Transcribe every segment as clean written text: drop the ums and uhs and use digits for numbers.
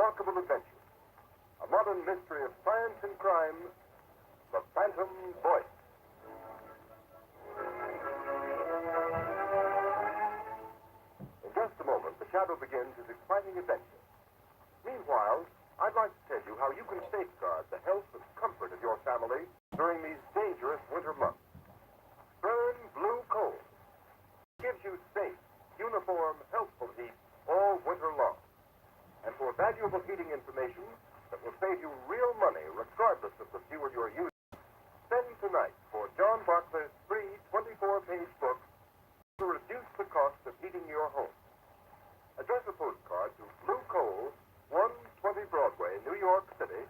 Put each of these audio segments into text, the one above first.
remarkable adventure. A modern mystery of science and crime, The Phantom Voice. In just a moment, the Shadow begins his exciting adventure. Meanwhile, I'd like to tell you how you can safeguard the health and comfort of your family during these dangerous winter months. Burn Blue Coal. It gives you safe, uniform, healthful heat all winter long. And for valuable heating information that will save you real money regardless of the fuel you're using, send tonight for John Barclay's free 24-page book to reduce the cost of heating your home. Address a postcard to Blue Coal, 120 Broadway, New York City,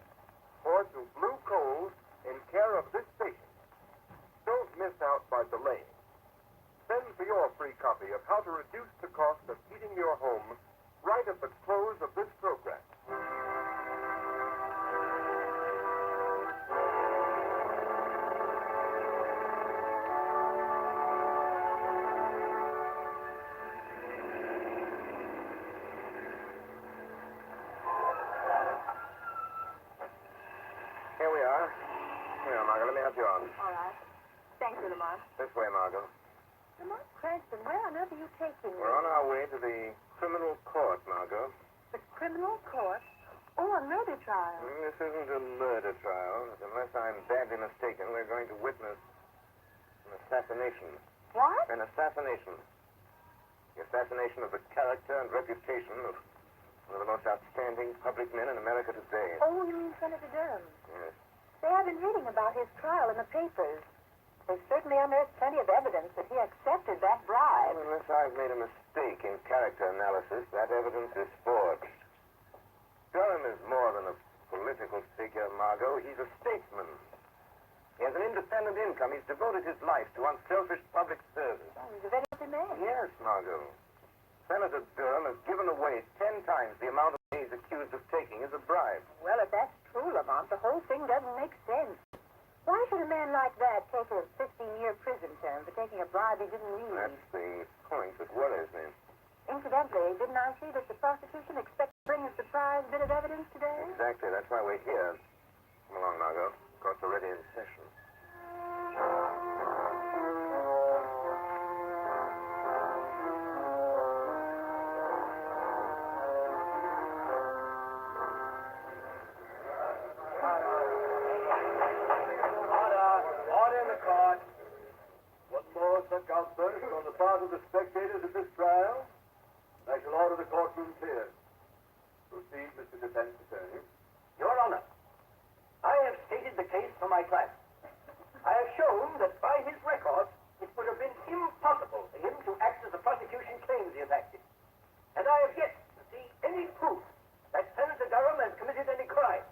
or to Blue Coal in care of this station. Don't miss out by delaying. Send for your free copy of How to Reduce the Cost of Heating Your Home right at the close of this program. Here we are. Here, Margot, let me help you on. All right. Thank you, Lamont. This way, Margot. Lamont Cranston, where on earth are you taking me? We're on our way to the criminal court, Margot. The criminal court? Oh, a murder trial. This isn't a murder trial. Unless I'm badly mistaken, we're going to witness an assassination. What? An assassination. The assassination of the character and reputation of one of the most outstanding public men in America today. Oh, you mean Senator Durham? Yes. Say, I've been reading about his trial in the papers. They've certainly unearthed plenty of evidence that he accepted that bribe. Unless I've made a mistake in character analysis, that evidence is forged. Durham is more than a political figure, Margot. He's a statesman. He has an independent income. He's devoted his life to unselfish public service. Oh, he's a very good man. Yes, Margot. Senator Durham has given away 10 times the amount of money he's accused of taking as a bribe. Well, if that's true, Lamont, the whole thing doesn't make sense. Why should a man like that take a 15-year prison term for taking a bribe he didn't need? That's the point that worries me. Incidentally, didn't I see that the prosecution expects to bring a surprise bit of evidence today? Exactly. That's why we're here. Come along, Margot. Court's already in session. Order in the court. One more such outburst on the part of the spectators of this trial. I shall order the courtroom cleared. Proceed, Mr. Defense Attorney. Your Honor, I have stated the case for my client. I have shown that by his record, it would have been impossible for him to act as the prosecution claims he has acted. And I have yet to see any proof that Senator Durham has committed any crime.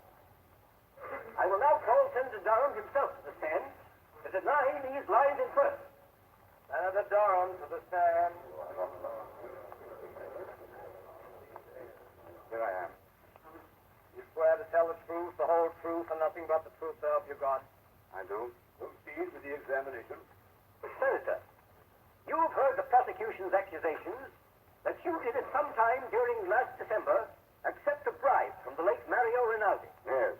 I will now call Senator Durham himself to the stand to deny these lies in person. Senator Durham to the stand. Here I am. You swear to tell the truth, the whole truth, and nothing but the truth, so help you God? I do. Proceed with the examination. Senator, you have heard the prosecution's accusations that you did at some time during last December accept a bribe from the late Mario Rinaldi. Yes.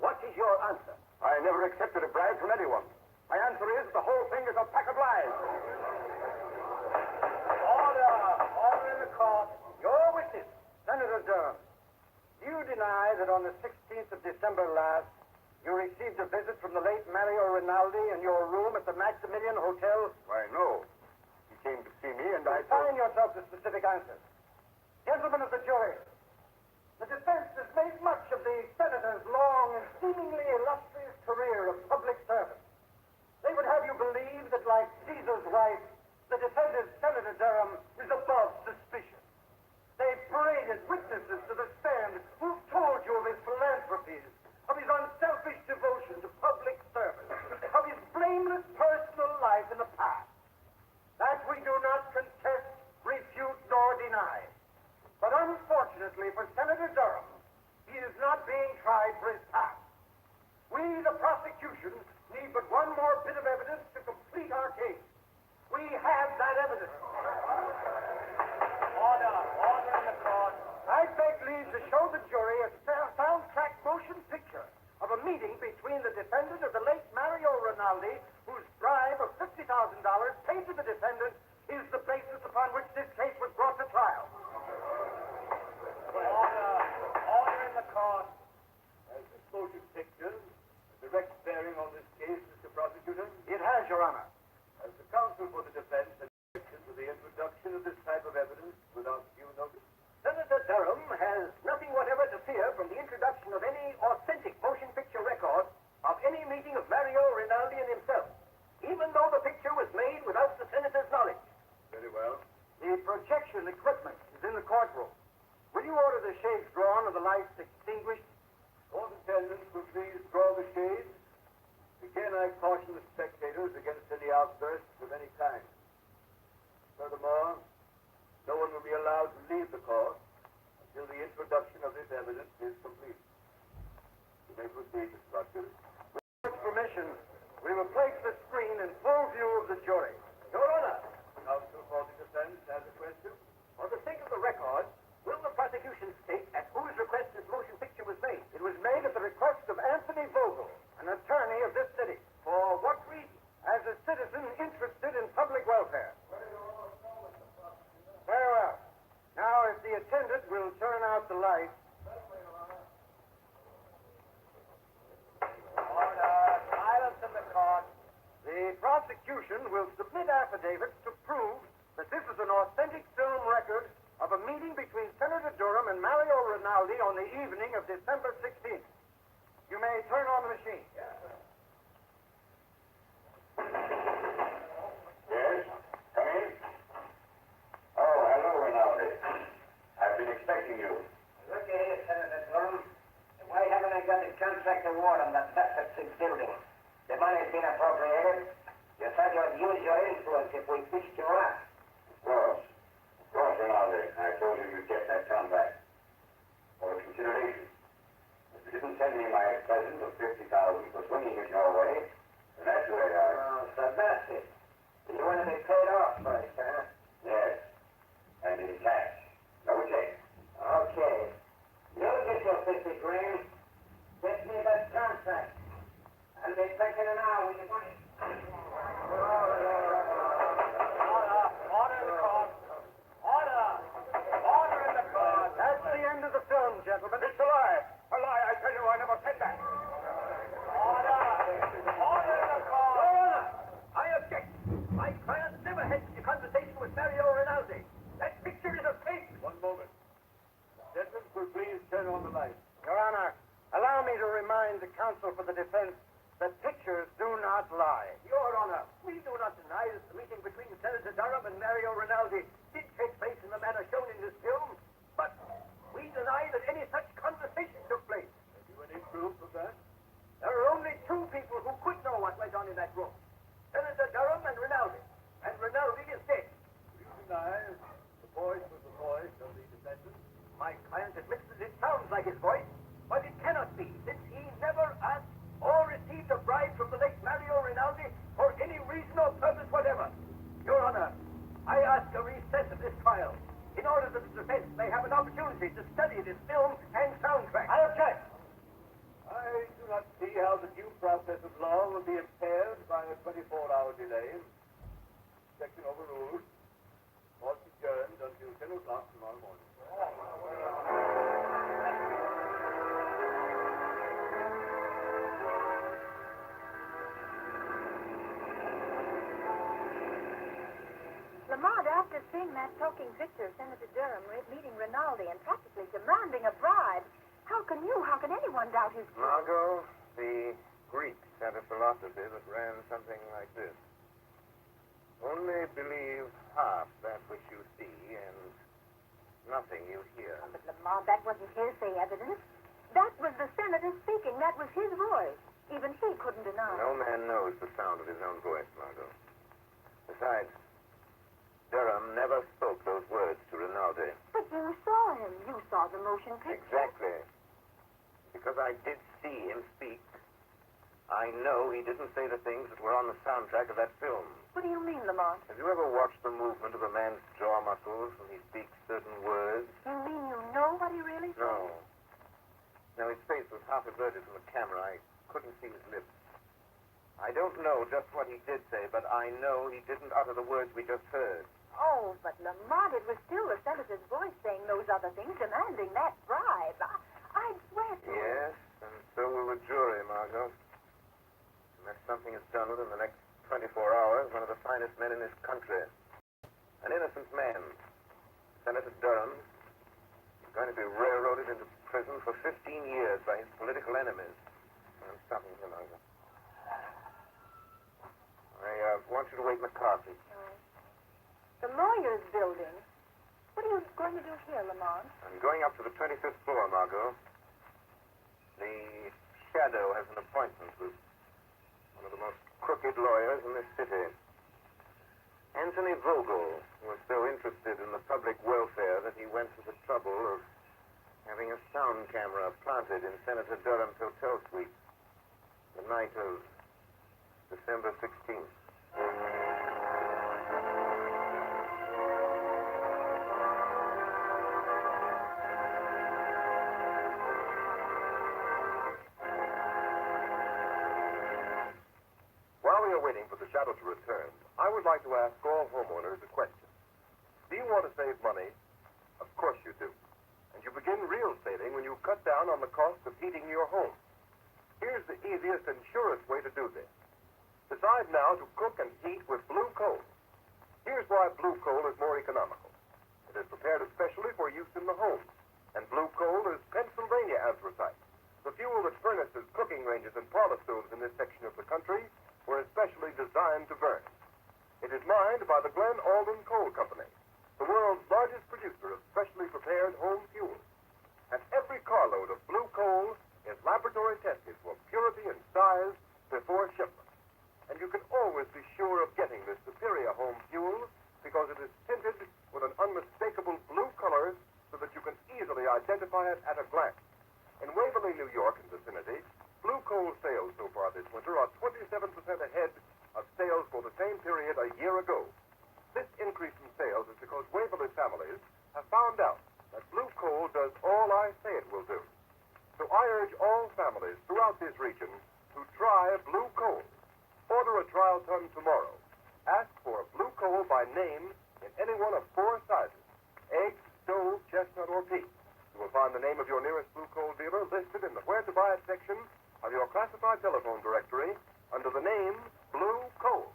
What is your answer? I never accepted a bribe from anyone. My answer is the whole thing is a pack of lies. Order! Order in the court. Your witness, Senator Durham. Do you deny that on the 16th of December last, you received a visit from the late Mario Rinaldi in your room at the Maximilian Hotel? Why, no. He came to see me and I Confine yourself to specific answers. Gentlemen of the jury, the defense has made much of the senator's long and seemingly illustrious career of public service. They would have you believe that, like Caesar's wife, the defendant, Senator Durham, is above suspicion. They paraded witnesses to the stand who've told you of his philanthropies, of his unselfish devotion to public service, of his blameless personal life in the past. That we do not contest, refute, nor deny. But unfortunately for Senator Durham, Honor. As the counsel for the defense objected to the introduction of this type of evidence without due notice. Senator Durham has nothing whatever to fear from the introduction of any authentic motion picture record of any meeting of Mario Rinaldi and himself, even though the picture was made without the senator's knowledge. Very well. The projection equipment is in the courtroom. Will you order the shades drawn and the lights extinguished? Court attendants will please draw the shades. Again, I caution the spectators against any outbursts of any kind. Furthermore, no one will be allowed to leave the court until the introduction of this evidence is complete. You may proceed, Mr. Rogers. With permission, we will place the screen in full view of the jury. Your Honor, Counsel for the defense has a question. for the sake of the record, will the prosecution state at whose request this motion picture was made? It was made at the request of Anthony Vogel, an attorney of this city. For what reason? As a citizen interested in public welfare. Very well. Now, if the attendant will turn out the light. Order. Silence in the court. The prosecution will submit affidavits to prove that this is an authentic film record of a meeting between Senator Durham and Mario Rinaldi on the evening of December 16th. You may turn on the machine. Yes? Come in? Oh, hello, Rinaldi. I've been expecting you. Look here, Senator Durham. Why haven't I got the contract award on that deficit building? The money's been appropriated. You said you'd use your influence if we fished you out. Of course, Rinaldi. I told you you'd get that contract. For consideration. If you didn't send me my present of $50,000 for swinging it your way, then that's the way Oh, so that's it. You want to be paid off first, huh? Yes. And in cash. No check. Okay. You'll get your 50 grand. Get me that contract. I'll be back in an hour with the money. Order in the court. Order. Order in the court. That's the end of the film, gentlemen. It's a lie. A lie. I tell you, I never said that. Order. Order in the court. Your Honor, I object. My client never had a conversation with Mario Rinaldi. That picture is a fake. One moment. Gentlemen, will please turn on the light. Your Honor, allow me to remind the counsel for the defense that pictures do not lie. Your Honor, we do not deny that the meeting between Senator Durham and Mario Rinaldi did take place in the manner shown in this film, but we deny that any such conversation took place. Have you any proof of that? There are only two people who could know what went on in that room. Senator Durham and Rinaldi. And Rinaldi is dead. Do you deny the voice was the voice of the defendant? My client admits that it sounds like his voice, but it cannot be, since he never asked or received a bribe from the late Mario Rinaldi for any reason or purpose whatever. Your Honor, I ask a recess of this trial in order that the defense may have an opportunity to study this film and soundtrack. I object. I do not see how the due process of law will be impaired by a 24-hour delay. Section overruled. Court adjourned until 10 o'clock tomorrow morning. Lamont, after seeing that talking picture of Senator Durham meeting Rinaldi and practically demanding a bribe, how can anyone doubt his guilt? Margot, the Greeks had a philosophy that ran something like this. Only believe half that which you see and nothing you hear. Oh, but Lamont, that wasn't hearsay evidence. That was the senator speaking. That was his voice. Even he couldn't deny it. No man knows the sound of his own voice, Margot. Besides, Durham never spoke those words to Rinaldi. But you saw him. You saw the motion picture. Exactly. Because I did see him speak, I know he didn't say the things that were on the soundtrack of that film. What do you mean, Lamont? Have you ever watched the movement of a man's jaw muscles when he speaks certain words? You mean you know what he really said? No. No, his face was half averted from the camera. I couldn't see his lips. I don't know just what he did say, but I know he didn't utter the words we just heard. Oh, but Lamont, it was still the senator's voice saying those other things, demanding that bribe. I'd swear to it. Yes, and so will the jury, Margot. Unless something is done within the next 24 hours, one of the finest men in this country. An innocent man. Senator Durham is going to be railroaded into prison for 15 years by his political enemies. I'm stopping here, Margaret. I want you to wait in the car, please. The lawyer's building. What are you going to do here, Lamont? I'm going up to the 25th floor, Margot. The Shadow has an appointment with one of the most crooked lawyers in this city. Anthony Vogel was so interested in the public welfare that he went to the trouble of having a sound camera planted in Senator Durham's hotel suite the night of December 16th. While we are waiting for the Shadow to return, I would like to ask all homeowners a question. Do you want to save money? Of course you do. And you begin real saving when you cut down on the cost of heating your home. Here's the easiest and surest way to do this. Decide now to cook and heat with blue coal. Here's why blue coal is more economical. It is prepared especially for use in the home. And blue coal is Pennsylvania anthracite, the fuel that furnaces, cooking ranges, and parlor stoves in this section of the country were especially designed to burn. It is mined by the Glen Alden Coal Company, the world's largest producer of specially prepared home fuel. And every carload of blue coal is laboratory tested for purity and size before shipment. And you can always be sure of getting this superior home fuel because it is tinted with an unmistakable blue color so that you can easily identify it at a glance. In Waverly, New York and vicinity, blue coal sales so far this winter are 27% ahead of sales for the same period a year ago. This increase in sales is because Waverly families have found out that blue coal does all I say it will do. So I urge all families throughout this region to try blue coal. Order a trial ton tomorrow. Ask for blue coal by name in any one of 4 sizes: egg, stove, chestnut, or peach. You will find the name of your nearest blue coal dealer listed in the Where to Buy It section of your classified telephone directory under the name Blue Coal.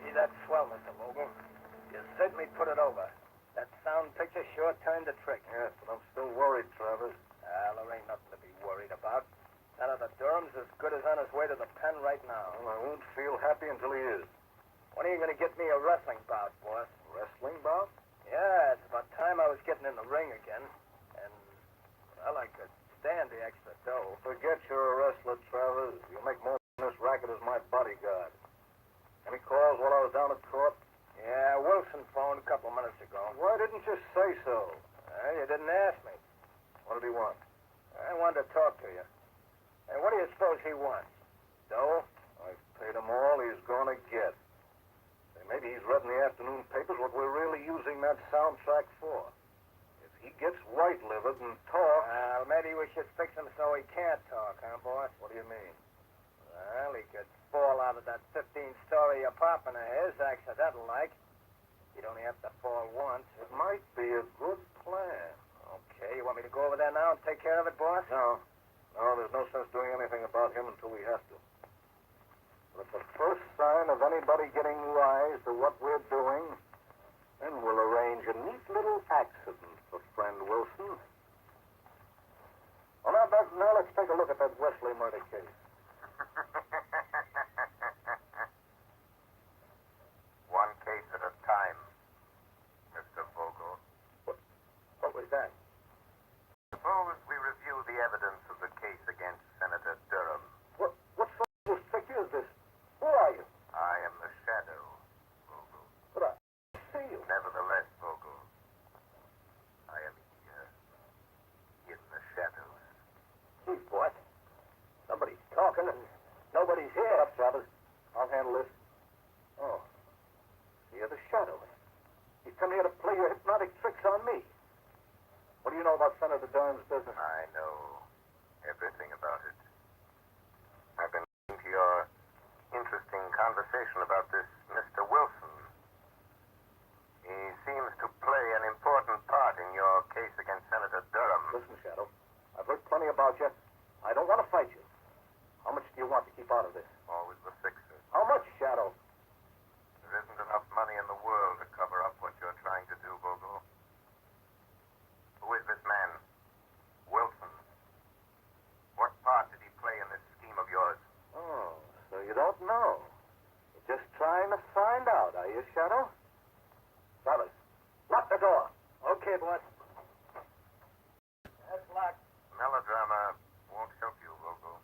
See that swell, Mr. Vogel? You certainly put it over. That sound picture sure turned the trick. Yes, but I'm still worried, Travers. Well, there ain't nothing to be worried about. Senator Durham's as good as on his way to the pen right now. Well, I won't feel happy until he is. When are you going to get me a wrestling bout, boss? Wrestling bout? Yeah, it's about time I was getting in the ring again. And, well, I could stand the extra dough. Forget you're a wrestler, Travers. You'll make more in this racket as my bodyguard. Any calls while I was down at court? Yeah, Wilson phoned a couple minutes ago. Why didn't you say so? Well, you didn't ask me. What did he want? I wanted to talk to you. Hey, what do you suppose he wants? Dough? I've paid him all he's gonna get. Say, maybe he's read in the afternoon papers what we're really using that soundtrack for. If he gets white-livered and talks... Well, maybe we should fix him so he can't talk, huh, boss? What do you mean? Well, he could fall out of that 15-story apartment of his, accidental-like. He'd only have to fall once. It might be a good plan. Okay, you want me to go over there now and take care of it, boss? No, there's no sense doing anything about him until we have to. But at the first sign of anybody getting wise to what we're doing, then we'll arrange a neat little accident for friend Wilson. Well, now let's take a look at that Wesley murder case. One case at a time, Mr. Vogel. What was that? Suppose we review the evidence of the case against Senator Durham. What sort of figure is this? Who are you? I am the Shadow, Vogel. But I see you. Nevertheless, Vogel, I am here, in the shadows. Gee, boss. Somebody's talking. funny about you. I don't want to fight you. How much do you want to keep out of this? Always the fixer. How much, Shadow? There isn't enough money in the world to cover up what you're trying to do, Vogel. Who is this man? Wilson. What part did he play in this scheme of yours? Oh, so you don't know. You're just trying to find out, are you, Shadow? Fellas, lock the door. Okay, boss. That's locked. Melodrama won't help you, Vogel.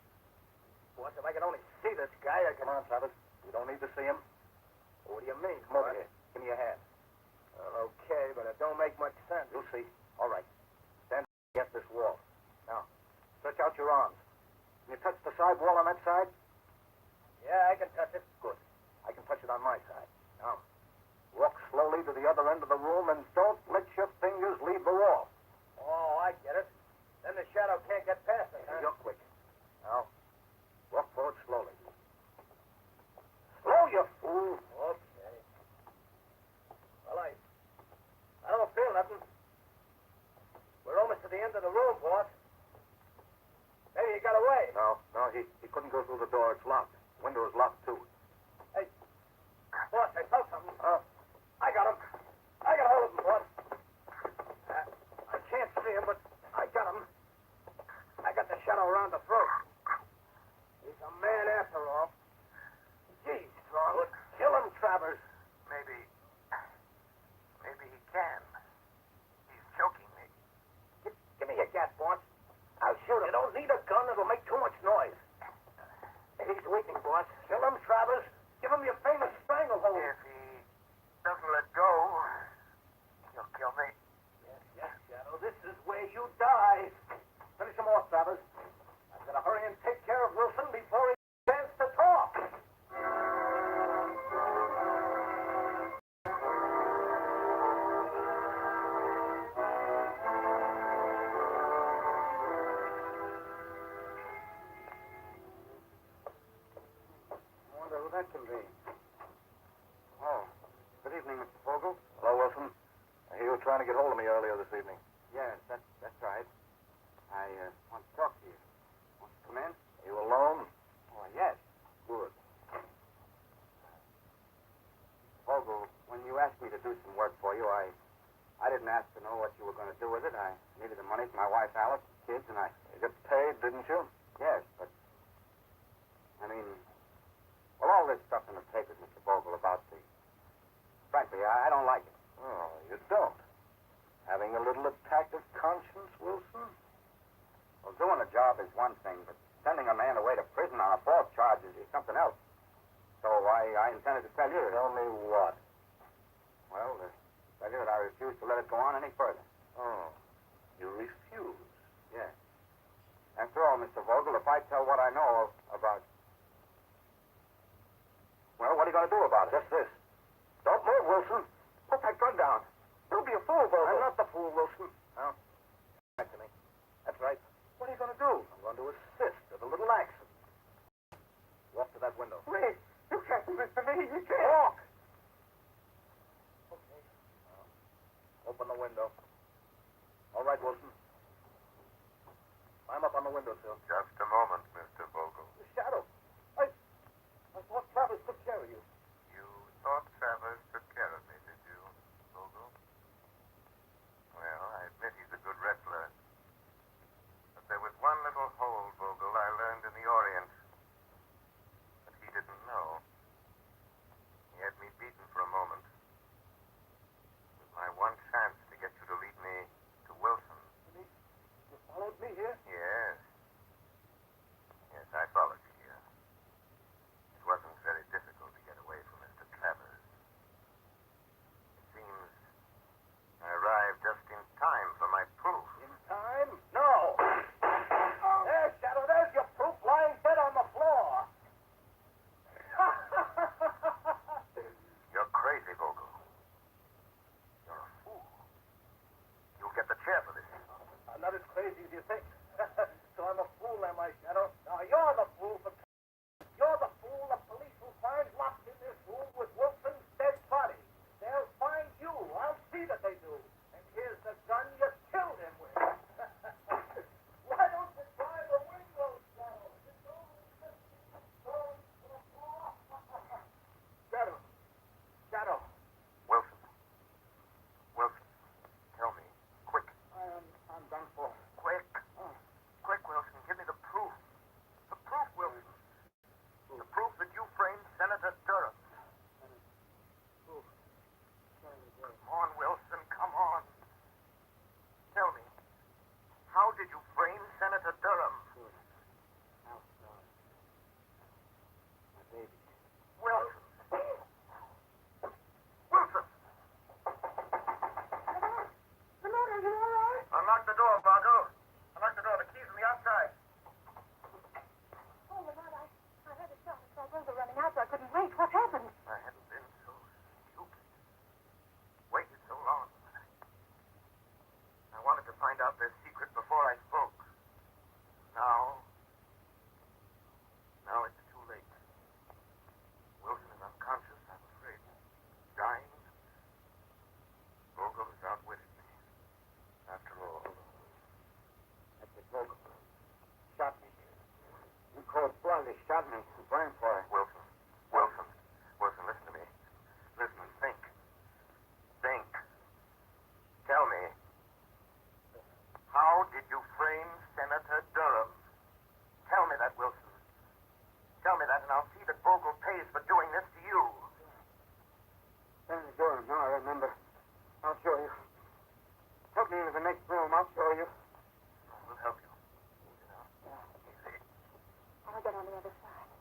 Boss, if I could only see this guy, I could... Come on, Travis. We don't need to see him. What do you mean? Come over here. Give me your hand. Okay, but it don't make much sense. You'll see. All right. Stand against this wall. Now, stretch out your arms. Can you touch the side wall on that side? Yeah, I can touch it. Good. I can touch it on my side. Now, walk slowly to the other end of the room and don't let your fingers leave the wall. Oh, I get it. Then the shadow can't get past it, huh? You're quick. Now, walk forward slowly. Slow, you fool. Okay. Well, I don't feel nothing. We're almost to the end of the room, boss. Maybe he got away. No, he couldn't go through the door. It's locked. The window is locked, too. Hey, boss, I felt something. Oh. I got him. I got hold of him, boss. I can't see him, but I got him. I got the shadow around the throat. He's a man after all. Gee, Strong. Kill him, Travers. Maybe he can. He's choking me. Give me your gat, boss. I'll shoot him. You don't need a gun. It'll make too much noise. He's weakening, boss. Kill him, Travers. Give him your famous stranglehold. If he doesn't let go, he'll kill me. Yes, Shadow. This is where you die. Finish him off, Travers. I've got to hurry and take care of Wilson before he begins to talk. I wonder who that can be. Oh, good evening, Mr. Vogel. Hello, Wilson. I hear you were trying to get hold of me earlier this evening. Yes, that's right. I want to talk to you. Want to come in? Are you alone? Oh, yes. Good. Vogel, when you asked me to do some work for you, I didn't ask to know what you were going to do with it. I needed the money for my wife, Alice, kids, and I... You got paid, didn't you? Yes, but... I mean... Well, all this stuff in the papers, Mr. Vogel, about the... Frankly, I don't like it. Oh, you don't? Having a little attack of conscience, Wilson? Well, doing a job is one thing, but sending a man away to prison on a false charge is something else. So I intended to tell you... Tell me what? Well, tell you that I refuse to let it go on any further. Oh, you refuse? Yes. After all, Mr. Vogel, if I tell what I know about... Well, what are you going to do about it? Just this. Don't move, Wilson. Put that gun down. Don't be a fool, Vogel. I'm not the fool, Wilson. Now, back to me. That's right. What are you going to do? I'm going to assist at a little action. Walk to that window. Wait. You can't do this to me. You can't. Walk! Okay. Now, open the window. All right, Wilson. Climb up on the windowsill. Just a moment, Mr. Vogel. The shadow. I thought Travers took care of you. You thought Travers took care of me, did you, Vogel? Well, I admit he's a good wrestler. But there was one little hole, Vogel, I learned in the Orient. But he didn't know. He had me beaten for a moment. It was my one chance to get you to lead me to Wilson. You followed me here? Yes. the other side.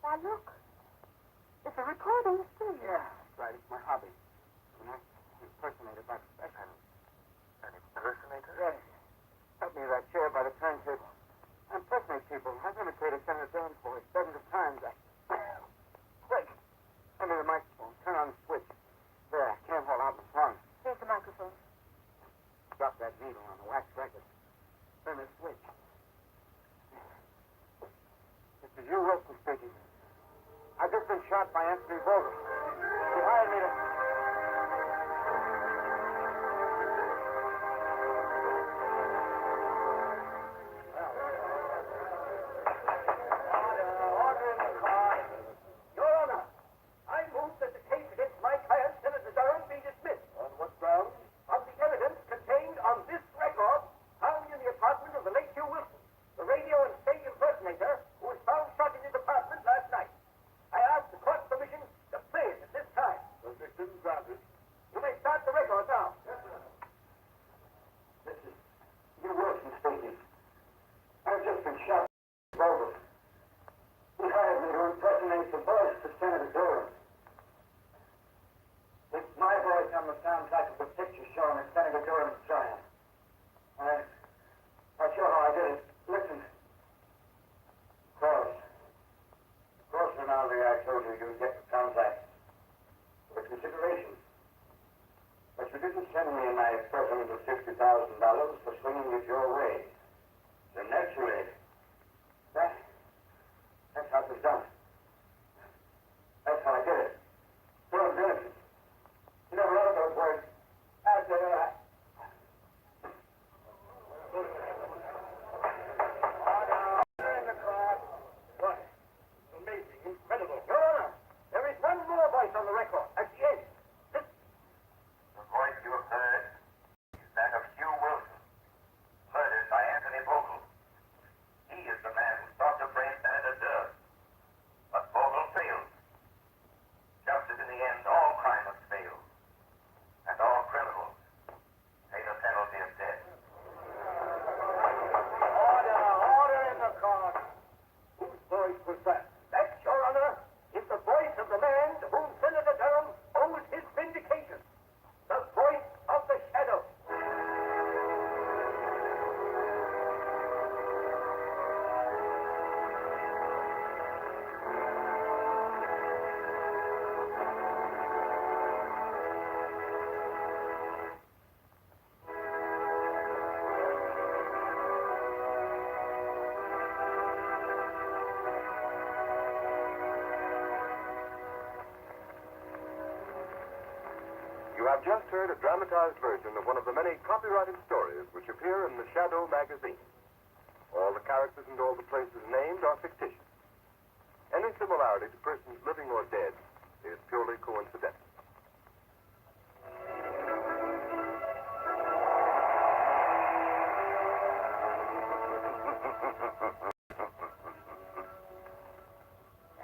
Now, look. It's a recording studio. Yeah, that's right. It's my hobby. An impersonator by profession. An impersonator? Yes. Help me with that chair by the turntable. I impersonate people. I've imitated Senator Durham for dozens of times. Quick. Hand me the microphone. Turn on the switch. There. I can't hold out my tongue. Here's the microphone. Drop that needle on the wax record. Turn the switch. This is you, Wilson speaking. I've just been shot by Anthony Vogel. He hired me to... Order in the car. Your Honor, I move that the case against my client, Senator Durham, be dismissed. On what grounds? On the evidence contained on this record found in the apartment of the late Hugh Wilson, the radio and stage impersonator who was found shot in his apartment last night. I ask the court's permission to play it at this time. Permission granted. You may start the record now. This is Hugh Wilson speaking. I've just been shot by Vogel. He hired me to impersonate the voice of Senator Durham. It's my voice on the soundtrack of the picture showing at Senator Durham's trial. I'll show how I did it. Listen. Of course, Rinaldi, I told you you'd get the contract for consideration. But you didn't send me my equivalent of $50,000 for swinging it your way. So naturally, that's how it was done. That's how I did it. Durham's innocent. You never wrote those words. What? Amazing, incredible. Your Honor, there is one more voice on the record at the end. Listen. The voice you have heard is that of Hugh Wilson, murdered by Anthony Vogel. He is the man who sought to frame Senator Durham. But Vogel failed. Just as in the end all crime must fail. And all criminals pay the penalty of death. Order in the court. Whose voice was that? That, Your Honor, is the voice of the man to whom Senator Durham owes his vindication. The voice of the shadow. You have just heard a dramatized version of one of the many copyrighted stories which appear in the Shadow magazine. All the characters and all the places named are fictitious. Any similarity to persons living or dead is purely coincidental.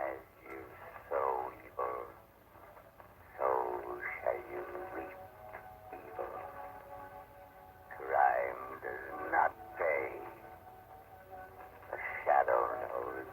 As you sow evil, so shall you reap evil. Crime does not pay. The shadow knows.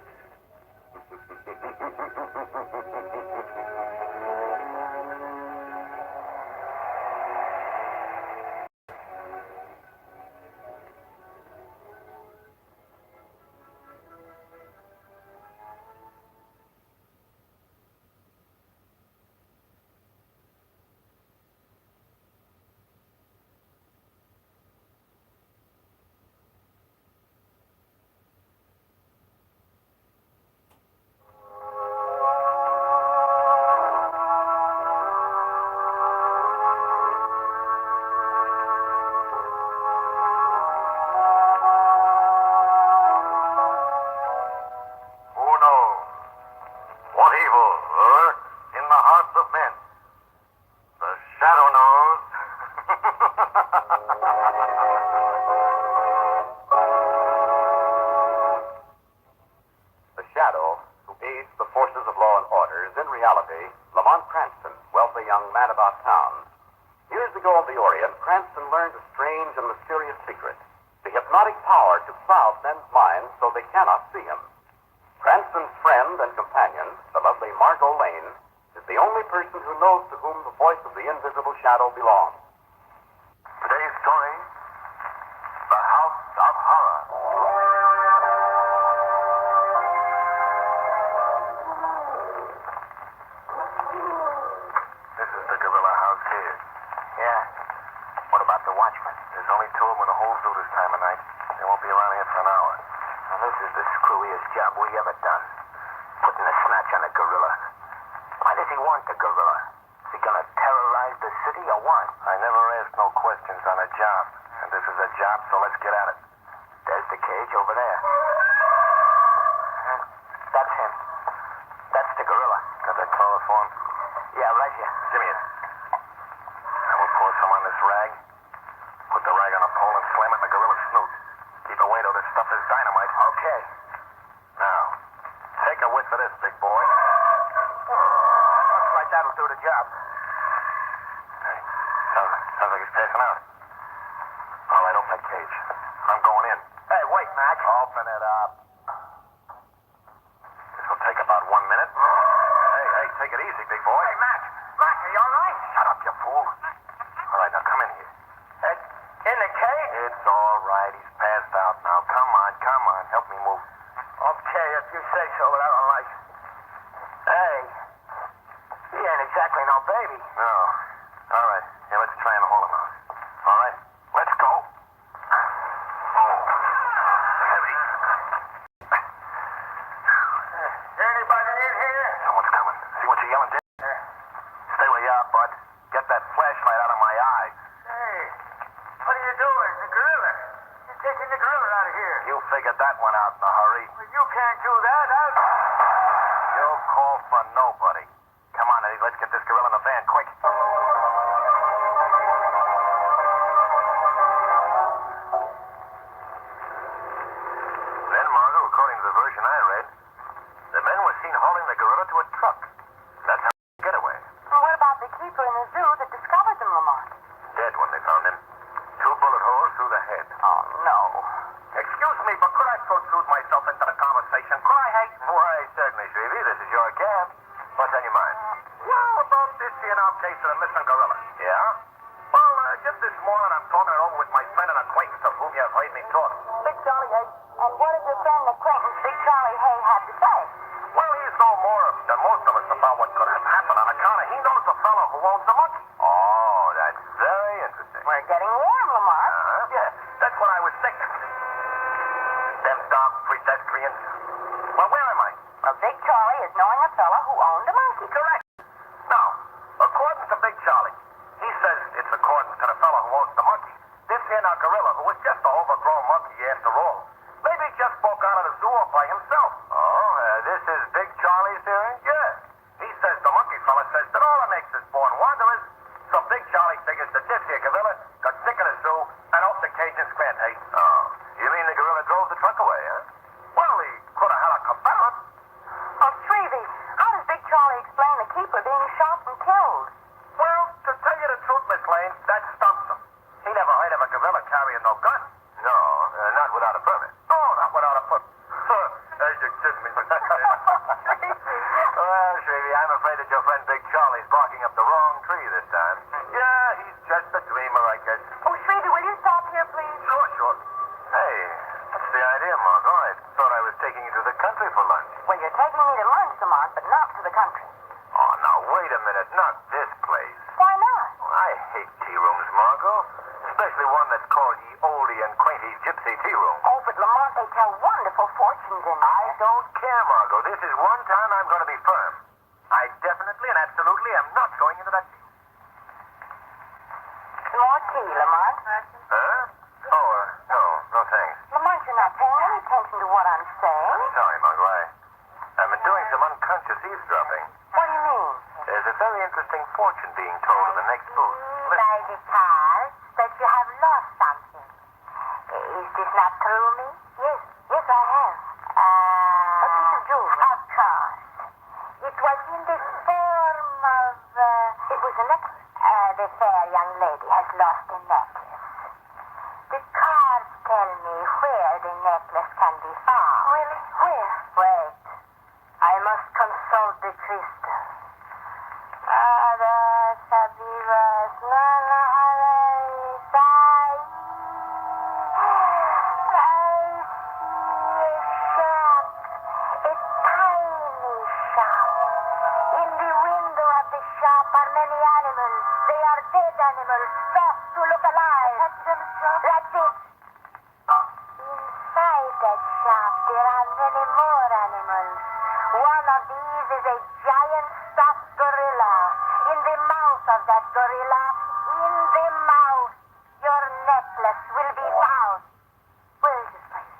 cloud men's minds so they cannot see him. Cranston's friend and companion, the lovely Margot Lane, is the only person who knows to whom the voice of the invisible shadow belongs. Today's story, The House of Horror. This is the gorilla house here. Yeah. What about the watchman? There's only two of them in the whole zoo this time of night. They won't be around here for an hour. Now, this is the screwiest job we ever done. Putting a snatch on a gorilla. Why does he want the gorilla? Is he gonna terrorize the city or what? I never ask no questions on a job. And this is a job, so let's get at it. There's the cage over there. That's him. That's the gorilla. Got that chloroform? Yeah, right here. Give me it. I will pour some on this rag. Put the rag on a pole and slam it in the gorilla's snoot. Keep away till this stuff is dynamite. Okay. Now, take a whiff of this, big boy. Looks like that'll do the job. Hey, sounds like he's passing out. All right, open that cage. I'm going in. Hey, wait, Mac. Open it up. This'll take about 1 minute. Hey, take it easy, big boy. Hey, Mac. Mac, are you all right? Shut up, you fool. All right, now come in here. In the cage? It's all right. He's passed out now. Come on. Help me move. Okay, if you say so, but I don't like it. Hey, he ain't exactly no baby. No. All right. Here, let's try and haul him out. All right. Let's go. Oh. Heavy. Is there anybody in here? Someone's coming. See what you're yelling, Dick? Stay where you are, bud. Get that flashlight out of my eye. Hey, what are you doing? The gorilla. You're taking the gorilla out of here. You figured that one out in a hurry. Well, you can't do that. You'll call for nobody. Come on, Eddie. Let's get this gorilla in the van, quick. Then, Margot, according to the version I read, the men were seen hauling the gorilla to a truck. That's how they get away. Well, what about the keeper in the zoo that discovered them, Lamont? Dead when they found him. 2 bullet holes through the head. Oh, no. Excuse me, but could I protrude myself into the conversation? Could I, hey? Why, certainly, Shrevey. This is your cab. What's on your mind? Well, about this here now case of the missing gorilla. Yeah? Well, just this morning I'm talking it over with my friend and acquaintance of whom you have heard me talk. Big Charlie Hay. And what did your friend and acquaintance, Big Charlie Hay, have to say? Well, he's no more than most of us about what could have happened on account of he knows the fellow who owns the monkey. Oh, that's very interesting. We're getting warm, Lamont. Yeah, that's what I was thinking. Them dark pedestrians. Well, where am I? Well, Big Charlie is knowing a fella who owned a monkey. Correct. Now, according to Big Charlie, he says it's according to the fellow who owns the monkey. This here now gorilla, who was just an overgrown monkey after all. Maybe he just broke out of the zoo all by himself. Oh, this is Big Charlie's theory? Yeah. He says the monkey fella says that all it makes is born wanderers. So Big Charlie figures that this here gorilla got sick of the zoo and off the cage and scram. Hey, oh, you mean the gorilla drove the truck away, huh? Well, he could have had a cabana. Oh, Shrevey, how does Big Charlie explain the keeper being shot and killed? Well, to tell you the truth, Miss Lane, that stumps him. He never heard of a gorilla carrying no gun. No, not without a permit. No, not without a permit. You kidding me? Well, Shrevey, I'm afraid that your friend Big Charlie's barking up the wrong tree this time. Yeah, he's just a dreamer, I guess. Oh, Shrevey, will you stop here, please? Sure. Hey, what's the idea, Margot? I thought I was taking you to the country for lunch. Well, you're taking me to lunch, Lamont, but not to the country. Oh, now, wait a minute. Not this place. Why not? I hate tea rooms, Margot. Especially one that's called Ye Oldie and Quainty Gypsy Tea Room. Oh, but Lamont, they tell wonderful fortunes in there. I don't care, Margot. This is one time I'm going to be firm. I definitely and absolutely am not going into that tea room. More tea, Lamont. Huh? Oh, no thanks. Lamont, you're not paying any attention to what I'm saying. Sorry, Margot. I've been doing some unconscious eavesdropping. What do you mean? There's a very interesting fortune being told in the next booth. By because that you have lost something. Is this not true, me? Yes, I have. A piece of jewelry? Of course. It was in the form of, it was a necklace. The fair young lady has lost a necklace. The cards tell me where the necklace can be found. Really? Where? Wait. I must consult the crystal. Animals, soft to look alive. That's it. Inside that shop, there are many more animals. One of these is a giant stuffed gorilla. In the mouth of that gorilla, in the mouth, your necklace will be found. Where is this place?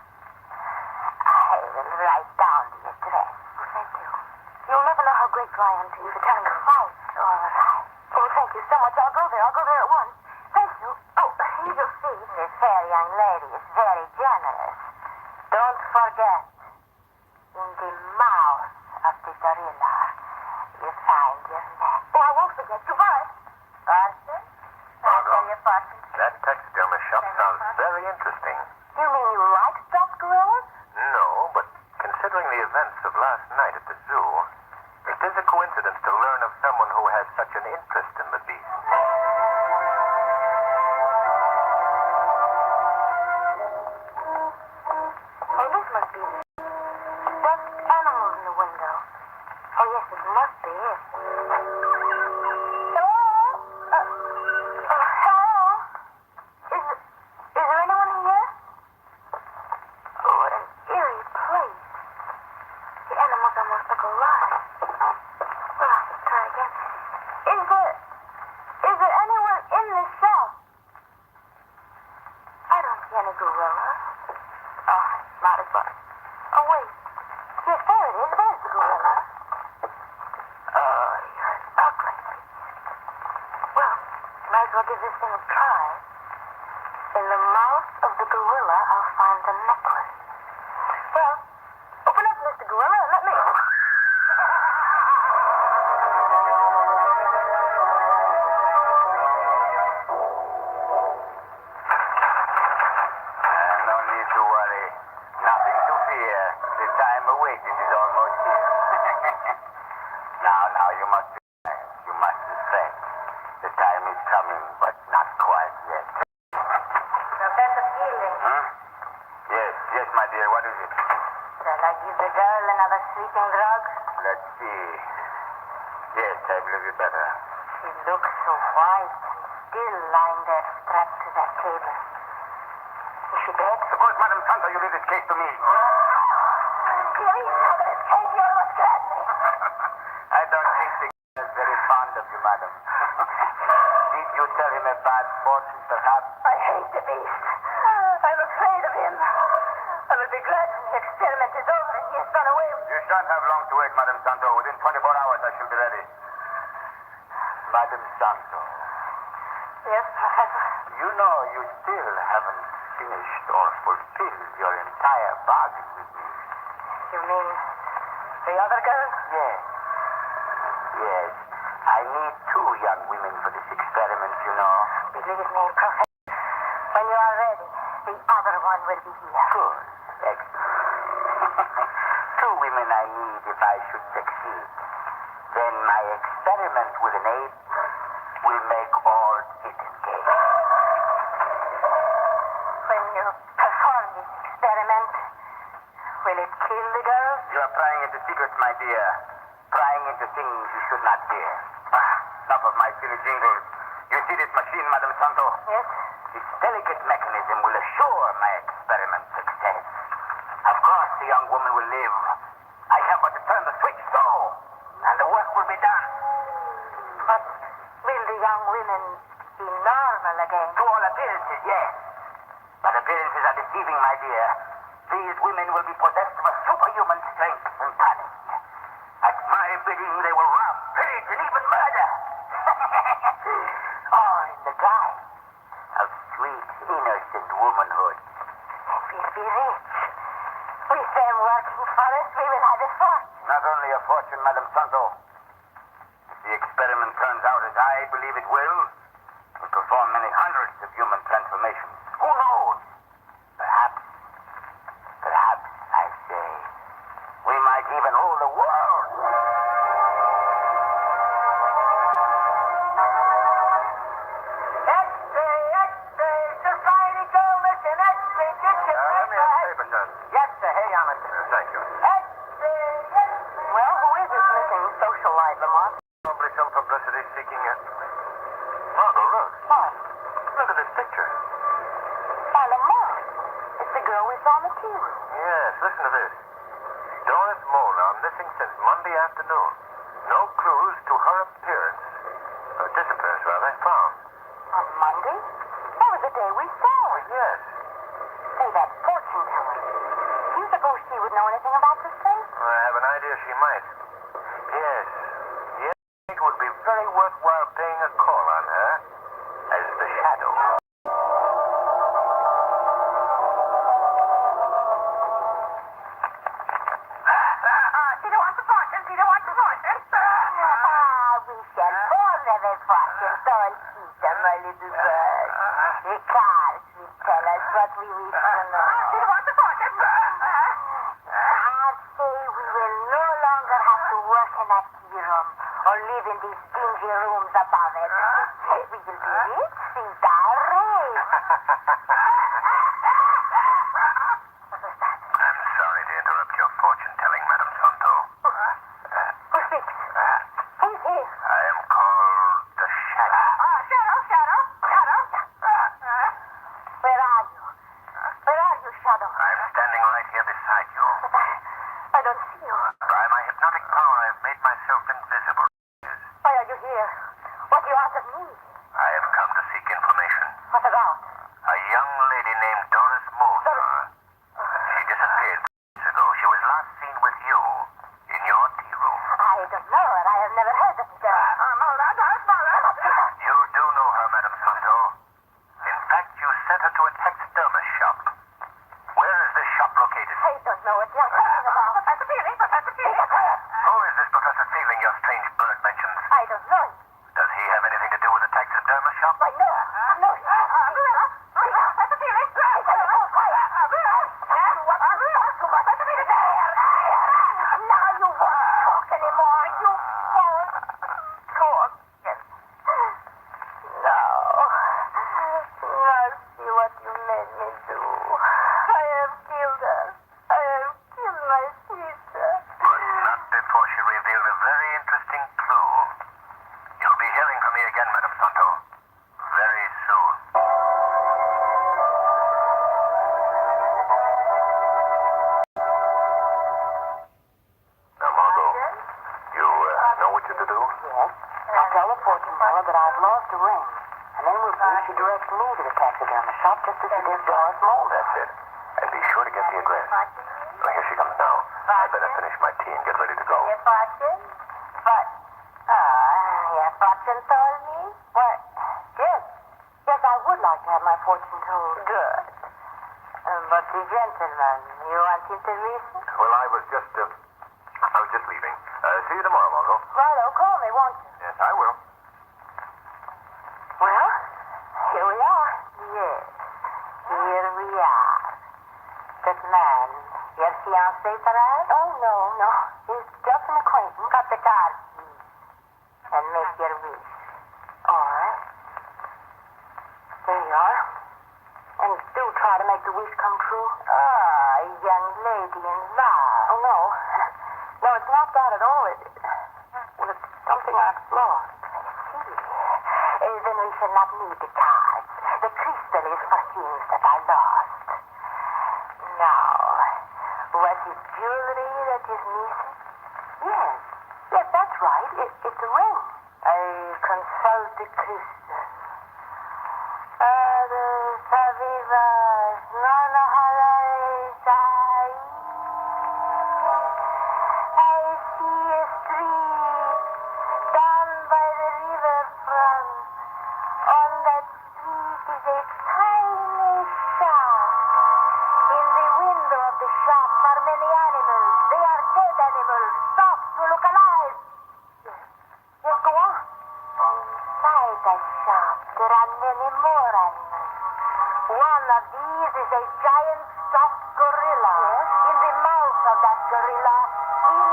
I will write down the address. Oh, thank you. You'll never know how grateful I am to you for telling me. Quite all right. Oh, thank you so much. I'll go there. I'll go there at once. Thank you. Oh, you'll see. The fair young lady is very generous. Don't forget, in the mouth of the gorilla, you find your neck. Oh, I won't forget. Goodbye. Arthur? I'll tell you fortune. That taxidermist shop sounds very interesting. You mean you like stuffed gorillas? No, but considering the events of last night at the zoo, it is a coincidence to learn of someone who has such an interest in the beast. Oh, this must be it. Stuffed animals in the window. Oh, yes, this must be it. Hello? Hello? Is there anyone here? Oh, what an eerie place. The animals almost look alive. Well, I'll just try again. Is there anyone in the shop? I don't see any gorillas. Oh, not as well. Oh, wait. Yes, there it is. There's the gorilla. Oh, you're an ugly beast. Well, might as well give this thing a try. In the mouth of the gorilla, I'll find the necklace. Well, open up, Mr. Gorilla, and let me... No need to worry. Nothing to fear. The time awaited is almost here. Now, you must be kind. You must be frank. The time is coming, but not quite yet. Professor Keeling, Yes, my dear. What is it? shall I give the girl another sleeping drug? Let's see. Yes, I believe you better. She looks so white and still lying there strapped to that table. Is she dead? Suppose, Madam Santo, you leave this case to me. Please, Mother, it's crazy. You must grab me. I don't think the is very fond of you, madam. Did you tell him a bad fortune, perhaps? I hate the beast. I'm afraid of him. I will be glad when the experiment is over and he has gone away. You shan't have long to wait, Madam Santo. Within 24 hours, I shall be ready. Madam Santo, Yes, Professor. you know you still haven't finished or fulfilled your entire bargain with me. You mean the other girl? Yes. I need 2 young women for this experiment, you know. Believe me, Professor. When you are ready, the other one will be here. Good. Excellent. 2 women I need if I should succeed. Then my experiment with an ape will make all disengage. When you perform this experiment, will it kill the girl? You are prying into secrets, my dear. Prying into things you should not dare. Enough of my silly jingles. You see this machine, Madam Santo? Yes. Its delicate mechanism will assure my experiment success. Of course, the young woman will live. I have but to turn the switch so, and the work will be done. But will the young women be normal again? To all appearances, yes. But appearances are deceiving, my dear. These women will be possessed of a superhuman strength and cunning. At my bidding, they will rob, pillage, and even murder. All in the guise of sweet, innocent womanhood. We'll be rich. With them working for us, we will have a fortune. Not only a fortune, Madam Santo. If the experiment turns out as I believe it will perform many hundreds of human transformations. Who knows? Perhaps even rule the world. Society Joe, listen, Let me have the paper, sir. Yes, sir. Here you are, mister. Thank you. Well, who is this missing socialite, Lamont? Probably some publicity seeking it. Margot, look. What? Look at this picture. Why, Lamont. It's the girl we saw in the tea room. Yes, listen to this. Doris Molnar missing since Monday afternoon. No clues to her appearance. Her disappearance, rather, found. On Monday? That was the day we saw her. Yes. Say, that fortune teller. Do you suppose she would know anything about this thing? I have an idea she might. Yes. Yes, it would be very worthwhile paying a call on her as the shadow. She don't want the fortune. She don't want the fortune. We shall all have a fortune, so Tita, my little bird. The cards will tell us what we wish to know. She don't want the fortune. I say we will no longer have to work in that tea room or live in these dingy rooms above it. We will be rich, Tita, rich. I'm sorry to interrupt your fortune-telling, Madam Santo. Who speaks? Who's here? I am called the Shadow. Shadow. Where are you? Where are you, Shadow? I'm standing right here beside you. I don't see you. By my hypnotic power, I've made myself invisible. Why are you here? What do you want of me? I have come to seek information. What about? A young lady named Doris Molnar. She disappeared 3 weeks ago. She was last seen with you in your tea room. I don't know, and I have never heard of it. You do know her, Madam Santo. In fact, you sent her to a taxidermist shop. Where is this shop located? I don't know what you're talking about. Professor Feeling. Who is this Professor Feeling your strange bird mentions? I don't know. Does he have anything to do with the taxidermist shop? Why, no. Professor Feeling. Now you won't talk anymore. You won't talk. No. Now see what you made me do. I have killed her. I have killed my sister. But not before she revealed a very interesting clue. You'll be hearing from me again, Madam Santo. Very soon. Now, Margot, you know what you're to do? Yes. I'll tell the fortune teller that I've lost a ring. And then we'll see if she directs me to the taxidermist shop just as she did Doris Molnar. That's it. And be sure to get the address. Well, here she comes now. I better finish my tea and get ready to go. Your fortune? But, your fortune told me? What? Yes. Yes, I would like to have my fortune told. Good. But the gentleman, you want him to listen? Well, I was just leaving. See you tomorrow, Margot. Righto, call me, won't you? Yes, I will. Well, here we are. Yes, here we are. That man, your fiancé, perhaps? Oh, no. He's just an acquaintance. Cut the card, please. And make your wish. All right. There you are. And do try to make the wish come true. Young lady in love. Oh, no. No, it's not that at all. Well, it's something I've lost. Then we shall not need the cards. The crystal is for things that are lost. Now, was it jewelry that is missing? Yes, that's right. It's a ring. I consult the crystal. I see a street down by the riverfront. On that street is a tiny shop. In the window of the shop are many animals. They are dead animals. Stop to look alive. Yes, go on. Inside that shop, there are many more animals. One of these is a giant stuffed gorilla. Yes? In the mouth of that gorilla, in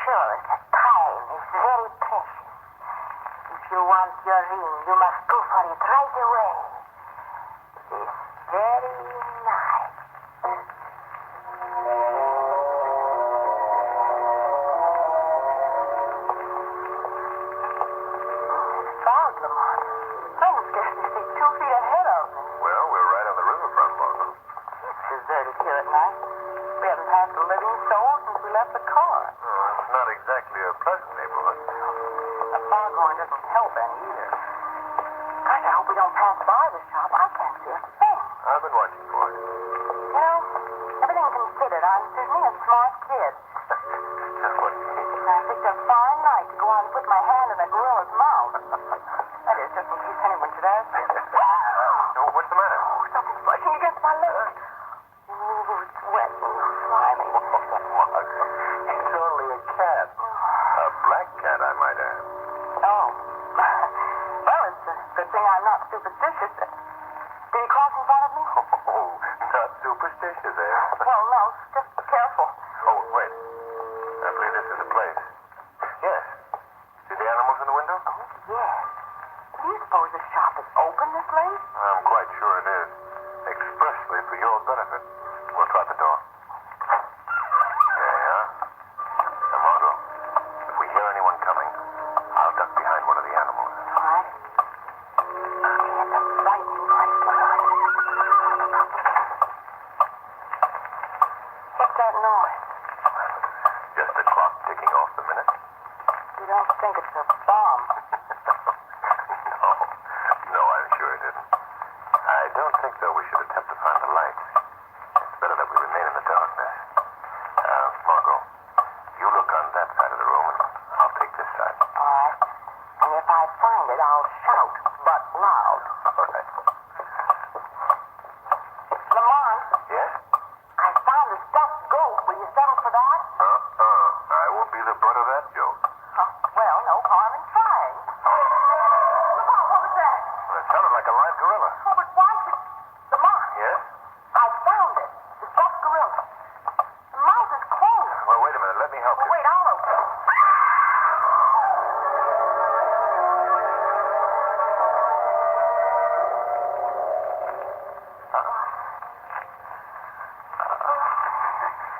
sure that time is very precious. If you want your ring, you must go for it right away. This very night. Fog, Lamont. I can scarcely see 2 feet ahead of me. Well, we're right on the riverfront, Margot. It's deserted here at night. We haven't passed a living soul since we left the car. Oh, it's not exactly a pleasant neighborhood. The foghorn doesn't help any either. Gosh, I hope we don't pass by the shop. I can't see a thing. I've been watching for it. You know, everything considered, I'm certainly a smart kid. Just what you need. I picked a fine night to go on and put my hand in a gorilla's mouth. That is, just in case anyone should ask me. Oh, what's the matter? Oh, something's brushing against my leg. Ooh, it's wet and slimy. It's only a cat. A black cat, I might add. Oh. Well, it's a good thing I'm not superstitious. Did he cross in front of me? Oh, not superstitious, eh? Well, no. Just be careful. Oh, wait. I believe this is the place. Yes. See the animals in the window? Oh, yes. Do you suppose the shop is open this late? I'm quite sure it is. Expressly for your benefit. We'll try the door. There you are. Now, Margot, if we hear anyone coming, I'll duck behind one of the animals. All right. It's a frightening place. What's that noise? Just the clock ticking off the minute. You don't think it's a bomb? No, I'm sure it isn't. I don't think, though, we should attempt to find the lights. It's better that we remain in the darkness. Margot, you look on that side of the room, and I'll take this side. All right. And if I find it, I'll shout, but loud. All right. Lamont, Yes? I found a stuffed goat. Will you settle for that? I won't be the butt of that joke. Well, no harm in trying. Lamont, what was that? Well, it sounded like a live gorilla. Oh, but why should... Lamont, Yes? I found it. The stuffed gorilla. The mouth is closed. Well, wait a minute. Let me help Well, you. wait, I'll open it.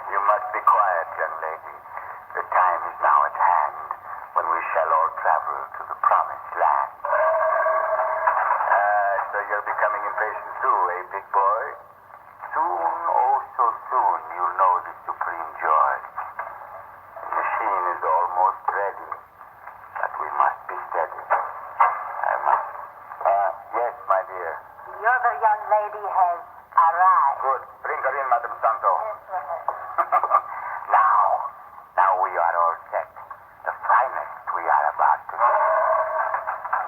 You must be quiet, young lady. The time is now at hand when we shall all travel to the promised land. So you're becoming impatient too, eh, big boy? Soon, oh so soon, you'll know the supreme joy. The machine is almost ready, but we must be steady. I must. Yes, my dear. The other young lady has arrived. Good. Bring her in, Madam Santo. Now we are all set. The finest we are about to do.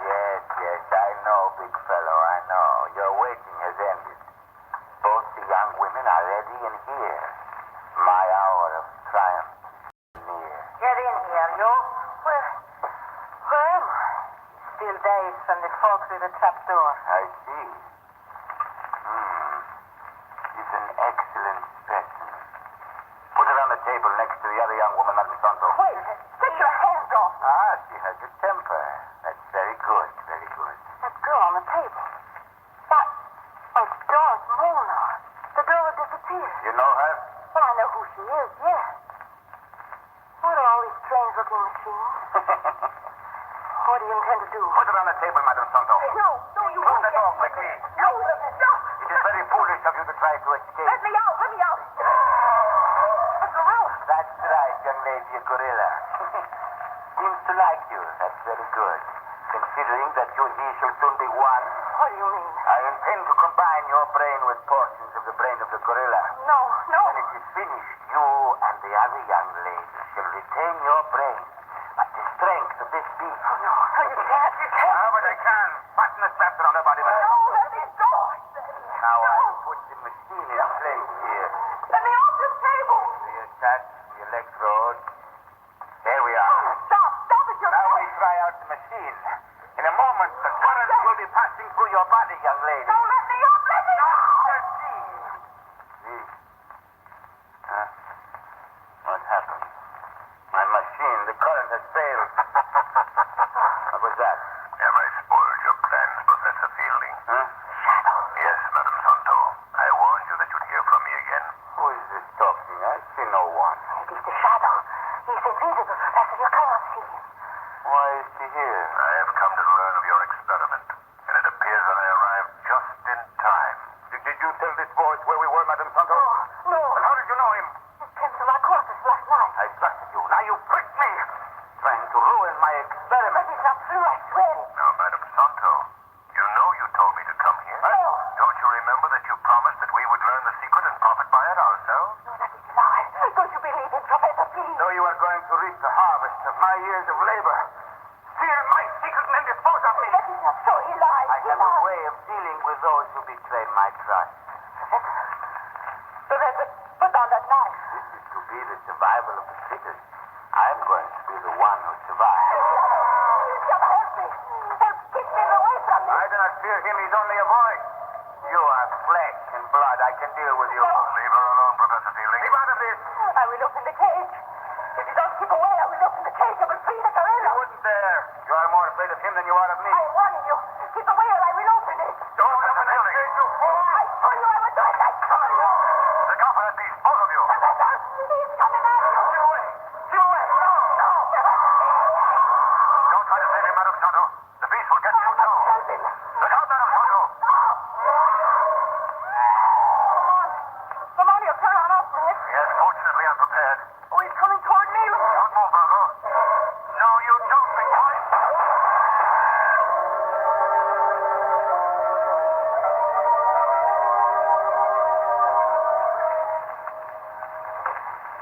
Yes, I know, big fellow, I know. Your waiting has ended. Both the young women are ready and here. My hour of triumph is near. Get in here, you. Where am I? Still dazed from the fall through the trapdoor. I see. It's an excellent specimen. Put it on the table next to the other young woman, Madam Santo. Wait, get your hands off. She has a temper. That's very good, very good. That girl on the table. That... Oh, it's Doris Molnar. The girl that disappeared. You know her? Well, I know who she is, yes. What are all these strange-looking machines? What do you intend to do? Put it on the table, Madam Santo. No, you Open won't the get door me. quickly. No, stop. It is very foolish of you to try to escape. Let me out, let me out. A gorilla. That's right, young lady, a gorilla. Seems to like you. That's very good. Considering that you and he shall soon be one, What do you mean? I intend to combine your brain with portions of the brain of the gorilla. No. When it is finished, you and the other young lady shall retain your brain. But the strength of this beast. Oh, no, you can't. But I can. Fasten the straps around her body, madam. No, let me go. Now I will put the machine in place here. Let me off this table. The attach the electrode. There we are. Stop it, Now we try out the machine. In a moment, the current will be passing through your body, young lady. Don't let me up, let me out. What happened? My machine talking? I see no one. It is the shadow. He's invisible, Professor. You cannot see him. Why is he here? I have come to learn of your experiment, and it appears that I arrived just in time. Did you tell this voice where we were, Madame Santos? No. But how did you know him? It came to my quarters last night. I trusted you. Now you tricked me. Trying to ruin my But experiment. it's not true, I swear it. Now, Madame Santo, you know you told me to come here. No. Don't you remember that you promised that we would learn the secret and profit by it ourselves? No, that is a lie. Don't you believe it, Professor, please? So you are going to reap the harvest of my years of labor. Steal my secret and then dispose of me. That is not so. He lies. I have a way of dealing with those who betray my trust. Professor, put down that knife. This is to be the survival of the fittest. I'm going to be the one who survives. Just help me. Help keep me away from me. I do not fear him. He's only a boy. You are flesh and blood. I can deal with you. Leave her alone, Professor Fielding. Keep out of this. I will open the cage. If you don't keep away, I will open the cage. I will free the You gorilla. wouldn't dare. You are more afraid of him than you are of me. I am warning you. Keep away or I will open it. Don't open it. I told you I would do it. I told you. Look out for that beast, both of you. Professor, he's coming at you. Keep away. Keep away. No. Don't try to save him, Madame Santo. The beast will get you, too. Help him. Look out, Madame Santo. Come on, you turn on us, Nick. Yes, fortunately, I'm prepared. Oh, he's coming toward me. Don't move, Margot. No, you don't, Victoria.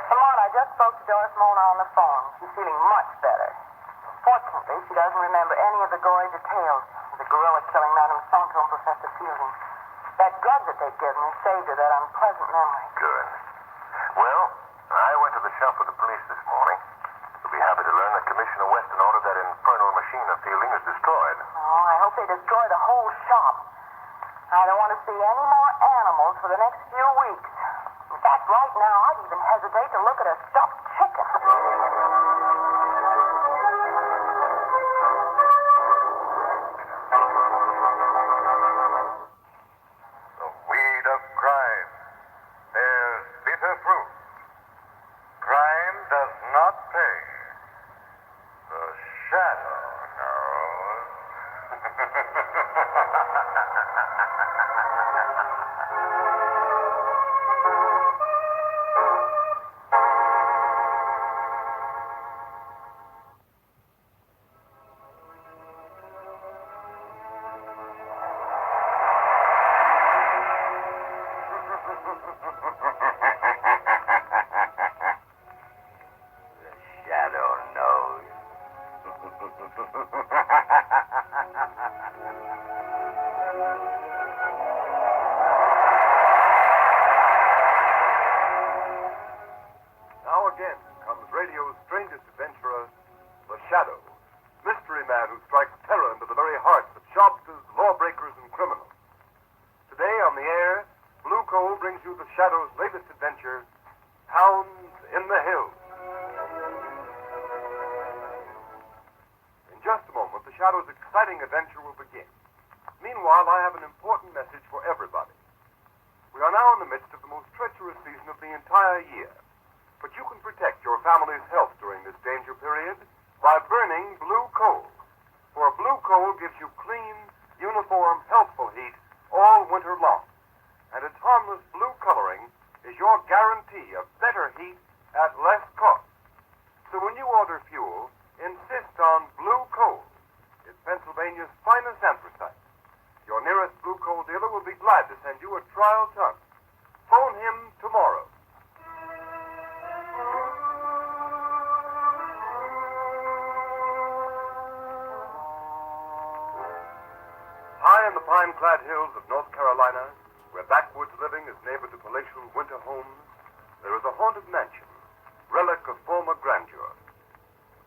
Come on, I just spoke to Doris Mona on the phone. She's feeling much better. Fortunately, she doesn't remember any of the gory details of the gorilla killing Madame Santo and Professor Fielding. That drug that they'd given her saved her that unpleasant memory. Good. Well, I went to the shop with the police this morning. You'll be happy to learn that Commissioner Weston ordered that infernal machine of Fielding is destroyed. Oh, I hope they destroy the whole shop. I don't want to see any more animals for the next few weeks. In fact, right now, I'd even hesitate to look at a stuffed chicken. The weed of crime bears bitter fruit. Crime does not pay. The shadow knows. The shadow knows. Now again comes radio's strangest adventurer, the Shadow, mystery man who strikes terror into the very hearts of shopkeepers, lawbreakers, and criminals. Today on the air, Blue Coal brings you the Shadow's latest adventure, Hounds in the Hills. In just a moment, the Shadow's exciting adventure will begin. Meanwhile, I have an important message for everybody. We are now in the midst of the most treacherous season of the entire year. But you can protect your family's health during this danger period by burning blue coal. For blue coal gives you clean, uniform, healthful heat all winter long. And its harmless blue coloring is your guarantee of better heat at less cost. So when you order fuel, insist on blue coal. It's Pennsylvania's finest anthracite. Your nearest blue coal dealer will be glad to send you a trial ton. Phone him tomorrow. High in the pine-clad hills of North Carolina, where backwoods living is neighbor to palatial winter homes, there is a haunted mansion, relic of former grandeur.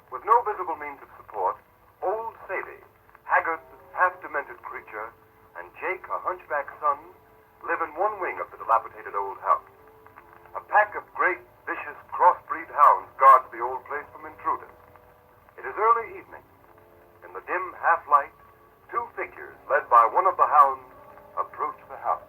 With no visible means of support, old Sadie, haggard, half-demented creature, and Jake, a hunchback son, live in one wing of the dilapidated old house. A pack of great, vicious, crossbreed hounds guards the old place from intruders. It is early evening. In the dim half-light, two figures, led by one of the hounds, approach the house.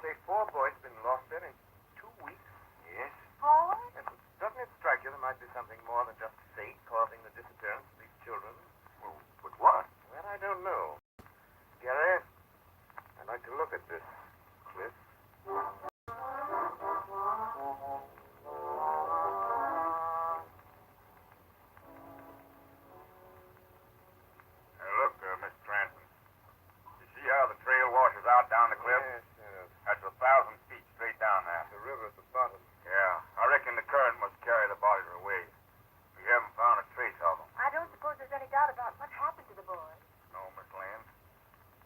say 4 boys have been lost there in 2 weeks. Yes? Boy? And doesn't it strike you there might be something more than just fate causing the disappearance of these children? Well, but what? Well, I don't know. Gary, I'd like to look at this cliff. Look, Miss Transon. You see how the trail washes out down the cliff? Yes, That's 1,000 feet straight down there. the river at the bottom. Yeah, I reckon the current must carry the bodies away. We haven't found a trace of them. I don't suppose there's any doubt about what happened to the boys. No, Miss Lynn.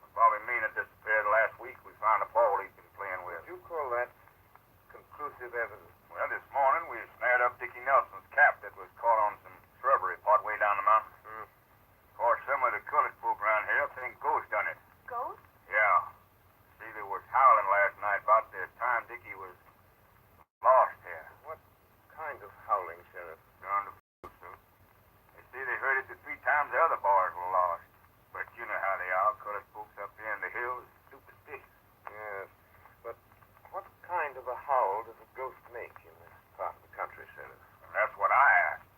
When Bobby Mina disappeared last week, we found a ball he'd been playing with. Would you call that conclusive evidence? Well, this morning we snared up Dickie Nelson's cap that was caught on some shrubbery part way down the mountain. Of course, some of the colored folk around here think Ghost done it. Ghosts? Yeah. See, there was howling last night about the time Dickie was lost here. What kind of howling, Sheriff? Darn the fools, too. They say they heard it the 3 times the other boys were lost. But you know how they are, colored folks up there in the hills, superstitious. Yes. But what kind of a howl does a ghost make in this part of the country, Sheriff? And that's what I asked.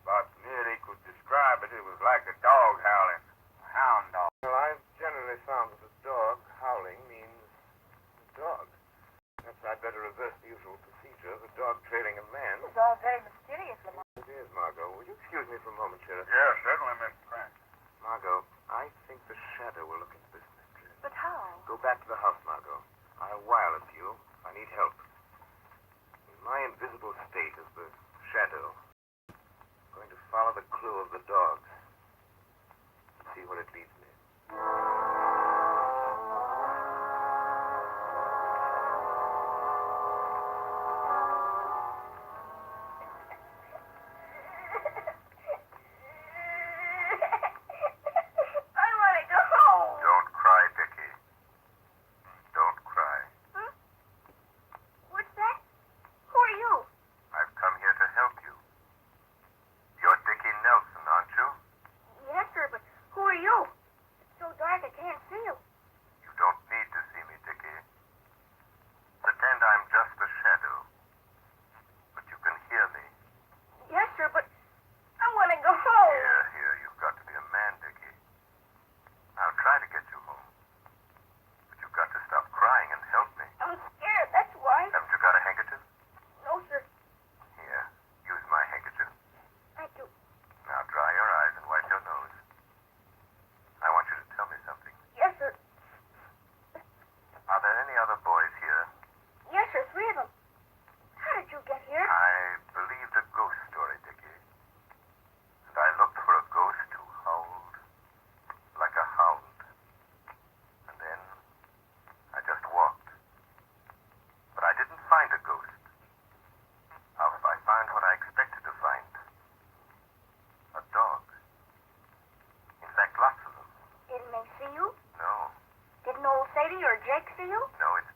About near they could describe it, it was like a dog howling. A hound dog. Well, I've generally found that a dog howling means a dog. Perhaps I'd better reverse the usual procedure of a dog trailing a man. It's all very mysterious, Lamont. It is, Margot. Will you excuse me for a moment, Sheriff? Yeah, certainly, Miss Grant. Margot, I think the shadow will look into this mystery. But how? Go back to the house, Margot. I'll wire it to you if I need help. In my invisible state as the shadow, I'm going to follow the clue of the dogs and see where it leads me. I want to go home. Don't cry, Dickie. Don't cry. Huh? What's that? Who are you? I've come here to help you. You're Dickie Nelson, aren't you? Yes, sir, but who are you? It's so dark I can't see you. You don't need to see me, Dickie. Pretend I'm just a shadow. But you can hear me. Yes, sir, but I want to go home. Here, you've got to be a man, Dickie. I'll try to get you home. But you've got to stop crying and help me. I'm scared, that's why. Haven't you got a handkerchief? No, sir. Here, use my handkerchief. I do. Now dry your eyes and wipe your nose. I want you to tell me something. Yes, sir. Are there any other boys here? Yes, sir, 3 of them. How did you get here? I believed a ghost story, Dickie. And I looked for a ghost who howled like a hound. And then I just walked. But I didn't find a ghost. However, I found what I expected to find. A dog. In fact, lots of them. Didn't they see you? No, Didn't old Sadie or Jake see you? no, it's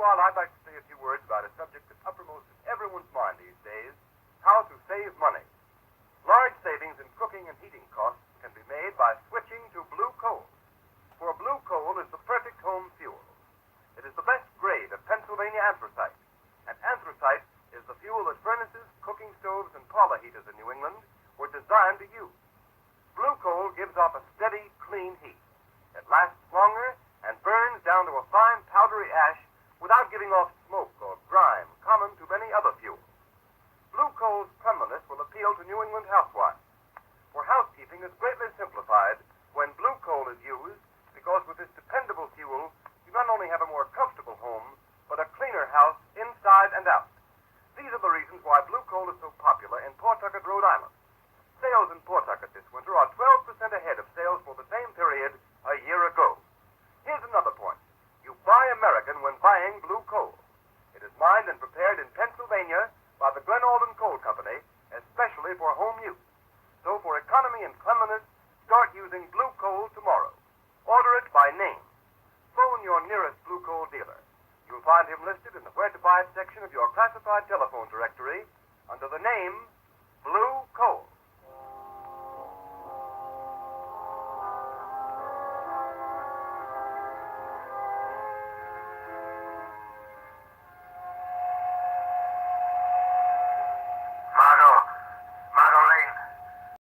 Meanwhile, I'd like to say a few words about a subject that's uppermost in everyone's mind these days, how to save money. Large savings in cooking and heating costs can be made by switching to blue coal. For blue coal is the perfect home fuel. It is the best grade of Pennsylvania anthracite, and anthracite is the fuel that furnaces, cooking stoves, and parlor heaters in New England were designed to use. Blue coal gives off a steady, clean heat. It lasts longer and burns down to a fine powdery ash without giving off smoke or grime common to many other fuels. Blue coal's cleanliness will appeal to New England housewives. For housekeeping is greatly simplified when blue coal is used, because with this dependable fuel, you not only have a more comfortable home, but a cleaner house inside and out. These are the reasons why blue coal is so popular in Pawtucket, Rhode Island. Sales in Pawtucket this winter are 12% ahead of sales for the same period a year ago. Here's another point. You buy American when buying blue coal. It is mined and prepared in Pennsylvania by the Glen Alden Coal Company, especially for home use. So for economy and cleanliness, start using blue coal tomorrow. Order it by name. Phone your nearest blue coal dealer. You'll find him listed in the Where to Buy It section of your classified telephone directory under the name Blue Coal. Margot Lane.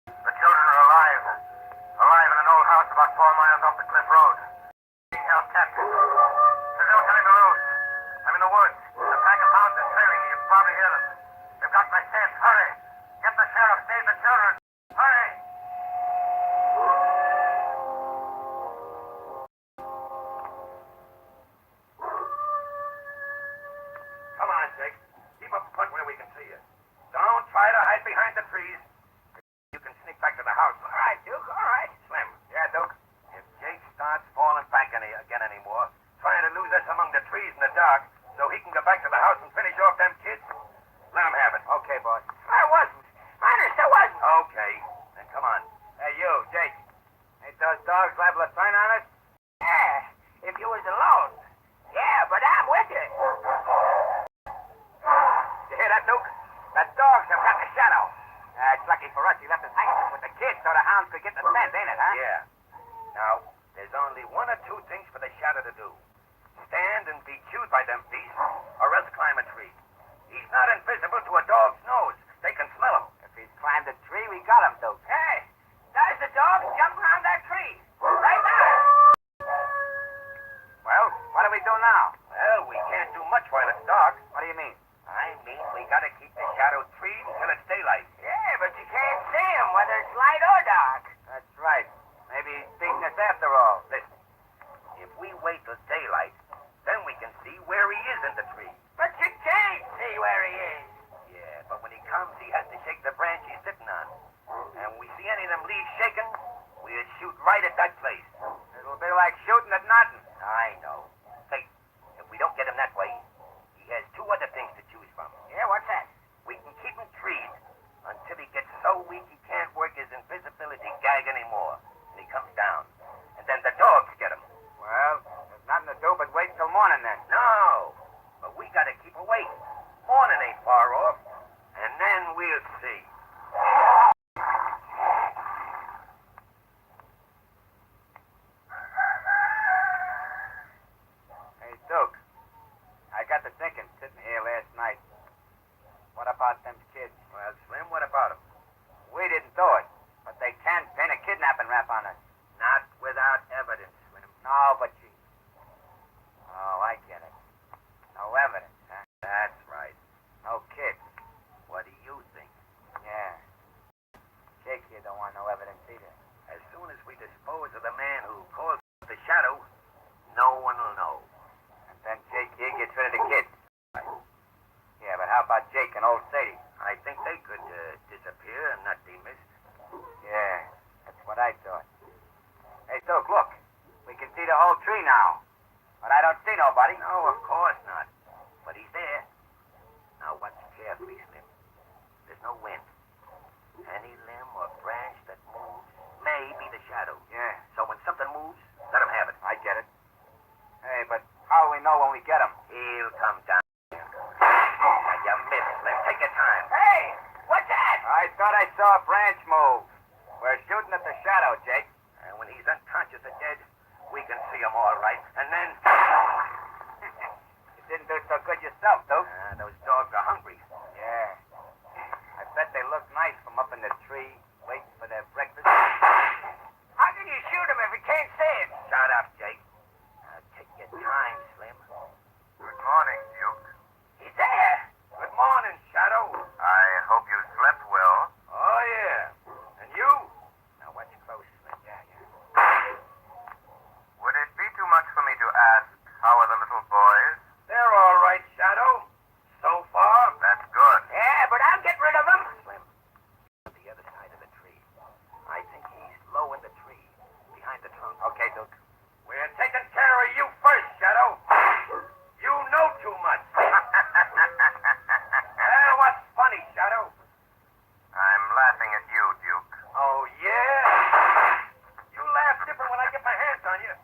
The children are alive. Alive in an old house about 4 miles off the Cliff Road. Being held captive. There's no time to lose. I'm in the woods. A pack of hounds is trailing me. You can probably hear them. They've got my scent. Hurry. Get the sheriff. Save the children. Hurry. Come on, Jake. Keep up front where we can see you. Don't try to hide behind the trees. You can sneak back to the house. All right, Duke. All right. Slim. Yeah, Duke. If Jake starts falling back again anymore, trying to lose us among the trees in the dark so he can go back to the house and finish off them kids, let him have it. Okay, boss. I wasn't. Honest, I wasn't. Okay. Then come on. Hey, you, Jake. Ain't those dogs liable to turn on us? Yeah, if you was alone. Yeah, but I'm with you. You hear that, Duke? The dogs have got the shadow. It's lucky for us he left us hanging with the kids so the hounds could get the scent, ain't it, huh? Yeah. Now, there's only one or two things for the shadow to do. Stand and be chewed by them beasts, or else climb a tree. He's not invisible to a dog's nose. They can smell him. If he's climbed a tree, we got him, Duke. Hey, there's the dog jumping on that tree. Right now. Well, what do we do now? Well, we can't do much while it's dark. What do you mean? I mean, we gotta keep the shadow treed until it's daylight. Yeah, but you can't see him, whether it's light or dark. That's right. Maybe he's beating us after all. Listen, if we wait till daylight, then we can see where he is in the tree. But you can't see where he is. Yeah, but when he comes, he has to shake the branch he's sitting on. And we see any of them leaves shaking, we'll shoot right at that place. It'll be like shooting at nothing. I know. Hey, if we don't get him that way, he has two other things to choose from. Yeah, what's that? We can keep him treed until he gets so weak he can't work his invisibility gag anymore. And he comes down. And then the dogs get him. Well, there's nothing to do but wait till morning then. No, but we gotta keep awake. Morning ain't far off. And then we'll see. Hey, Duke. I got to thinking, sitting here last night. What about them kids? Well, Slim, what about him? We didn't do it, but they can pin a kidnapping rap on us. Not without evidence, Slim. No, but you... Oh, I get it. No evidence, huh? That's right. No kids. What do you think? Yeah. Jake here don't want no evidence either. As soon as we dispose of the man who caused the shadow, no one will know. And then Jake here gets rid of the kids. Yeah, but how about Jake and old Sadie? I think they could disappear and not be missed. Yeah, that's what I thought. Hey, Duke, look. We can see the whole tree now. But I don't see nobody. No, of course not. But he's there. Now watch carefully, Slim. There's no wind. Any limb or branch that moves may be the shadow. Yeah. So when something moves, let him have it. I get it. Hey, but how do we know when we get him? He'll We'll come down. Now, you missed, Slim. Take your time. Hey! What's that? I thought I saw a branch move. We're shooting at the shadow, Jake. And when he's unconscious or dead, we can see him all right. And then... You didn't do so good yourself, Duke. those dogs are hungry. Yeah. I bet they look nice from up in the tree, waiting for their breakfast. How can you shoot him if he can't see it? Shut up, Jake. Take your time, Slim. Good morning, Duke. He's there. Good morning, Shadow. I hope you slept well. Oh, yeah. And you? Now, watch close, Slim. Yeah. Would it be too much for me to ask, how are the little boys? They're all right, Shadow. So far. That's good. Yeah, but I'll get rid of him. Slim, on the other side of the tree. I think he's low in the tree, behind the trunk. Okay, Duke. We're taking care of you first, Shadow. You know too much. What's funny, Shadow? I'm laughing at you, Duke. Oh, yeah? You laugh different when I get my hands on you.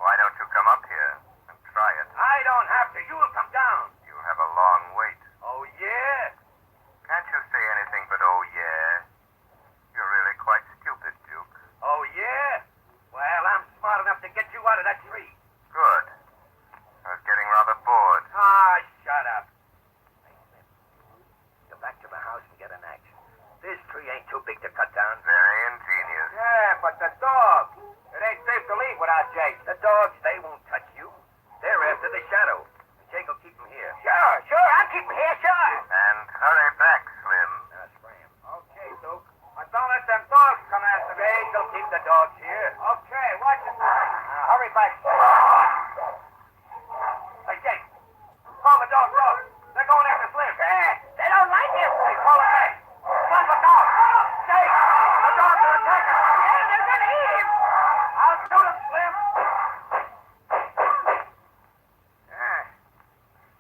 Why don't you come up here and try it? I don't have to. You'll come down. You have a long wait. Oh, yeah? Can't you say anything but oh, yeah? You're really quite stupid, Duke. Oh, yeah? Well, I'm smart enough to get you out of that tree. Good. I was getting rather bored. Ah, shut up. Hey, Slim. Go back to the house and get an axe. This tree ain't too big to cut down. Very ingenious. Yeah, but the dog. It ain't safe to leave without Jake. The dogs, they won't touch you. They're after the Shadow. Jake will keep them here. Sure. I'll keep him here, sure. And hurry back, Slim. Now, scram. Okay, Duke. But don't let them dogs come after me. Jake will keep the dogs here. Okay, watch it. Now, hurry back. Hey, Jake. Call the dogs off. They're going after Slim. They don't like him. Hey, call it back. Slim, look out. Jake, the dogs are attacking. Yeah, they're going to eat him. I'll shoot him, Slim.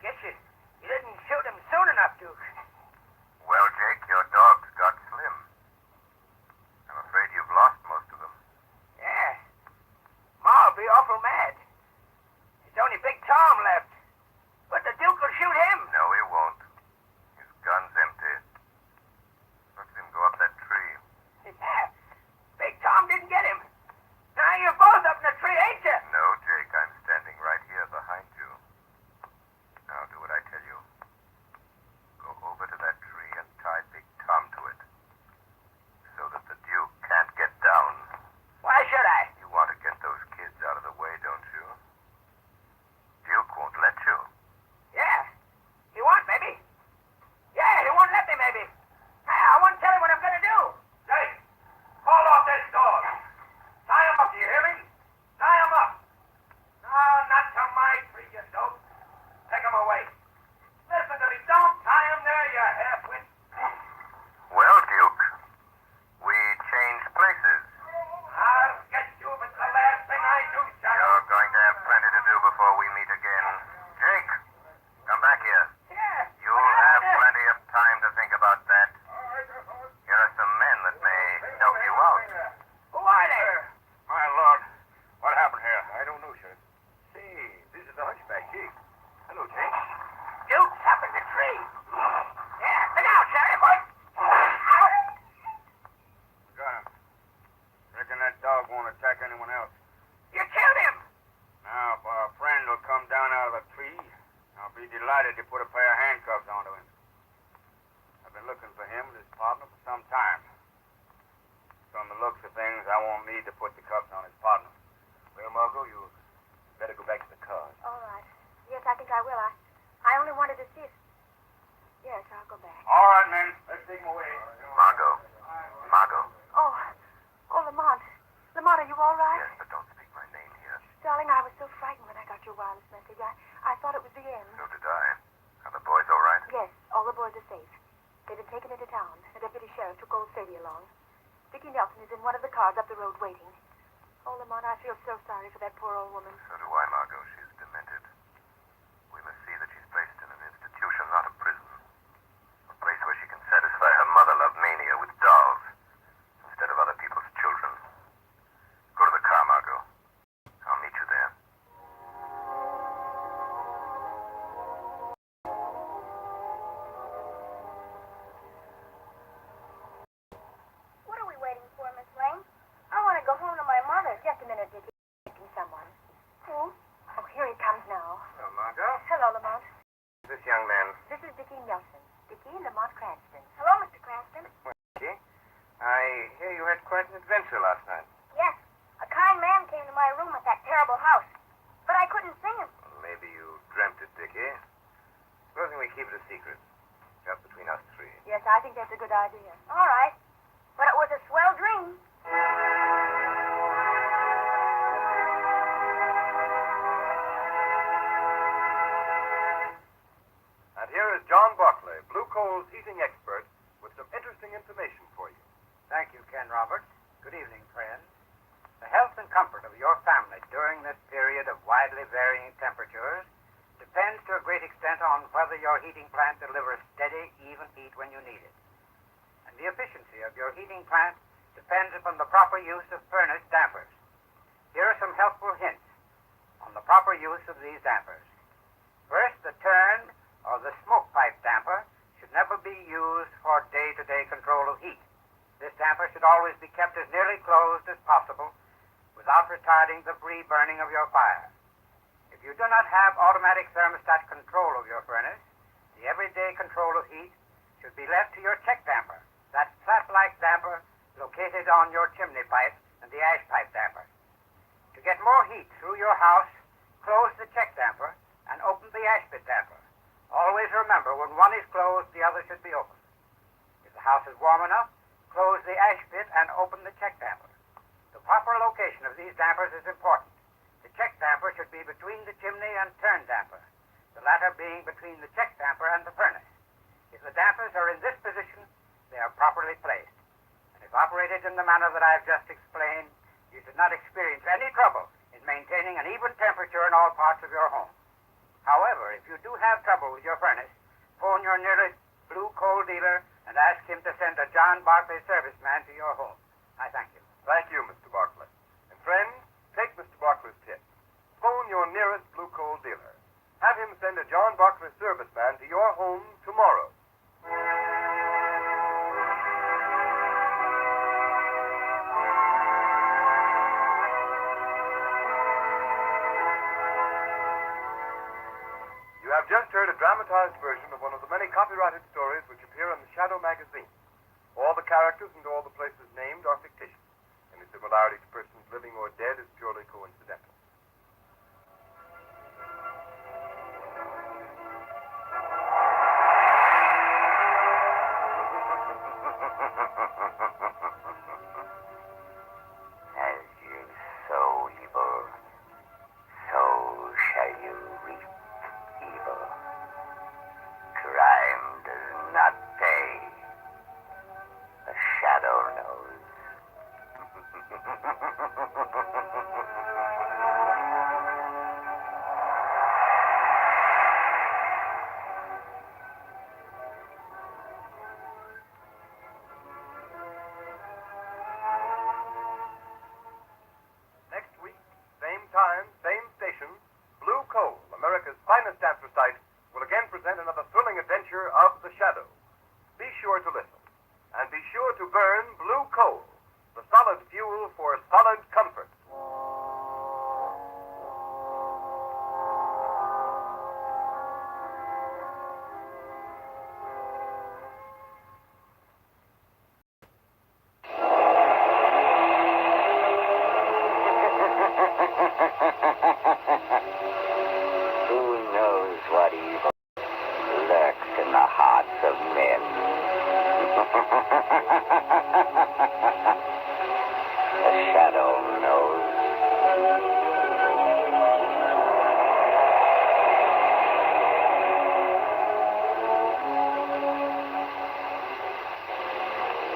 Guess you didn't shoot him soon enough, Duke. Well, Jake, your dogs got Slim. I'm afraid you've lost most of them. Yeah. Ma'll be awful mad. It's only Big Tom left. But the Duke will shoot him. No, he won't. His gun's empty. Look at him go up that tree. Yeah. Big Tom didn't get him. Now you're both up in the tree, ain't you? No, Jake, I'm standing right here behind you. Now do what I tell you. Go over to that tree and tie Big Tom to it. So that the Duke can't get down. Why should I? You want to get those kids out of the way, don't you? Duke won't let you. Yeah. He won't, maybe. Yeah, he won't let me, maybe. I won't tell him what I'm going to do. Jake, call off that dog. Tie him up, do you hear me? Tie him up. No, not to my tree, you dope. Take him away. Listen to me. Don't tie him there, you half-wit. Well, Duke, we changed places. I'll get you if it's the last thing I do, Shadow. You're going to have plenty to do before we meet again. Jake, come back here. Yeah. You'll have plenty of time to think about that. Here are some men that may help you out. Who are they? My lord, what happened here? I don't know, Sheriff. Say, this is the hunchback, Jake. Hello, Jake. Duke's up in the tree. Yeah, look out, Sheriff. Got him. Reckon that dog won't attack anyone else. You killed him. Now, if our friend will come down out of the tree, I'll be delighted to put a pair of handcuffs onto him. I've been looking for him and his partner for some time. From the looks of things, I won't need to put the cuffs on his partner. Well, Margot, you better go back to the car. All right. Yes, I think I will. I only wanted to see if... Yes, I'll go back. All right, men. Let's take him away. Margot. Oh, Lamont. Lamont, are you all right? Yes, but don't speak my name here. Darling, I was so frightened when I got your wireless message. I thought it was the end. So did I. Are the boys all right? Yes, all the boys are safe. They've been taken into town. The deputy sheriff took old Sadie along. Vicky Nelson is in one of the cars up the road waiting. Oh, Lamont, I feel so sorry for that poor old woman. So do I, Margot. She's demented. We must see that she's placed in an institution, not a prison. A place where she can satisfy her mother-love mania with dolls instead of other people's children. Go to the car, Margot. I'll meet you there. This young man. This is Dickie Nelson. Dickie and Lamont Cranston. Hello, Mr. Cranston. Dickie, I hear you had quite an adventure last night. Yes, a kind man came to my room at that terrible house, but I couldn't see him. Well, maybe you dreamt it, Dickie. Supposing we keep it a secret, just between us three. Yes, I think that's a good idea. All right, but it was a swell dream. And here is John Barclay, Blue Coal's heating expert, with some interesting information for you. Thank you, Ken Roberts. Good evening, friends. The health and comfort of your family during this period of widely varying temperatures depends to a great extent on whether your heating plant delivers steady, even heat when you need it. And the efficiency of your heating plant depends upon the proper use of furnace dampers. Here are some helpful hints on the proper use of these dampers. First, the turn or the smoke pipe damper should never be used for day-to-day control of heat. This damper should always be kept as nearly closed as possible without retarding the free burning of your fire. If you do not have automatic thermostat control of your furnace, the everyday control of heat should be left to your check damper, that flap-like damper located on your chimney pipe and the ash pipe damper. To get more heat through your house, close the check damper and open the ash pit damper. Always remember, when one is closed, the other should be open. If the house is warm enough, close the ash pit and open the check damper. The proper location of these dampers is important. The check damper should be between the chimney and turn damper, the latter being between the check damper and the furnace. If the dampers are in this position, they are properly placed. And if operated in the manner that I have just explained, you should not experience any trouble in maintaining an even temperature in all parts of your home. However, if you do have trouble with your furnace, phone your nearest Blue Coal dealer and ask him to send a John Barclay serviceman to your home. I thank you. Thank you, Mr. Barclay. And friends, take Mr. Barclay's tip. Phone your nearest Blue Coal dealer. Have him send a John Barclay serviceman to your home tomorrow. You have just heard a dramatized version of one of the many copyrighted stories which appear in the Shadow magazine. All the characters and all the places named are fictitious. Any similarity to persons living or dead is purely coincidental. As you sow evil, so shall you reap evil. Crime does not pay. The shadow knows. Next week, same time, same station, Blue Coal, America's finest damper site, will again present another thrilling adventure of the Shadow. Be sure to listen. And be sure to burn Blue Coal, the solid fuel for solid comfort. Who knows what evil lurks in the hearts of men? The shadow knows.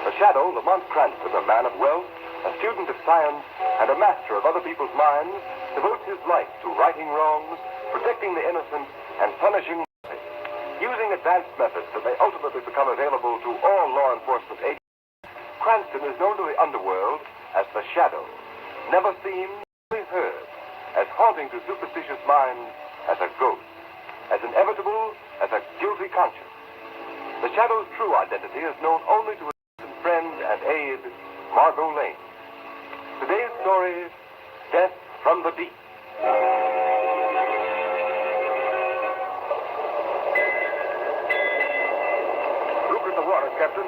The Shadow, Lamont Cranston, a man of wealth, a student of science, and a master of other people's minds, devotes his life to righting wrongs, protecting the innocent, and punishing the guilty. Using advanced methods that may ultimately become available to all law enforcement agents, Cranston is known to the underworld as the Shadow, never seen, only heard, as haunting to superstitious minds as a ghost, as inevitable as a guilty conscience. The Shadow's true identity is known only to his friend and aide, Margot Lane. Today's story, Death from the Deep. Captain.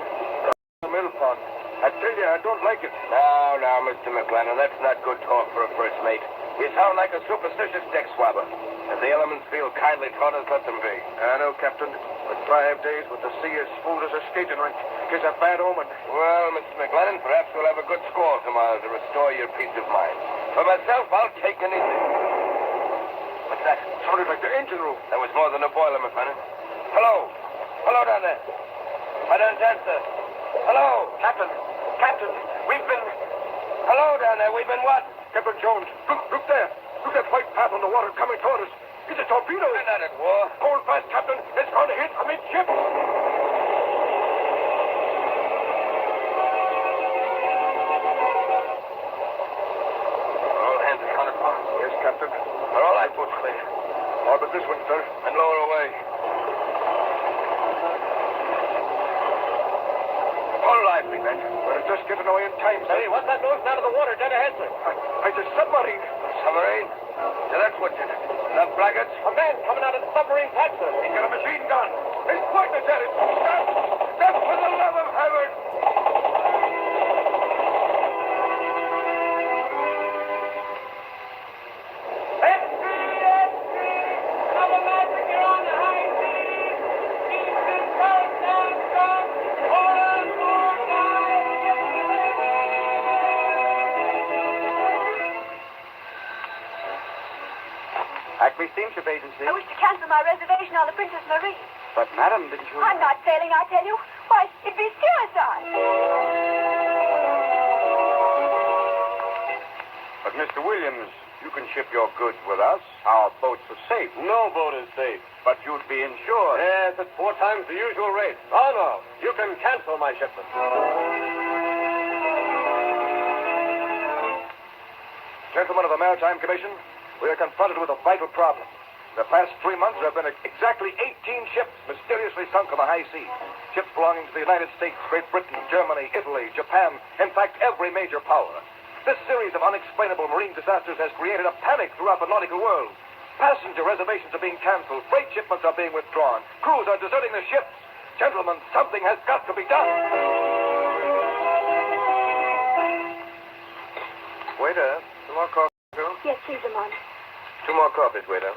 The mill pond. I tell you, I don't like it. Now, Mr. McLennan, that's not good talk for a first mate. You sound like a superstitious deck swabber. If the elements feel kindly toward us, let them be. I know, Captain. But 5 days with the sea as smooth as a skating rink is a bad omen. Well, Mr. McLennan, perhaps we'll have a good squall tomorrow to restore your peace of mind. For myself, I'll take anything. What's that? Sounded like the engine room. That was more than a boiler, McLennan. Hello. Hello down there. I don't answer. Hello. Captain, we've been... Hello down there, we've been what? Captain Jones, look there. Look that white path on the water coming toward us. It's a torpedo. We're not at war. Hold fast, Captain. It's going to hit amidship. All hands are counted for. Yes, Captain. Are all lifeboats clear? All but this one, sir. And lower away. All lively, men. We're just getting away in time, sir. Hey, what's that noise out of the water dead ahead, sir? It's a submarine. Submarine? So that's what did it. Enough blackguards? A man coming out of the submarine hatch, sir. He's got a machine gun. He's pointing at it. Stop! Stop for the love of heaven! Acme Steamship Agency. I wish to cancel my reservation on the Princess Marie. But, madam, didn't you... I'm not sailing, I tell you. Why, it'd be suicide. But, Mr. Williams, you can ship your goods with us. Our boats are safe. No boat is safe. But you'd be insured. Yes, at 4 times the usual rate. Oh, no. You can cancel my shipment. Gentlemen of the Maritime Commission, we are confronted with a vital problem. In the past 3 months, there have been exactly 18 ships mysteriously sunk on the high seas. Ships belonging to the United States, Great Britain, Germany, Italy, Japan, in fact, every major power. This series of unexplainable marine disasters has created a panic throughout the nautical world. Passenger reservations are being canceled, freight shipments are being withdrawn, crews are deserting their ships. Gentlemen, something has got to be done. Waiter, some more coffee, too? Yes, please, Lamont. 2 more coffees, waiter.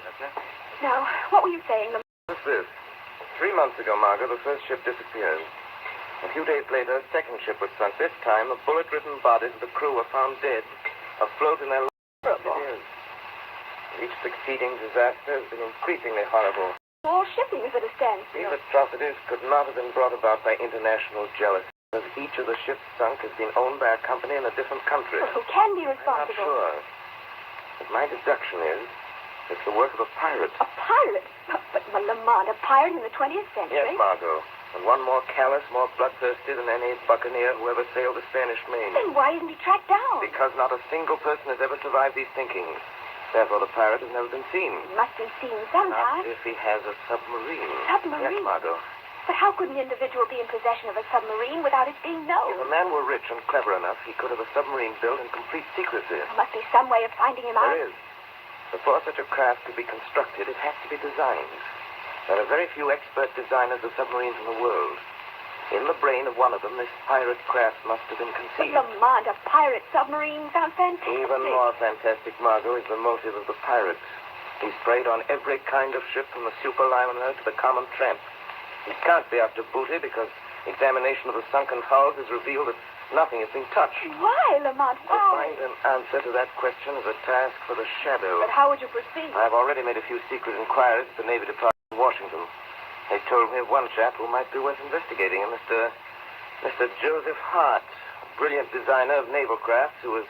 Now, what were you saying, Lamont? What's this? 3 months ago, Margot, the first ship disappeared. A few days later, a second ship was sunk. This time, the bullet-ridden bodies of the crew were found dead, afloat in their... Each succeeding disaster has been increasingly horrible. All shipping is at a standstill. These atrocities could not have been brought about by international jealousy, because each of the ships sunk has been owned by a company in a different country. Well, who can be I'm not responsible? sure. But my deduction is it's the work of a pirate. A pirate? But Lamont, a pirate in the 20th century? Yes, Margot. And one more callous, more bloodthirsty than any buccaneer who ever sailed the Spanish Main. Then why isn't he tracked down? Because not a single person has ever survived these sinkings. Therefore, the pirate has never been seen. He must be seen sometime. Not if he has a submarine. Submarine? Yes, Margot. But how could an individual be in possession of a submarine without it being If known? a man were rich and clever enough, he could have a submarine built in complete secrecy. There must be some way of finding him out. There is. Before such a craft could be constructed, it has to be designed. There are very few expert designers of submarines in the world. In the brain of one of them, this pirate craft must have been But conceived. Lamont, a pirate submarine sounds fantastic. Even more fantastic, Margot, is the motive of the pirate. He's preyed on every kind of ship, from the superliner to the common tramp. He can't be after booty because examination of the sunken hulls has revealed that nothing has been touched. Why, Lamont? To Why? find an answer to that question is a task for the Shadow. But how would you proceed? I've already made a few secret inquiries at the Navy Department in Washington. They told me of one chap who might be worth investigating, a Mr. Joseph Hart, a brilliant designer of naval crafts who was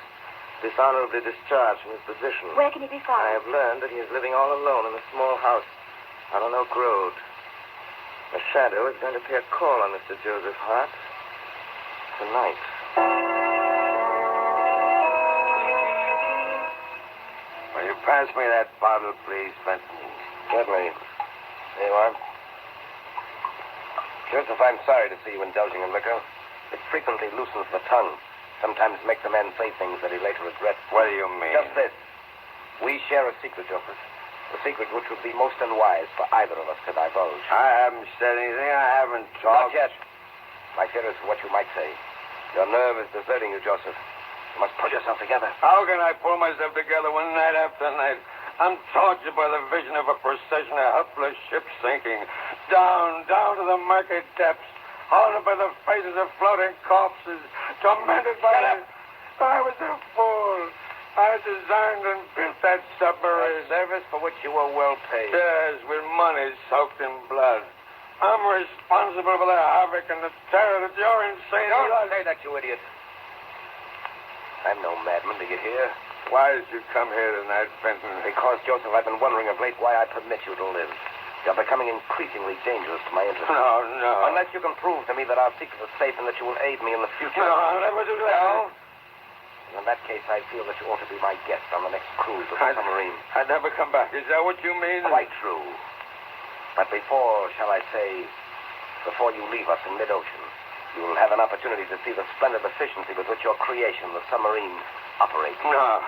dishonorably discharged from his position. Where can he be found? I have learned that he is living all alone in a small house out on Oak Road. The Shadow is going to pay a call on Mr. Joseph Hart tonight. Will you pass me that bottle, please, Benson? Certainly. There you are. Joseph, I'm sorry to see you indulging in liquor. It frequently loosens the tongue. Sometimes makes a man say things that he later regrets. What do you mean? Just this. We share a secret, Joseph. A secret which would be most unwise for either of us to divulge. I haven't said anything. I haven't talked. Not yet. My fear is what you might say. Your nerve is deserting you, Joseph. You must pull yourself together. How can I pull myself together when night after night I'm tortured by the vision of a procession of helpless ships sinking down to the murky depths, haunted by the faces of floating corpses, tormented by... I was a fool. I designed and built that submarine. A service for which you were well paid. Yes, with money soaked in blood. I'm responsible for the havoc and the terror that your insane... Don't say that, you idiot. I'm no madman to get here. Why did you come here tonight, Benton? Because, Joseph, I've been wondering of late why I permit you to live. You're becoming increasingly dangerous to my interests. No. Unless you can prove to me that our secret is safe and that you will aid me in the future. No, I'll never do that. No? In that case, I feel that you ought to be my guest on the next cruise of the submarine. I'd never come back. Is that what you mean? Quite true. But before you leave us in mid-ocean, you will have an opportunity to see the splendid efficiency with which your creation, the submarine, operates. No.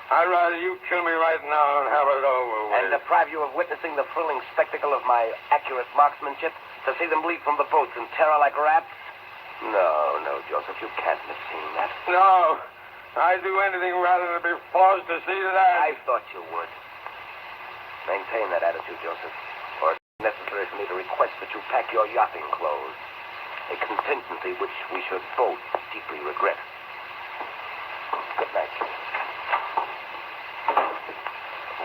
I'd rather you kill me right now and have it over with. And deprive you of witnessing the thrilling spectacle of my accurate marksmanship, to see them leap from the boats in terror like rats? No, Joseph, you can't miss seeing that. No. I'd do anything rather than be forced to see that. I thought you would. Maintain that attitude, Joseph, or it's necessary for me to request that you pack your yachting clothes. A contingency which we should both deeply regret. Good night.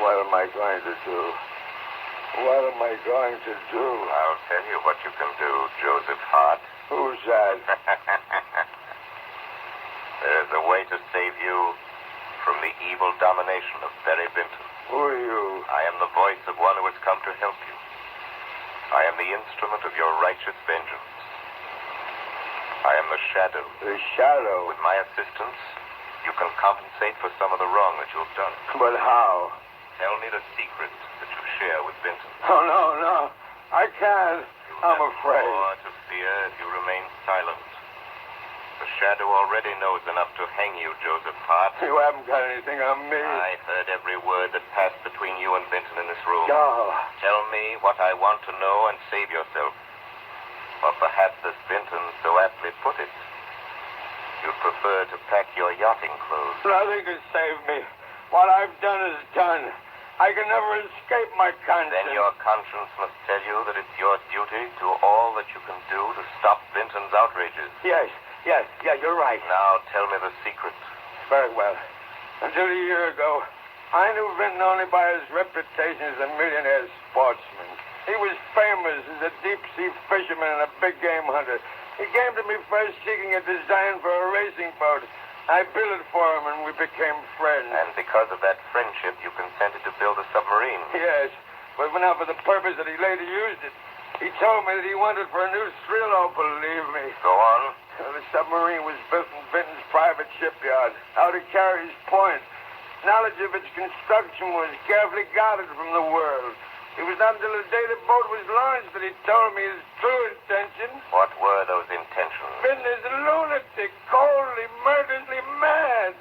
What am I going to do? What am I going to do? I'll tell you what you can do, Joseph Hart. Who's that? There's a way to save you from the evil domination of Barry Benton. Who are you? I am the voice of one who has come to help you. I am the instrument of your righteous vengeance. I am the Shadow. The Shadow? With my assistance, you can compensate for some of the wrong that you've done. But how? Tell me the secret that you share with Benton. Oh, no. I can't. I'm afraid. More to fear if you remain silent. The Shadow already knows enough to hang you, Joseph Hart. You haven't got anything on me. I heard every word that passed between you and Benton in this room. No. Tell me what I want to know and save yourself. Or perhaps, as Benton so aptly put it, you'd prefer to pack your yachting clothes. Nothing can save me. What I've done is done. I can never escape my conscience. Then your conscience must tell you that it's your duty to all that you can do to stop Benton's outrages. Yes, you're right. Now tell me the secret. Very well. Until a year ago, I knew Benton only by his reputation as a millionaire sportsman. He was famous as a deep-sea fisherman and a big game hunter. He came to me first seeking a design for a racing boat. I built it for him, and we became friends. And because of that friendship, you consented to build a submarine. Yes, but not for the purpose that he later used it. He told me that he wanted for a new thrill. Oh, believe me. Go on. The submarine was built in Benton's private shipyard, out at Carey's Point. Knowledge of its construction was carefully guarded from the world. It was not until the day the boat was launched that he told me his true intention. What were those intentions? Benton is a lunatic, coldly, murderously mad.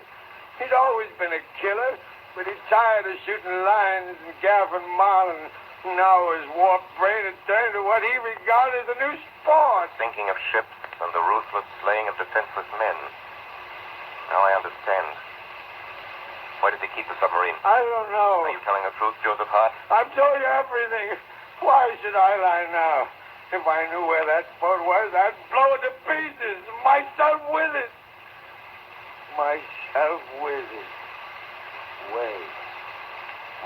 He'd always been a killer, but he tired of shooting lions and gaffing marlin. Now his warped brain had turned to what he regarded as a new sport. Thinking of ships and the ruthless slaying of defenseless men. Now I understand. Why did he keep the submarine? I don't know. Are you telling the truth, Joseph Hart? I've told you everything. Why should I lie now? If I knew where that boat was, I'd blow it to pieces. Myself with it. Myself with it. Wait.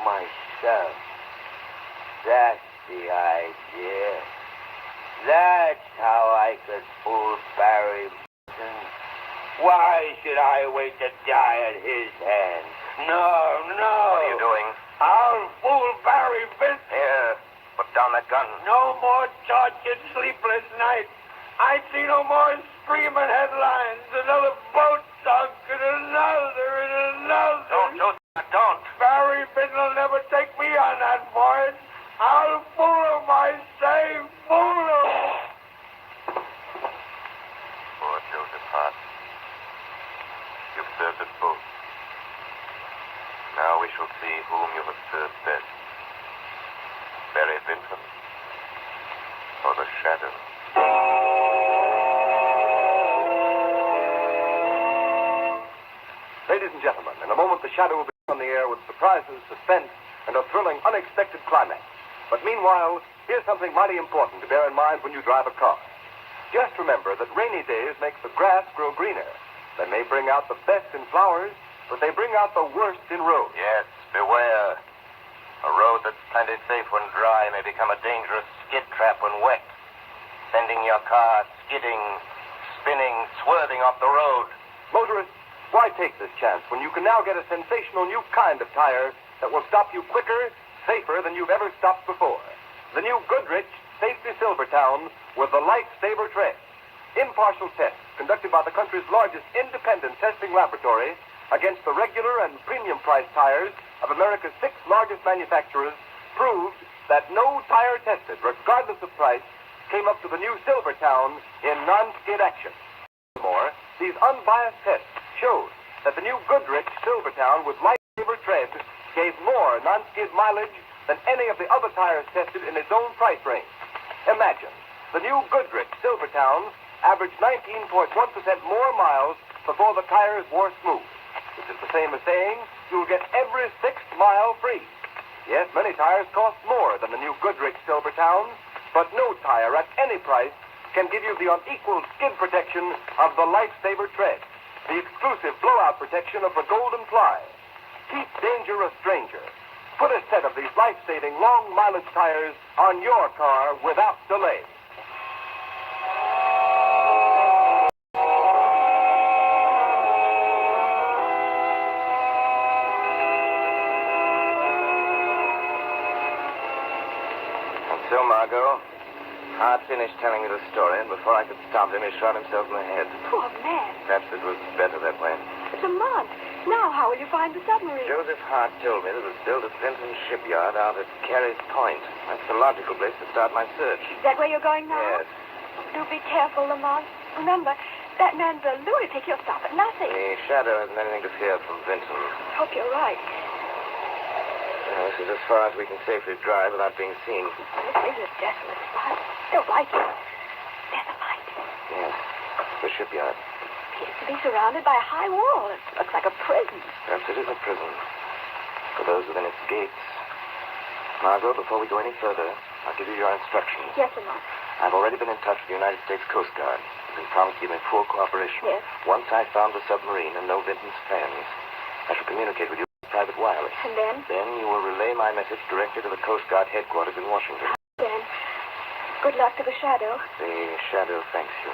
Myself. That's the idea. That's how I could fool Barry Benton. Why should I wait to die at his hands? No. What are you doing? I'll fool Barry Benton. Here, put down that gun. No more tortured, sleepless nights. I see no more screaming headlines. Another boat sunk and another and another. Don't, Joseph, don't. Barry Benton will never take me on that voyage. I'll fool him, I say, fool him. Poor Joseph Hart. You've served us both. Now we shall see whom you have served best. Barry Benton or the Shadow. Shadow will be on the air with surprises, suspense, and a thrilling, unexpected climax. But meanwhile, here's something mighty important to bear in mind when you drive a car. Just remember that rainy days make the grass grow greener. They may bring out the best in flowers, but they bring out the worst in roads. Yes, beware. A road that's plenty safe when dry may become a dangerous skid trap when wet, sending your car skidding, spinning, swerving off the road. Motorists, why take this chance when you can now get a sensational new kind of tire that will stop you quicker, safer than you've ever stopped before? The new Goodrich Safety Silvertown with the Lifesaver tread. Impartial tests conducted by the country's largest independent testing laboratory against the regular and premium price tires of America's 6 largest manufacturers proved that no tire tested, regardless of price, came up to the new Silvertown in non-skid action. Furthermore, these unbiased tests showed that the new Goodrich Silvertown with Lifesaver tread gave more non-skid mileage than any of the other tires tested in its own price range. Imagine, the new Goodrich Silvertown averaged 19.1% more miles before the tires wore smooth, which is the same as saying you'll get every 6th mile free. Yes, many tires cost more than the new Goodrich Silvertown, but no tire at any price can give you the unequaled skid protection of the Lifesaver tread, the exclusive blowout protection of the Golden Ply. Keep danger a stranger. Put a set of these life-saving long-mileage tires on your car without delay. And so, Margot, Hart finished telling me the story, and before I could stop him, he shot himself in the head. Poor man. Perhaps it was better that way. It's a month. Now how will you find the submarine? Joseph Hart told me that it was built at Vinton Shipyard out at Carey's Point. That's the logical place to start my search. Is that where you're going now? Yes. Do be careful, Lamont. Remember, that man's a lunatic. He'll stop at nothing. The Shadow hasn't anything to fear from Vinton. I hope you're right. This is as far as we can safely drive without being seen. This is a desolate spot. Don't like it. There's a light. Yes, the shipyard. Appears to be surrounded by a high wall. It looks like a prison. Perhaps it is a prison. For those within its gates. Margot, before we go any further, I'll give you your instructions. Yes, Lamont. I've already been in touch with the United States Coast Guard. They've been promised to give me full cooperation. Yes. Once I found the submarine and know Vinton's plans, I shall communicate with you with private wireless. And then? Then you will relay my message directly to the Coast Guard headquarters in Washington. Then, good luck to the Shadow. The Shadow thanks you.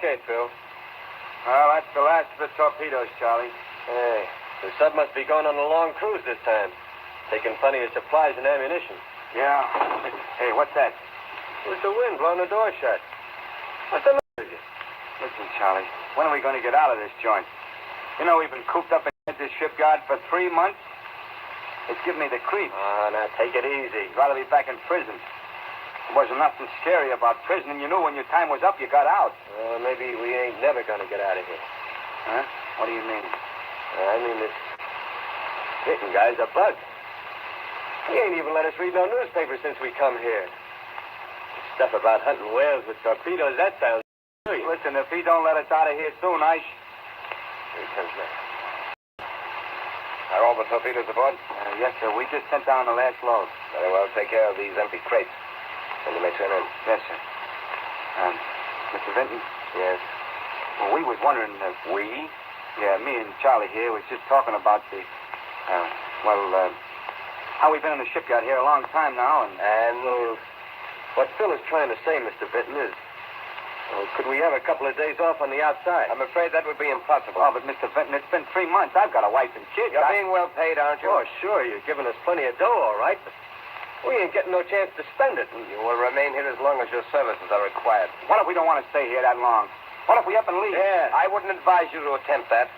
Okay, Phil. Well, that's the last of the torpedoes, Charlie. Hey, the sub must be going on a long cruise this time. Taking plenty of supplies and ammunition. Yeah. Hey, what's that? It was the wind blowing the door shut. What's the matter with you? Listen, Charlie, when are we going to get out of this joint? You know, we've been cooped up at this shipyard for 3 months. It's giving me the creeps. Now take it easy. I'd rather be back in prison. There wasn't nothing scary about prison, and you knew when your time was up, you got out. Maybe we ain't never gonna get out of here. Huh? What do you mean? I mean, this Hinton guy's a bug. He ain't even let us read no newspaper since we come here. Stuff about hunting whales with torpedoes, that sounds... Listen, if he don't let us out of here soon, Here he comes back. Are all the torpedoes aboard? Yes, sir. We just sent down the last load. Very well, take care of these empty crates. And you may turn in. Yes, sir. Mr. Vinton? Yes. Well, we was wondering if we... Yeah, me and Charlie here was just talking about the... how we've been in the shipyard here a long time now, And what Phil is trying to say, Mr. Vinton, is... could we have a couple of days off on the outside? I'm afraid that would be impossible. Oh, but Mr. Vinton, it's been 3 months. I've got a wife and kids. You're being well paid, aren't you? Oh, sure. You're giving us plenty of dough, all right, but we ain't getting no chance to spend it. You will remain here as long as your services are required. What if we don't want to stay here that long? What if we up and leave? Yeah. I wouldn't advise you to attempt that.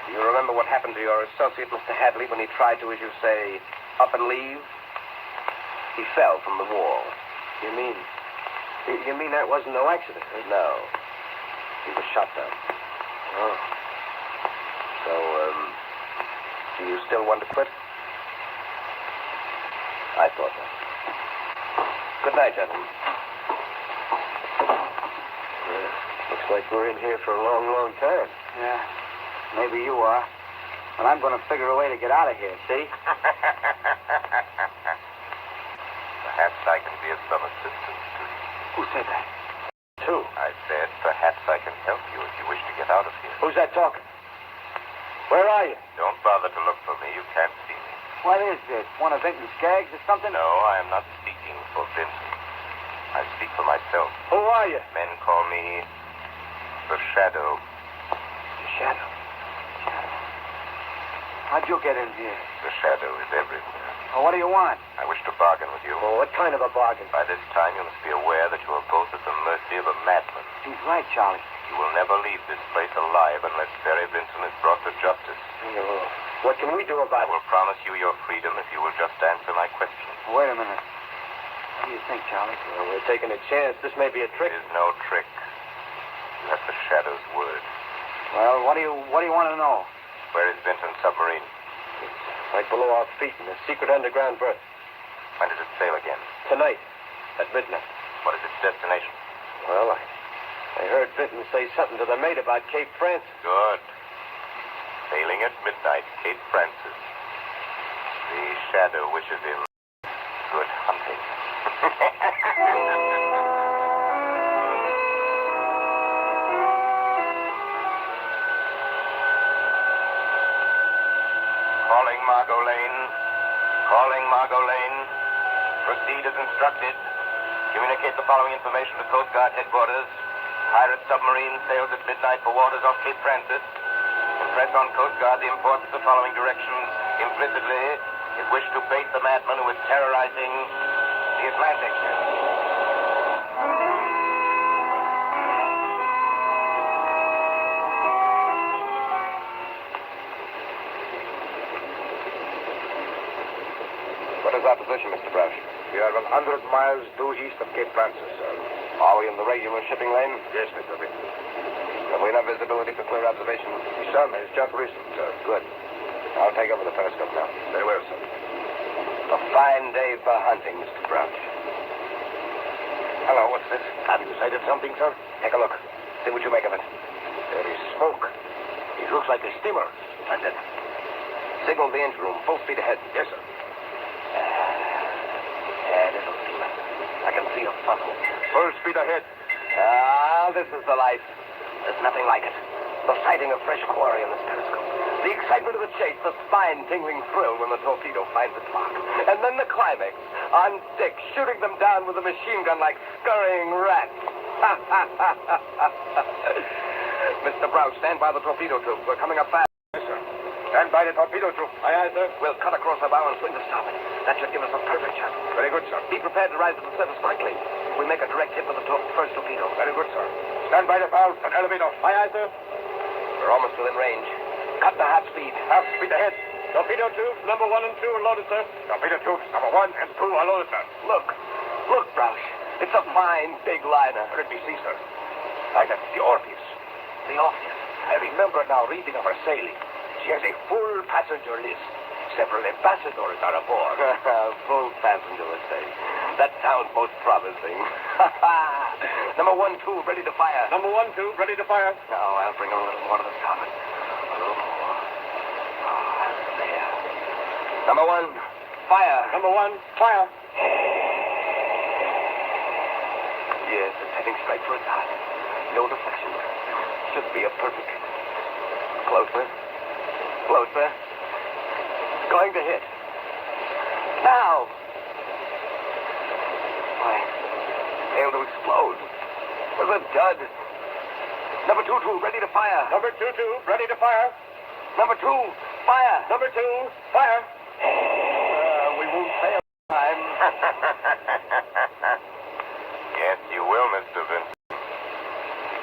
Do you remember what happened to your associate, Mr. Hadley, when he tried to, as you say, up and leave? He fell from the wall. You mean that wasn't no accident? No. He was shot down. Oh. So, do you still want to quit? I thought that. Good night, gentlemen. Looks like we're in here for a long, long time. Yeah, maybe you are. But I'm going to figure a way to get out of here, see? Perhaps I can be of some assistance to you. Who said that? Who? I said, perhaps I can help you if you wish to get out of here. Who's that talking? Where are you? Don't bother to look for me. You can't see me. What is this? One of Vinton's gags or something? No, I am not speaking for Vincent. I speak for myself. Who are you? Men call me the Shadow. The Shadow. How'd you get in here? The Shadow is everywhere. Oh, what do you want? I wish to bargain with you. Oh, what kind of a bargain? By this time, you must be aware that you are both at the mercy of a madman. He's right, Charlie. You will never leave this place alive unless Barry Vinton is brought to justice. What can we do I about it? will promise you your freedom if you will just answer my question. Wait a minute. What do you think, Charlie? Well, we're taking a chance. This may be a trick. It is no trick. You have the Shadow's word. Well, what do you want to know? Where is Vinton's submarine? It's right below our feet in a secret underground berth. When does it sail again? Tonight, at midnight. What is its destination? Well, I heard Vinton say something to the mate about Cape Francis. Good. Sailing at midnight, Cape Francis. The Shadow wishes him good hunting. Calling Margot Lane. Calling Margot Lane. Proceed as instructed. Communicate the following information to Coast Guard headquarters. Pirate submarine sails at midnight for waters off Cape Francis. Impress on Coast Guard the importance of following directions. Implicitly, it wished to bait the madman who is terrorizing the Atlantic. What is our position, Mr. Brash? We are 100 miles due east of Cape Francis, sir. Are we in the regular shipping lane? Yes, Mr. Vinton. Have we enough visibility for clear observation? Some is just recent, sir. Good. I'll take over the periscope now. Very well, sir. A fine day for hunting, Mr. Crouch. Hello, what's this? Have you sighted something, sir? Take a look. See what you make of it. There is smoke. It looks like a steamer. That's it. Signal the engine room. Full speed ahead. Yes, sir. Little steamer. I can see a funnel. Full speed ahead. Ah, this is the life. There's nothing like it. The sighting of fresh quarry in this periscope. The excitement of the chase, the spine-tingling thrill when the torpedo finds its mark. And then the climax. On deck, shooting them down with a machine gun like scurrying rats. Mr. Brown, stand by the torpedo tube. We're coming up fast. Yes, sir. Stand by the torpedo tube. Aye, aye, sir. We'll cut across the bow and swing to starboard. That should give us a perfect shot. Very good, sir. Be prepared to rise to the surface quickly. We make a direct hit with the first torpedo. Very good, sir. Stand by the valve and elevator. Aye, aye, sir. We're almost within range. Cut to half speed. Half speed ahead. Torpedo tubes, number 1 and 2 are loaded, sir. Torpedo tubes number 1 and 2 are loaded, sir. Look, Broush. It's a fine, big liner. Let me see, sir. Like that, the Orpheus. The Orpheus. I remember now reading of her sailing. She has a full passenger list. Several ambassadors are aboard. Full passenger list, eh? That sounds most promising. Number 1, 2, ready to fire. Number 1, 2, ready to fire. Now, I'll bring a little more to the starboard. A little more. There. Number 1, fire. Number 1, fire. Yes, it's heading straight for its heart. No deflection. Should be a perfect hit. Closer. Closer. Going to hit. Now. Why, failed to explode. With a dud. Number 2, ready to fire. Number 2, ready to fire. Number 2, fire. Number 2, fire. We won't fail this time. Yes, you will, Mr. Vincent.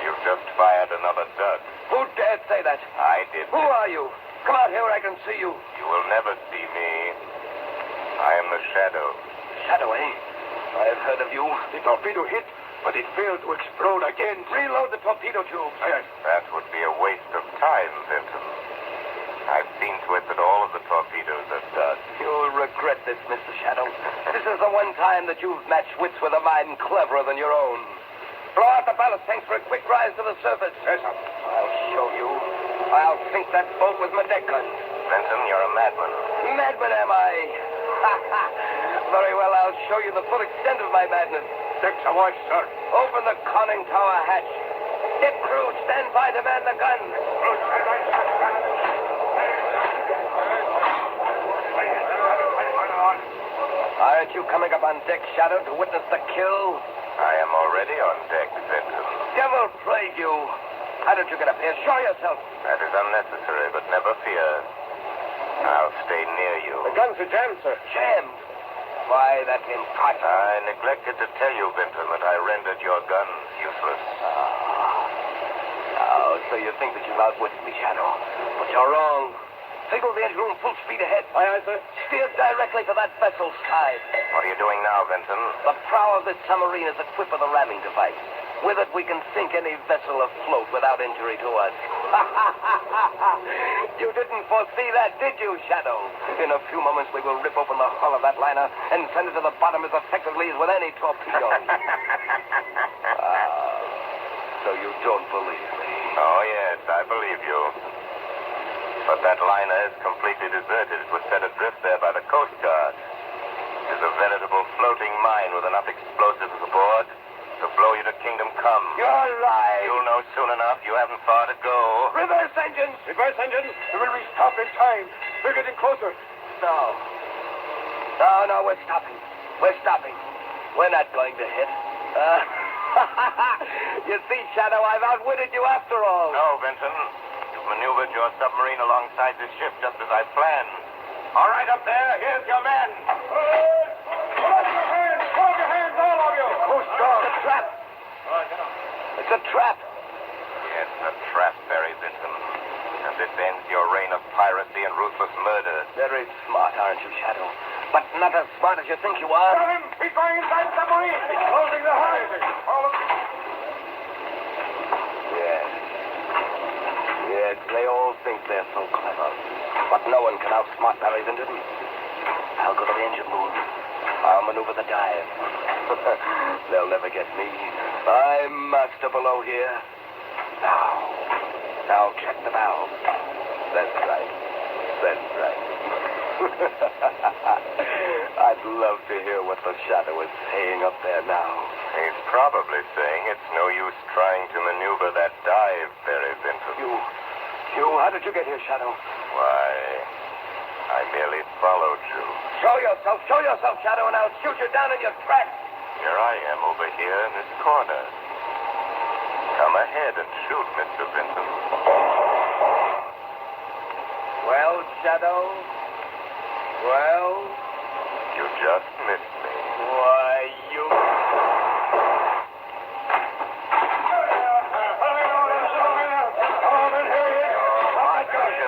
You've just fired another dud. Who dared say that? I did. Who are you? Come out here where I can see you. You will never see me. I am the Shadow. Shadow, eh? I've heard of you. The torpedo hit, but it failed to explode again. Reload the torpedo tubes. Yes. That would be a waste of time, Vinton. I've seen to it that all of the torpedoes are dud. You'll regret regret this, Mr. Shadow. This is the one time that you've matched wits with a mind cleverer than your own. Blow out the ballast tanks for a quick rise to the surface. Yes, sir. I'll show you. I'll sink that boat with my deck guns. Benson, you're a madman. Madman, am I? Very well, I'll show you the full extent of my madness. Six awash, sir. Open the conning tower hatch. Deck crew, stand by to man the guns. Aren't you coming up on deck, Shadow, to witness the kill? I am already on deck, Benson. Devil plague you. How did you get up here? Show yourself. That is unnecessary, but never fear. I'll stay near you. The guns are jammed, sir. Jammed? Why, that's impossible. I neglected to tell you, Benson, that I rendered your guns useless. Oh, so you think that you've outwitted me, Shadow. But you're wrong. Signal the engine room full speed ahead. Aye, sir. Steer directly for that vessel's side. What are you doing now, Benson? The prow of this submarine is equipped with a ramming device. With it, we can sink any vessel afloat without injury to us. You didn't foresee that, did you, Shadow? In a few moments, we will rip open the hull of that liner and send it to the bottom as effectively as with any torpedo. So you don't believe me? Oh, yes, I believe you. But that liner is completely deserted. It was set adrift there by the Coast Guard. It is a veritable floating mine with enough explosives aboard to blow you to kingdom come. You're lying. You'll know soon enough. You haven't far to go. Reverse engines! Reverse engines. Will we stop in time? We're getting closer. No, we're stopping. We're stopping. We're not going to hit. You see, Shadow, I've outwitted you after all. No, Benson. You've maneuvered your submarine alongside this ship just as I planned. All right, up there. Here's your man. Put up your hands. Put up your hands, all of you. Who's gone? It's a trap. It's a trap. Yes, a trap, Barry Benson. And this ends your reign of piracy and ruthless murder. Very smart, aren't you, Shadow? But not as smart as you think you are. Tell him he's going inside the submarine. He's closing the horizon. Yes, they all think they're so clever. But no one can outsmart Barry Benton. I'll go to the engine room. I'll maneuver the dive. They'll never get me. I'm master below here. Now check the valve. That's right. I'd love to hear what the Shadow is saying up there now. He's probably saying it's no use trying to maneuver that dive, Barry Benton. How did you get here, Shadow? Why, I merely followed you. Show yourself, Shadow, and I'll shoot you down in your tracks. Here I am over here in this corner. Come ahead and shoot, Mr. Benton. Well, Shadow? Well? You just missed me. Why, you...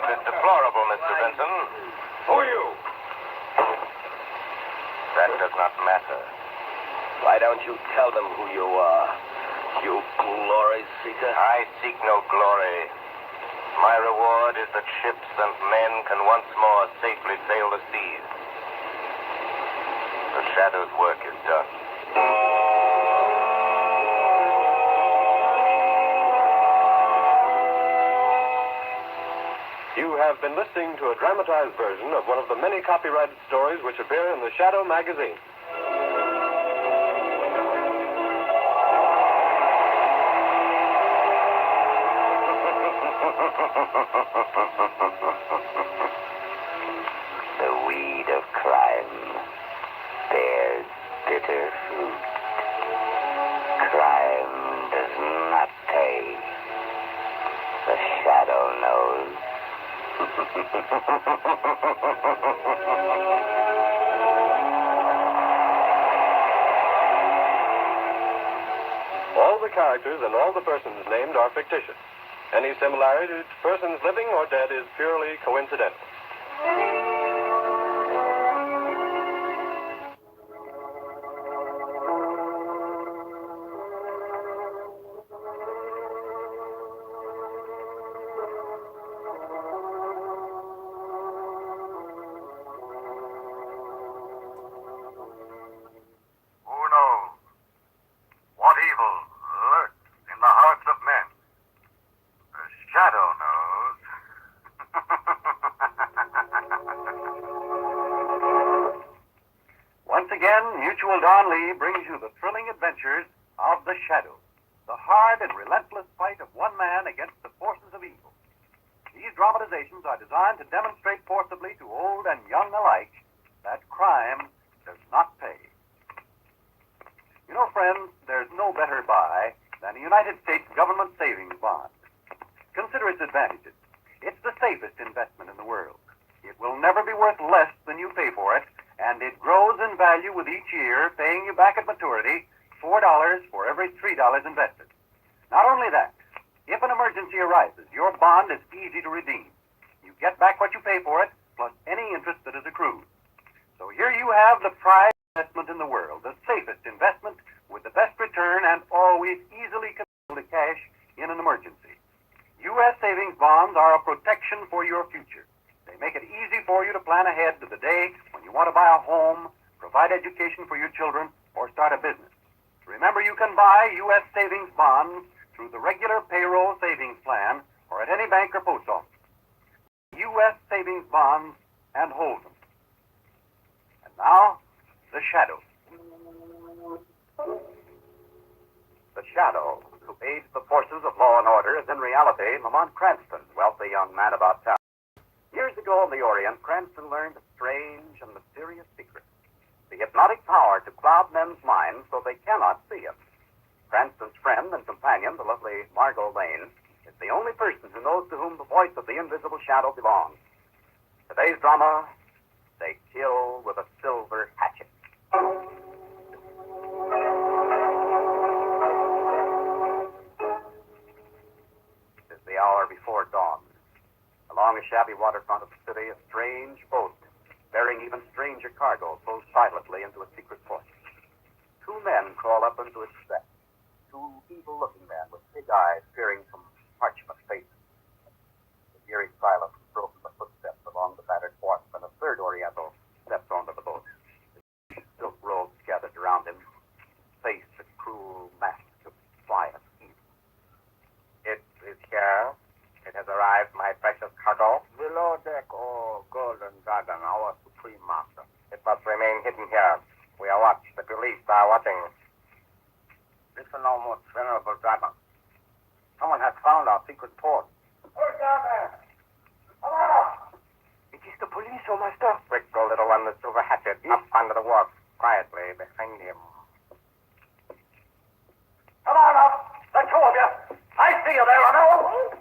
It's deplorable, Mr. Benson. Who are you? That does not matter. Why don't you tell them who you are, you glory seeker? I seek no glory. My reward is that ships and men can once more safely sail the seas. The Shadow's work is done. You have been listening to a dramatized version of one of the many copyrighted stories which appear in the Shadow magazine. The weed of crime bears bitter fruit. Crime does not pay. The Shadow knows. All the characters and all the persons named are fictitious. Any similarity to persons living or dead is purely coincidental. Mutual Don Lee brings you the thrilling adventures of The Shadow, the hard and relentless fight of one man against the forces of evil. These dramatizations are designed to demonstrate forcibly to old and young alike that crime does not pay. You know, friends, there's no better buy than a United States government savings bond. Consider its advantages. It's the safest investment in the world. It will never be worth less than you pay for it, and it grows in value with each year, paying you back at maturity $4 for every $3 invested. Not only that, if an emergency arises, your bond is easy to redeem. You get back what you pay for it, plus any interest that is accrued. So here you have the prized investment in the world, the safest investment with the best return and always easily convertible to cash in an emergency. U.S. savings bonds are a protection for your future. They make it easy for you to plan ahead to the day when you want to buy a home, provide education for your children, or start a business. Remember, you can buy U.S. savings bonds through the regular payroll savings plan or at any bank or post office. U.S. savings bonds and hold them. And now, The Shadow. The Shadow, who aids the forces of law and order, is in reality Lamont Cranston, wealthy young man about town. Years ago in the Orient, Cranston learned a strange and mysterious secret. The hypnotic power to cloud men's minds so they cannot see him. Cranston's friend and companion, the lovely Margot Lane, is the only person who knows to whom the voice of the invisible shadow belongs. Today's drama, They Kill with a Silver Hatchet. It is the hour before dawn. Along a shabby waterfront of the city, a strange boat, bearing even stranger cargo, flows silently into a secret port. Two men crawl up into its deck. Two evil-looking men with big eyes peering from parchment faces. The eerie silence is broken by footsteps along the battered wharf, and a third Oriental steps onto the boat. His silk robes gathered around him, face a cruel mask of quiet evil. It is here. It has arrived, my precious cargo. Below deck, oh Golden Dragon, our supreme master. It must remain hidden here. We are watched. The police are watching. Listen, O most venerable dragon. Someone has found our secret port. Who's down there? Come on! It is the police, O master. Quick, go, little one, the silver hatchet. Up under the wharf. Quietly behind him. Come on up! The two of you! I see you there, Ronald!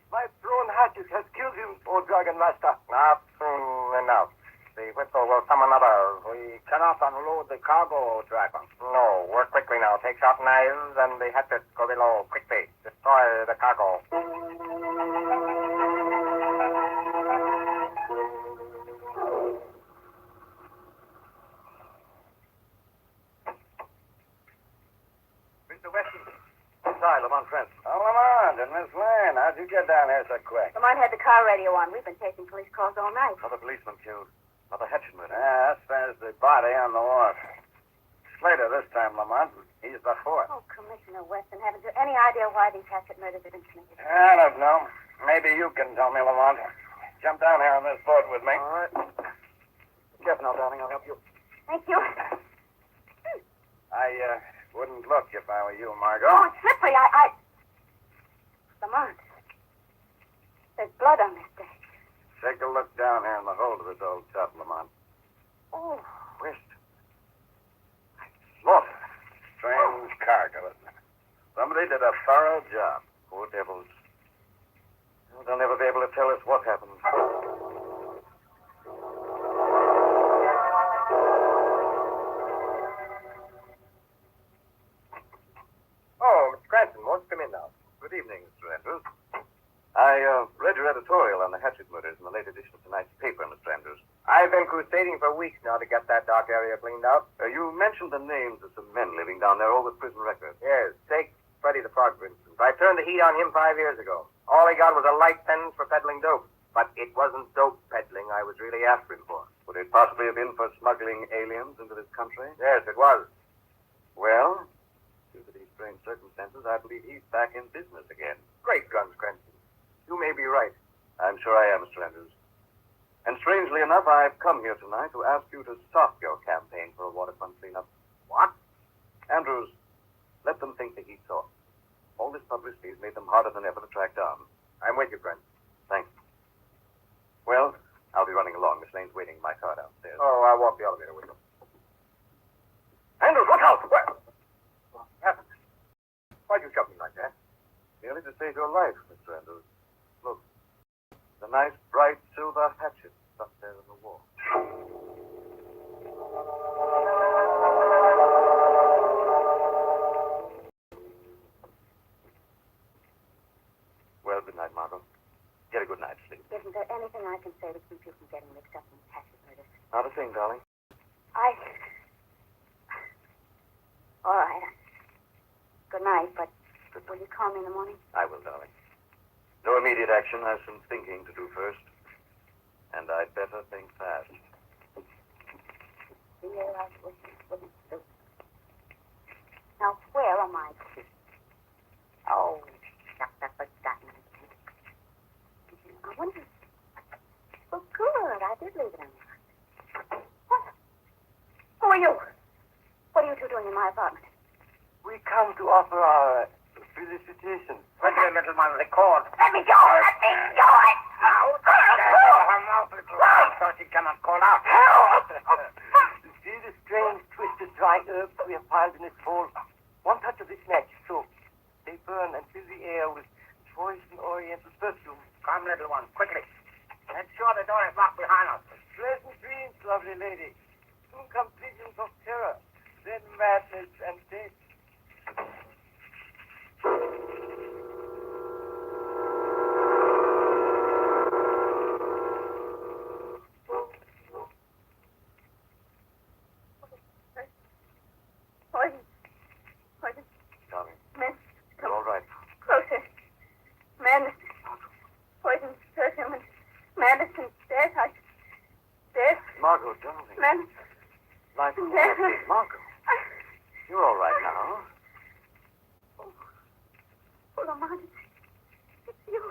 My thrown hatchet has killed him, O Dragon Master. Not soon enough. The whistle will summon others. We cannot unload the cargo, O Dragon. No, work quickly now. Take sharp knives and the hatchet. Go below. Quickly. Destroy the cargo. Mr. Weston. Hi, Lamont Cranston. Oh, Lamont and Miss Lane, how'd you get down here so quick? Lamont had the car radio on. We've been taking police calls all night. Another policeman killed. Another hatchet murder. Yeah, there's the body on the wharf. Slater this time, Lamont. He's the fourth. Oh, Commissioner Weston, haven't you any idea why these hatchet murders have been committed? I don't know. Maybe you can tell me, Lamont. Jump down here on this boat with me. All right. Careful now, darling. I'll help you. Thank you. I wouldn't look if I were you, Margot. Oh, it's slippery. Lamont, there's blood on this deck. Take a look down here in the hold of this old tub, Lamont. Oh. West. Slaughter. Strange cargo, isn't it? Somebody did a thorough job. Poor devils. They'll never be able to tell us what happened. Oh, Mr. Cranston, won't you come in now? Good evening, Mr. Andrews. I read your editorial on the hatchet murders in the late edition of tonight's paper, Mr. Andrews. I've been crusading for weeks now to get that dark area cleaned out. You mentioned the names of some men living down there, all with prison records. Yes, take Freddie the Frog, for instance. I turned the heat on him 5 years ago. All he got was a light sentence for peddling dope. But it wasn't dope peddling I was really after him for. Would it possibly have been for smuggling aliens into this country? Yes, it was. Well, due to these strange circumstances, I believe he's back in business again. Great guns, Cranston. You may be right. I'm sure I am, Mr. Andrews. And strangely enough, I've come here tonight to ask you to stop your campaign for a waterfront cleanup. What? Andrews, let them think the heat's off. All this publicity has made them harder than ever to track down. I'm with you, friend. Thanks. Well, I'll be running along. Miss Lane's waiting in my car downstairs. Oh, I'll walk the elevator with you. Andrews, look out! What happened? Why'd you shove me like that? Merely to save your life, Mr. Andrews. Look, the nice, bright silver hatchet stuck there in the wall. Well, good night, Margot. Get a good night's sleep. Isn't there anything I can say to keep you from getting mixed up in Patsy's murder? Not a thing, darling. All right. Good night, but will you call me in the morning? I will, darling. No immediate action. I have some thinking to do first. And I'd better think fast. Yeah, I wouldn't do. Now, where am I? Oh, shucks, I've forgotten. I wonder. Oh, good. I did leave it in there. What? Who are you? What are you two doing in my apartment? We come to offer our felicitations. Put your little one record. Let me go! Let me go! Her mouth, little one, so she cannot call out. See the strange twisted dry herbs we have piled in this bowl? One touch of this match, so they burn and fill the air with choice and oriental perfume. Come, little one, quickly. And sure the door is locked behind us. Pleasant dreams, lovely lady. Soon come visions of terror, then madness and death. Poison. Darling, Men, you're all right. closer. Madness. Poison, perfume, and madness and death. Death. Margot, darling. Madness. Life and Death. death. Margot. You're all right now. Oh, Lamont, it's you.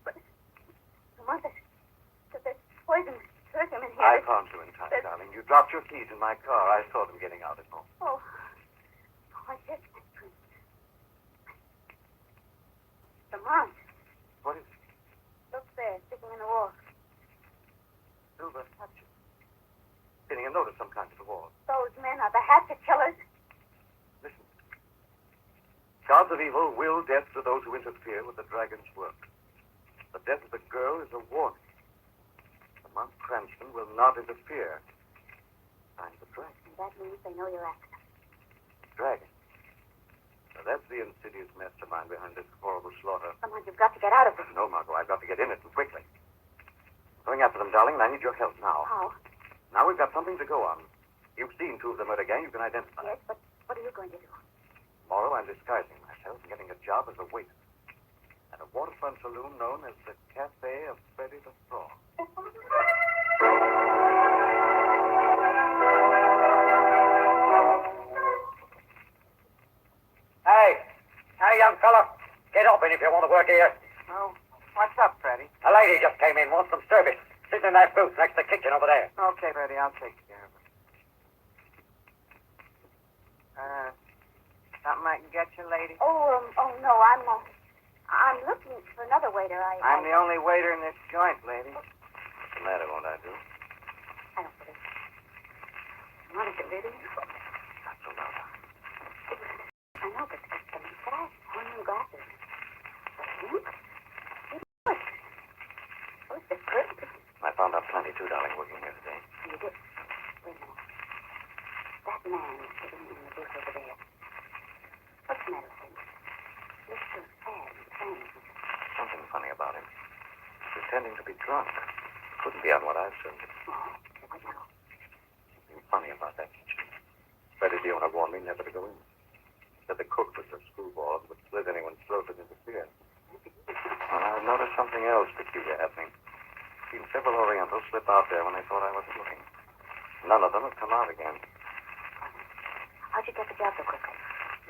But, Lamont, there's poison, perfume in here. I found you in time, darling. You dropped your keys in my car. I saw them getting out at home. Oh, I guess that's true. Lamont, What is it? look there, sticking in the wall. Silver hatchet. Getting a note of some kind to the wall. Those men are the hatchet killers. Listen. Gods of evil will death to those who interfere with the dragon's work. The death of the girl is a warning. Lamont Cranston will not interfere. I'm the dragon. And that means they know you're after them. Dragon. Now, that's the insidious mastermind behind this horrible slaughter. Lamont, you've got to get out of this. No, Margot, I've got to get in it and quickly. I'm going after them, darling, and I need your help now. How? Now we've got something to go on. You've seen two of the murder gang. You can identify. Yes, but what are you going to do? Tomorrow I'm disguising myself and getting a job as a waiter at a waterfront saloon known as the Cafe of Freddie the Frog. Hey, young fella. Get open if you want to work here. Oh, what's up, Freddie? A lady just came in, wants some service. Sitting in that booth next to the kitchen over there. Okay, Freddie, I'll take care of it. Something I can get you, lady? Oh no, I'm looking for another waiter. I'm the only waiter in this joint, lady. What's the matter, won't I do? I don't believe it. What is it, lady? Not so loud. I know, but I have one new glasses. Hmm? Oh, it's good. I found out plenty, too, darling, working here today. You did. Wait a minute. That man is sitting in the booth over there. What's the matter with him? Looks so sad and pained. Something funny about him. Pretending to be drunk. Couldn't be on what I've served him. Oh, what now? Something funny about that kitchen. Freddie, the owner, warned me never to go in. Said the cook was a screwball and would slit anyone's throat that interfered. Well, I've noticed something else peculiar happening. Seen several Orientals slip out there when they thought I wasn't looking. None of them have come out again. How'd you get the job so quickly?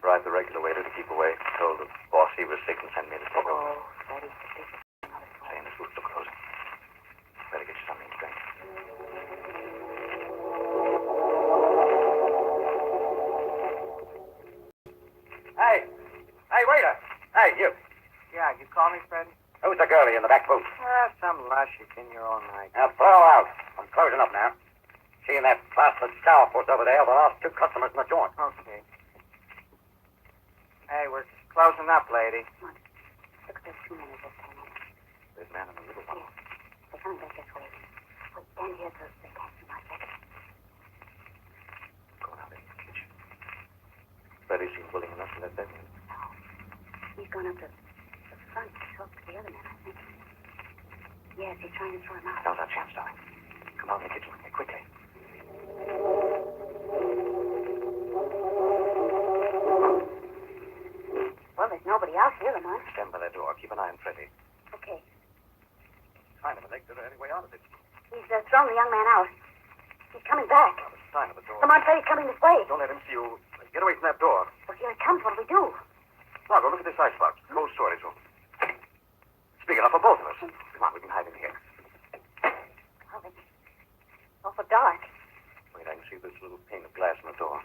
Bribed the regular waiter to keep away. Told the boss he was sick and sent me to take over. Oh, Freddie, this is another me, Freddy? Who's the girlie in the back booth? Some lush. She's in your own night. Now, throw out. I'm closing up now. She and that bastard sourpuss over there are the last 2 customers in the joint. Okay. Hey, we're closing up, lady. Look at those 2 men who just came in. This man and the little one. They're coming back this way. We'll stand here till they can't see my face. Go out in the kitchen. Freddy seemed willing enough to let them in. No. He's gone up to the front to talk to the other men, I think. Yes, he's trying to throw him out. Now's our chance, darling. Come out in the kitchen with me, quickly. Well, there's nobody else here, Lamont. Stand by that door. Keep an eye on Freddy. Okay. Find him and make sure there any way out of it. He's thrown the young man out. He's coming back. Now, the sign of the door. Lamont, Freddy's coming this way. Don't let him see you. Get away from that door. Well, here it comes. What do we do? Margot, look at this icebox. Cold storage room. It's big enough for both of us. Come on, we can hide in here. Oh, it's awful dark. Wait, I can see this little pane of glass in the door.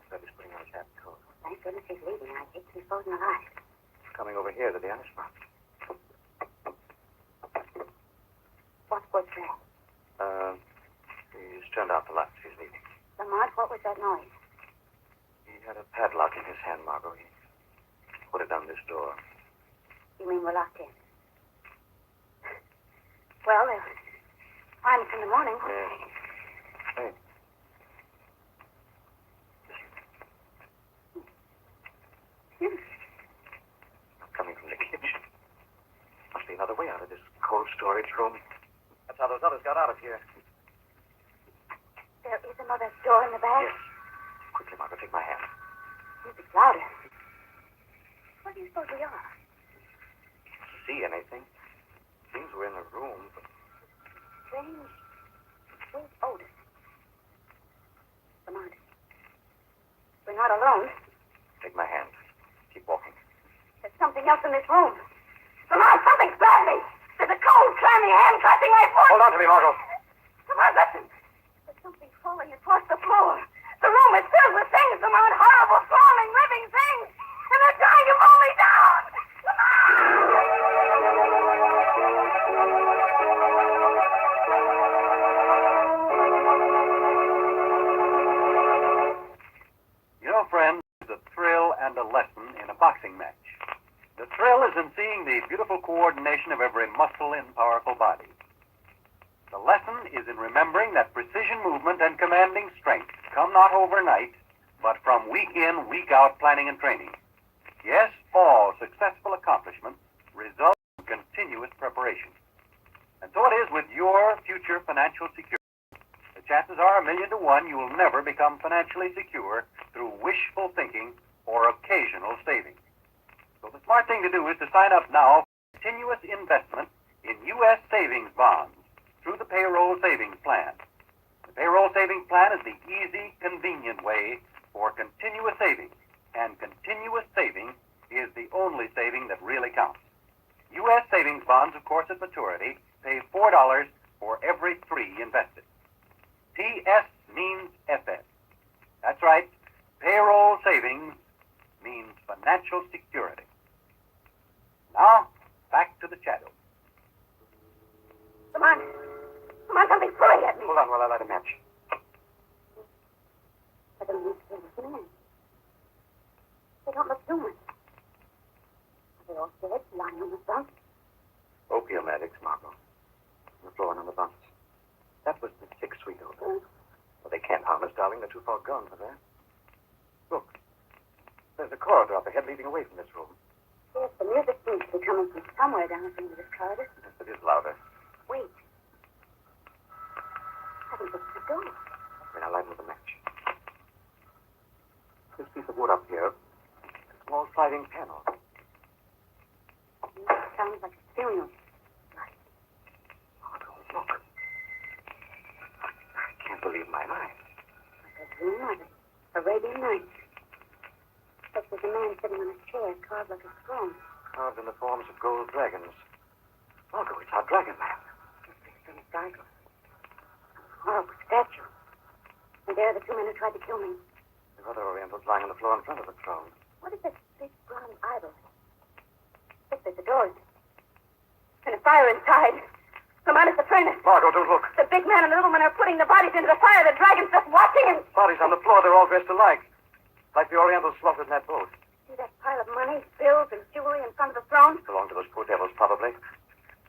Freddy's putting on his hat and coat. Thank goodness he's leaving. I hate to be frozen alive. He's coming over here to the icebox. What's that? He's turned out the lights. He's leaving. Lamont, what was that noise? He had a padlock in his hand, Margot. He put it on this door. You mean we're locked in? Well, they'll find us in the morning. Yes. Hey. Coming from the kitchen. Must be another way out of this cold storage room. That's how those others got out of here. There is another door in the back? Yes. Quickly, Margot, take my hand. Music's louder. What do you suppose we are? See anything? Seems we're in a room, but... Strange, sweet odor. Lamont, we're not alone. Take my hand. Keep walking. There's something else in this room. Lamont, something's grabbed me. There's a cold, clammy hand clutching my foot. Hold on to me, Margot. Lamont, listen. There's something falling across the floor. The room is filled with things, Lamont. Horrible, crawling, living things. And they're trying to pull me down. You know, friends, there's a thrill and a lesson in a boxing match. The thrill is in seeing the beautiful coordination of every muscle in powerful body. The lesson is in remembering that precision movement and commanding strength come not overnight, but from week in, week out planning and training. Yes, all successful accomplishments result in continuous preparation. And so it is with your future financial security. The chances are 1,000,000 to 1 you will never become financially secure through wishful thinking or occasional saving. So the smart thing to do is to sign up now for continuous investment in U.S. savings bonds through the payroll savings plan. The payroll savings plan is the easy, convenient way for continuous saving, and continuous saving is the only saving that really counts. U.S. savings bonds, of course, at maturity, pay $4 for every 3 invested. PS means FS. That's right. Payroll savings means financial security. Now, back to the shadow. Come on. Come on, something's pulling at me. Hold on while I light a match. I don't need to listen in. They don't look human. Are they all dead, lying on the bunk? Opium addicts, Margot. On the floor and on the bunks. That was the 6th week over. Well, they can't harm us, darling. They're too far gone for that. Look. There's a corridor up ahead leading away from this room. Yes, the music seems to be coming from somewhere down the end of this corridor. Yes, it is louder. Wait. I think it's the door. Then I'll light another match. This piece of wood up here, a small sliding panel. It sounds like a funeral. Margot, look. I can't believe my eyes. Like a dream of it. Arabian Nights. Look, there's a man sitting on a chair carved like a throne. Carved in the forms of gold dragons. Margot, it's our dragon man. It's from his idol. A horrible statue. And there are the 2 men who tried to kill me. The other Orientals lying on the floor in front of the throne. What is that big bronze idol? It's there's the doors. And a fire inside. Lamont, it's the furnace. Margot, don't look. The big man and the little man are putting the bodies into the fire. The dragon's just watching him. Bodies on the floor. They're all dressed alike. Like the Orientals slaughtered in that boat. See that pile of money, bills, and jewelry in front of the throne? Belong to those poor devils, probably.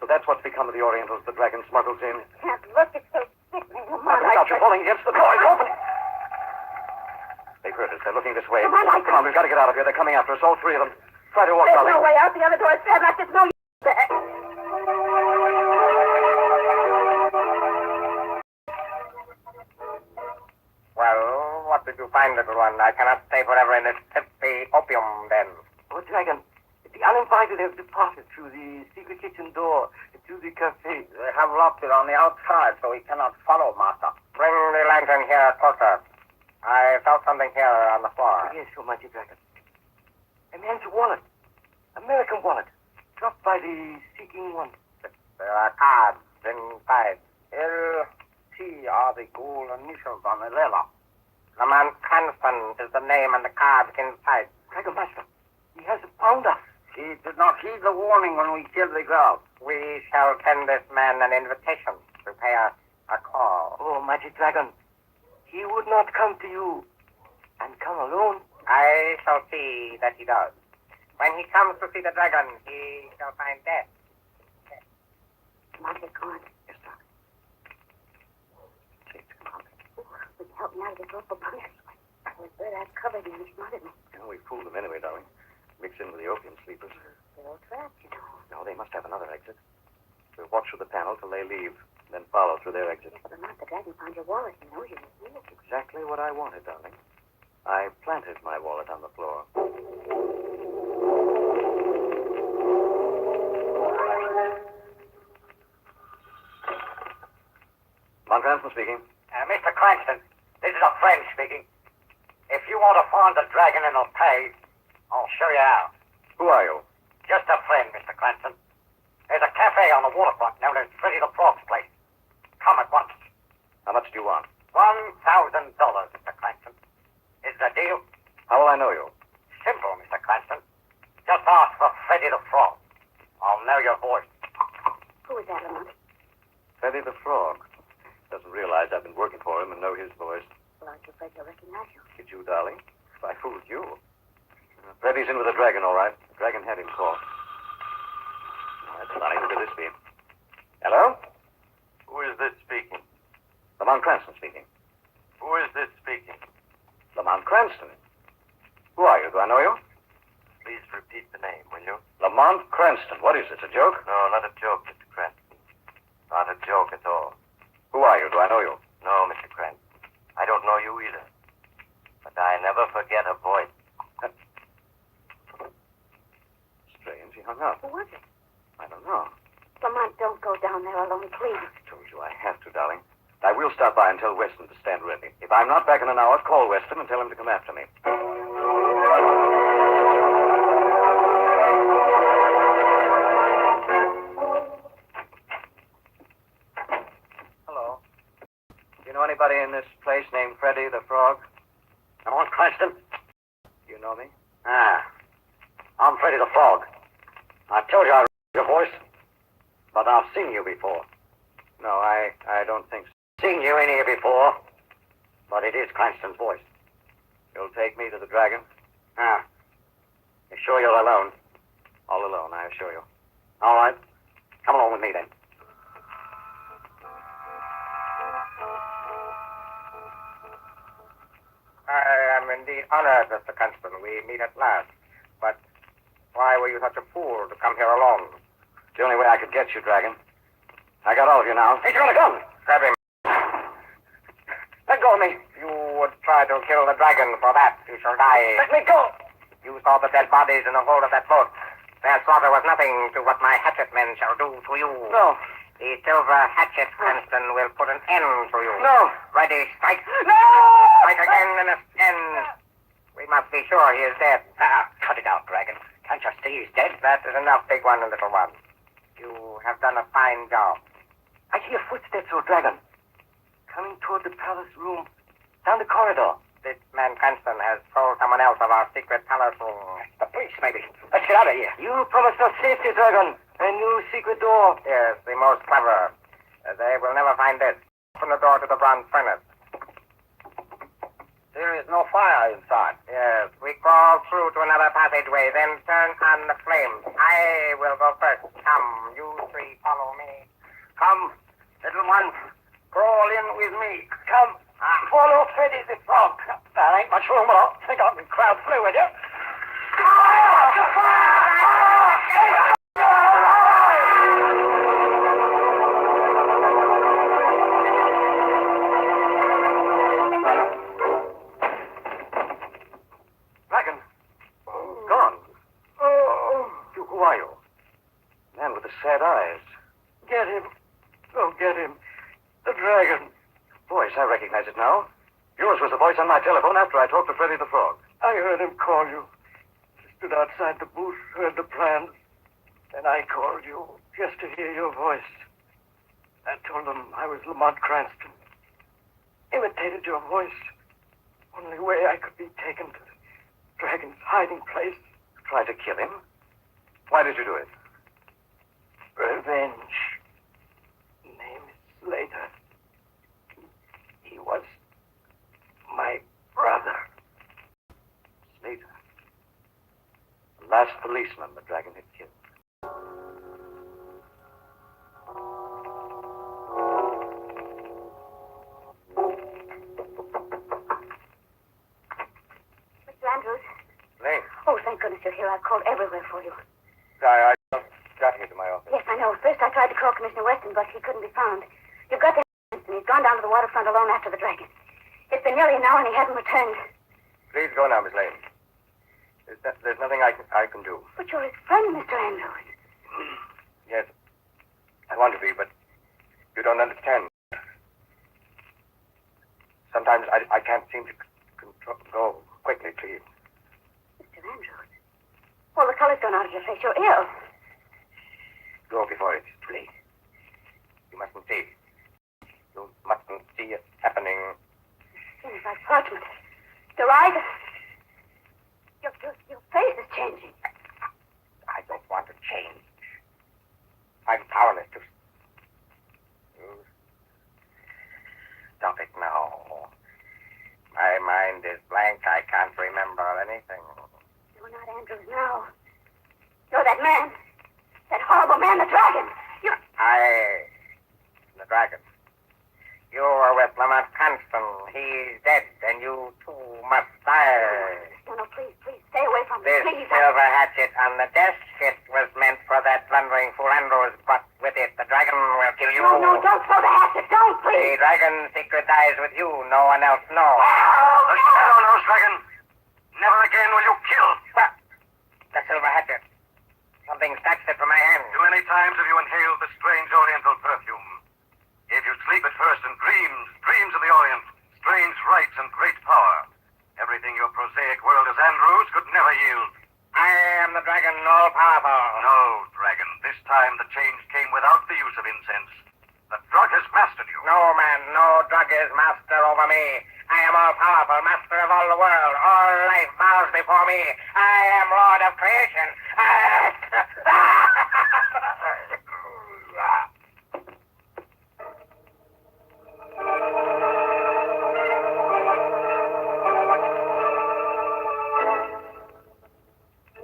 So that's what's become of the Orientals the dragon smuggled in. Can't look. It's so sickening. Lamont, Margot, stop. You're falling against the door. It's open. They've heard us. They're looking this way. Come on, Come on, we've got to get out of here. They're coming after us, all three of them. Try to walk, There's darling. no way out. The other door is padlocked. There's no use. Well, what did you find, little one? I cannot stay forever in this filthy opium den. Oh, Dragon, the uninvited have departed through the secret kitchen door to the cafe. They have locked it on the outside, so he cannot follow, Master. Bring the lantern here closer. I felt something here on the floor. Yes, Your Mighty Dragon. A man's wallet. American wallet. Dropped by the seeking one. There are cards inside. L.C. are the gold initials on the leather. Lamont Cranston is the name and the cards inside. Dragon Master, he has found us. He did not heed the warning when we killed the girl. We shall send this man an invitation to pay a call. Oh, Mighty Dragon, he would not come to you and come alone. I shall see that he does. When he comes to see the dragon, he shall find death. Come on, get going. Yes, sir. Please, come on. Would you help me out of this awful bunch? I was there, I've covered him. He smarted me. You know, we fooled them anyway, darling. Mix in with the opium sleepers. They're all trapped, you know. No, they must have another exit. We'll watch through the panel till they leave, then follow through their exit. But Lamont, the dragon found your wallet. He knows you. Exactly what I wanted, darling. I planted my wallet on the floor. Von Cranston speaking. Mr. Cranston, this is a friend speaking. If you want to find the dragon and I'll pay, I'll show you how. Who are you? Just a friend, Mr. Cranston. There's a cafe on the waterfront known as Freddy the Frog's place. Come at once. How much do you want? $1,000, Mr. Cranston. Is the deal? How will I know you? Simple, Mr. Cranston. Just ask for Freddy the Frog. I'll know your voice. Who is that, Lamont? Freddy the Frog. Doesn't realize I've been working for him and know his voice. Well, aren't you afraid to recognize you? Did you, darling? If I fooled you. Freddy's in with the dragon, all right. The dragon had him caught. All right, Sonny, who could this be? Hello? Who is this speaking? Lamont Cranston speaking. Who is this speaking? Lamont Cranston. Who are you? Do I know you? Please repeat the name, will you? Lamont Cranston. What is this, a joke? No, not a joke, Mr. Cranston. Not a joke at all. Who are you? Do I know you? No, Mr. Cranston. I don't know you either. But I never forget a voice. Strange, he hung up. Who was it? I don't know. Lamont, don't go down there alone, please. I told you I have to, darling. I will stop by and tell Weston to stand ready. If I'm not back in an hour, call Weston and tell him to come after me. Hello. Do you know anybody in this place named Freddy the Frog? Lamont Cranston? You know me? I'm Freddy the Frog. I told you I recognize your voice. But I've seen you before. No, I don't think so. Seen you in here before. But it is Cranston's voice. You'll take me to the dragon? You sure you're alone? All alone, I assure you. All right. Come along with me then. I am indeed honored, Mr. Cranston. We meet at last. But why were you such a fool to come here alone? It's the only way I could get you, Dragon. I got all of you now. He's got a gun! Grab him. Let go of me. You would try to kill the dragon. For that, you shall die. Let me go! You saw the dead bodies in the hold of that boat. Their slaughter was nothing to what my hatchet men shall do to you. No. The silver hatchet, Cranston, will put an end to you. No. Ready, strike. No! Strike again and again. We must be sure he is dead. Cut it out, Dragon. Can't you see he's dead? That is enough, big one and little one. You have done a fine job. I hear footsteps, oh Dragon. Coming toward the palace room. Down the corridor. This man Cranston has told someone else of our secret palace room. The police, maybe. Let's get out of here. You promised us safety, Dragon. A new secret door. Yes, the most clever. They will never find it. Open the door to the bronze furnace. There is no fire inside. Yes, we crawl through to another passageway, then turn on the flames. I will go first. Come, you three follow me. Come, little one. Crawl in with me. Come. Follow Freddy the Frog. There ain't much room, but I think I can crowd through with you. Dragon. Gone. Who are you? Man with the sad eyes. Get him. Oh, get him. The dragon. Voice, I recognize it now. Yours was the voice on my telephone after I talked to Freddy the Frog. I heard him call you. Stood outside the booth, heard the plans. Then I called you just to hear your voice. I told them I was Lamont Cranston. Imitated your voice. Only way I could be taken to the dragon's hiding place. Tried to kill him? Why did you do it? Revenge. Name is Slater. He was my brother. Slater. The last policeman the dragon had killed. Mr. Andrews. Lane, Oh, thank goodness you're here. I've called everywhere for you. I got here to my office. Yes, I know. First I tried to call Commissioner Weston, but he couldn't be found. You've got to Winston. He's gone down to the waterfront alone after the dragon. It's been nearly an hour and he hasn't returned. Please go now, Miss Lane. There's nothing I can do. But you're his friend, Mr. Andrews. Yes, I want to be, but you don't understand. Sometimes I can't seem to go quickly, please. Mr. Andrews. Well, the color's gone out of your face. You're ill. Go before it's too late. You mustn't see. You mustn't see it happening. Skin is like parchment. Your eyes... Your face is changing. I don't want to change. I'm powerless to... Stop it now. My mind is blank. I can't remember anything. You're not Andrews now. You're that man. That horrible man, the dragon. You're... The dragon. You were with Lamont Cranston. He's dead, and you too must die. No, please, stay away from me, This please. silver hatchet on the desk, it was meant for that blundering fool Andrews, but with it, the dragon will kill you. No, don't throw the hatchet. Don't, The please. dragon's secret dies with you. No one else knows. The shadow knows, Dragon. Never again will you kill. What? The silver hatchet. Something snatched it from my hand. Too many times have you inhaled the strange oriental perfume. Gave you sleep at first and dreams of the Orient, strange rights and great power. Everything your prosaic world as Andrews could never yield. I am the dragon, all-powerful. No, Dragon. This time the change came without the use of incense. The drug has mastered you. No man, no drug is master over me. I am all-powerful, master of all the world. All life bows before me. I am lord of creation.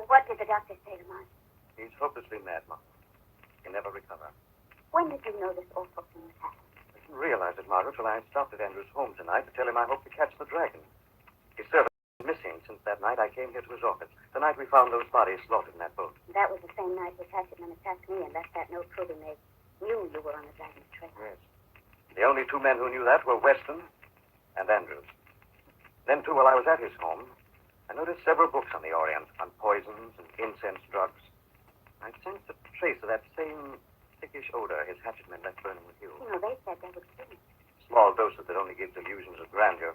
What did the doctor say, Lamont? He's hopelessly mad, Mom. He'll never recover. When did you know this awful thing was happening? I didn't realize it, Margaret, till I had stopped at Andrew's home tonight to tell him I hoped to catch the dragon. His servant was missing since that night I came here to his office. The night we found those bodies slaughtered in that boat. That was the same night his hatchetman attacked me and left that note proving they knew you were on the dragon's trail. Yes. The only two men who knew that were Weston and Andrews. Then, too, while I was at his home, I noticed several books on the Orient, on poisons and incense drugs. I sensed a trace of that same sickish odor his hatchetmen left burning with you. You know, they said that would kill me. Small doses that only gives illusions of grandeur,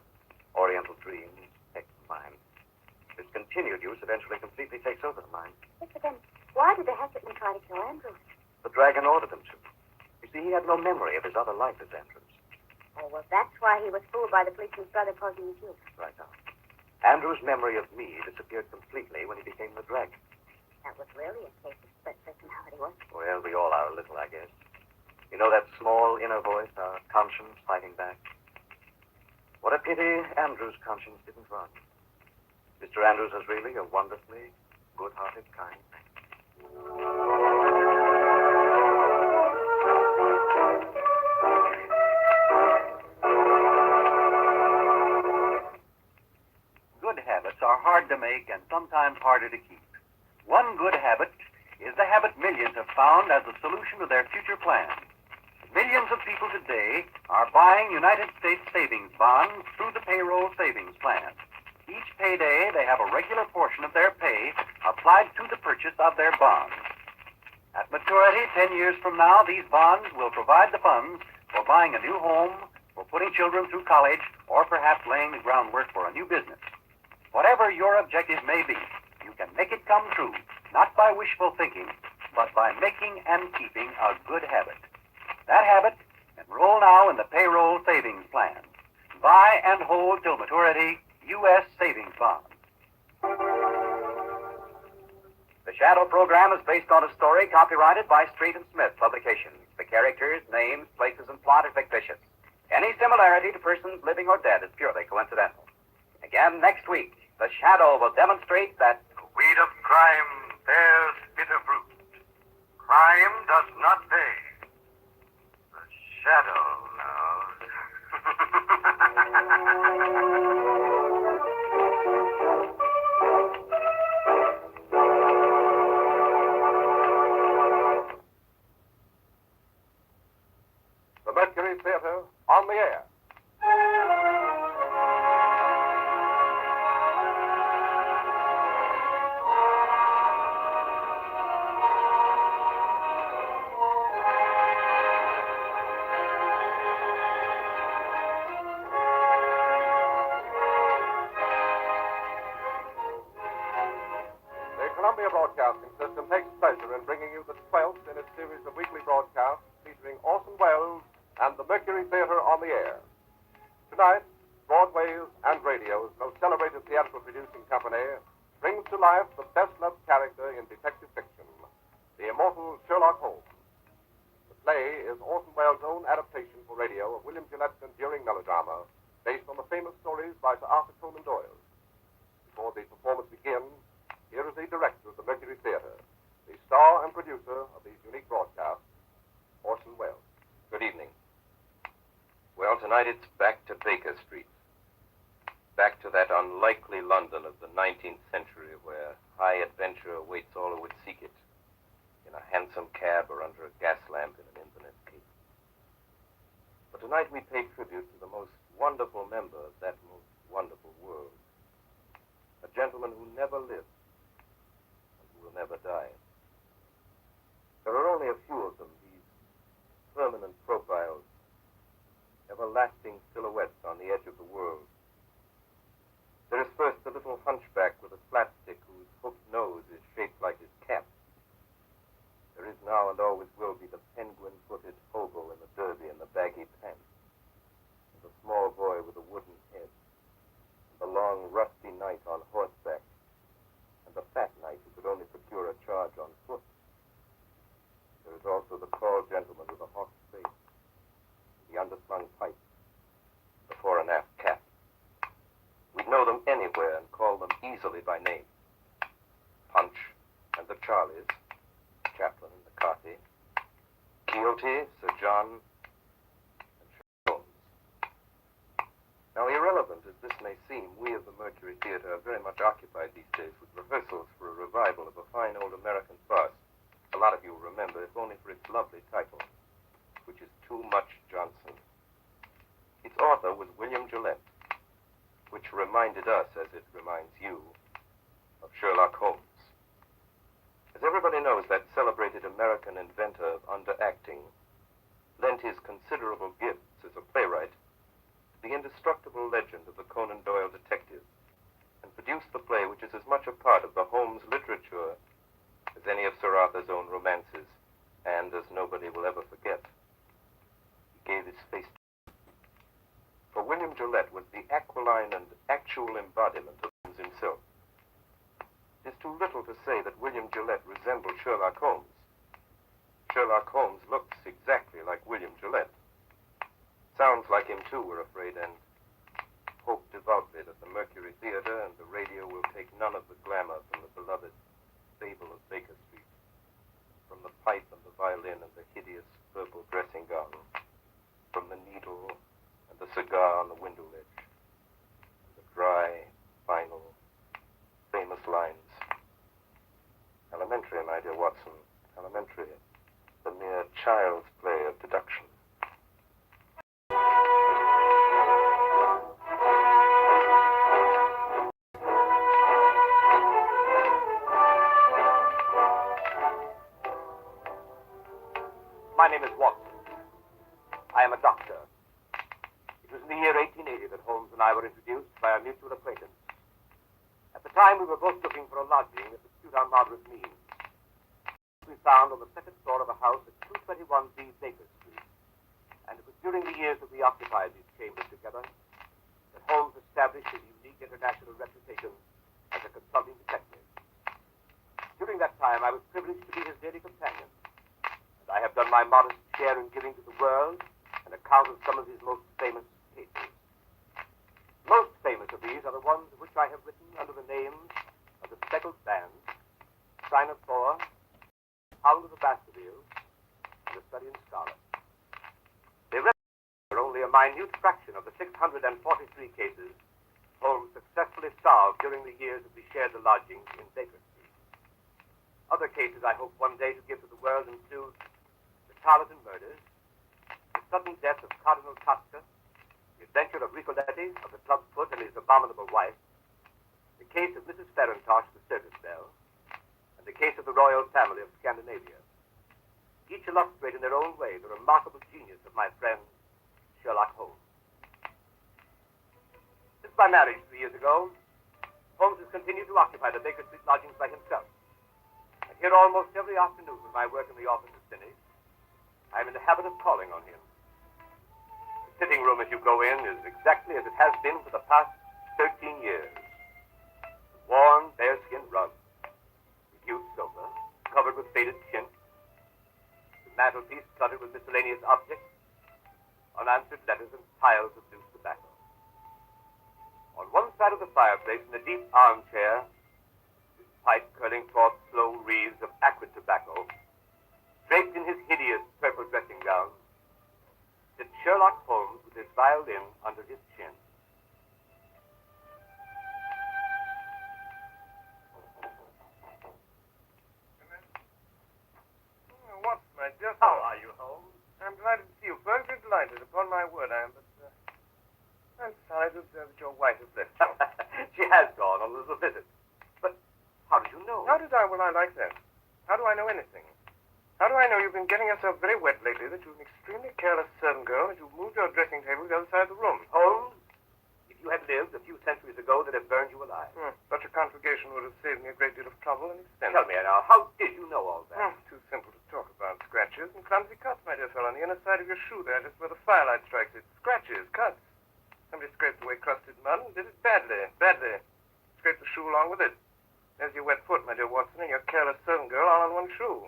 Oriental dreams, take the mind. This continued use eventually completely takes over the mind. Yes, but then, why did the hatchetman try to kill Andrews? The dragon ordered him to. You see, he had no memory of his other life as Andrews. Oh, well, that's why he was fooled by the policeman's brother causing his youth. Right now. Andrew's memory of me disappeared completely when he became the dragon. That was really a case of split personality, wasn't it? Well, we all are a little, I guess. You know that small inner voice, our conscience fighting back? What a pity Andrew's conscience didn't run. Mr. Andrews was really a wonderfully good-hearted, kind man. Good habits are hard to make and sometimes harder to keep. One good habit is the habit millions have found as a solution to their future plans. Millions of people today are buying United States savings bonds through the payroll savings plan. Each payday, they have a regular portion of their pay applied to the purchase of their bonds. At maturity, 10 years from now, these bonds will provide the funds for buying a new home, for putting children through college, or perhaps laying the groundwork for a new business. Whatever your objective may be, you can make it come true, not by wishful thinking, but by making and keeping a good habit. That habit, enroll now in the payroll savings plan. Buy and hold till maturity U.S. savings bonds. The Shadow program is based on a story copyrighted by Street and Smith Publications. The characters, names, places, and plot are fictitious. Any similarity to persons living or dead is purely coincidental. Again, next week, The Shadow will demonstrate that the weed of crime bears bitter fruit. Crime does not pay. The Shadow knows. The Mercury Theater on the air. Columbia Broadcasting System takes pleasure in bringing you the 12th in its series of weekly broadcasts featuring Orson Welles and the Mercury Theater on the air. Tonight, Broadway's and radio's most celebrated theatrical producing company brings to life the best-loved character in detective fiction, the immortal Sherlock Holmes. The play is Orson Welles' own adaptation for radio of William Gillette's enduring melodrama based on the famous stories by Sir Arthur Conan Doyle. Before the performance begins, here is the director of the Mercury Theater, the star and producer of these unique broadcasts, Orson Welles. Good evening. Well, tonight it's back to Baker Street. Back to that unlikely London of the 19th century where high adventure awaits all who would seek it, in a hansom cab or under a gas lamp in an Inverness cape. But tonight we pay tribute to the most wonderful member of that most wonderful world, a gentleman who never lived, will never die. There are only a few of them, these permanent profiles, everlasting silhouettes on the edge of the world. There is first the little hunchback with a flat stick whose hooked nose is shaped like his cap. There is now and always will be the penguin-footed hobo in the derby and the baggy pants, and the small boy with a wooden head, and the long, rusty knight on horseback, and the fat knight who could only procure a charge on foot. There is also the tall gentleman with a hawk's face, the underslung pipe, the fore and aft cap. We'd know them anywhere and call them easily by name. Punch and the Charlies, Chaplin and McCarthy, Quixote, Sir John, and Sherlock Holmes. Now, irrelevant as this may seem, we of the Mercury Theater are very much occupied these days with rehearsals for a revival of a fine old American farce. A lot of you will remember, if only for its lovely title, which is Too Much Johnson. Its author was William Gillette, which reminded us, as it reminds you, of Sherlock Holmes. As everybody knows, that celebrated American inventor of underacting lent his considerable gifts as a playwright the indestructible legend of the Conan Doyle detective, and produced the play which is as much a part of the Holmes literature as any of Sir Arthur's own romances, and as nobody will ever forget. He gave his face to it. For William Gillette was the aquiline and actual embodiment of Holmes himself. It is to too little to say that William Gillette resembled Sherlock Holmes. Sherlock Holmes looks exactly like William Gillette. Sounds like him, too, we're afraid, and hope devoutly that the Mercury Theater and the radio will take none of the glamour from the beloved fable of Baker Street, from the pipe and the violin and the hideous purple dressing gown, from the needle and the cigar on the window ledge, and the dry, final, famous lines. Elementary, my dear Watson, elementary. The mere child's play of deduction. My name is Watson. I am a doctor. It was in the year 1880 that Holmes and I were introduced by a mutual acquaintance. At the time, we were both looking for a lodging that would suit our moderate means. We found on the second floor of a house at 221B Baker Street, and it was during the years that we occupied these chambers together that Holmes established his unique international reputation as a consulting detective. During that time, I was privileged to be his daily companion, and I have done my modest share in giving to the world an account of some of his most famous cases. Most famous of these are the ones of which I have written under the names of The Speckled Band, Sign of Thor, Hound of the Baskerville, and The Study in Scarlet. They represent only a minute fraction of the 643 cases Holmes successfully solved during the years that we shared the lodgings in Baker Street. Other cases I hope one day to give to the world include the Tarleton murders, the sudden death of Cardinal Tosca, the adventure of Ricoletti, of the Clubfoot and his abominable wife, the case of Mrs. Farintosh, the circus belle, and the case of the royal family of Scandinavia. Each illustrate in their own way the remarkable genius of my friend Sherlock Holmes. Since my marriage 3 years ago, Holmes has continued to occupy the Baker Street lodgings by himself. And here almost every afternoon when my work in the office is finished, I am in the habit of calling on him. The sitting room as you go in is exactly as it has been for the past 13 years. The worn bearskin rug, the huge sofa, covered with faded chintz, the mantelpiece cluttered with miscellaneous objects, unanswered letters and piles of loose tobacco. On one side of the fireplace, in a deep armchair, his pipe curling forth slow wreaths of acrid tobacco, draped in his hideous purple dressing gown, sits Sherlock Holmes with his violin under his chin. Watson, my dear How fellow. are you, Holmes? I'm delighted to see you. Perfectly delighted. Upon my word, I am, but I'm sorry to observe that your wife has left you. She has gone on a little visit. But how did you know? How did I? Well, I like that. How do I know anything? How do I know you've been getting yourself very wet lately, that you're an extremely careless servant girl, and you've moved your dressing table to the other side of the room? Holmes, if you had lived a few centuries ago, they'd have burned you alive. Such a conflagration would have saved me a great deal of trouble and expense. Tell me now, how did you know all that? Too simple to talk about. Scratches and clumsy cuts, my dear fellow, on the inner side of your shoe there, just where the firelight strikes it. Scratches, cuts. Somebody scraped away crusted mud and did it badly, badly. Scraped the shoe along with it. There's your wet foot, my dear Watson, and your careless servant girl all on one shoe.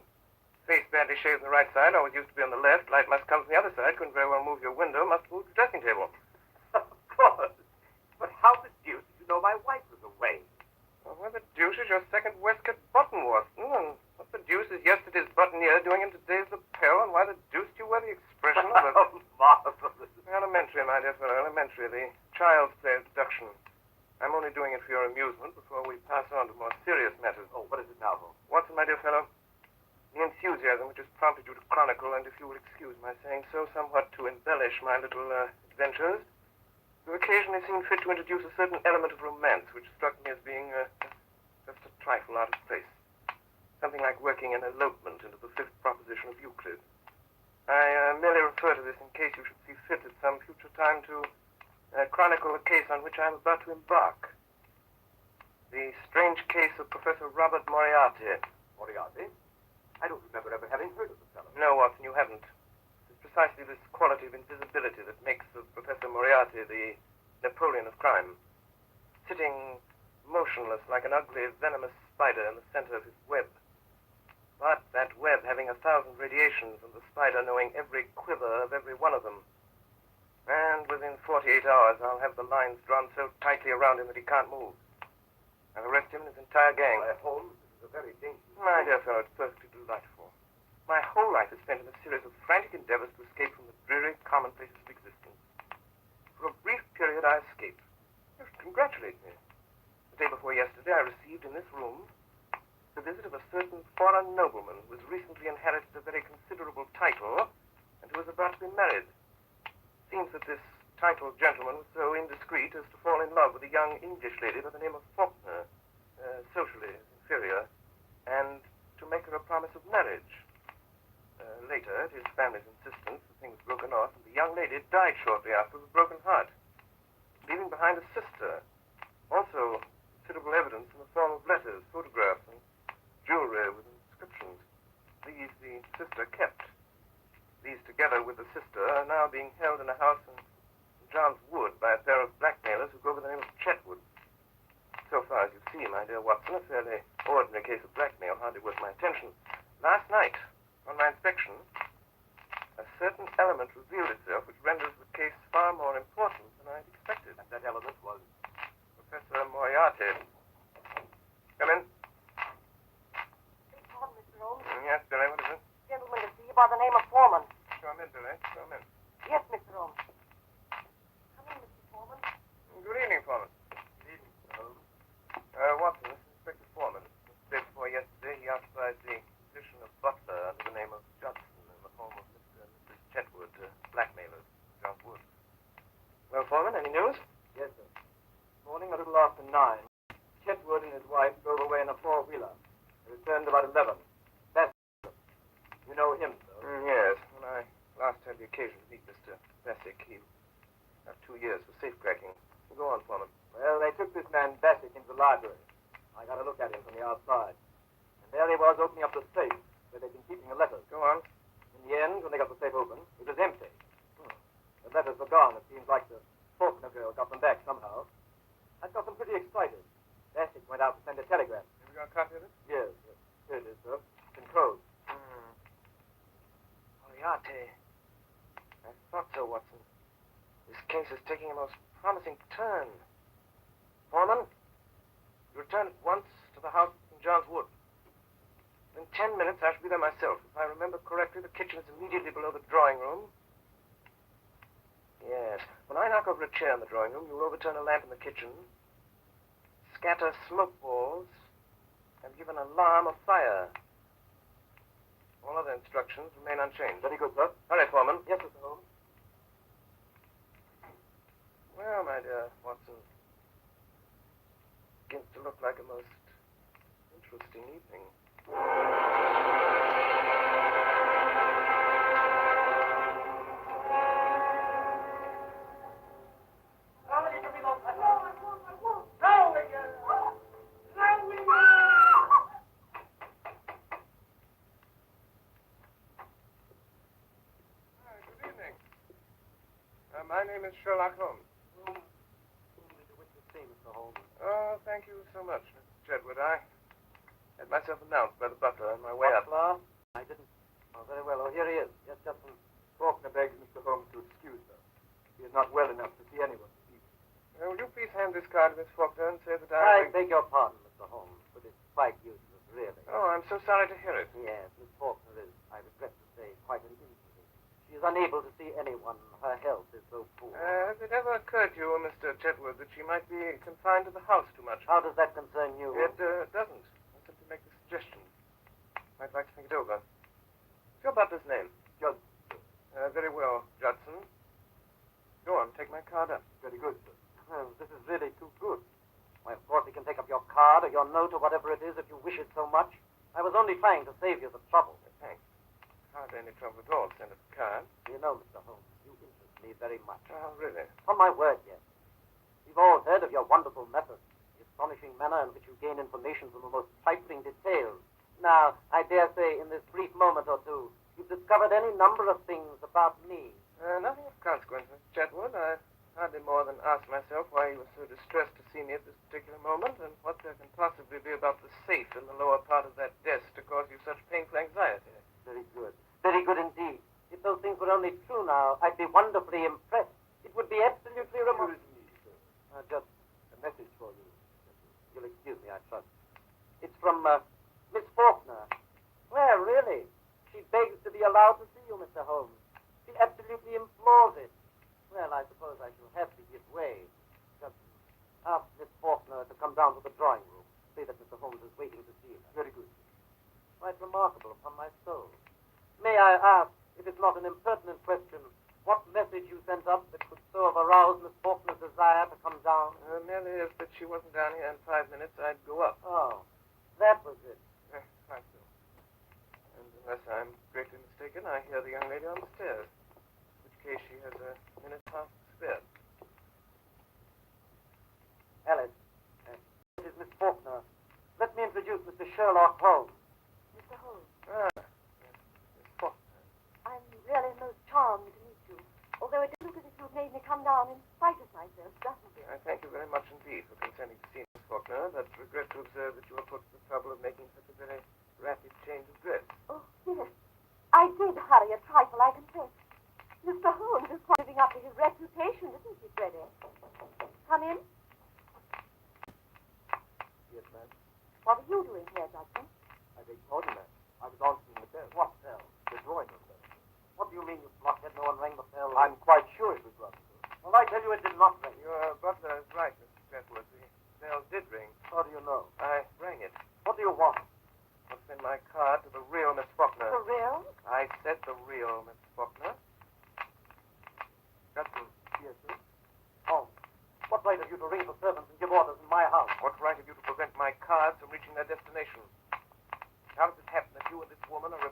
Face badly shaved on the right side, always used to be on the left. Light must come from the other side. Couldn't very well move your window. Must move the dressing table. Of course. But how the deuce did you know my wife was away? Well, where the deuce is your second waistcoat button, Watson? And what the deuce is yesterday's buttonniere doing in today's lapel? And why the deuce do you wear the expression of a... Oh, marvelous. Elementary, my dear fellow, elementary. The child's play of deduction. I'm only doing it for your amusement before we pass on to more serious matters. Oh, what is it now, Holmes? Watson, my dear fellow, the enthusiasm which has prompted you to chronicle, and if you will excuse my saying so, somewhat to embellish my little adventures, you occasionally seem fit to introduce a certain element of romance which struck me as being just a trifle out of place. Something like working an elopement into the fifth proposition of Euclid. I merely refer to this in case you should see fit at some future time to chronicle a case on which I am about to embark. The strange case of Professor Robert Moriarty. Moriarty? I don't remember ever having heard of the fellow. No, Watson, you haven't. It's precisely this quality of invisibility that makes of Professor Moriarty the Napoleon of crime. Sitting motionless like an ugly, venomous spider in the center of his web. But that web having 1,000 radiations and the spider knowing every quiver of every one of them. And within 48 hours, I'll have the lines drawn so tightly around him that he can't move. I'll arrest him and his entire gang. Why, Holmes, this is a very dangerous... My dear fellow, it's perfectly delightful. My whole life is spent in a series of frantic endeavors to escape from the dreary commonplaces of existence. For a brief period, I escaped. You should congratulate me. The day before yesterday, I received in this room the visit of a certain foreign nobleman who has recently inherited a very considerable title and who is about to be married. It seems that this titled gentleman was so indiscreet as to fall in love with a young English lady by the name of Faulkner, socially inferior, and to make her a promise of marriage. Later, at his family's insistence, the thing was broken off, and the young lady died shortly after with a broken heart, leaving behind a sister. Also, considerable evidence in the form of letters, photographs, and jewelry with inscriptions. These the sister kept. These, together with the sister, are now being held in a house in John's Wood by a pair of blackmailers who go by the name of Chetwood. So far as you see, my dear Watson, a fairly ordinary case of blackmail, hardly worth my attention. Last night, on my inspection, a certain element revealed itself which renders the case far more important than I had expected. And that element was... Professor Moriarty. Come in. Pardon, Mr. Holmes. Yes, Billy, what is it? Gentleman to see you by the name of Foreman. Show him in, Billy. Show him in. Yes, Mr. Holmes. Come in, Mr. Foreman. Good evening, Foreman. Good evening, Mr. Holmes. Watson, this is Inspector Foreman. The day before yesterday, he occupied the position of butler under the name of Judson in the home of Mr. and Mrs. Chetwood, blackmailers, John Wood. Well, Foreman, any news? Yes, sir. Morning, a little after 9, Chetwood and his wife drove away in a four-wheeler. They returned about 11. That's... You know him, sir? Yes. When I last had the occasion to meet Mr. Bassick, he got 2 years for safecracking. Go on, Foreman. Well, they took this man Bassick into the library. I got a look at him from the outside. And there he was opening up the safe where they'd been keeping the letters. Go on. In the end, when they got the safe open, it was empty. The letters were gone. It seems like the Faulkner girl got them back somehow. That got them pretty excited. Bassick went out to send a telegram. Have you got a copy of it? Yes, yes. Here it is, sir. It's in code. Moriarty. I thought so, Watson. This case is taking a most promising turn. Foreman, you return at once to the house in John's Wood. In 10 minutes, I shall be there myself. If I remember correctly, the kitchen is immediately below the drawing room. Yes. When I knock over a chair in the drawing room, you'll overturn a lamp in the kitchen, scatter smoke balls, and give an alarm of fire. All other instructions remain unchanged. Very good, sir. Hurry, Foreman. Yes, Mr. Holmes. Well, my dear Watson, begins to look like a most interesting evening. Good evening. My name is Sherlock Holmes. Oh, thank you so much, Mr. Chetwood. I had myself announced by the butler on my way up. Butler? I didn't. Oh, very well. Oh, here he is. Yes, Judson. Faulkner begs Mr. Holmes to excuse her. He is not well enough to see anyone this evening. Will you please hand this card to Miss Faulkner and say that I beg your pardon, Mr. Holmes, but it's quite useless, really. Oh, I'm so sorry to hear it. Yes, Miss Faulkner is, I regret to say, quite an invalid. She is unable to see anyone. Her health is so poor. Has it ever occurred to you, Mr. Chetwood, that she might be confined to the house too much? How does that concern you? It doesn't. I simply make the suggestion. I'd like to think it over. What's your butler's name? Judson. Very well, Judson. Go on, take my card up. Very good, sir. Well, this is really too good. Why, of course, we can take up your card or your note or whatever it is if you wish it so much. I was only trying to save you the trouble. Thanks. Hardly any trouble at all to send a card. You know, Mr. Holmes, you interest me very much. Oh, really? On my word, yes. We've all heard of your wonderful methods, the astonishing manner in which you gain information from the most trifling details. Now, I dare say, in this brief moment or two, you've discovered any number of things about me. Nothing of consequence, Mr. Chetwood. I hardly more than ask myself why he was so distressed to see me at this particular moment, and what there can possibly be about the safe in the lower part of that desk to cause you such painful anxiety. Very good. Very good indeed. If those things were only true now, I'd be wonderfully impressed. It would be absolutely remarkable. Just a message for you. You'll excuse me, I trust. It's from Miss Faulkner. Well, really, she begs to be allowed to see you, Mr. Holmes. She absolutely implores it. Well, I suppose I shall have to give way. Just ask Miss Faulkner to come down to the drawing room. Say that Mr. Holmes is waiting to see her. Very good. Quite remarkable, upon my soul. May I ask, if it's not an impertinent question, what message you sent up that could so have aroused Miss Faulkner's desire to come down? Merely if that she wasn't down here in 5 minutes, I'd go up. Oh, that was it. Quite so. And unless I'm greatly mistaken, I hear the young lady on the stairs. In which case she has a minute half to spare. Alice, this is Miss Faulkner. Let me introduce Mr. Sherlock Holmes. Mr. Holmes, Miss Faulkner. I'm really most charmed to meet you. Although it does look as if you've made me come down in spite of myself, doesn't it? I thank you very much indeed for consenting to see Miss Faulkner, but regret to observe that you are put to the trouble of making such a very rapid change of dress. Oh, yes. I did hurry a trifle, I confess. Mr. Holmes is quite living up to his reputation, isn't he, Freddie? Come in. Yes, ma'am. What are you doing here, Judson? I beg pardon, ma'am. I was answering the bell. What bell? The drawing room bell. What do you mean, you blockhead? No one rang the bell? I'm quite sure it was rung. Well, I tell you it did not ring. Your butler is right, Mr. Chetwood. The bell did ring. How do you know? I rang it. What do you want? I'll send my card to the real Miss Faulkner. For real? I said the real Miss Faulkner. Judson. Yes, sir. Oh, what right have you to ring for servants and give orders in my house? What right have you to prevent my cards from reaching their destination? How does it happen that you and this woman are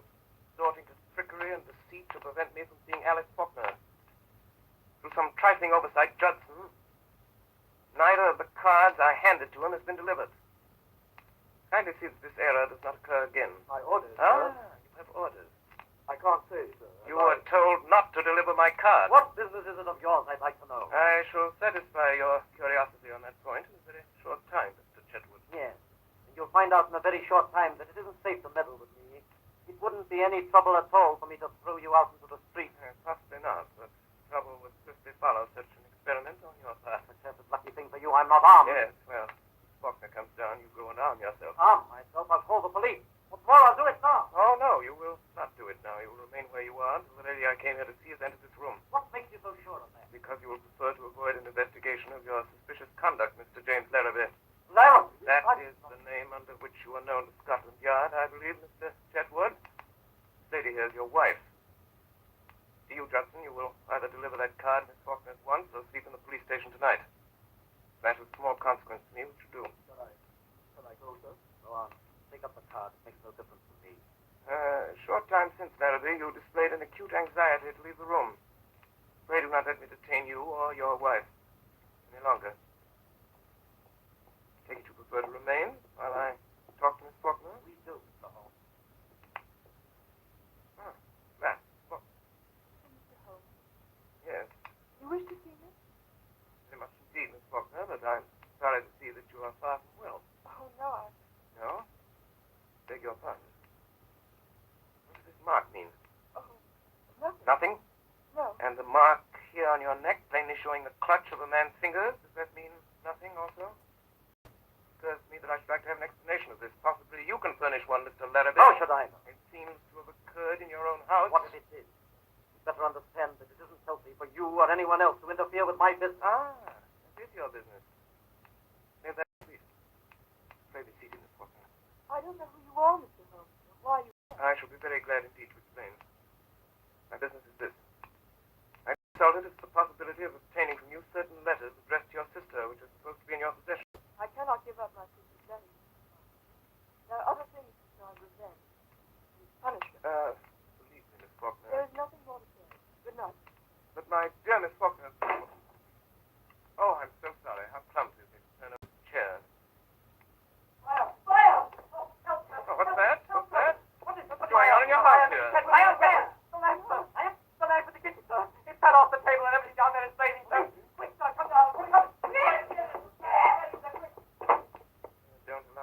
resorting to trickery and deceit to prevent me from seeing Alice Faulkner? Through some trifling oversight, Judson, neither of the cards I handed to him has been delivered. Kindly see that this error does not occur again. My orders, Ah, sir? you have orders. I can't say, sir. You were told not to deliver my card. What business is it of yours, I'd like to know? I shall satisfy your curiosity on that point in a very short time, Mr. Chetwood. Yes. And you'll find out in a very short time that it isn't safe to meddle with me. It wouldn't be any trouble at all for me to throw you out into the street. Possibly not, but trouble would swiftly follow such an experiment on your part. Except a lucky thing for you, I'm not armed. Yes, well, if Faulkner comes down, you go and arm yourself. Arm myself? I'll call the police. What's more, I'll do it now. Oh, no, you will not do it now. You will remain where you are until the lady I came here to see has entered this room. What makes you so sure of that? Because you will prefer to avoid an investigation of your suspicious conduct, Mr. James Larrabee. Larrabee? That is the name under which you are known to Scotland Yard, I believe, Mr. Chetwood. This lady here is your wife. To you, Judson, you will either deliver that card to Miss Faulkner at once or sleep in the police station tonight. That is of small consequence to me, what you do. Shall I go, sir? Go on. Take up the card. It makes no difference to me. A short time since, Larrabee, you displayed an acute anxiety to leave the room. Pray do not let me detain you or your wife any longer. Take it you prefer to remain while I talk to Miss Faulkner? We do, Mr. Holmes. That. Well, Mr. Holmes, yes, you wish to see me? very much indeed, Miss Faulkner, but I'm sorry to see that you are far from well. Oh, no, No? Beg your pardon. What does this mark mean? nothing. Nothing? No. And the mark here on your neck, plainly showing the clutch of a man's fingers, does that mean nothing also? It occurs to me that I should like to have an explanation of this. Possibly you can furnish one, Mr. Larrabee. How should I know? It seems to have occurred in your own house. What if it is? You better understand that it isn't healthy for you or anyone else to interfere with my business. Ah, it is your business. May that please. Pray be seated, Miss Faulkner. I don't know who you are, Mr. Holmes, or why you... I shall be very glad indeed to explain. My business is this. I consulted as to the possibility of obtaining from you certain letters addressed to your sister, which are supposed to be in your possession. I cannot give up my sister's letters. There are other things besides revenge and punishment. Believe me, Miss Faulkner. There is nothing more to say. Good night. But my dear Miss Faulkner... Oh, I'm so sorry. How clumsy of me to turn over the chair. Fire! Fire! Oh, what's that? What's that? What's going on in your house here? Fire! Fire! The lamp, sir. The lamp with the kitchen, sir. It fell off the table and everything down there is blazing, sir. Quick,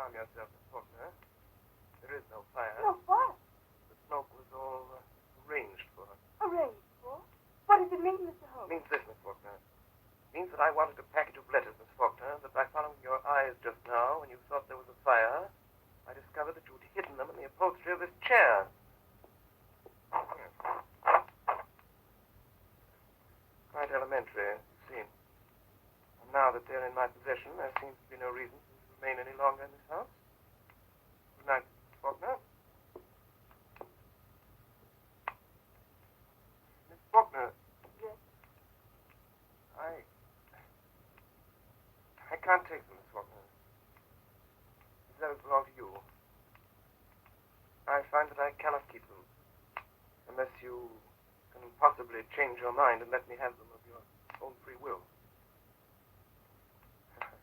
Calm yourself, Miss Faulkner. There is no fire. No fire? The smoke was all arranged for. Arranged for? What does it mean, Mr. Holmes? It means this, Miss Faulkner. It means that I wanted a package of letters, Miss Faulkner, that by following your eyes just now, when you thought there was a fire, I discovered that you'd hidden them in the upholstery of this chair. Quite elementary, you see. And now that they're in my possession, there seems to be no reason for me to remain any longer in this house. Good night, Miss Faulkner. Miss Faulkner. Yes? I can't take them, Miss Faulkner. These letters belong to you. I find that I cannot keep them unless you can possibly change your mind and let me have them of your own free will.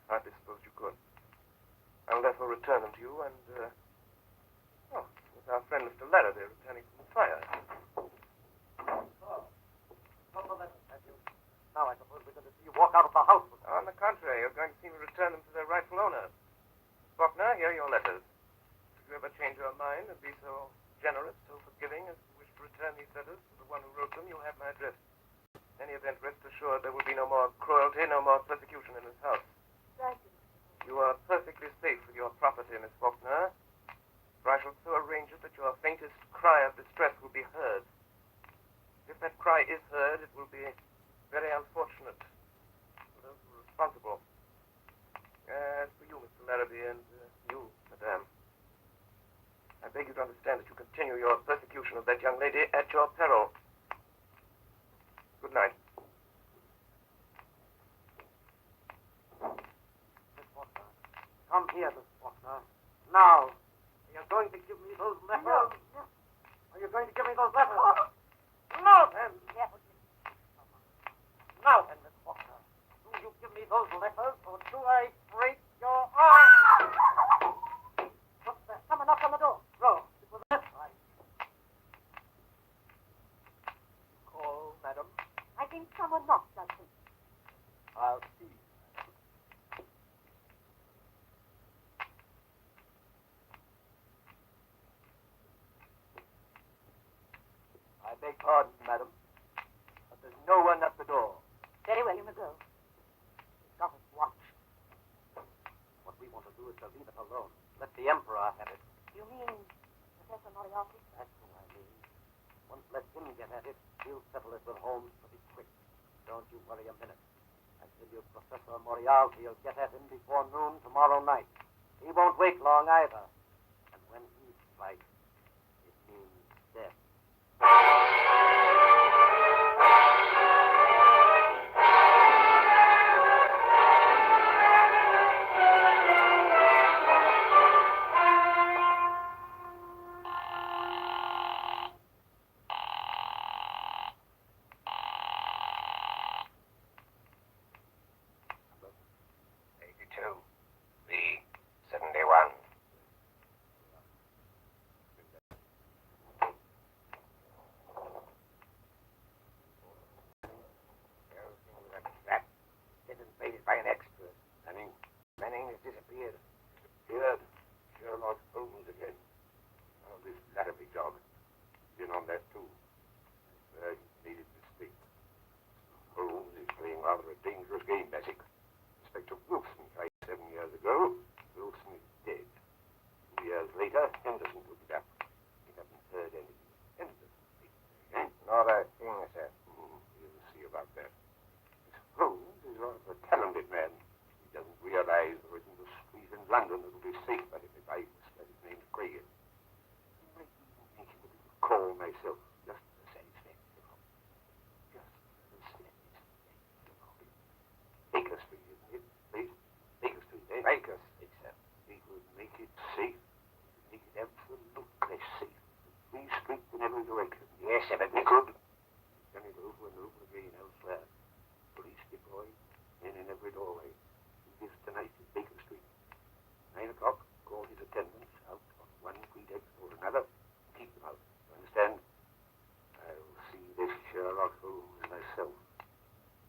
I suppose you could. I will therefore return them to you and, with our friend Mr. Larrabee returning from the fire. Now I suppose we're going to see you walk out of the house with them. On the contrary, you're going to see me return them to their rightful owner. Faulkner, here are your letters. If you ever change your mind and be so generous, so forgiving as to wish to return these letters to the one who wrote them, you'll have my address. In any event, rest assured there will be no more cruelty, no more persecution in this house. Thank you. You are perfectly safe with your property, Miss Faulkner, for I shall so arrange it that your faintest cry of distress will be heard. If that cry is heard, it will be very unfortunate for those who are responsible. As for you, Mr. Larrabee, and you, Madame, I beg you to understand that you continue your persecution of that young lady at your peril. Good night. Miss Faulkner, come here, Miss Faulkner. Now, are you going to give me those letters? No. Are you going to give me those letters? No, then. Yes. Now then, Miss Faulkner, do you give me those letters, or do I break your arm? What's that? Someone knocked on the door. No, it was this side. Call, madam. I think someone knocked, Johnson. I'll see. I beg pardon, madam, but there's no one at the door. Very well, you may go. Got it watched. What we want to do is to leave it alone. Let the Emperor have it. You mean Professor Moriarty? That's who I mean. Once let him get at it, we'll settle it with Holmes pretty quick. Don't you worry a minute. I tell you, Professor Moriarty will get at him before noon tomorrow night. He won't wait long either. And when he strikes, it means death. Manning has disappeared. Disappeared? Sherlock Holmes again. Oh, this Larrabee dog. Been on that too. He needed to speak. Holmes is playing rather a dangerous game, Bassett. Inspector Wilson tried 7 years ago. Wilson is dead. 2 years later, Henderson took it up. We haven't heard anything. Henderson, eh? Not a thing, sir. We'll see about that. This Holmes is rather a talented man. He doesn't realize there isn't a street in London that will be safe for him if I spell his name Craig. I think he would call myself just for the satisfaction of it. Just for the satisfaction of it. Baker Street, isn't it? Please? Baker Street, eh? Baker Street, sir. We would make it safe. Make it absolutely safe. Free street in every direction. Yes, sir, but we could. Done it over and over again elsewhere. Police deployed, men in every doorway. This tonight in Baker Street. 9 o'clock, call his attendants out on one pretext or another. Keep them out. You understand? I'll see this Sherlock Holmes myself.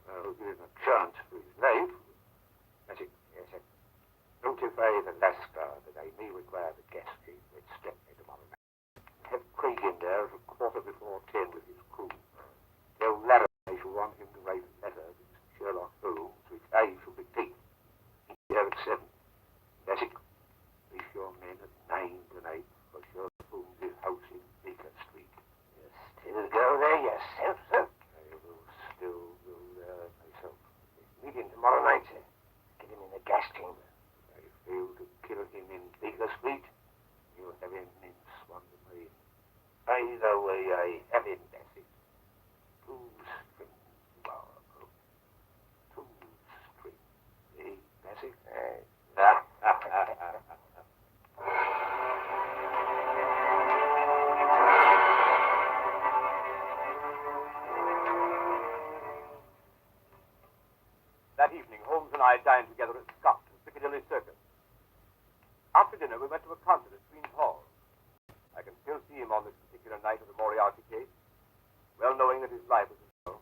I'll give him a chance for his life. That's it. Yes, sir. Notify the Lascar that I I am in, Bessie. 2 strings, Margot. 2 strings. Eh, Bessie? That evening, Holmes and I dined together at Scott's in Piccadilly Circus. After dinner, we went to a concert at Queen's Hall. I can still see him on this particular night of the Moriarty case, well knowing that his life was in peril,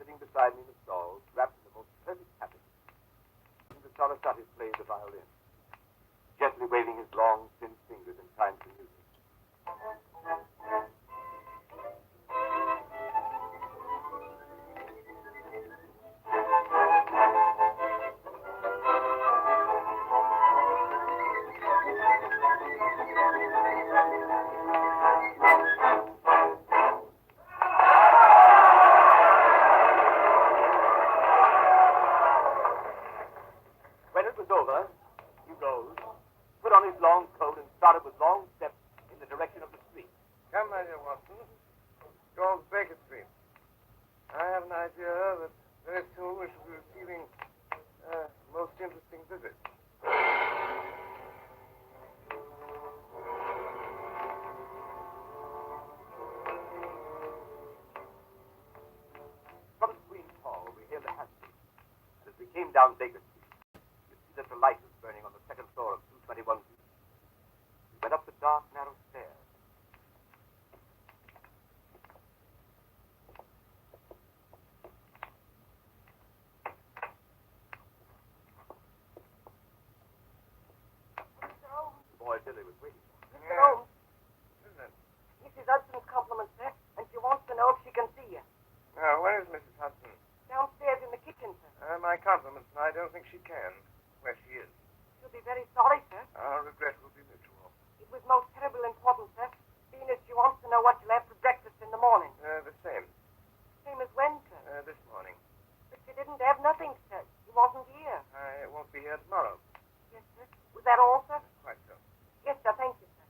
sitting beside me in the stalls, wrapped in the most perfect happiness, listening to Sarasate play the violin, gently waving his long, thin fingers in time to music. When it was over, he rose, put on his long coat, and started with long steps in the direction of the street. Come, my dear Watson. Go to Baker Street. I have an idea that very soon we shall be receiving a most interesting visit. From Queen's Hall, we hailed a hansom, and as we came down Baker Street, you see that the light was burning on the second floor of 221. We went up the dark, narrow stairs. The boy Billy was waiting. Mr. Holmes, Isn't it? Mrs. Hudson's compliments, sir, and she wants to know if she can see you. Where is Mrs. Hudson? Downstairs in the kitchen, sir. My compliments, and I don't think she can. Where she is. She'll be very sorry, sir. Our regret will be mutual. It was most terrible important, sir, seeing as she wants to know what you'll have for breakfast in the morning. The same. Same as when, sir? This morning. But she didn't have nothing, sir. She wasn't here. I won't be here tomorrow. Yes, sir. Was that all, sir? Quite so. Yes, sir. Thank you, sir.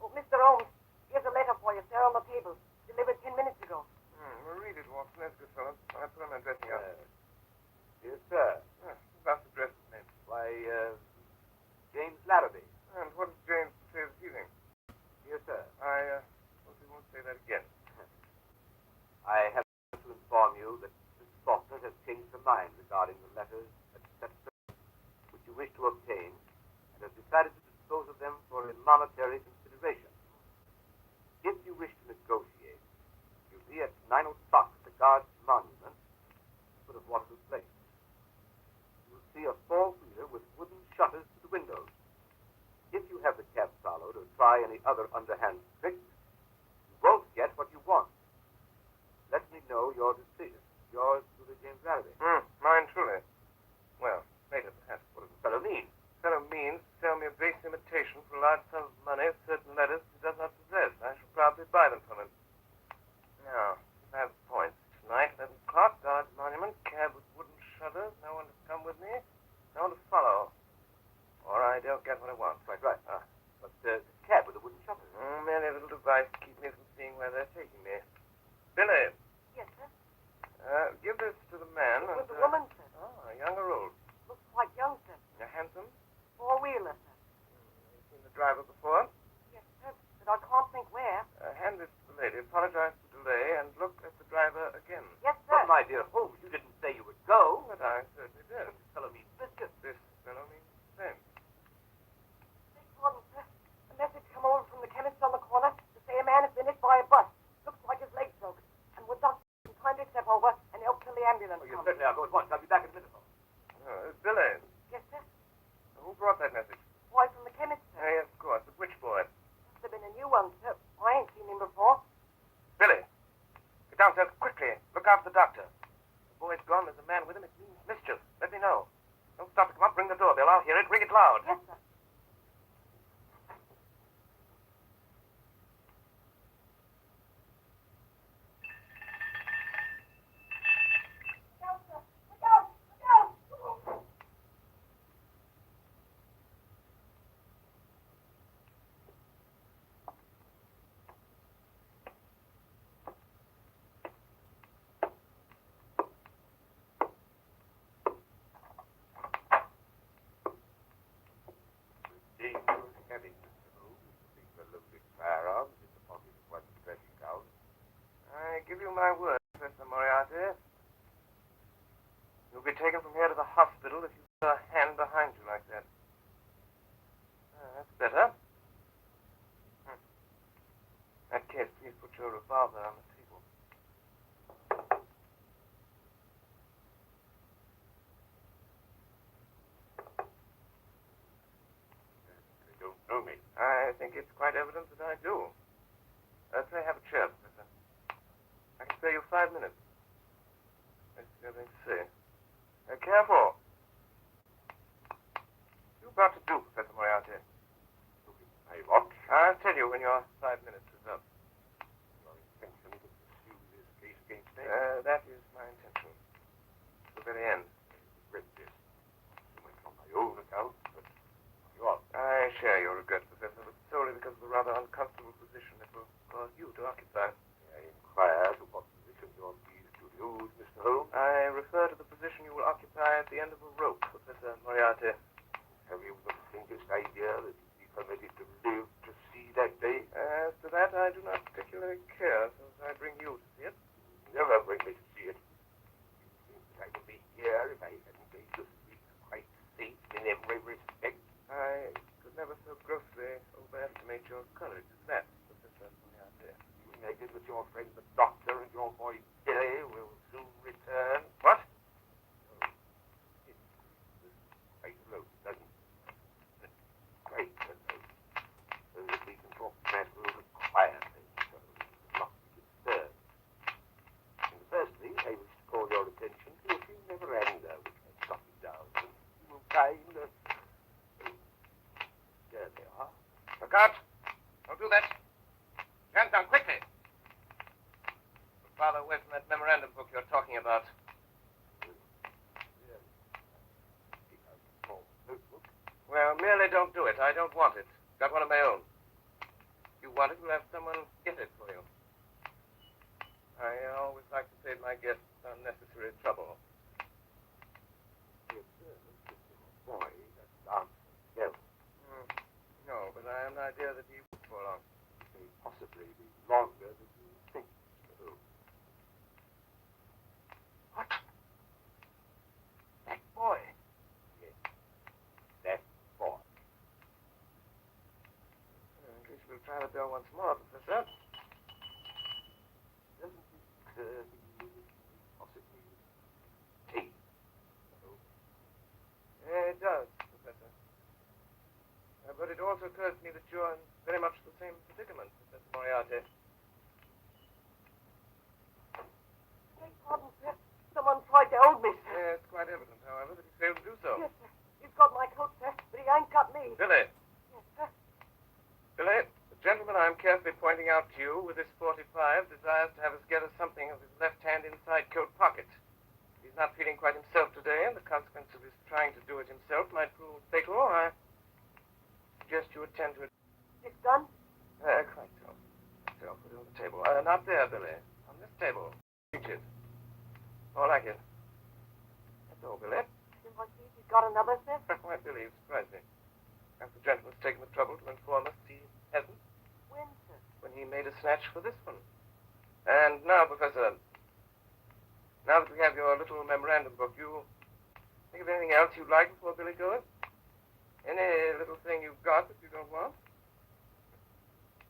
Oh, Mr. Holmes, here's a letter for you, sir, on the table. Delivered 10 minutes ago. Well, read it, Watson. That's good, fellow. I put on my dressing gown. Yes, sir. That's the dress name. Why, James Larrabee. And what does James say this evening? Yes, sir. I hope he won't say that again. I have to inform you that Miss Faulkner has changed her mind regarding the letters which you wish to obtain, and has decided to dispose of them for a monetary consideration. If you wish to negotiate, you'll be at 9 o'clock at the Guards Monument, foot of Waterloo Place. You'll see a four-wheeler with wooden shutters to the windows. If you have the cab followed or try any other underhand trick, you won't get what you want. Let me know your decision. Yours truly, James Larrabee. Mine truly. Well, later, perhaps. What does the fellow mean? Fellow means to sell me a base imitation for a large sum of money of certain letters he does not possess. I shall probably buy them from him. Now, 5 points. Tonight, 11 o'clock, Guards Monument, cab with wooden shutters. No one to come with me. No one to follow. Or I don't get what I want. Quite right. But the cab with the wooden shutters. Merely a little device to keep me from seeing where they're taking me. Billy, Yes, sir. give this to the man. It was and, a woman, sir. Young or old? Looks quite young, sir. Handsome? Four-wheeler, sir. You seen the driver before? Yes, sir. But I can't think where. Hand this to the lady. Apologize for the delay and look at the driver again. Yes, sir. But, my dear Holmes, you didn't say you would go. But I certainly did. This fellow means business. This fellow means the same. Beg pardon, sir. A message come over from the chemist on the corner to say a man has been hit by a bus. Looks like his leg's broken. And would not kindly step over and help till the ambulance Oh, you comes. certainly are. Go at once. I'll be back in a minute. Billy, Yes, sir. who brought that message? Boy from the chemist, sir. Yes, of course. But which boy? Must have been a new one, sir. I ain't seen him before. Billy, get downstairs quickly. Look after the doctor. The boy's gone. There's a man with him. It means mischief. Let me know. Don't stop to come up. Ring the doorbell. I'll hear it. Ring it loud. Yes, sir. better. In that case, please put your revolver on the table. You don't know me. I think it's quite evident that I do. Pray have a chair, Professor. I can spare you 5 minutes. That's nothing to say. Careful. What are you about to do, Professor Moriarty? I watch. I'll tell you when your 5 minutes is up. Your intention to pursue this case against me? That is my intention. To the very end. I regret this. Too much on my own account, but yours. I share your regret, Professor, but solely because of the rather uncomfortable position it will cause you to occupy. I inquire to what position you're pleased to use, Mr. Holmes. I refer to the position you will occupy at the end of a rope, Professor Moriarty. Have you the faintest idea that you'd be permitted to live to see that day? As to that, I do not particularly care, since I bring you to see it. Never bring me to see it. You think that I would be here if I hadn't made the street quite safe in every respect? I could never so grossly overestimate your courage as that, Professor Moriarty. You imagine that your friend the doctor and your boy Billy will soon return? What? No. It's quite low, doesn't it? Quite low. So that we can talk the matter over quietly, so not be disturbed. In the first place, I wish to call your attention to a few memoranda which I jotted down. You will find that... There they are. Look out! Don't do that. Hands down, quickly! Put farther away from that memorandum book you're talking about. Well, merely don't do it. I don't want it. Got one of my own. If you want it, we'll have someone get it for you. I always like to save my guests unnecessary trouble. Boy, that dance hell. No, but I have an idea that he won't for long. It may possibly be longer than you think. What? That boy? Yes, that boy. At least we'll try the door once more, Professor. Doesn't it occur to you that possibly take? It does, Professor. But it also occurs to me that you're in very much the same predicament, Professor Moriarty. Beg pardon, sir. Someone tried to hold me, sir. Yes, quite evident, however, that he failed to do so. Yes, sir. He's got my coat, sir, but he ain't got me. Billy. Yes, sir. Billy, the gentleman I'm carefully pointing out to you with this 45 desires to have us gather something of his left hand inside coat pocket. He's not feeling quite himself today, and the consequence of his trying to do it himself might prove fatal. I suggest you attend to it. This gun? Quite so. So, put it on the table. Not there, Billy. On this table. Reach it. More like it. That's all, Billy. Seems like he's got another, sir. Why, Billy, you surprised me. Perhaps the gentleman's taken the trouble to inform us he hasn't. When, sir? When he made a snatch for this one. And now, Professor, now that we have your little memorandum book, you think of anything else you'd like before Billy goes? Any little thing you've got that you don't want?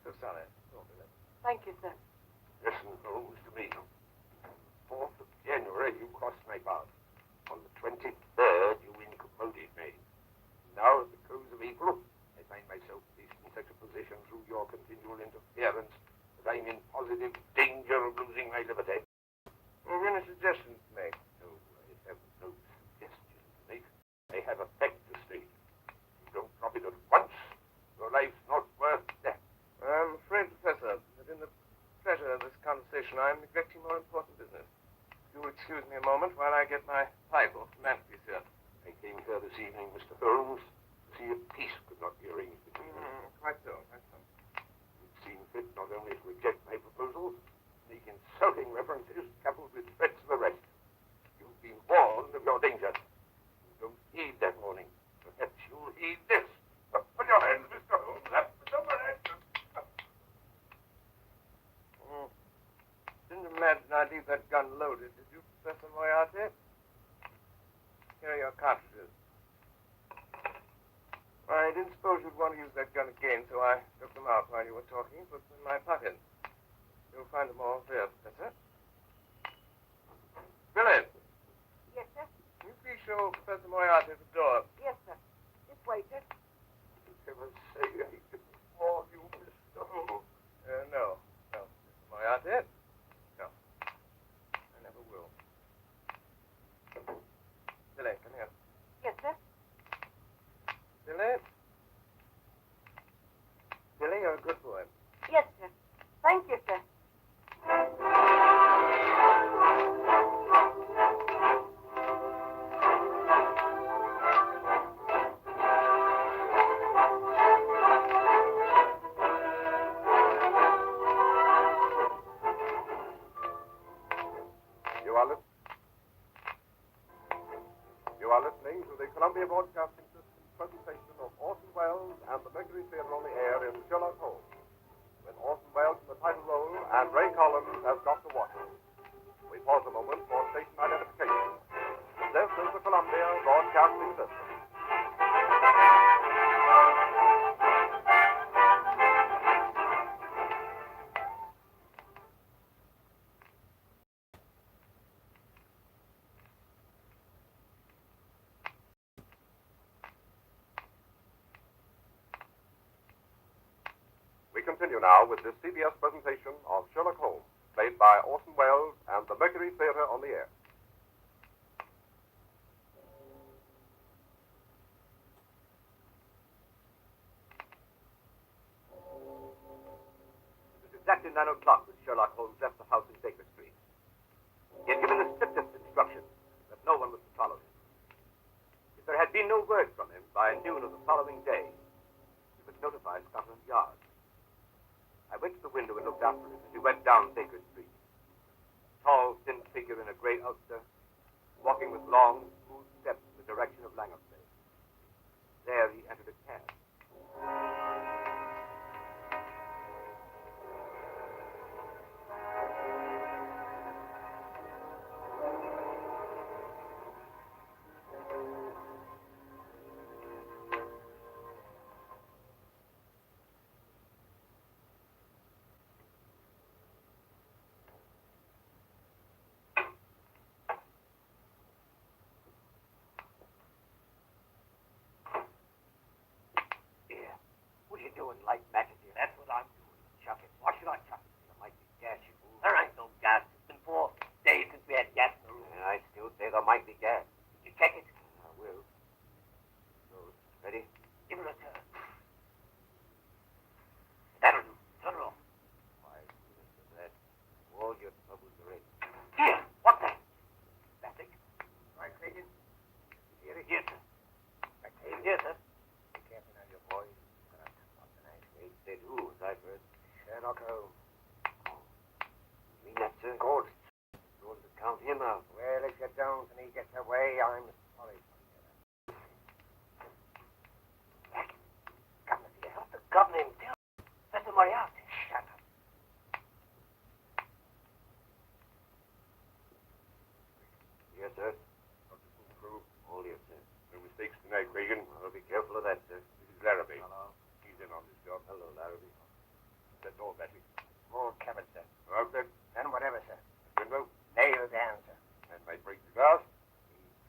So sorry. Oh, Billy. Thank you, sir. Listen, Holmes, to me. 4th of January, you crossed my path. On the 23rd, you incommoded me. Now, at the close of April, I find myself placed in such a position through your continual interference that I'm in positive danger of losing my liberty. Have you any suggestions to make? No, I have no suggestions to make. I have a fact to state. You don't drop it at once. Your life's not worth that. I'm afraid, Professor, that in the pleasure of this conversation, I'm neglecting more important business. You'll excuse me a moment while I get my pipe off the mantelpiece here. I came here this evening, Mr. Holmes, to see if peace could not be arranged between us. Quite so, quite so. You've seen fit not only to reject my proposals, make insulting references coupled with threats of arrest. You've been warned of your danger. You don't heed that warning. Perhaps you'll heed this. Up with your hands, Mr. Holmes. Up with your hands. Didn't imagine I'd leave that gun loaded, did you, Professor Moriarty? Here are your cartridges. I didn't suppose you'd want to use that gun again, so I took them out while you were talking, put them in my pocket. You'll find them all there, Professor. Philip, Yes, sir? can you please show Professor Moriarty the door? Yes, sir. This way, sir. Heaven's sake, I can warn you, Mr. Holmes. No. Mr. Moriarty. No. I never will. Billy, come here. Yes, sir? Billy? Billy, you're a good boy. Yes, sir. Thank you, sir. You are listening to the Columbia Broadcasting System presentation of Orson Welles and the Mercury Theatre on the Air in Sherlock Holmes, with Orson Welles in the title role and Ray Collins as Dr. Watson. We pause a moment for station identification. This is the Columbia Broadcasting System. We continue now with this CBS presentation of Sherlock Holmes, played by Orson Welles and the Mercury Theatre on the Air. It was exactly 9 o'clock when Sherlock Holmes left the house in Baker Street. He had given the strictest instructions that no one was to follow him. If there had been no word from him by noon of the following day, he would notify Scotland Yard. I went to the window and looked after him as he went down Baker Street. Tall, thin figure in a gray ulster, walking with long, smooth steps in the direction of Langham Place. There he entered a cab. What are you doing, light matches here? That's what I'm doing. Chuck it. Why should I chuck it? There might be gas, you fool. There ain't no gas. It's been 4 days since we had gas in the room. And I still say there might be gas. Did you check it? I will. So, ready? Give it a turn. That'll do. Turn it off. 5 minutes of that. All your troubles are in. Here! What's that? Plastic? Right, Creighton? Here, yes, sir. Right, Creighton? Yes, sir. Be careful now, your boy. Said who, as I've heard? Sherlock Holmes. Oh. You mean that, sir? Ghost. Going to count him out. Well, if you don't and he gets away, I'm sorry for you. Heck, governor here. What's the governor himself? Professor Moriarty. Shut up. Yes, sir. Dr. Crew. All yes, sir. No mistakes tonight, Regan. I'll be careful of that, sir. This is Larrabee. Hello. He's in on this job. Hello, Larrabee. That's all, Batty. More cabin, sir. Out there? And whatever, sir. Window? Nailed down, sir. That might break the glass.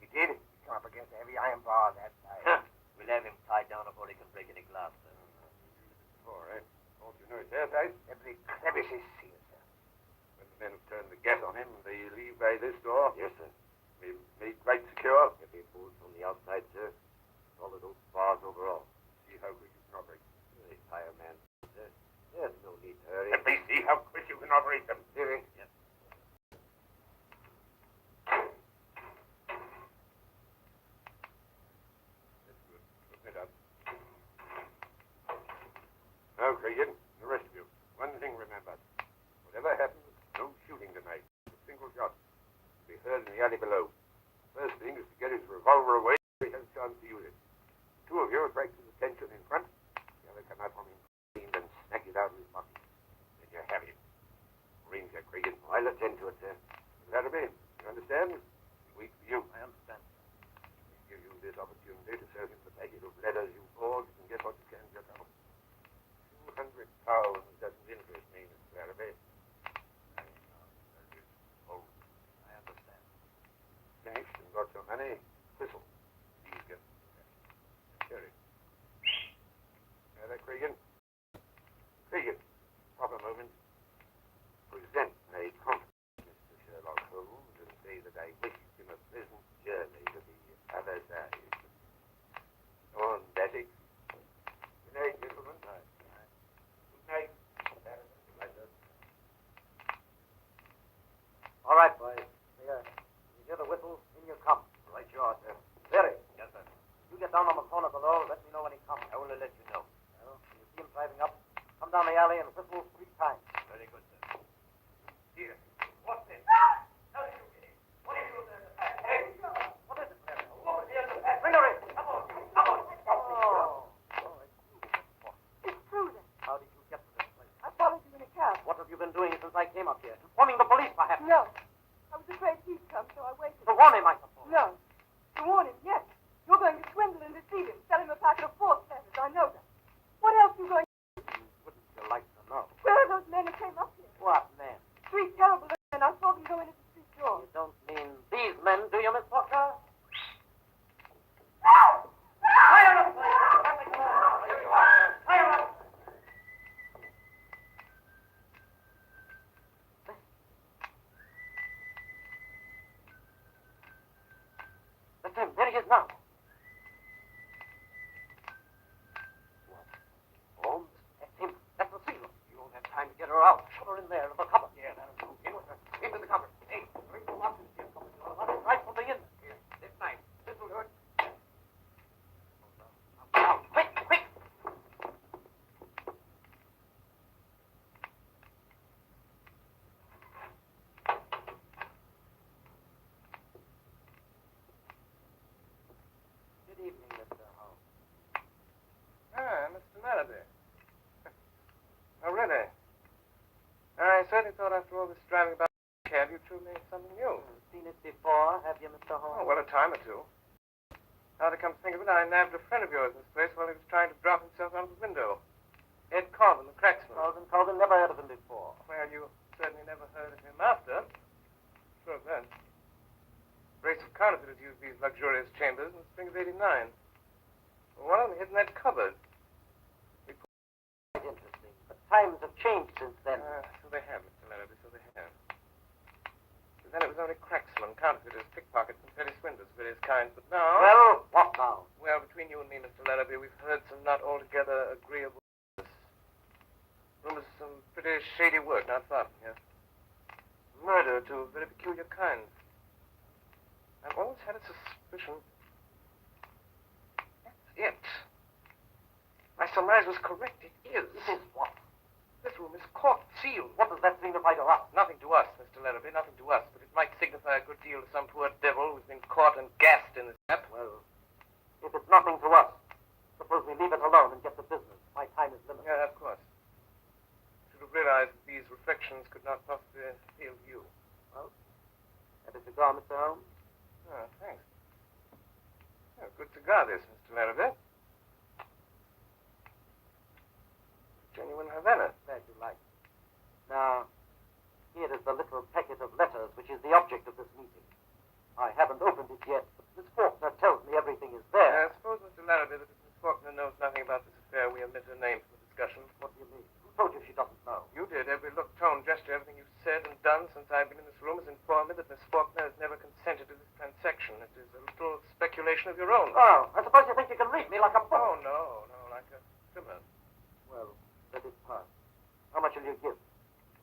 He did. He come up against a heavy iron bar that side. We'll have him tied down before he can break any glass, sir. All right. Don't you know it's airtight? Every crevice is sealed, sir. When the men have turned the gas on him, they leave by this door. Yes, sir. We've made right secure. If he pulls from the outside, sir, all of those bars overall. See how quick you can operate. They tire man, sir. There's no need to hurry. Let me see how quick you can operate them. Hearing? Yes. That's good. Open it up. Now, Creighton, the rest of you. One thing remember. Whatever happens, no shooting tonight. A single shot. Be heard in the alley below. First thing is to get his revolver away. He has a chance to use it. 2 of you practice attention in front. The other come out from him and snag it out of his pocket. Then you have him. Range that, Creighton. I'll attend to it, sir. Larrabee, you understand? Wait for you. I understand. We give you this opportunity to serve him the packet of letters you forged and get what you can yourself. doing since I came up here? Informing the police, perhaps? No. I was afraid he'd come, so I waited. To warn him, I suppose. No. To warn him, yes. You're going to swindle and deceive him, sell him a packet of false letters. I know that. What else are you going to do? Wouldn't you like to know? Where are those men who came up here? What men? 3 terrible men. I saw them go in at the street door. You don't mean these men, do you, Miss Walker? Fire up! Fire up! That's him. There he is now. What? Holmes? That's him. That's the seal. You won't have time to get her out. Shove her in there, in the cupboard. Yeah, that'll do. In with her. Into the cupboard. Hey, bring the watches here. Right from the inside. Here, this knife. This will do it. Now, quick, quick! Good evening, Mr. Holmes. Ah, Mr. Malaby. Oh, really? I certainly thought after all this driving about the cab, you'd truly made something new. Seen it before, have you, Mr. Holmes? Oh, well, a time or two. Now to come to think of it, I nabbed a friend of yours in this place while he was trying to drop himself out of the window. Ed Colvin, the cracksman. Colvin, never heard of him before. Well, you certainly never heard of him after. Sure of that. Brace of counterfeiters used these luxurious chambers in the spring of '89. One of them hid in that cupboard. Quite interesting. But times have changed since then. So they have, Mr. Larrabee, so they have. But then it was only cracksmen, counterfeiters, pickpockets, and petty swindlers of various kinds. But now... Well, what now? Well, between you and me, Mr. Larrabee, we've heard some not altogether agreeable rumors of some pretty shady work not far from here. Murder to a very peculiar kind. I've always had a suspicion. That's it. My surmise was correct. It is. It is what? This room is corked, sealed. What does that signify to us? Nothing to us, Mr. Larrabee, nothing to us. But it might signify a good deal to some poor devil who's been caught and gassed in this trap. Well, if it's nothing to us, suppose we leave it alone and get to business. My time is limited. Yeah, of course. I should have realized that these reflections could not possibly appeal to you. Well, have a cigar, Mr. Holmes? Oh, thanks. Yeah, good cigar, this, Mr. Larrabee. Genuine Havana. Glad you like it. Now, here is the little packet of letters which is the object of this meeting. I haven't opened it yet, but Miss Faulkner tells me everything is there. I suppose, Mr. Larrabee, that if Miss Faulkner knows nothing about this affair, we omit her name from the discussion. What do you mean? Who told you she doesn't know? You did. Every look, tone, gesture, everything you've said and done since I've been in this room has informed me that Miss Faulkner has never consented to this transaction. It is a little speculation of your own. Oh, I suppose you think you can read me like a book. Oh, no, like a trimmer. Well, let it pass. How much will you give?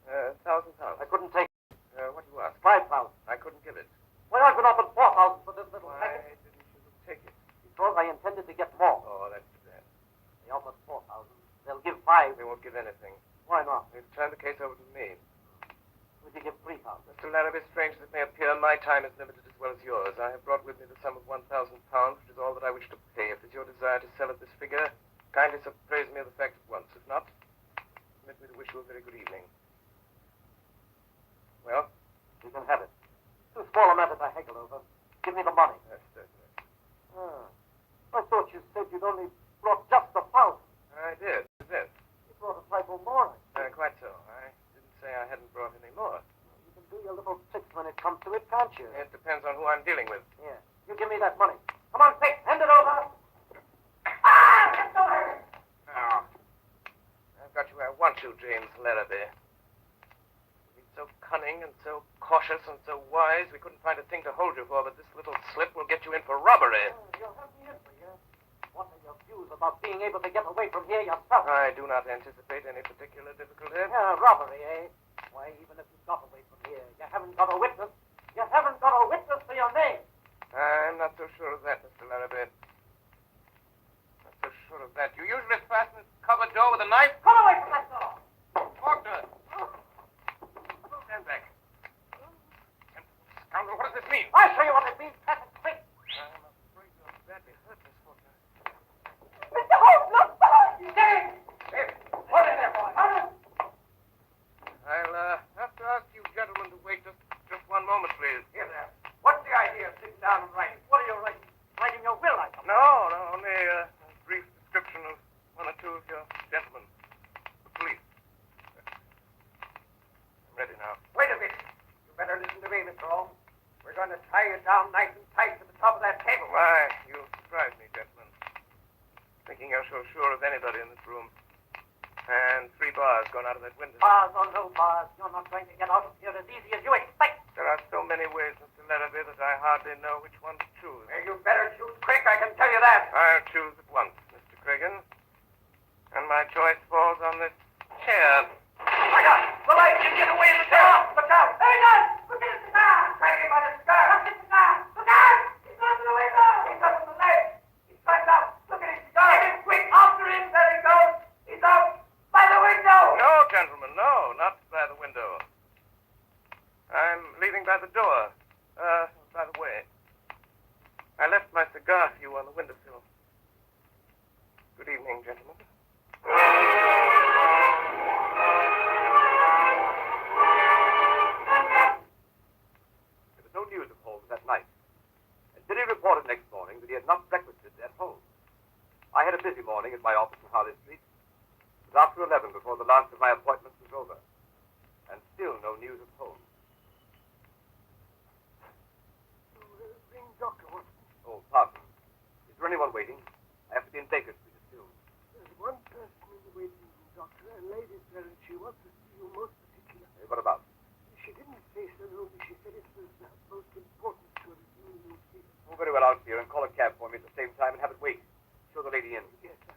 £1,000. I couldn't take it. What do you ask? 5,000. I couldn't give it. Why, I've been offered 4,000 for this little Why packet. didn't you take it? Because I intended to get more. Oh, that's bad. They offered 4,000. They'll give 5. They won't give anything. Why not? They've turned the case over to me. Would you give 3,000? Mr. Larrabee, strange as it may appear, my time is limited as well as yours. I have brought with me the sum of £1,000, which is all that I wish to pay. If it is your desire to sell at this figure, kindly appraise me of the fact at once. If not, permit me to wish you a very good evening. Well? You can have it. Too small a matter to haggle over. Give me the money. Yes, certainly. I thought you said you'd only brought just 1,000. I did. You brought a trifle more. Quite so. I didn't say I hadn't brought any more. You can do your little tricks when it comes to it, can't you? It depends on who I'm dealing with. Yeah. You give me that money. Come on, quick. Hand it over. Get going. Now, I've got you where I want you, James Larrabee. You've been so cunning and so cautious and so wise, we couldn't find a thing to hold you for, but this little slip will get you in for robbery. You'll have me in for you. What are your views about being able to get away from here yourself? I do not anticipate any particular difficulty. Yeah, robbery, eh? Why, even if you got away from here, you haven't got a witness. You haven't got a witness for your name. I'm not so sure of that, Mr. Larrabee. Not so sure of that. You usually fasten this cupboard door with a knife? Come away from that door! Faulkner! Stand back. Scoundrel, what does this mean? I'll show you what it means. Pass it quick. I'm afraid you're badly hurt, Miss Faulkner. Mr. Holmes, look! Stay! What is there, boy? I'll gentlemen. The police. I'm ready now. Wait a minute. You better listen to me, Mr. Holmes. We're going to tie you down nice and tight to the top of that table. Why, you surprise me, gentlemen. Thinking you're so sure of anybody in this room. And 3 bars gone out of that window. Bars or no bars, you're not going to get out of here as easy as you expect. There are so many ways, Mr. Larrabee, that I hardly know which one to choose. Well, you better choose quick, I can tell you that. I'll choose at once, Mr. Cregan. And my choice falls on this chair. My God! The light! You get away in the chair! Look out! There he goes! Look at his cigar! Grab him by the cigar! Look at his cigar! Look out! He's gone to the window! He's up on the ledge! He's climbed up! Look at his cigar! Get him quick! After him! There he goes! He's out! By the window! No, gentlemen, no, not by the window. I'm leaving by the door. By the way, I left my cigar for you on the windowsill. Good evening, gentlemen. There was no news of Holmes that night. And Billy reported next morning that he had not breakfasted at home. I had a busy morning at my office in Harley Street. It was after 11 before the last of my appointments was over. And still no news of Holmes. Ring Dr. Watson. Oh, pardon. Is there anyone waiting? I have to be in Baker Street at 2. There's one person in the waiting room, Doctor, a lady there, and she wants to see you most particularly. What about? She didn't say so, only she said it was most important to her that you see her. Oh, very well, out here and call a cab for me at the same time and have it wait. Show the lady in. Yes, sir.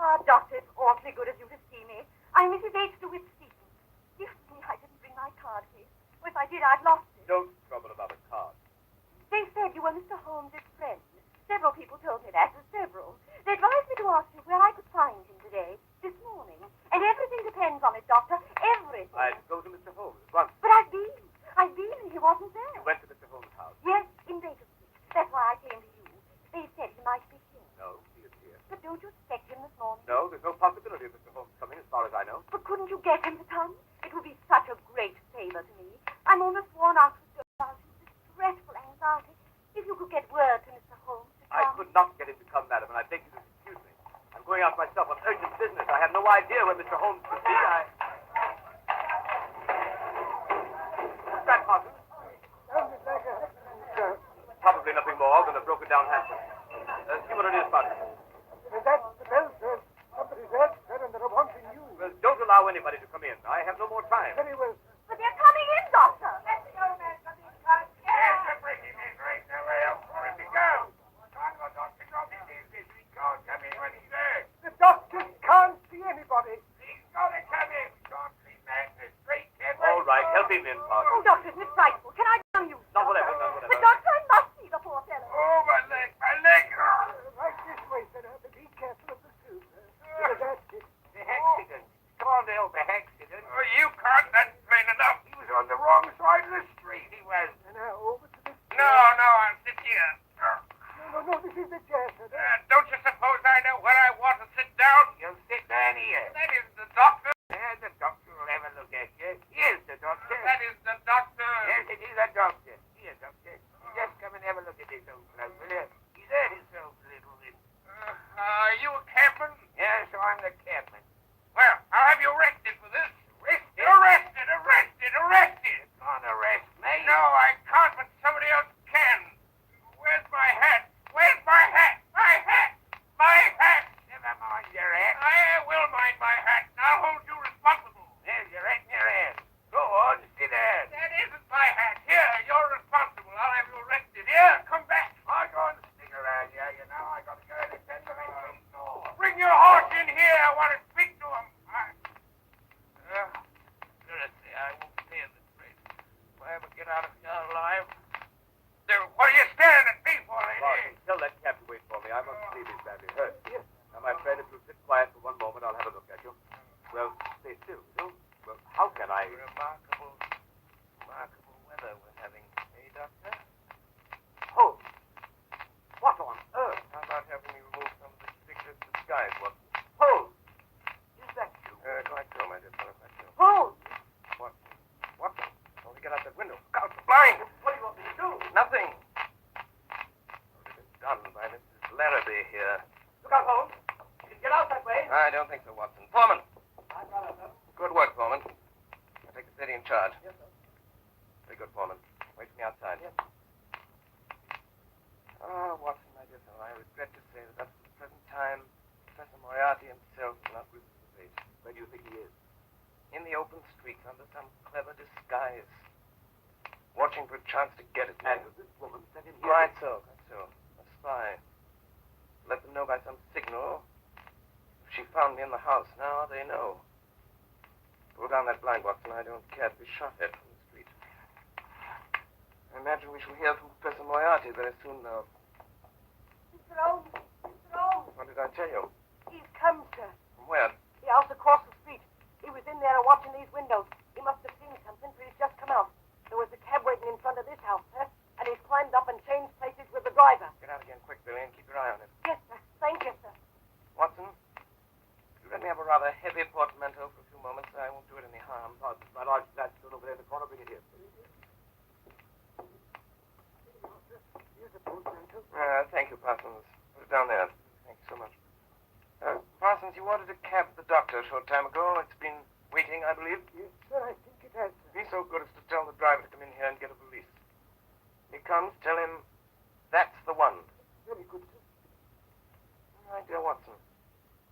Ah, Doctor, it's awfully good of you to see me. I'm Mrs. H. Stevens. Dear me, I didn't bring my card case. Well, if I did, I'd lost it. Don't trouble about a card. They said you were Mr. Holmes' friend. Several people told me that. Several. They advised me to ask you where I could find him today, this morning. And everything depends on it, Doctor. Everything. I'd go to Mr. Holmes at once. But I've been, and he wasn't there. You went to Mr. Holmes' house? Yes, in Baker Street. That's why I came to you. They said he might be here. No, he is here. But don't you expect him this morning? No, there's no possibility of Mr. Holmes coming as far as I know. But couldn't you get him to come? It would be such a great favor to me. I'm almost worn out with about this dreadful anxiety. If you could get word to Mr. Holmes to come. I could not get him to come, madam, and I beg you to excuse me. I'm going out myself on urgent business. I have no idea where Mr. Holmes could be. What's that, Martin? Sounded like a... Probably nothing more than a broken-down hansom. See what it is, Martin. Is that the bell, sir? Somebody's there, sir, and they're wanting you. Well, don't allow anybody to come in. I have no more time. Very well, sir. But they're coming in, Doctor. Let the old man come in, Carl. Yes, they're bringing me. There ain't nowhere else for him to go. Congo Doctor got his business. He can't come in when he's there. The doctors can't see anybody. He's got to come in. We can't see that in the street, can we? All right, help him in, Martin. Oh, Doctor, it's frightful. Can I tell you? Not whatever, not whatever. But, Doctor, I must see the poor fellow. Oh, my leg, my leg. Right this way, sir. But be careful of the tube. Because that's it. The accident. Cornell, the accident. Oh, you can't. That's plain enough. He was on the wrong side of the street, he was. And now over to this... No, I'll sit here. No, this is the chair, sir. Don't you suppose I know where I want to sit down? You'll sit down here. That is the doctor. The doctor will have a look at you. Here's the doctor. That is the doctor. Yes, it is the doctor. Here, doctor. Just come and have a look at this old bloke, will you? He's hurt himself a little bit. Are you a cabman? Yes, I'm the cabman. Well, I'll have you arrested for this. Arrested? Arrested! You can't arrest me. No, I can't, but somebody else can. Where's my hat? Where's my hat? My hat! My hat! Never mind your hat. I will mind my hat. I'll hold you responsible. There's your hat in your hand. Go on, sit down. That isn't my hat. Here, you're responsible. I'll have you arrested. Here, come back. I'm going to stick around here. You know, I got to go and attend to my door. Bring your horse in here. I want to speak to him. Seriously, I won't stay in this place. If I ever get out of here alive. There, what are you staring at me for, lady? Martin, tell that cab to wait for me. I must see if he's badly hurt. Yes. Now, my friend, if you'll sit quiet for one moment, I'll have a look at you. Well, stay still, will you? Well, how can I... Remarkable weather we're having, eh, Doctor? Holmes! What on earth? How about having me remove some of this ridiculous disguise, Watson? Holmes! Is that you? Quite so, my dear fellow, quite so. Holmes! What? Don't we get out that window? Look out, the blind! What do you want me to do? Nothing. It has been done by Mrs. Larrabee. be here. Look out, Holmes. You can get out that way. I don't think so, Watson. Foreman! I've got it, sir. Good work, Foreman. I'll take the city in charge. Yes, sir. Very good, Foreman. Wait for me outside. Yes. Oh, Watson, my dear fellow, I regret to say that up to the present time, Professor Moriarty himself will not visit the base. Where do you think he is? In the open street, under some clever disguise. Watching for a chance to get at me. And this woman sent him here. Quite so, quite so. A spy. Let them know by some signal. If she found me in the house now, they know. Pull down that blind, Watson. I don't care to be shot at from the street. I imagine we shall hear from Professor Moriarty very soon now. Mr. Holmes! Mr. Holmes! What did I tell you? He's come, sir. From where? The house across the street. He was in there watching these windows. He must have seen something, for he's just come out. There was a cab waiting in front of this house, sir, and he's climbed up and changed places with the driver. Get out again quick, Billy, and keep your eye on it. Yes, sir. Thank you, sir. Watson, could you let me have a rather heavy portmanteau for a few moments? I won't do it any harm. My large flat stood over there in the corner. Bring it here. Here's a portmanteau. Thank you, Parsons. Put it down there. Thank you so much. Parsons, you wanted a cab for the doctor a short time ago. It's been waiting, I believe. Yes, sir, I think it has. Be so good as to tell the driver to come in here and get a valise. When he comes, tell him that's the one. Very good, sir. My dear Watson,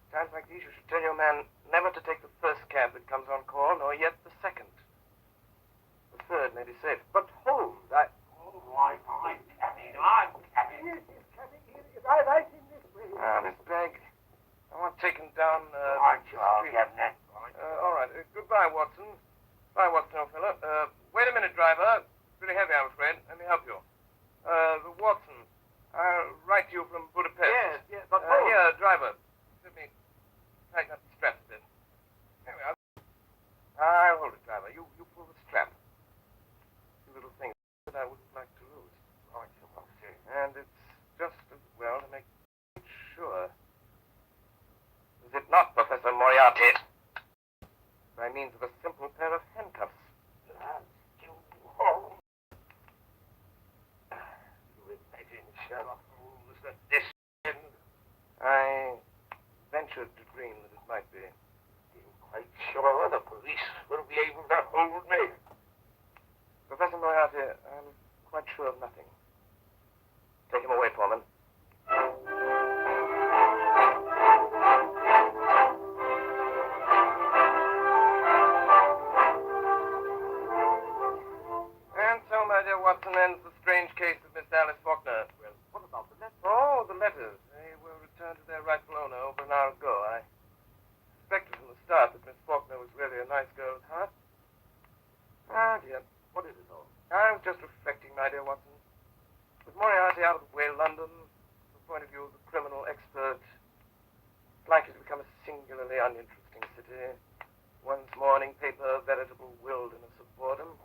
times like these you should tell your man never to take the first cab that comes on call, nor yet the second. The third may be safe. But Holmes, I'm coming. Yes, he's coming. Right in this way. Miss Begg, I want taken down, all right. Goodbye, Watson. Bye, Watson, old fellow. Wait a minute, driver. Pretty heavy, I'm afraid. Let me help you. Watson, I'll write to you from Budapest. Yes, but here, driver. Let me tighten up the strap a bit. There we are. I'll hold it, driver. You pull the strap. Two little things that I wouldn't like to lose. Right, okay. And it's just as well to make sure. Is it not, Professor Moriarty? By means of a simple pair of handcuffs. You imagine, Sherlock Holmes, that this end? I ventured to dream that it might be. You're quite sure the police will be able to hold me? Professor Moriarty, I'm quite sure of nothing. Take him away, Foreman. And so, my dear Watson, ends the strange case of Miss Alice Faulkner. Well, what about the letter? Oh, the letters. They were returned to their rightful owner over an hour ago. I suspected from the start that Miss Faulkner was really a nice girl at heart. Ah, dear. What is it, Holmes? I was just reflecting, my dear Watson. With Moriarty out of the way, London, from the point of view of the criminal expert, is likely to become a singularly uninteresting city. One's morning paper a veritable wilderness of boredom.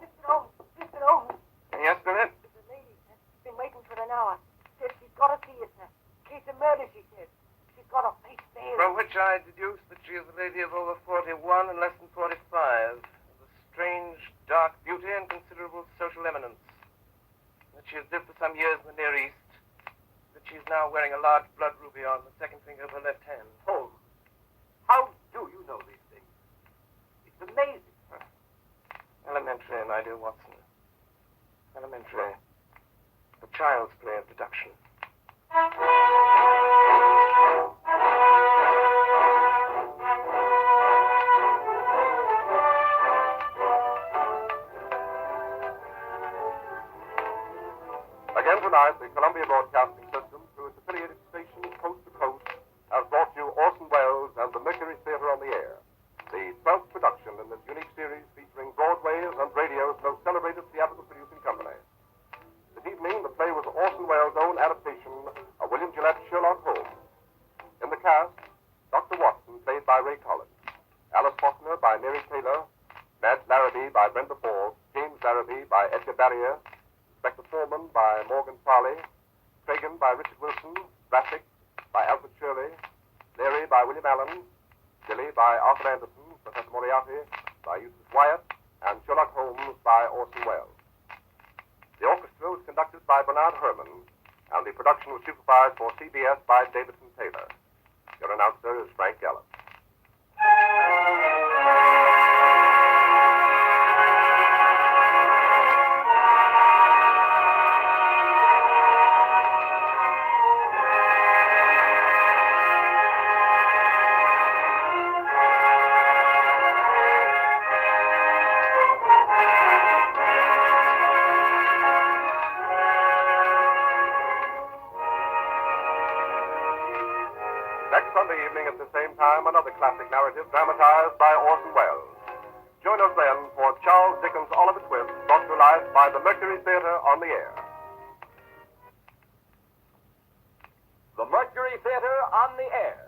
Mr. Holmes! Mr. Holmes! Yes, Billy? There's a lady, sir. Been waiting for an hour. Says she's got to see you, sir. Case of murder, she says. She's got a face veiled. From which I deduce that she is a lady of over 41 and less than 45, of a strange, dark beauty and considerable social eminence. That she has lived for some years in the Near East. That she is now wearing a large blood ruby on the second finger of her left hand. Holmes, how do you know these things? It's amazing. Elementary, my dear Watson. Elementary. The child's play of deduction. Again tonight, the Columbia Broadcasting System, through its affiliated stations coast to coast, has brought you Orson Welles and the Mercury Theatre on the Air, the 12th production in this unique series featuring Broadway's and radio's most celebrated theatrical producing company. This evening, the play was Orson Welles' own adaptation of William Gillette's Sherlock Holmes. In the cast, Dr. Watson, played by Ray Collins, Alice Faulkner by Mary Taylor, Madge Larrabee by Brenda Ford, James Larrabee by Edgar Barrier, Inspector Foreman by Morgan Farley, Tragan by Richard Wilson, Brassic by Alfred Shirley, Leary by William Allen, Billy by Arthur Anderson, Professor Moriarty by Eustace Wyatt, and Sherlock Holmes by Orson Welles. The orchestra was conducted by Bernard Herrmann, and the production was supervised for CBS by Davidson Taylor. Your announcer is Frank Gallup. Next Sunday evening at the same time, another classic narrative dramatized by Orson Welles. Join us then for Charles Dickens' Oliver Twist, brought to life by the Mercury Theater on the air. The Mercury Theater on the air.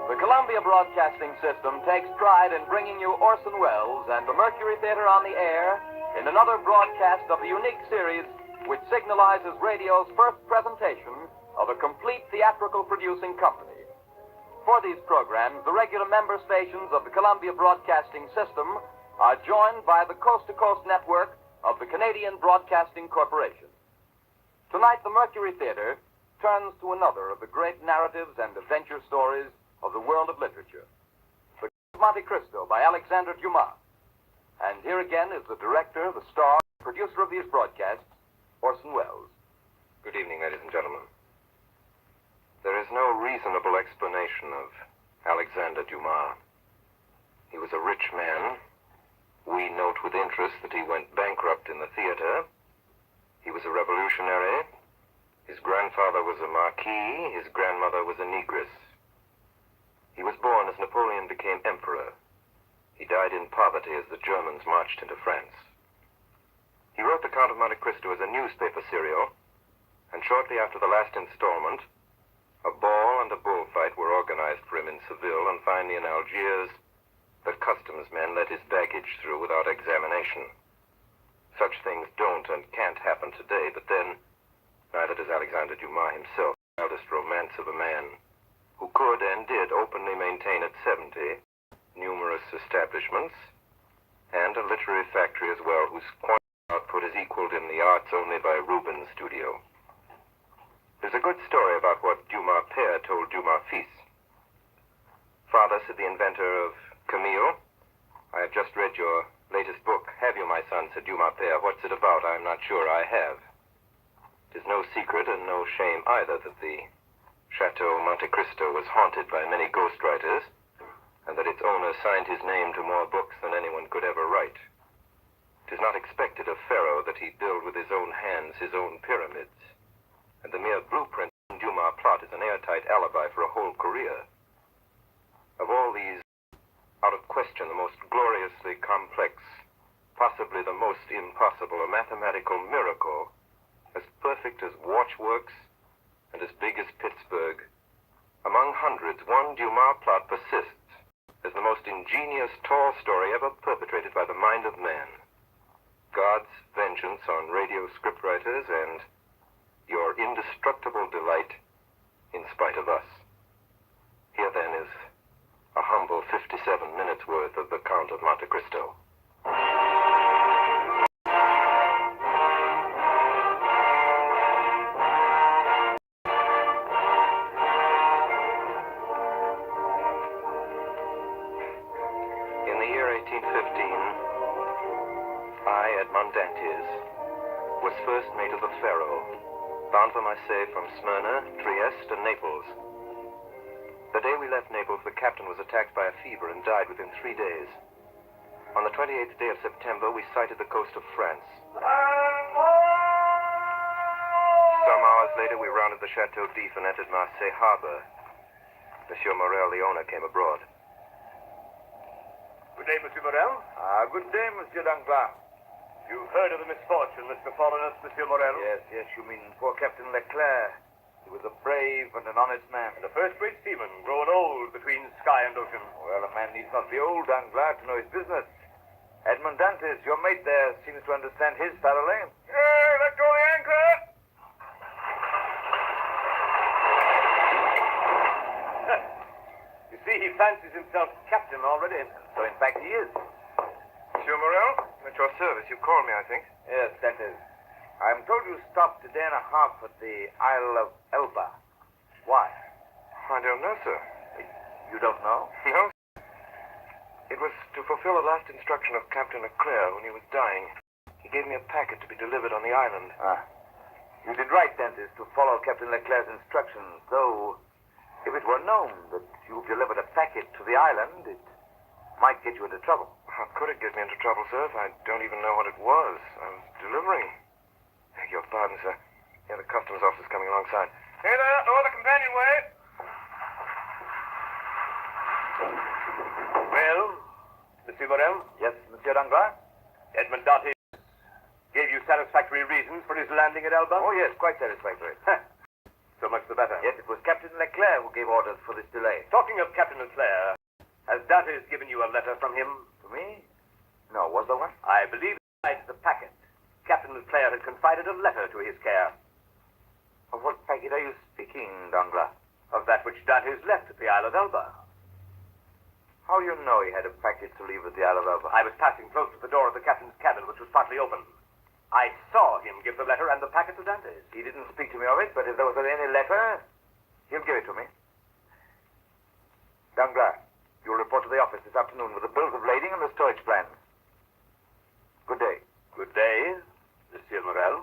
The Columbia Broadcasting System takes pride in bringing you Orson Welles and the Mercury Theater on the air in another broadcast of the unique series which signalizes radio's first presentation of a complete theatrical producing company. For these programs, the regular member stations of the Columbia Broadcasting System are joined by the coast-to-coast network of the Canadian Broadcasting Corporation. Tonight, the Mercury Theater turns to another of the great narratives and adventure stories of the world of literature, The Count of Monte Cristo by Alexandre Dumas. And here again is the director, the star, producer of these broadcasts, Orson Welles. Good evening, ladies and gentlemen. There is no reasonable explanation of Alexandre Dumas. He was a rich man. We note with interest that he went bankrupt in the theater. He was a revolutionary. His grandfather was a marquis. His grandmother was a negress. He was born as Napoleon became emperor. He died in poverty as the Germans marched into France. He wrote The Count of Monte Cristo as a newspaper serial, and shortly after the last installment, a ball and a bullfight were organized for him in Seville, and finally in Algiers, the customs men let his baggage through without examination. Such things don't and can't happen today, but then, neither does Alexandre Dumas himself, the wildest romance of a man who could and did openly maintain at 70 numerous establishments and a literary factory as well, whose quantity output is equaled in the arts only by Rubens' studio. There's a good story about what Dumas père told Dumas fils. Father, said the inventor of Camille, I have just read your latest book. Have you, my son? Said Dumas père. What's it about? I'm not sure I have. It is no secret and no shame either that the Chateau Monte Cristo was haunted by many ghostwriters, and that its owner signed his name to more books than anyone could ever write. It is not expected of Pharaoh that he build with his own hands his own pyramids, and the mere blueprint in Dumas' plot is an airtight alibi for a whole career. Of all these, out of question, the most gloriously complex, possibly the most impossible, a mathematical miracle, as perfect as watchworks and as big as Pittsburgh. Among hundreds, one Dumas plot persists as the most ingenious tall story ever perpetrated by the mind of man. God's vengeance on radio scriptwriters and your indestructible delight in spite of us. Here then is a humble 57 minutes worth of The Count of Monte Cristo. Was first mate of the Pharaoh, bound for Marseille from Smyrna, Trieste, and Naples. The day we left Naples, the captain was attacked by a fever and died within 3 days. On the 28th day of September, we sighted the coast of France. Some hours later, we rounded the Chateau d'If and entered Marseille harbor. Monsieur Morel, the owner, came abroad. Good day, Monsieur Morel. Good day, Monsieur Danglars. You've heard of the misfortune that's befallen us, Monsieur Morel? Yes, you mean poor Captain Leclerc. He was a brave and an honest man. And a first-rate seaman, grown old between sky and ocean. Well, a man needs not be old, Danglars, to know his business. Edmond Dantes, your mate there, seems to understand his thoroughly. Hey, let go the anchor! You see, he fancies himself captain already. So, in fact, he is. Monsieur Morel, at your service. You called me, I think. Yes, Dantes. I'm told you stopped a day and a half at the Isle of Elba. Why? I don't know, sir. You don't know? No. It was to fulfill the last instruction of Captain Leclerc when he was dying. He gave me a packet to be delivered on the island. Ah. You did right, Dantes, to follow Captain Leclerc's instructions, though if it were known that you delivered a packet to the island, it might get you into trouble. How could it get me into trouble, sir, if I don't even know what it was? I was delivering. Beg your pardon, sir. Yeah, the customs officer's coming alongside. Hey there, over the companionway. Well, Monsieur Morel? Yes, Monsieur Danglars? Edmond Dantes gave you satisfactory reasons for his landing at Elba? Oh, yes, quite satisfactory. So much the better. Yes, it was Captain Leclerc who gave orders for this delay. Talking of Captain Leclerc, has Dantes given you a letter from him? To me? No, was there one? I believe besides the packet, Captain Leclerc had confided a letter to his care. Of what packet are you speaking, Danglars? Of that which Dantes left at the Isle of Elba. How do you know he had a packet to leave at the Isle of Elba? I was passing close to the door of the captain's cabin, which was partly open. I saw him give the letter and the packet to Dantes. He didn't speak to me of it, but if there was any letter, he'll give it to me. Danglars, you'll report to the office this afternoon with the bills of lading and the storage plans. Good day. Good day, Monsieur Morel.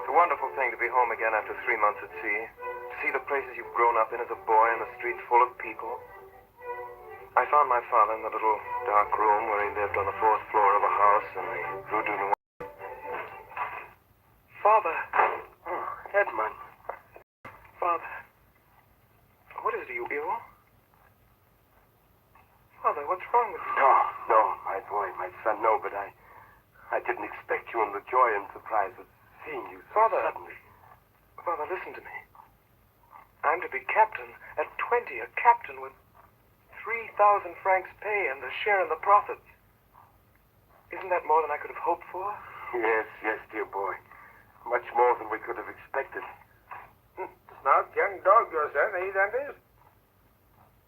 It's a wonderful thing to be home again after 3 months at sea. To see the places you've grown up in as a boy and the streets full of people. I found my father in the little dark room where he lived on the 4th floor of a house in the Rue du Noir. Father! Oh, Edmond. Father. What is it? Are you ill? Father, what's wrong with you? No, my boy, my son, no, but I didn't expect you, and the joy and surprise of seeing you so Father. suddenly. Father, listen to me. I'm to be captain at 20, a captain with 3,000 francs pay and a share in the profits. Isn't that more than I could have hoped for? Yes, dear boy. Much more than we could have expected. Smart young dog, your son, eh, Dantes?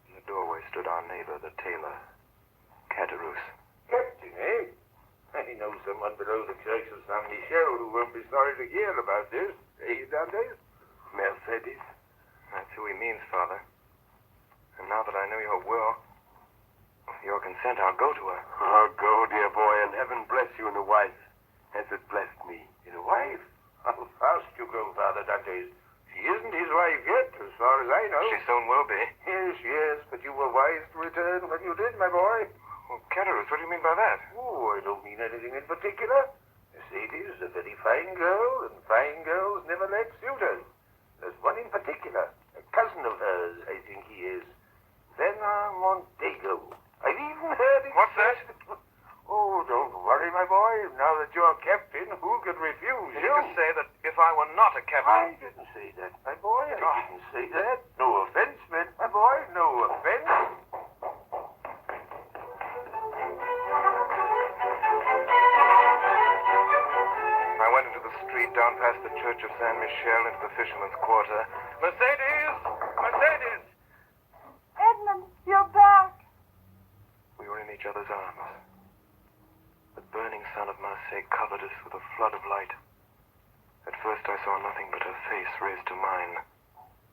In the doorway stood our neighbor, the tailor, Caderousse. Captain, eh? I know someone below the church of San Michel who won't be sorry to hear about this, eh, Dantes? Mercedes? That's who he means, Father. And now that I know your will, with your consent, I'll go to her. Oh, go, dear boy, and heaven bless you in a wife, as it blessed me. In a wife? How fast you go, Father Dantes. She isn't his wife yet, as far as I know. She soon will be. Yes, but you were wise to return when you did, my boy. Well, Caderousse, what do you mean by that? Oh, I don't mean anything in particular. Mercedes is a very fine girl, and fine girls never lack suitors. There's one in particular, a cousin of hers, I think he is. Bernard Mondego. I've even heard it. What's that? Oh, don't worry, my boy. Now that you're captain, who could refuse You just say that if I were not a captain... I didn't say that, my boy. I didn't say that. No offense meant, my boy. No offense. I went into the street down past the church of San Michel into the fisherman's quarter. Mercedes! Mercedes! Edmund, you're back. We were in each other's arms. The burning sun of Marseille covered us with a flood of light. At first I saw nothing but her face raised to mine.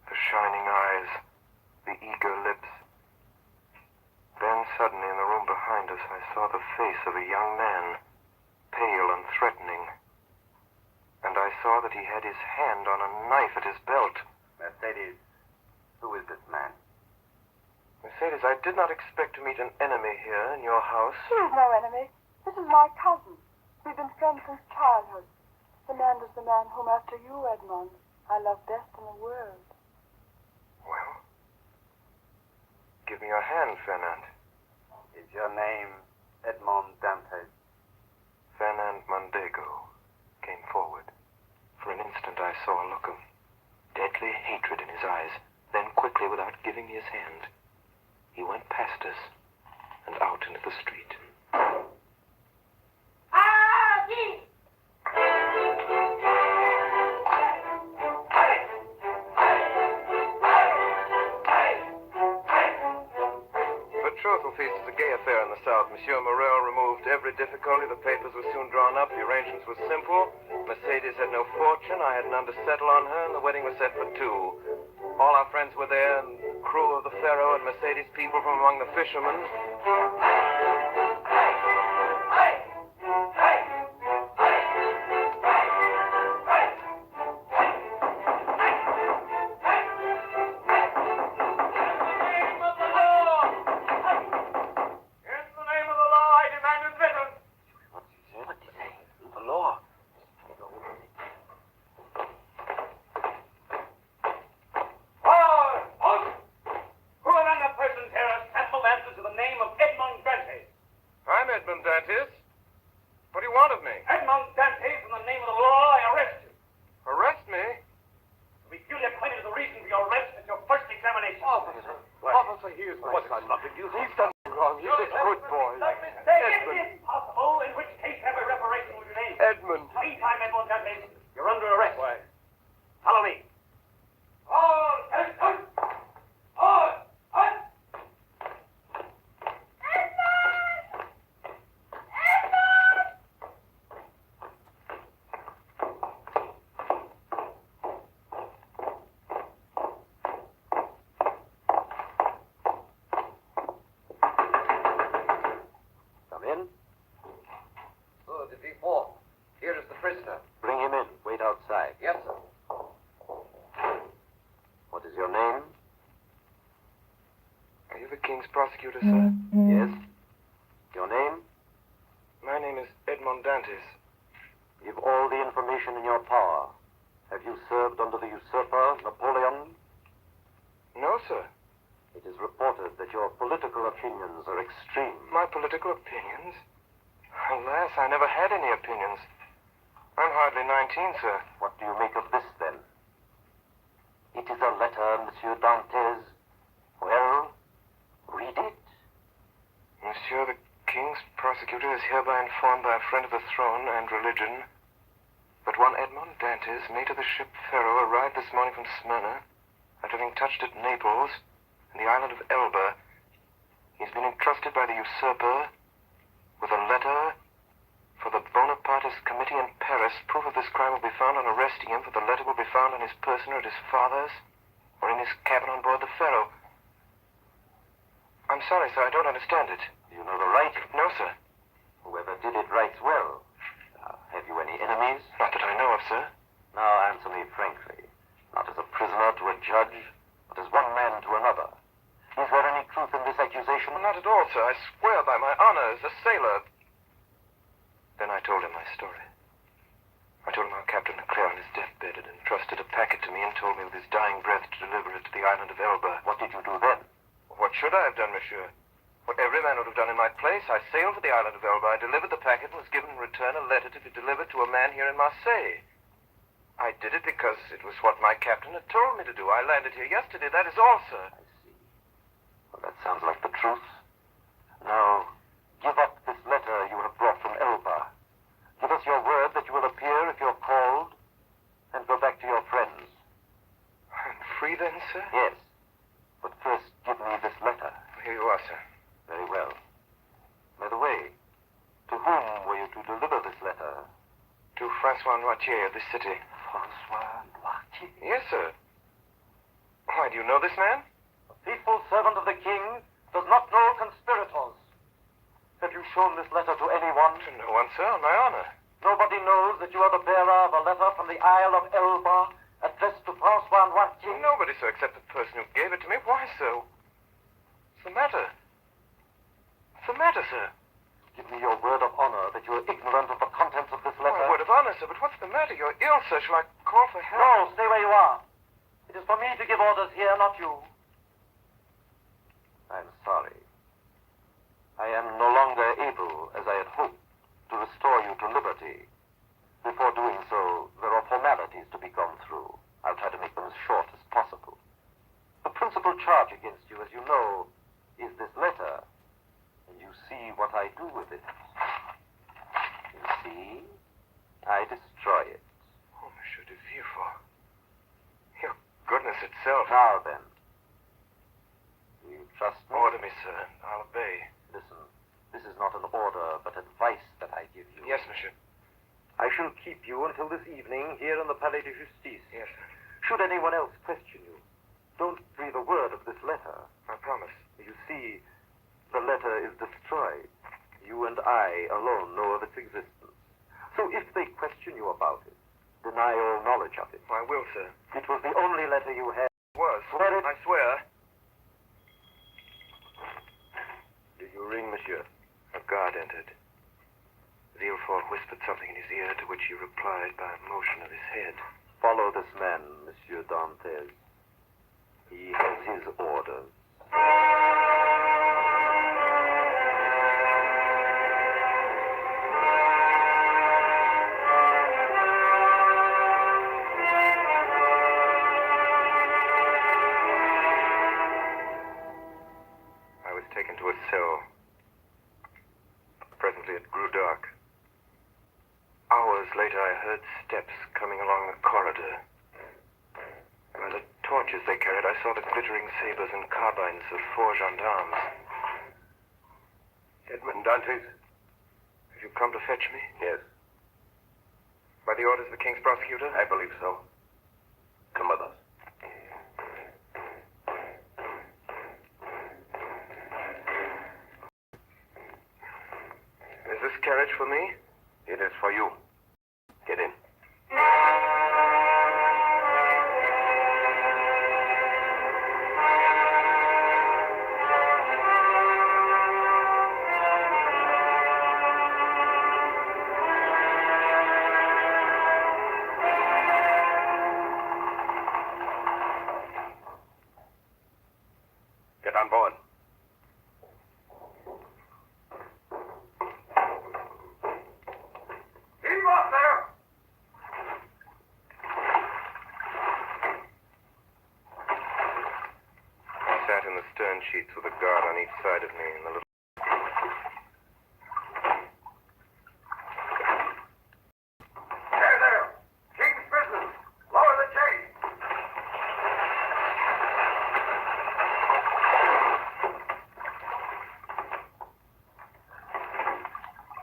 The shining eyes, the eager lips. Then suddenly in the room behind us I saw the face of a young man, pale and threatening. And I saw that he had his hand on a knife at his belt. Mercedes, who is this man? Mercedes, I did not expect to meet an enemy here in your house. He is no enemy. This is my cousin. We've been friends since childhood. Fernand is the man whom, after you, Edmond, I love best in the world. Well, give me your hand, Fernand. Is your name Edmond Dantes? Fernand Mondego came forward. For an instant I saw a look of deadly hatred in his eyes. Then quickly, without giving me his hand, banisters and out into the street. The betrothal feast is a gay affair in the South. Monsieur Morel removed every difficulty. The papers were soon drawn up. The arrangements were simple. Mercedes had no fortune. I had none to settle on her, and the wedding was set for 2. All our friends were there, and the crew of the Pharaoh and Mercedes people from among the fishermen. Edmond Dantes. What do you want of me? Edmond Dantes, in the name of the law, I arrest you. Arrest me? To be duly acquainted with the reason for your arrest at your first examination. Officer, he is my son. He's done wrong. He's a good boy. It is possible, in which case have a reparation with your name. Edmund. Meantime, Edmond Dantes, you're under arrest. Why? Follow me. Here is the prisoner. Bring him in. Wait outside. Yes, sir. What is your name? Are you the king's prosecutor, sir? Yes. Your name? My name is Edmond Dantes. Give all the information in your power. Have you served under the usurper, Napoleon? No, sir. It is reported that your political opinions are extreme. My political opinions? Alas, I never had any opinions. I'm hardly 19, sir. What do you make of this, then? It is a letter, Monsieur Dantes. Well, read it. Monsieur, the king's prosecutor is hereby informed by a friend of the throne and religion that one Edmond Dantes, mate of the ship Pharaoh, arrived this morning from Smyrna after having touched at Naples and the island of Elba. He's been entrusted by the usurper with a letter for the Bonapartist committee in Paris. Proof of this crime will be found on arresting him, for the letter will be found on his person or at his father's, or in his cabin on board the Pharaoh. I'm sorry, sir, I don't understand it. You know the writing? No, sir. Whoever did it writes well. Have you any enemies? Not that I know of, sir. Now answer me frankly. Not as a prisoner to a judge, but as one man to another. Is there any truth in this accusation? Well, not at all, sir. I swear by my honor as a sailor. Then I told him my story. I told him how Captain Leclerc on his deathbed had entrusted a packet to me and told me with his dying breath to deliver it to the island of Elba. What did you do then? What should I have done, monsieur? What every man would have done in my place. I sailed for the island of Elba. I delivered the packet and was given in return a letter to be delivered to a man here in Marseille. I did it because it was what my captain had told me to do. I landed here yesterday. That is all, sir. I see. Well, that sounds like the truth. Now, give up this letter you have brought from Elba. Give us your word that you will appear if you're called, and go back to your friends. I'm free then, sir? Yes. But first, give me this letter. Here you are, sir. Very well. By the way, to whom were you to deliver this letter? To Francois Noirtier of this city. Francois Noirtier? Yes, sir. Why, do you know this man? A faithful servant of the king does not know conspirators. Have you shown this letter to anyone? To no one, sir, on my honor. Nobody knows that you are the bearer of a letter from the Isle of Elba addressed to Francois Noirtier? Nobody, sir, except the person who gave it to me. Why, sir? What's the matter? What's the matter, sir? Give me your word of honor that you are ignorant of the contents of this letter. My word of honor, sir, but what's the matter? You're ill, sir. Shall I call for help? No, stay where you are. It is for me to give orders here, not you. I'm sorry. I am no longer able, as I had hoped, to restore you to liberty. Before doing so, there are formalities to be gone through. I'll try to make them as short as possible. The principal charge against you, as you know, is this letter with it. You see? I destroy it. Oh, Monsieur de Villefort. Your goodness itself. Now then. Do you trust me? Order me, sir. I'll obey. Listen, this is not an order, but advice that I give you. Yes, monsieur. I shall keep you until this evening here in the Palais de Justice. Yes, sir. Should anyone else question you, don't breathe a word of this letter. I promise. You see, the letter is destroyed. You and I alone know of its existence. So if they question you about it, deny all knowledge of it. I will, sir. It was the only letter you had. It was. Swear it. I swear. Did you ring, monsieur? A guard entered. Villefort whispered something in his ear, to which he replied by a motion of his head. Follow this man, Monsieur Dantès. He has his orders. I was taken to a cell. Presently it grew dark. Hours later, I heard steps coming along the corridor. By the torches they carried, I saw the glittering sabers and carbines of 4 gendarmes. Edmond Dantes? Have you come to fetch me? Yes. By the orders of the king's prosecutor? I believe so. Come with us. Is this carriage for me? It is for you. Get in. Get on board. Heave off there! I sat in the stern sheets with a guard on each side of me in the little... There! King's business! Lower the chain!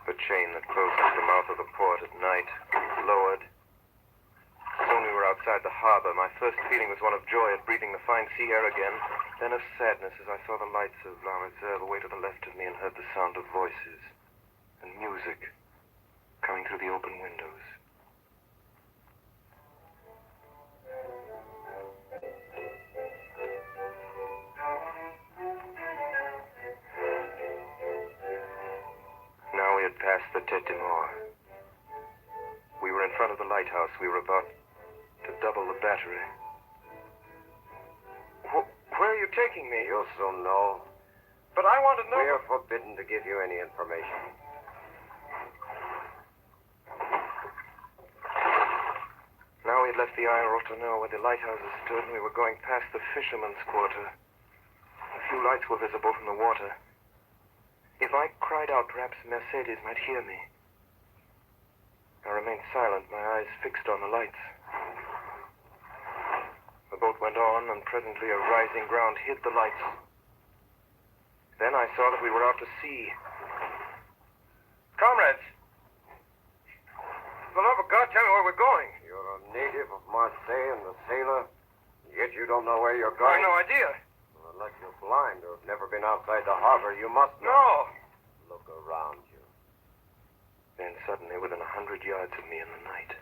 The chain that closes the mouth of the port at night lowered. Soon we were outside the harbor. My first feeling was one of joy at breathing the fine sea air again, then of sadness as I saw the lights of La Reserve away to the left of me and heard the sound of voices and music coming through the open windows. Now we had passed the Tête de Mort. We were in front of the lighthouse. We were about to double the battery. Where are you taking me? You'll soon know. But I want to know... We are forbidden to give you any information. Now we had left the Isle Rotoneau where the lighthouses stood, and we were going past the fisherman's quarter. A few lights were visible from the water. If I cried out, perhaps Mercedes might hear me. I remained silent, my eyes fixed on the lights. The boat went on, and presently a rising ground hid the lights. Then I saw that we were out to sea. Comrades! For the love of God, tell me where we're going. You're a native of Marseille and a sailor, yet you don't know where you're I going? have no idea. Well, unless you're blind or have never been outside the harbor, you must know. No! Look around you. Then suddenly, within 100 yards of me in the night,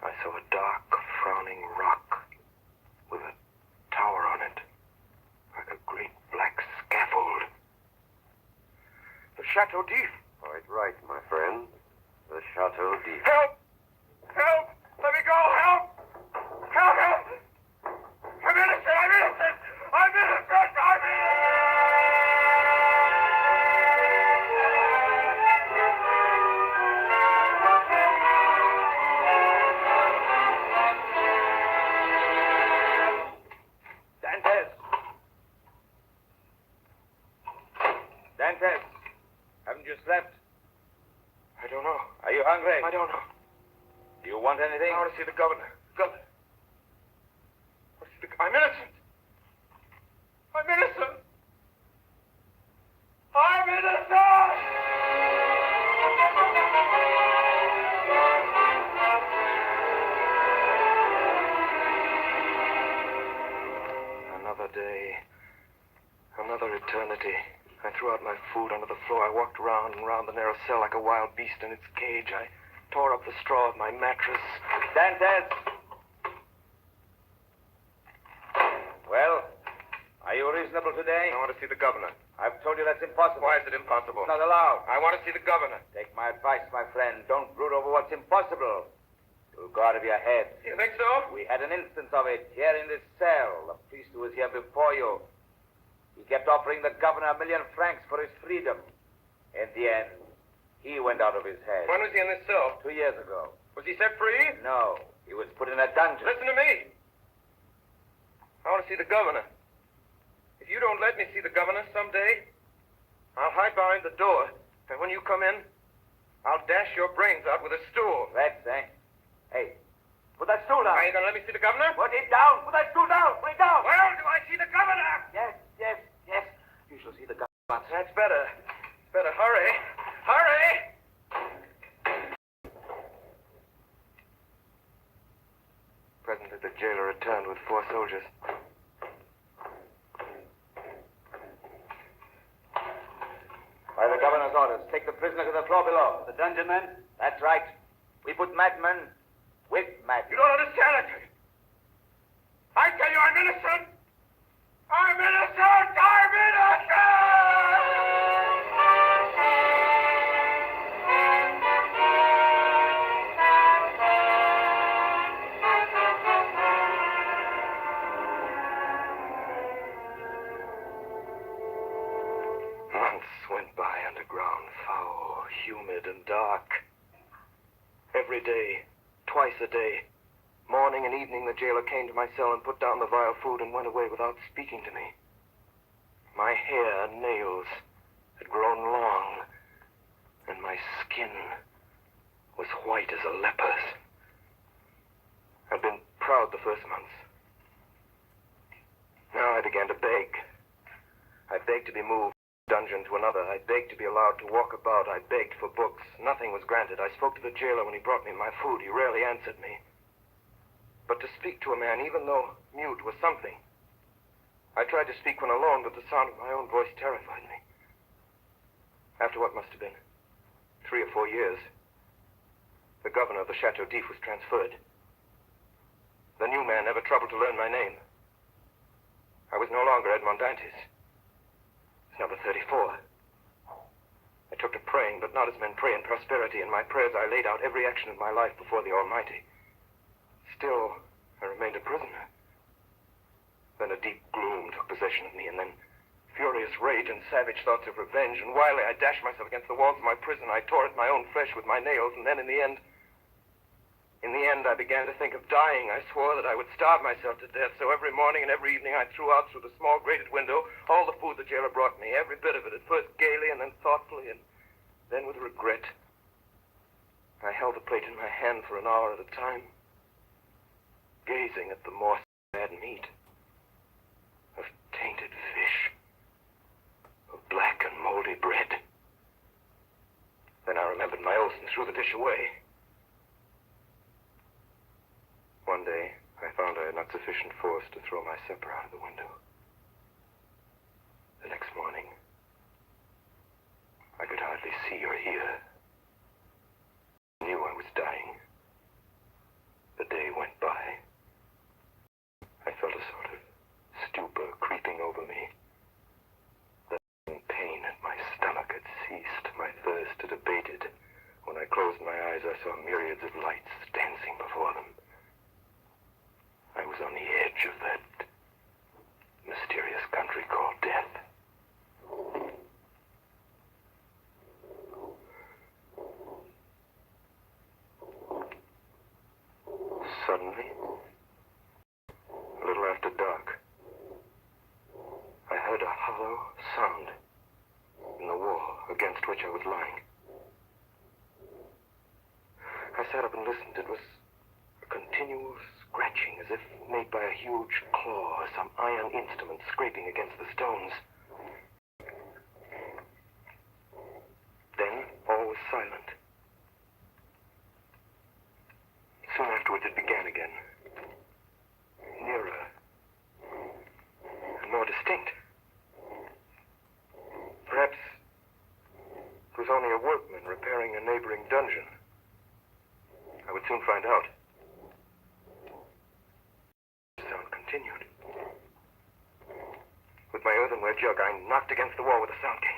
I saw a dark, frowning rock with a tower on it, like a great black scaffold. The Chateau d'If. Quite right, my friend. The Chateau d'If. Help! Help! Let me go! Help! Help! Help! I'm innocent! I'm innocent! I'm innocent! I'm Dantes! Dantes! Haven't you slept? I don't know. Are you hungry? I don't know. Do you want anything? I want to see the governor. Governor. I'm innocent. I'm innocent. I'm innocent! Another day. Another eternity. I threw out my food onto the floor. I walked round and round the narrow cell like a wild beast in its cage. I tore up the straw of my mattress. Dantes! Well, are you reasonable today? I want to see the governor. I've told you that's impossible. Why is it impossible? It's not allowed. I want to see the governor. Take my advice, my friend. Don't brood over what's impossible. You'll go out of your head. You think so? We had an instance of it here in this cell. The priest who was here before you. He kept offering the governor 1 million francs for his freedom. In the end, he went out of his head. When was he in this cell? 2 years ago. Was he set free? No, he was put in a dungeon. Listen to me. I want to see the governor. If you don't let me see the governor someday, I'll hide behind the door, and when you come in, I'll dash your brains out with a stool. That's, Hey, put that stool down. Are you going to let me see the governor? Put it down. Put that stool down. Put it down. Well, do I see the governor? Yes. You shall see the governor. That's better. Better hurry. Hurry! Presently, the jailer returned with 4 soldiers. By the governor's orders, take the prisoner to the floor below. The dungeon men? That's right. We put madmen with madmen. You don't understand it. I tell you, I'm innocent. I'm innocent. I'm innocent. Months went by underground, foul, humid, and dark. Every day, twice a day, morning and evening, the jailer came to my cell and put down the vile food and went away without speaking to me. My hair and nails had grown long, and my skin was white as a leper's. I'd been proud the first months. Now I began to beg. I begged to be moved from one dungeon to another. I begged to be allowed to walk about. I begged for books. Nothing was granted. I spoke to the jailer when he brought me my food. He rarely answered me. But to speak to a man, even though mute, was something. I tried to speak when alone, but the sound of my own voice terrified me. After what must have been 3 or 4 years, the governor of the Chateau d'If was transferred. The new man never troubled to learn my name. I was no longer Edmond Dantes. Number 34. I took to praying, but not as men pray in prosperity. In my prayers, I laid out every action of my life before the Almighty. Still, I remained a prisoner. Then a deep gloom took possession of me, and then furious rage and savage thoughts of revenge. And wildly, I dashed myself against the walls of my prison. I tore at my own flesh with my nails, and then in the end, I began to think of dying. I swore that I would starve myself to death. So every morning and every evening, I threw out through the small grated window all the food the jailer brought me, every bit of it, at first gaily and then thoughtfully, and then with regret. I held the plate in my hand for an hour at a time, gazing at the morsel of bad meat, of tainted fish, of black and moldy bread. Then I remembered my oath and threw the dish away. One day, I found I had not sufficient force to throw my supper out of the window. The next morning, I could hardly see or hear. I knew I was dying. The day went by. I felt a sort of stupor creeping over me. The pain at my stomach had ceased. My thirst had abated. When I closed my eyes, I saw myriads of lights dancing before them. I was on the edge of that mysterious country called death. Suddenly, a little after dark, I heard a hollow sound in the wall against against which I was lying. I sat up and listened. It was a continual scratching, as if made by a huge claw, or some iron instrument scraping against the stones. Then all was silent. Soon afterwards it began again. Nearer. And more distinct. Perhaps it was only a workman repairing a neighboring dungeon. I would soon find out. The sound continued. With my earthenware jug, I knocked against the wall where the sound came.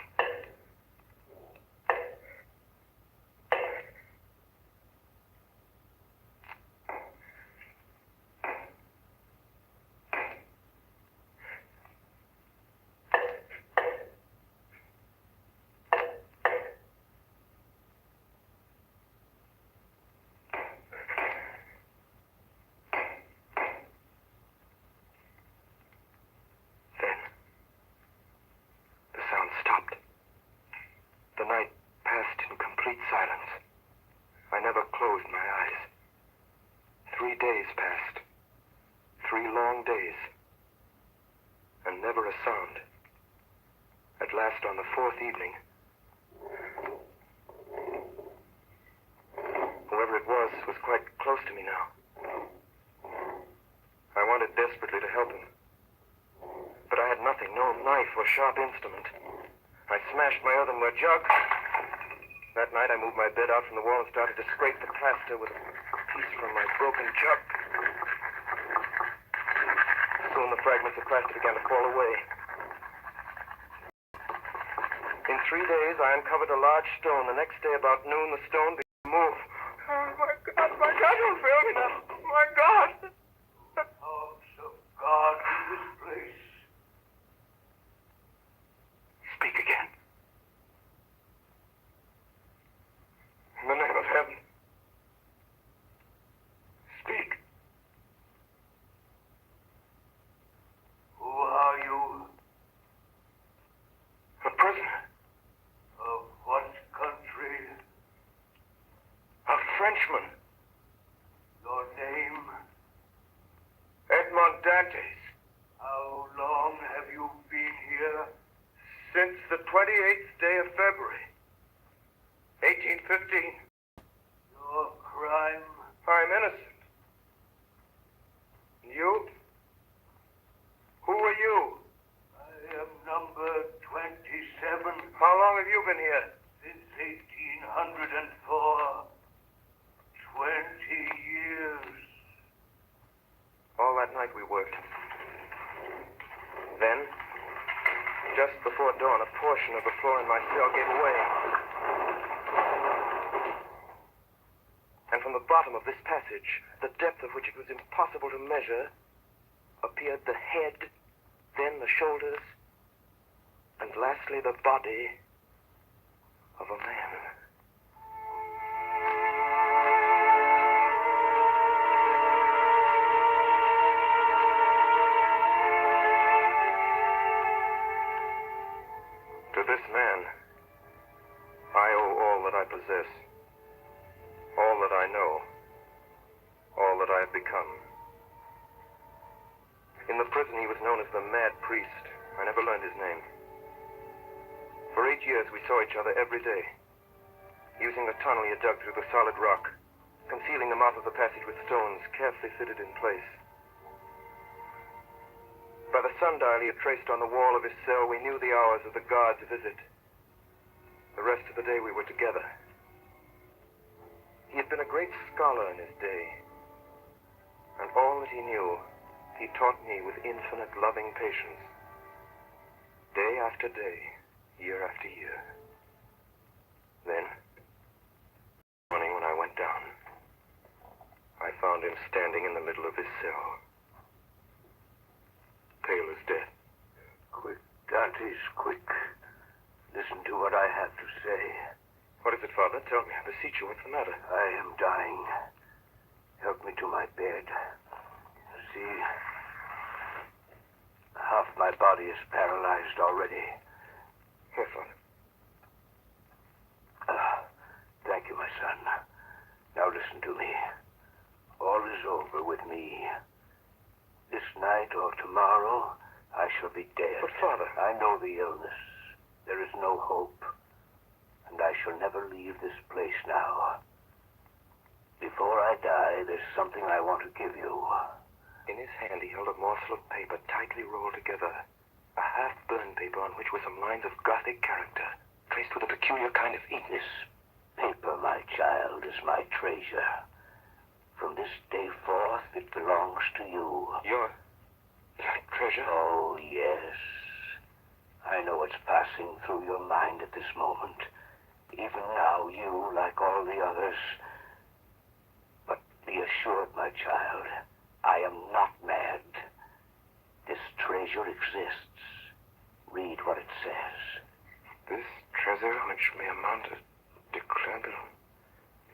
Silence. I never closed my eyes. 3 days passed. 3 long days. And never a sound. At last, on the 4th evening, whoever it was quite close to me now. I wanted desperately to help him. But I had nothing, no knife or sharp instrument. I smashed my earthenware jug. That night, I moved my bed out from the wall and started to scrape the plaster with a piece from my broken jug. Soon the fragments of plaster began to fall away. In 3 days, I uncovered a large stone. The next day, about noon, the stone began to move. Oh, my God, you'll fail me now. My God. Arms of God in this place. Speak again. In the name of heaven. Speak. Who are you? A prisoner. Of what country? A Frenchman. Your name? Edmond Dantes. How long have you been here? Since the 28th day of February. 1815. Your crime? I'm innocent. You? Who are you? I am number 27. How long have you been here? Since 1804. 20 years. All that night we worked. Then, just before dawn, a portion of the floor in my cell gave away. And from the bottom of this passage, the depth of which it was impossible to measure, appeared the head, then the shoulders, and lastly the body of a man. To this man, I owe all that I possess. All that I know, all that I have become. In the prison, he was known as the Mad Priest. I never learned his name. For 8 years, we saw each other every day, using the tunnel he had dug through the solid rock, concealing the mouth of the passage with stones carefully fitted in place. By the sundial he had traced on the wall of his cell, we knew the hours of the guard's visit. The rest of the day, we were together. He had been a great scholar in his day, and all that he knew, he taught me with infinite loving patience. Day after day, year after year. Then, morning when I went down, I found him standing in the middle of his cell, pale as death. Quick, Dantes, quick. Listen to what I have to say. What is it, Father? Tell me, I beseech you, what's the matter? I am dying. Help me to my bed. See, half my body is paralyzed already. Here, Father. me. This night or tomorrow, I shall be dead. But, Father... I know the illness. There is no hope. And I shall never leave this place now. Before I die, there's something I want to give you. In his hand, he held a morsel of paper tightly rolled together. A half-burned paper on which were some lines of Gothic character, traced with a peculiar kind of ink. This paper, my child, is my treasure. From this day forth, it belongs to you. Your treasure? Oh, yes. I know what's passing through your mind at this moment. Even now, you, like all the others. But be assured, my child, I am not mad. This treasure exists. Read what it says. This treasure, which may amount to declared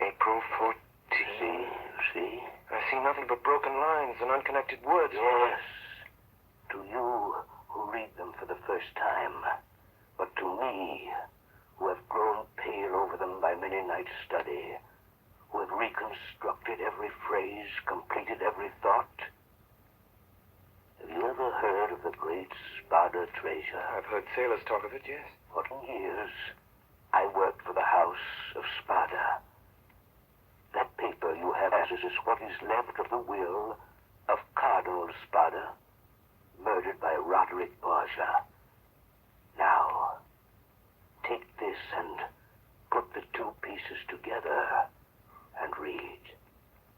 April 14. See? I see nothing but broken lines and unconnected words. Yes. To you who read them for the first time. But to me, who have grown pale over them by many nights' study, who have reconstructed every phrase, completed every thought. Have you ever heard of the great Spada treasure? I've heard sailors talk of it, yes. For 2 years, I worked for the House of Spada. That paper you have is what is left of the will of Cardinal Spada, murdered by Roderick Borgia. Now, take this and put the two pieces together and read.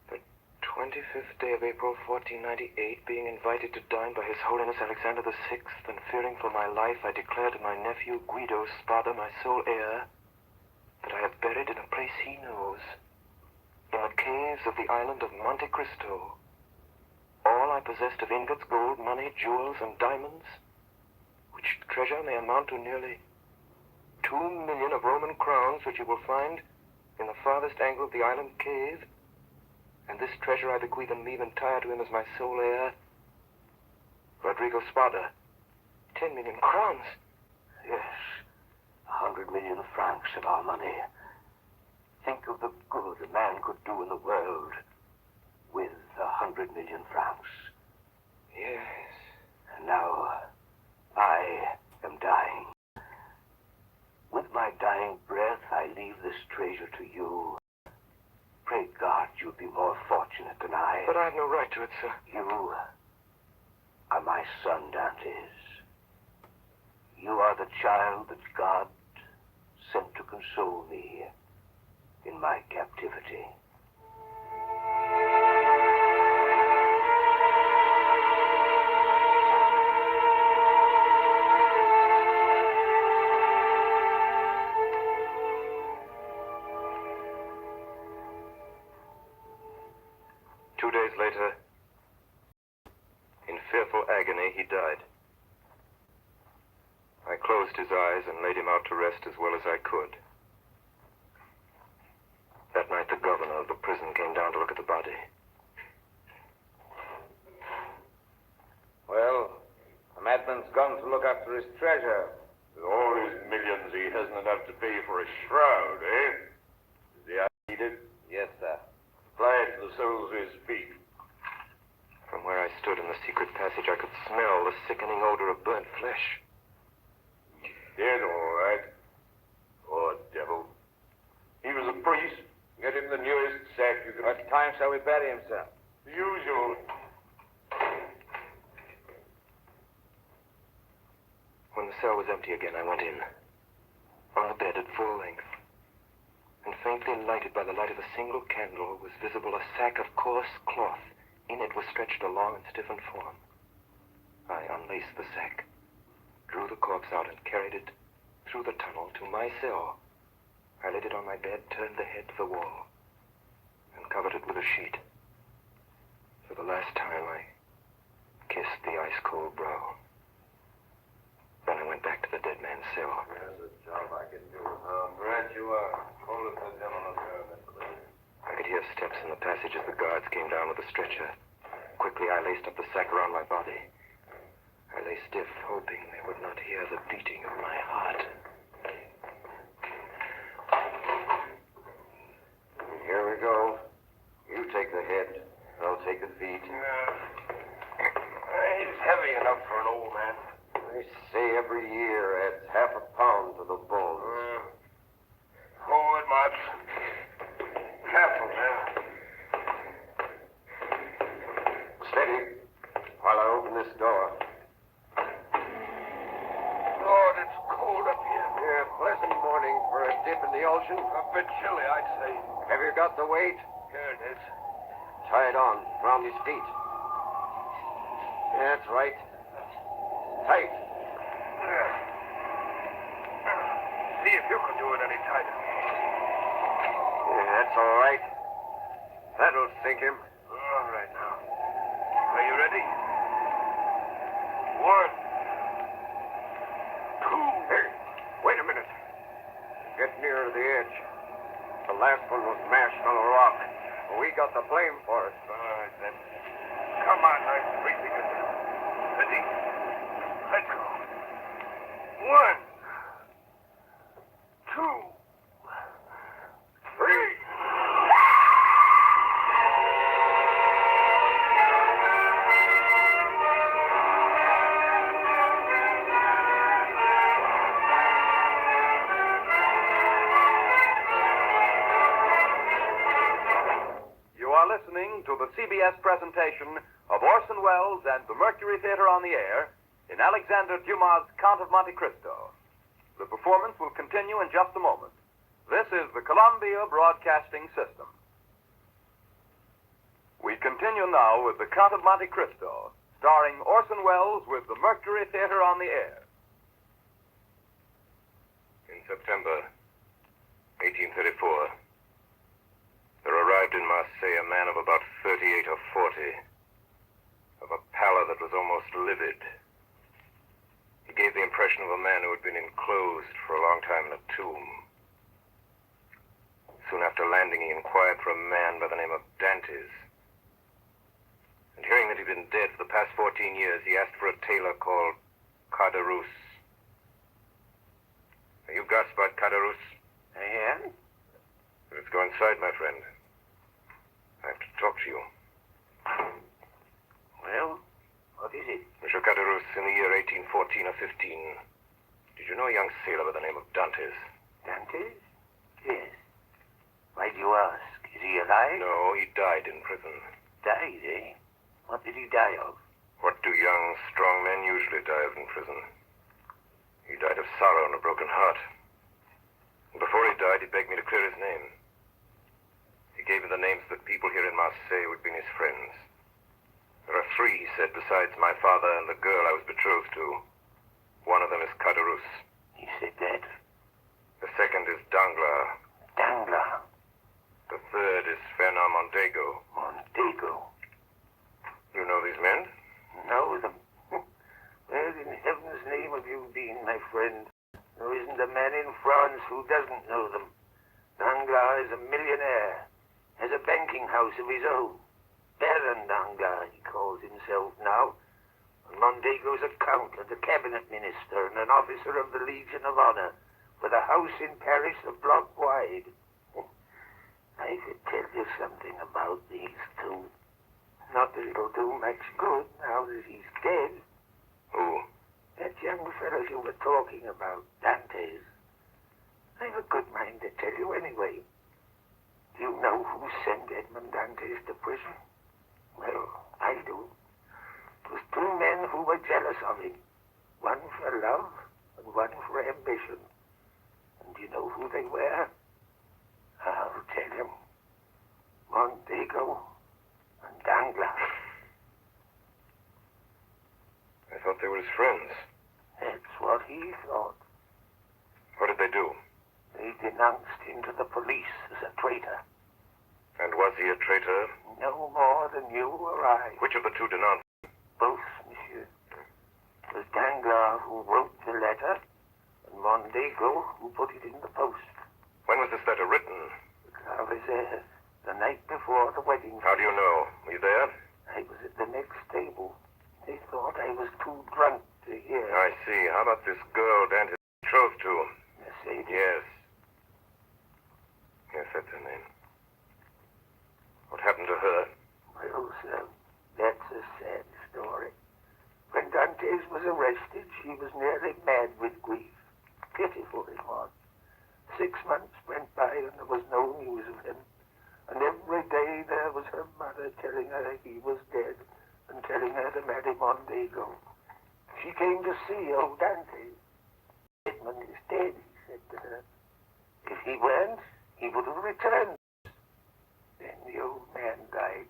The 25th day of April, 1498, being invited to dine by His Holiness Alexander VI, and fearing for my life, I declare to my nephew Guido Spada, my sole heir, that I have buried in a place he knows, in the caves of the island of Monte Cristo, all I possessed of ingots, gold, money, jewels, and diamonds, which treasure may amount to nearly 2 million of Roman crowns, which you will find in the farthest angle of the island cave. And this treasure I bequeath and leave entire to him as my sole heir, Rodrigo Spada. 10 million crowns. Yes, 100 million francs of our money. Think of the good a man could do in the world with 100 million francs. Yes. And now, I am dying. With my dying breath, I leave this treasure to you. Pray God you'll be more fortunate than I. But I have no right to it, sir. You are my son, Dantes. You are the child that God sent to console me in my captivity. Later, in fearful agony, he died. I closed his eyes and laid him out to rest as well as I could. That night, the governor of the prison came down to look at the body. Well, a madman's gone to look after his treasure. With all his millions, he hasn't enough to pay for a shroud, eh? Is the eye needed? Yes, sir. Apply it to the soles of his feet. From where I stood in the secret passage, I could smell the sickening odor of burnt flesh. Dead, all right. Poor devil. He was a priest. Get him the newest sack you can... What time shall we bury him, sir? The usual. When the cell was empty again, I went in. On the bed at full length. And faintly lighted by the light of a single candle was visible a sack of coarse cloth. In it was stretched a long and stiffened form. I unlaced the sack, drew the corpse out, and carried it through the tunnel to my cell. I laid it on my bed, turned the head to the wall, and covered it with a sheet. For the last time, I kissed the ice-cold brow. Then I went back to the dead man's cell. There's a job I can do. I'm glad you are. Hold it, the devil up there, Miss Cleary. I could hear steps in the passage as the guards came down with the stretcher. Quickly, I laced up the sack around my body. I lay stiff, hoping they would not hear the beating of my heart. Here we go. You take the head. I'll take the feet. He's heavy enough for an old man. They say every year adds half a pound to the bones. Forward, March. Careful now. Steady while I open this door. Lord, it's cold up here. Yeah, pleasant morning for a dip in the ocean. A bit chilly, I'd say. Have you got the weight? Here it is. Tie it on around his feet. That's right. Tight. See if you can do it any tighter. Yeah, that's all right. That'll sink him. All right now. Are you ready? 1, 2. Hey, wait a minute. Get nearer the edge. The last one was mashed on a rock. We got the blame for it. All right, then. Come on, nice breathing it down. Ready? Let go. 1, 2, 3. You are listening to the CBS presentation of Orson Welles and the Mercury Theater on the Air in Alexander Dumas' Count of Monte Cristo. The performance will continue in just a moment. This is the Columbia Broadcasting System. We continue now with the Count of Monte Cristo, starring Orson Welles with the Mercury Theater on the Air. In September 1834, there arrived in Marseille a man of about 38 or 40, of a pallor that was almost livid. He gave the impression of a man who had been enclosed for a long time in a tomb. Soon after landing, he inquired for a man by the name of Dantes. And hearing that he'd been dead for the past 14 years, he asked for a tailor called Caderousse. Are you Gaspard Caderousse? I am? Let's go inside, my friend. I have to talk to you. Well, what is it? Monsieur Caderousse, in the year 1814 or 15, did you know a young sailor by the name of Dantes? Dantes? Yes. Why do you ask? Is he alive? No, he died in prison. Died, eh? What did he die of? What do young, strong men usually die of in prison? He died of sorrow and a broken heart. And before he died, he begged me to clear his name. He gave me the names of the people here in Marseille who had been his friends. There are 3, he said, besides my father and the girl I was betrothed to. One of them is Caderousse. He said that? The second is Danglars. Danglars? The third is Fernand Mondego. Mondego? You know these men? Know them? Where in heaven's name have you been, my friend? There isn't a man in France who doesn't know them. Danglars is a millionaire, has a banking house of his own. Baron Danglars, he calls himself now. And Mondego's a count and a cabinet minister and an officer of the Legion of Honor, with a house in Paris a block wide. I could tell you something about these 2. Not that it'll do much good now that he's dead. Who? That young fellow you were talking about, Dantes. I've a good mind to tell you anyway. Do you know who sent Edmond Dantes to prison? Well, I do. It was 2 men who were jealous of him. One for love and one for ambition. And do you know who they were? I'll tell you. Mondego and Danglars. I thought they were his friends. That's what he thought. What did they do? They denounced him to the police as a traitor. And was he a traitor? No more than you or I. Which of the 2 denounced? Both, monsieur. It was Danglars who wrote the letter, and Mondego who put it in the post. When was this letter written? I was there the night before the wedding. How do you know? Were you there? I was at the next table. They thought I was too drunk to hear. I see. How about this girl Dantes betrothed to? Mercedes? Yes. Yes, that's her name. What happened to her? Well, sir, Dantes was arrested, she was nearly mad with grief. Pitiful it was. 6 months went by and there was no news of him. And every day there was her mother telling her he was dead and telling her to marry Mondego. She came to see old Dante. Edmund is dead, he said to her. If he weren't, he would have returned. Then the old man died,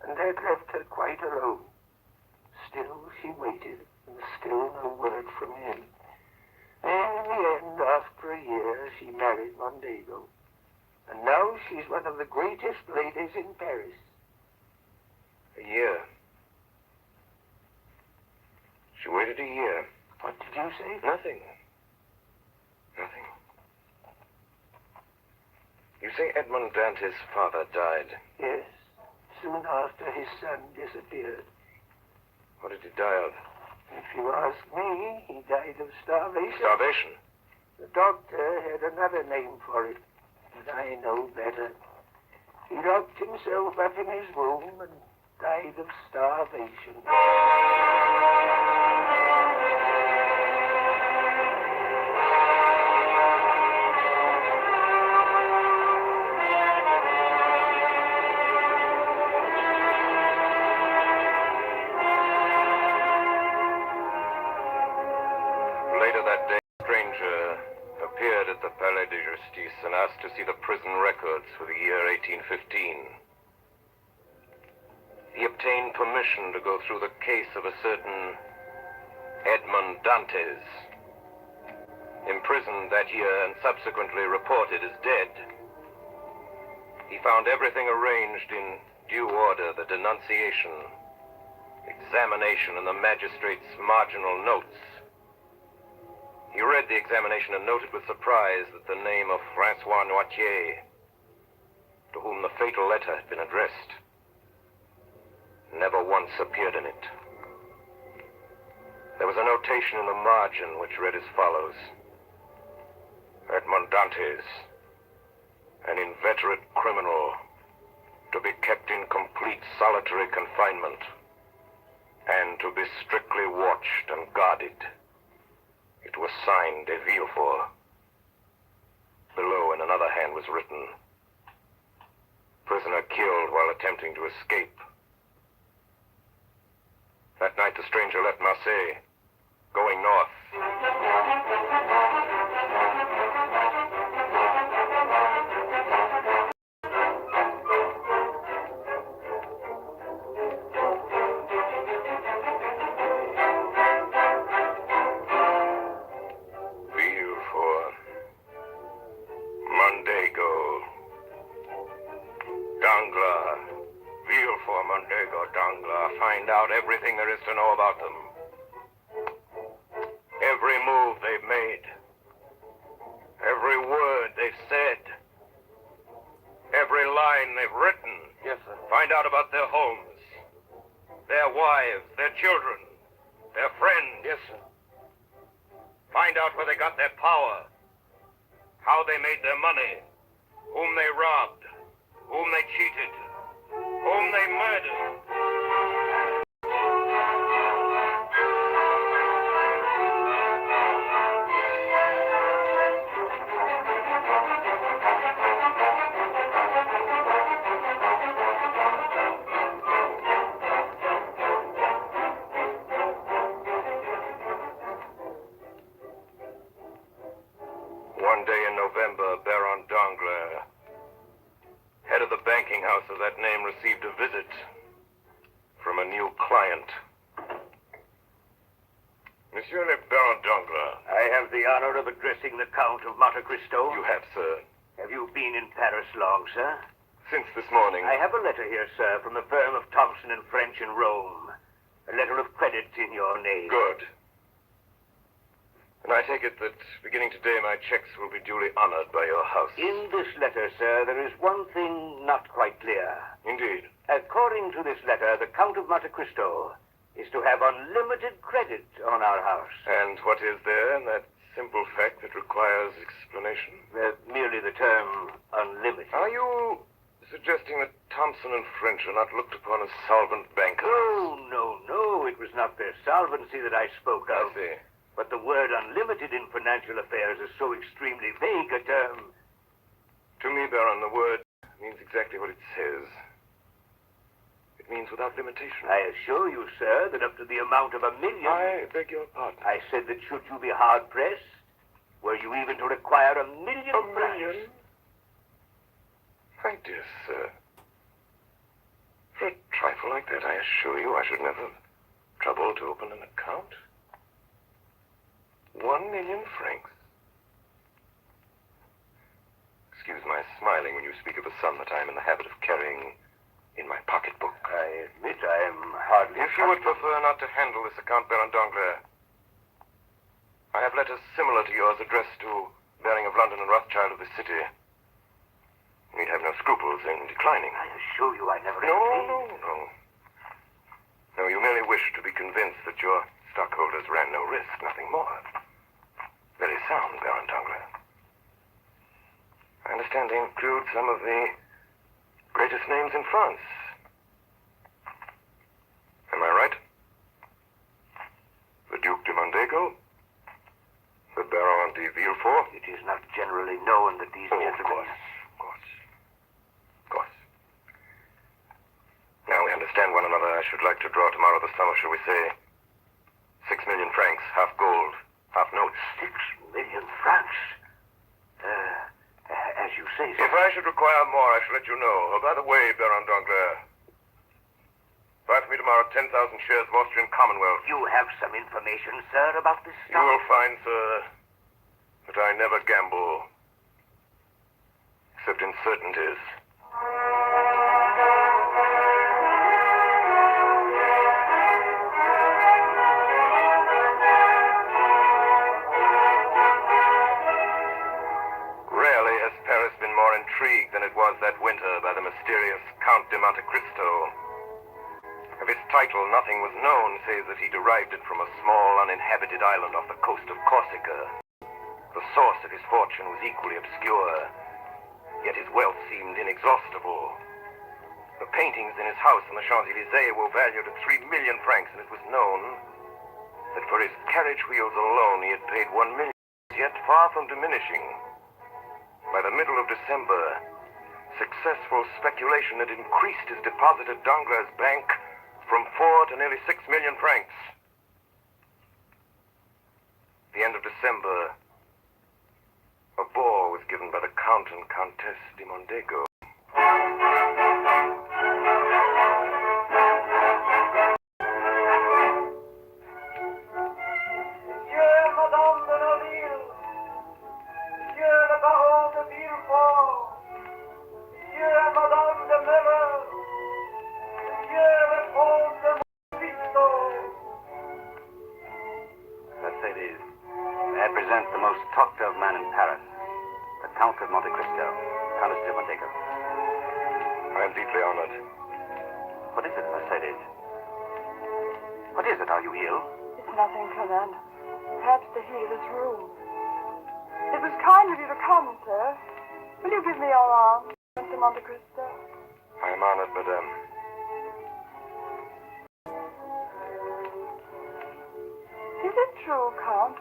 and that left her quite alone. Still she waited, and still no word from him. And in the end, after a year, she married Mondego. And now she's one of the greatest ladies in Paris. A year. She waited a year. What did you say? Nothing. Nothing. You say Edmond Dante's father died? Yes, soon after his son disappeared. What did he die of? If you ask me, he died of starvation. Starvation? The doctor had another name for it, but I know better. He locked himself up in his room and died of starvation. Later that day, a stranger appeared at the Palais de Justice and asked to see the prison records for the year 1815. He obtained permission to go through the case of a certain Edmond Dantes, imprisoned that year and subsequently reported as dead. He found everything arranged in due order: the denunciation, examination, and the magistrate's marginal notes. He read the examination and noted with surprise that the name of Francois Noirtier, to whom the fatal letter had been addressed, never once appeared in it. There was a notation in the margin which read as follows: Edmond Dantes, an inveterate criminal, to be kept in complete solitary confinement, and to be strictly watched and guarded. It was signed de Villefort. Below, in another hand, was written, prisoner killed while attempting to escape. That night, the stranger left Marseille, going north. Villefort, Mondego, Danglars, Villefort, Mondego, Danglars. Find out everything there is to know about them. Every move they've made. Every word they've said. Every line they've written. Yes, sir. Find out about their homes, their wives, their children, their friends. Yes, sir. Find out where they got their power, how they made their money, whom they robbed, whom they cheated, whom they murdered. One day in November, Baron Danglars, head of the banking house of that name, received a visit from a new client. Monsieur le Baron Danglars. I have the honor of addressing the Count of Monte Cristo. You have, sir. Have you been in Paris long, sir? Since this morning. I have a letter here, sir, from the firm of Thompson and French in Rome. A letter of credit in your name. Good. And I take it that beginning today my checks will be duly honored by your house. In this letter, sir, there is one thing not quite clear. Indeed. According to this letter, the Count of Monte Cristo is to have unlimited credit on our house. And what is there in that simple fact that requires explanation? Merely the term unlimited. Are you suggesting that Thompson and French are not looked upon as solvent bankers? No. it was not their solvency that I spoke I of. see. But the word unlimited in financial affairs is so extremely vague a term. To me, Baron, the word means exactly what it says. It means without limitation. I assure you, sir, that up to the amount of $1 million... I beg your pardon. I said that should you be hard-pressed, were you even to require $1 million? $1 million? My dear sir, for a trifle like that, I assure you I should never trouble to open an account. 1 million francs. Excuse my smiling when you speak of a sum that I am in the habit of carrying in my pocketbook. I admit I am hardly... If you would prefer not to handle this account, Baron Danglars, I have letters similar to yours addressed to Baring of London and Rothschild of this city. You need have no scruples in declining. I assure you I never... No, you merely wish to be convinced that your stockholders ran no risk, nothing more. Very sound, Baron Danglars. I understand they include some of the greatest names in France. Am I right? The Duc de Mondego? The Baron de Villefort? It is not generally known that these gentlemen... Of course. Now we understand one another. I should like to draw tomorrow the sum of, shall we say, 6 million francs, half gold, half notes. 6 million francs? As you say, sir. If I should require more, I shall let you know. Oh, by the way, Baron Danglars, buy for me tomorrow 10,000 shares of Austrian Commonwealth. You have some information, sir, about this You stock? will find, sir, that I never gamble, except in certainties. Rarely has Paris been more intrigued than it was that winter by the mysterious Count de Monte Cristo. Of his title, nothing was known, save that he derived it from a small, uninhabited island off the coast of Corsica. The source of his fortune was equally obscure, yet his wealth seemed inexhaustible. The paintings in his house on the Champs-Élysées were valued at 3 million francs, and it was known that for his carriage wheels alone he had paid 1 million, yet far from diminishing. By the middle of December, successful speculation had increased his deposit at Danglars' bank from 4 to nearly 6 million francs. At the end of December, a ball was given by the Count and Countess de Mondego. Monsieur, Madame de Naville, Monsieur le Baron de Villefort, Monsieur and Madame de Miller, Monsieur le Comte de Monte Cristo. Mercedes, may I present the most talked of man in Paris, the Count of Monte Cristo, Countess de Mondego. I am deeply honored. What is it, Mercedes? What is it? Are you ill? It's nothing, Fernand. Perhaps the healer's room. It was kind of you to come, sir. Will you give me your arm, Mr. Monte Cristo? I am honored, madame. Is it true, Count,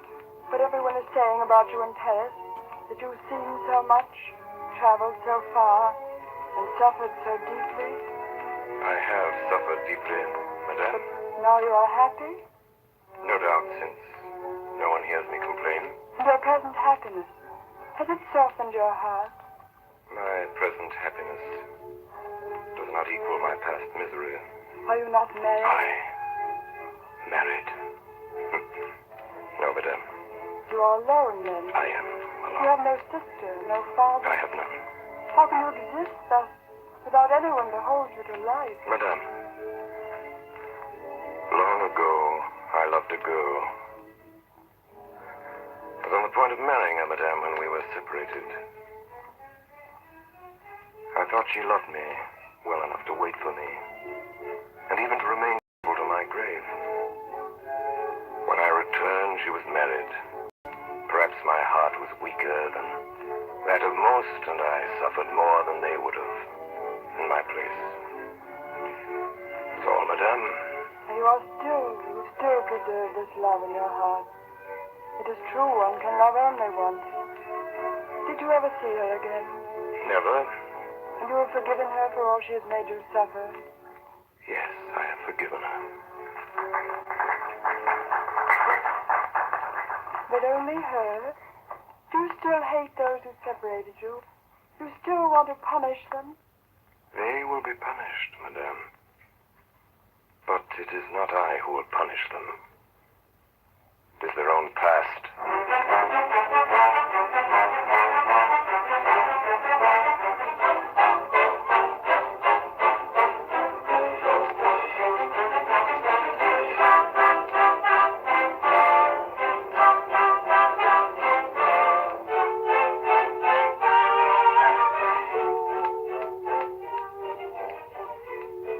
what everyone is saying about you in Paris? That you've seen so much, traveled so far, and suffered so deeply? I have suffered deeply, madame. Now you are happy? No doubt, since no one hears me complain. And your present happiness, has it softened your heart? My present happiness does not equal my past misery. Are you not married? Married? No, madame. You are alone, then? I am You have no sister, no father? I have none. How can you exist thus, without anyone to hold you to life? Madame, long ago, I loved a girl. I was on the point of marrying her, madame, when we were separated. I thought she loved me well enough to wait for me, and even to remain faithful to my grave. When I returned, she was married. Perhaps my heart was weaker than that of most, and I suffered more than they would have in my place. So, madame... Are you You still preserve this love in your heart. It is true, one can love only once. Did you ever see her again? Never. And you have forgiven her for all she has made you suffer? Yes, I have forgiven her. But only her? Do you still hate those who separated you? Do you still want to punish them? They will be punished, madame. But it is not I who will punish them. It is their own past.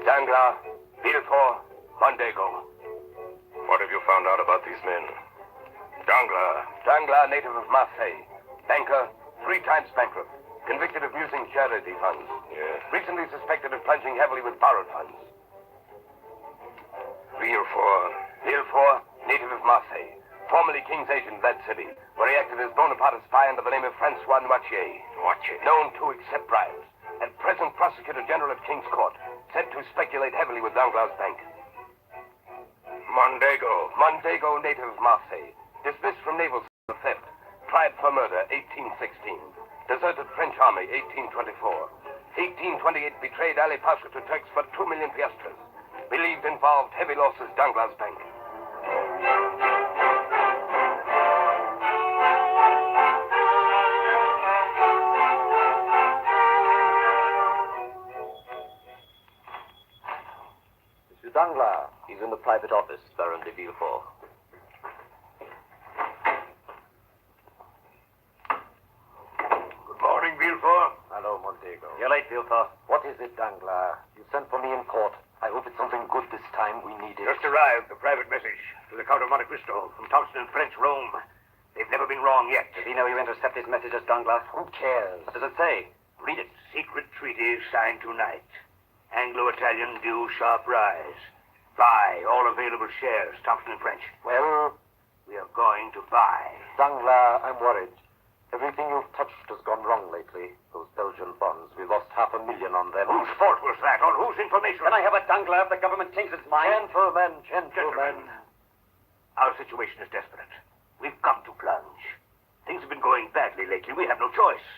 Danglars, Villefort, Mondego. What have you found out about these men? Danglars. Danglars, native of Marseille. Banker, 3 times bankrupt. Convicted of using charity funds. Yes. Recently suspected of plunging heavily with borrowed funds. Villefort, native of Marseille. Formerly King's agent in that city, where he acted as Bonaparte's spy under the name of Francois Noirtier. Known to accept bribes. And present Prosecutor General at King's Court. Said to speculate heavily with Danglars' bank. Mondego, native of Marseille. Dismissed from naval for theft. Tried for murder, 1816. Deserted French army, 1824. 1828, betrayed Ali Pasha to Turks for 2 million piastres. Believed involved heavy losses Danglars' bank. Monsieur Danglars, he's in the private office, Baron de Villefort. Good morning, Villefort. Hello, Mondego. You're late, Villefort. What is it, Danglars? You sent for me in court. I hope it's something good this time. We need it. Just arrived, a private message to the Count of Monte Cristo from Thompson and French, Rome. They've never been wrong yet. Does he know you intercept his messages, Danglars? Who cares? What does it say? Read it. Secret treaty signed tonight. Anglo-Italian due sharp rise. Buy all available shares, Thompson and French. Well, we are going to buy. Danglars, I'm worried. Everything you've touched has gone wrong lately. Those Belgian bonds, we lost $500,000 on them. Whose fault was that? On whose information? Can I have a Danglars if the government changes its mind? Gentlemen. Our situation is desperate. We've come to plunge. Things have been going badly lately. We have no choice.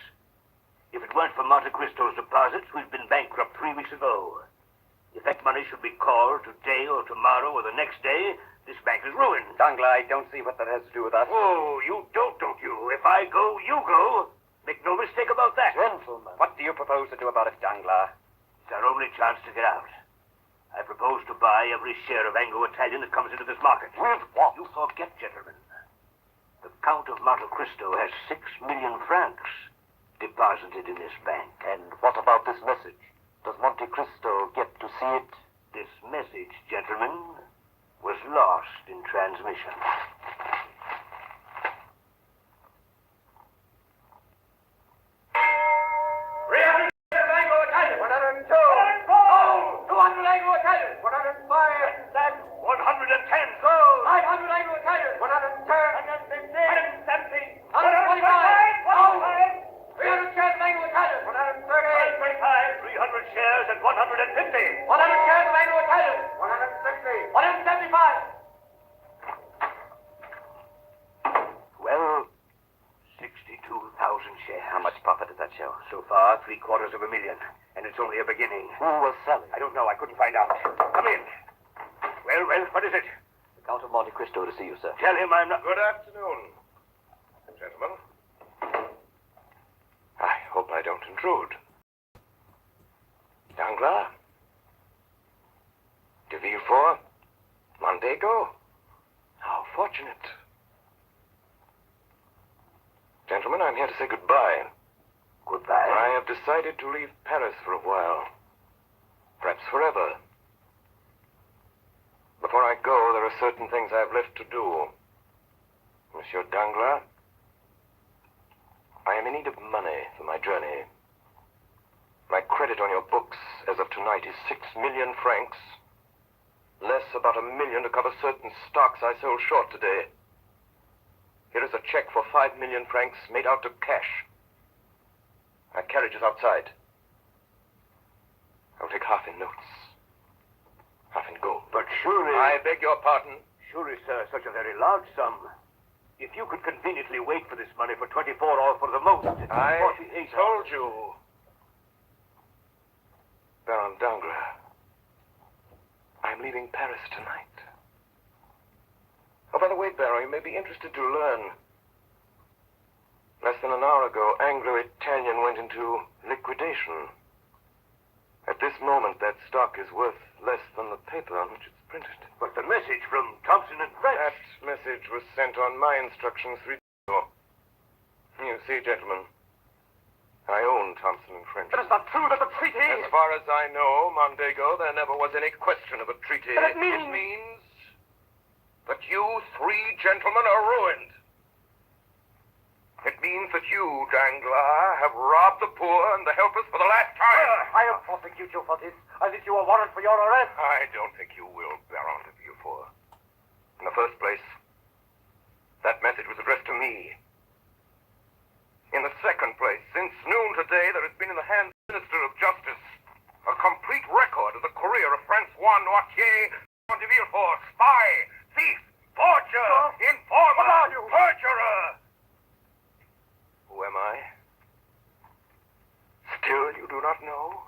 If it weren't for Monte Cristo's deposits, we'd been bankrupt 3 weeks ago. If that money should be called today or tomorrow or the next day, this bank is ruined. Danglars, I don't see what that has to do with us. Oh, you don't you? If I go, you go. Make no mistake about that. Gentlemen. What do you propose to do about it, Danglars? It's our only chance to get out. I propose to buy every share of Anglo-Italian that comes into this market. With what? You forget, gentlemen. The Count of Monte Cristo has 6 million francs deposited in this bank. And what about this message? Does Monte Cristo get to see it? This message, gentlemen, was lost in transmission. So far, $750,000. And it's only a beginning. Who was selling? I don't know. I couldn't find out. Come in. Well, what is it? The Count of Monte Cristo to see you, sir. Tell him I'm not... Good afternoon, gentlemen. I hope I don't intrude. Danglars? De Villefort? Mondego? How fortunate. Gentlemen, I'm here to say goodbye. Goodbye? I have decided to leave Paris for a while. Perhaps forever. Before I go, there are certain things I have left to do. Monsieur Danglars, I am in need of money for my journey. My credit on your books as of tonight is 6 million francs. less about $1 million to cover certain stocks I sold short today. Here is a check for 5 million francs made out to cash. My carriage is outside. I'll take half in notes, half in gold. But surely... I beg your pardon. Surely, sir, such a very large sum. If you could conveniently wait for this money for 24 or for the most, I 48 told you. Baron Danglars, I'm leaving Paris tonight. Oh, by the way, Baron, you may be interested to learn. Less than an hour ago, Anglo-Italian went into liquidation. At this moment, that stock is worth less than the paper on which it's printed. But the message from Thompson and French... That message was sent on my instructions 3 days ago. You see, gentlemen, I own Thompson and French. It is not true that the treaty... As far as I know, Mondego, there never was any question of a treaty. But it means that you 3 gentlemen are ruined. It means that you, Danglars, have robbed the poor and the helpless for the last time. I'll prosecute you for this. I'll issue a warrant for your arrest. I don't think you will, Baron de Villefort. In the first place, that message was addressed to me. In the second place, since noon today, there has been in the hands of the Minister of Justice a complete record of the career of Francois Noirtier de Villefort, spy, thief, forger, informer, perjurer. Who am I? Still you do not know?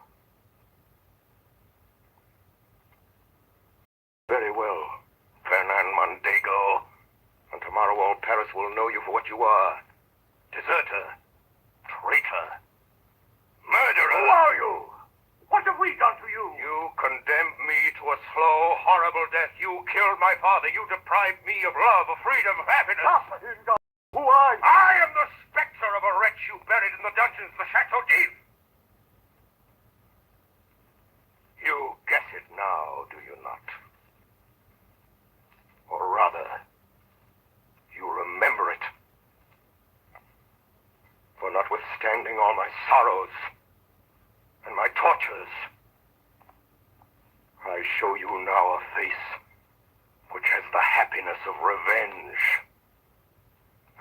Very well, Fernand Mondego. And tomorrow all Paris will know you for what you are. Deserter. Traitor. Murderer. Who are you? What have we done to you? You condemned me to a slow, horrible death. You killed my father. You deprived me of love, of freedom, of happiness. Who are you? I am the specter of a wretch you buried in the dungeons of the Chateau d'If. You guess it now, do you not? Or rather, you remember it. For notwithstanding all my sorrows and my tortures, I show you now a face which has the happiness of revenge,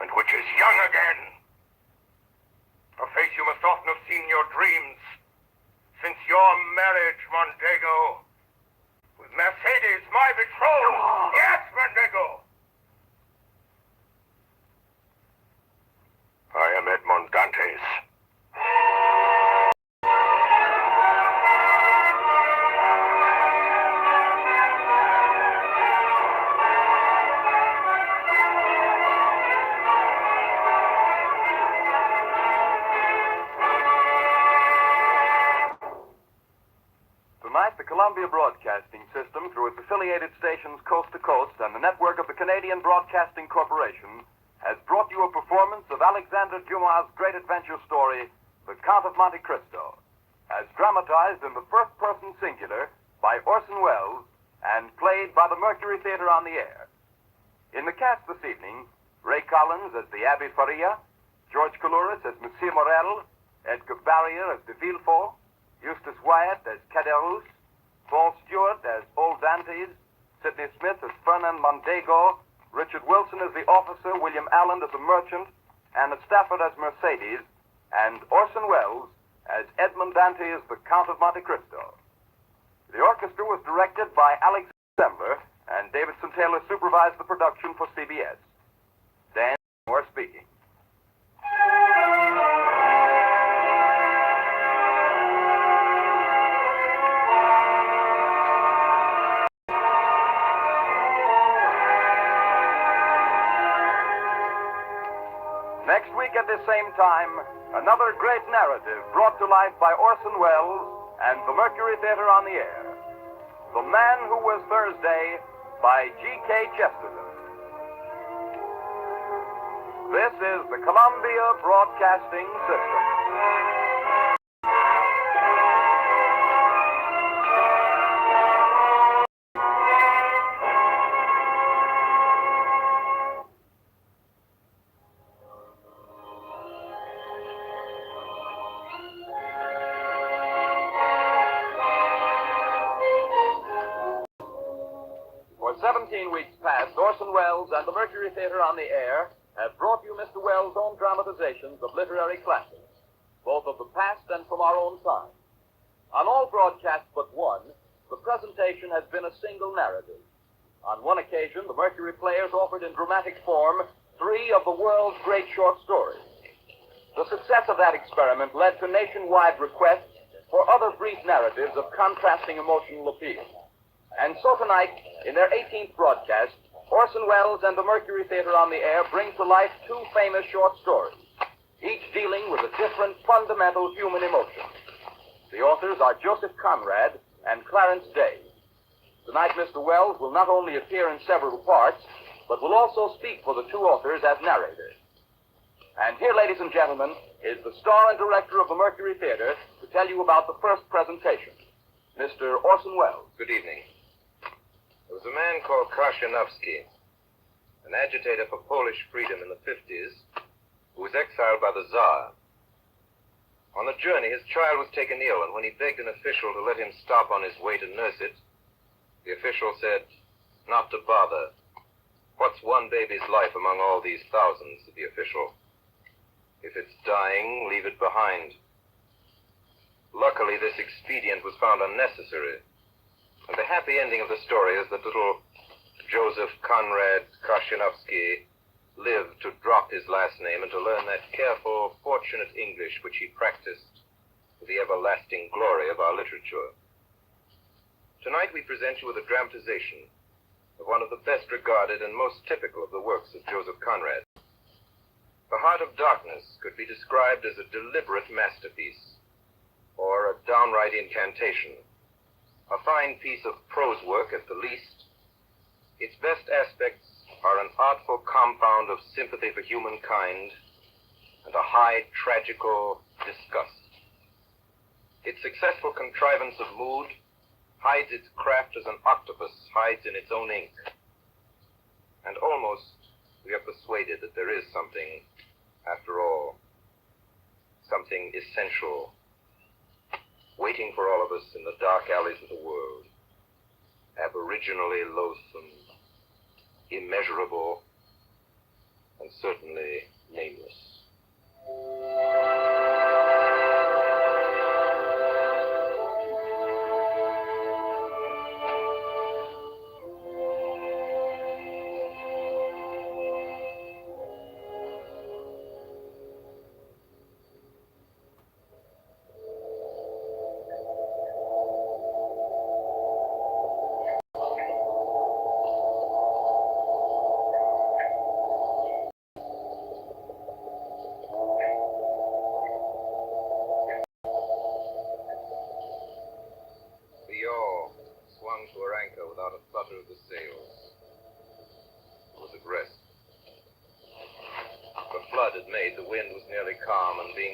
and which is young again. A face you must often have seen in your dreams since your marriage, Mondego, with Mercedes, my betrothed. Yes, Mondego. I am Edmond Dantes. Tonight, the Columbia Broadcasting System, through its affiliated stations coast to coast and the network of the Canadian Broadcasting Corporation, has brought you a performance of Alexander Dumas' great adventure story, The Count of Monte Cristo, as dramatized in the first-person singular by Orson Welles and played by the Mercury Theater on the Air. In the cast this evening, Ray Collins as the Abbé Faria, George Coulouris as Monsieur Morel, Edgar Barrier as de Villefort, Eustace Wyatt as Caderousse, Paul Stewart as Old Dantes, Sidney Smith as Fernand Mondego, Richard Wilson as the officer, William Allen as the merchant, Anna Stafford as Mercedes, and Orson Welles as Edmond Dantes, the Count of Monte Cristo. The orchestra was directed by Alex Zembler, and Davidson Taylor supervised the production for CBS. Dan Moore speaking. Next week at this same time, another great narrative brought to life by Orson Welles and the Mercury Theater on the Air. The Man Who Was Thursday by G.K. Chesterton. This is the Columbia Broadcasting System. 17 weeks past, Orson Welles and the Mercury Theater on the Air have brought you Mr. Welles' own dramatizations of literary classics, both of the past and from our own time. On all broadcasts but one, the presentation has been a single narrative. On one occasion, the Mercury Players offered in dramatic form 3 of the world's great short stories. The success of that experiment led to nationwide requests for other brief narratives of contrasting emotional appeal. And so tonight, in their 18th broadcast, Orson Welles and the Mercury Theater on the Air bring to life 2 famous short stories, each dealing with a different fundamental human emotion. The authors are Joseph Conrad and Clarence Day. Tonight, Mr. Welles will not only appear in several parts, but will also speak for the 2 authors as narrators. And here, ladies and gentlemen, is the star and director of the Mercury Theater to tell you about the first presentation, Mr. Orson Welles. Good evening. There was a man called Krashenovsky, an agitator for Polish freedom in the 50s, who was exiled by the Tsar. On the journey, his child was taken ill, and when he begged an official to let him stop on his way to nurse it, the official said, "Not to bother. What's one baby's life among all these thousands?" said the official. "If it's dying, leave it behind." Luckily, this expedient was found unnecessary, and the happy ending of the story is that little Joseph Conrad Krashenovsky lived to drop his last name and to learn that careful, fortunate English which he practiced for the everlasting glory of our literature. Tonight we present you with a dramatization of one of the best regarded and most typical of the works of Joseph Conrad. The Heart of Darkness could be described as a deliberate masterpiece, or a downright incantation. A fine piece of prose work at the least. Its best aspects are an artful compound of sympathy for humankind and a high tragical disgust. Its successful contrivance of mood hides its craft as an octopus hides in its own ink. And almost we are persuaded that there is something, after all, something essential, waiting for all of us in the dark alleys of the world, aboriginally loathsome, immeasurable, and certainly nameless.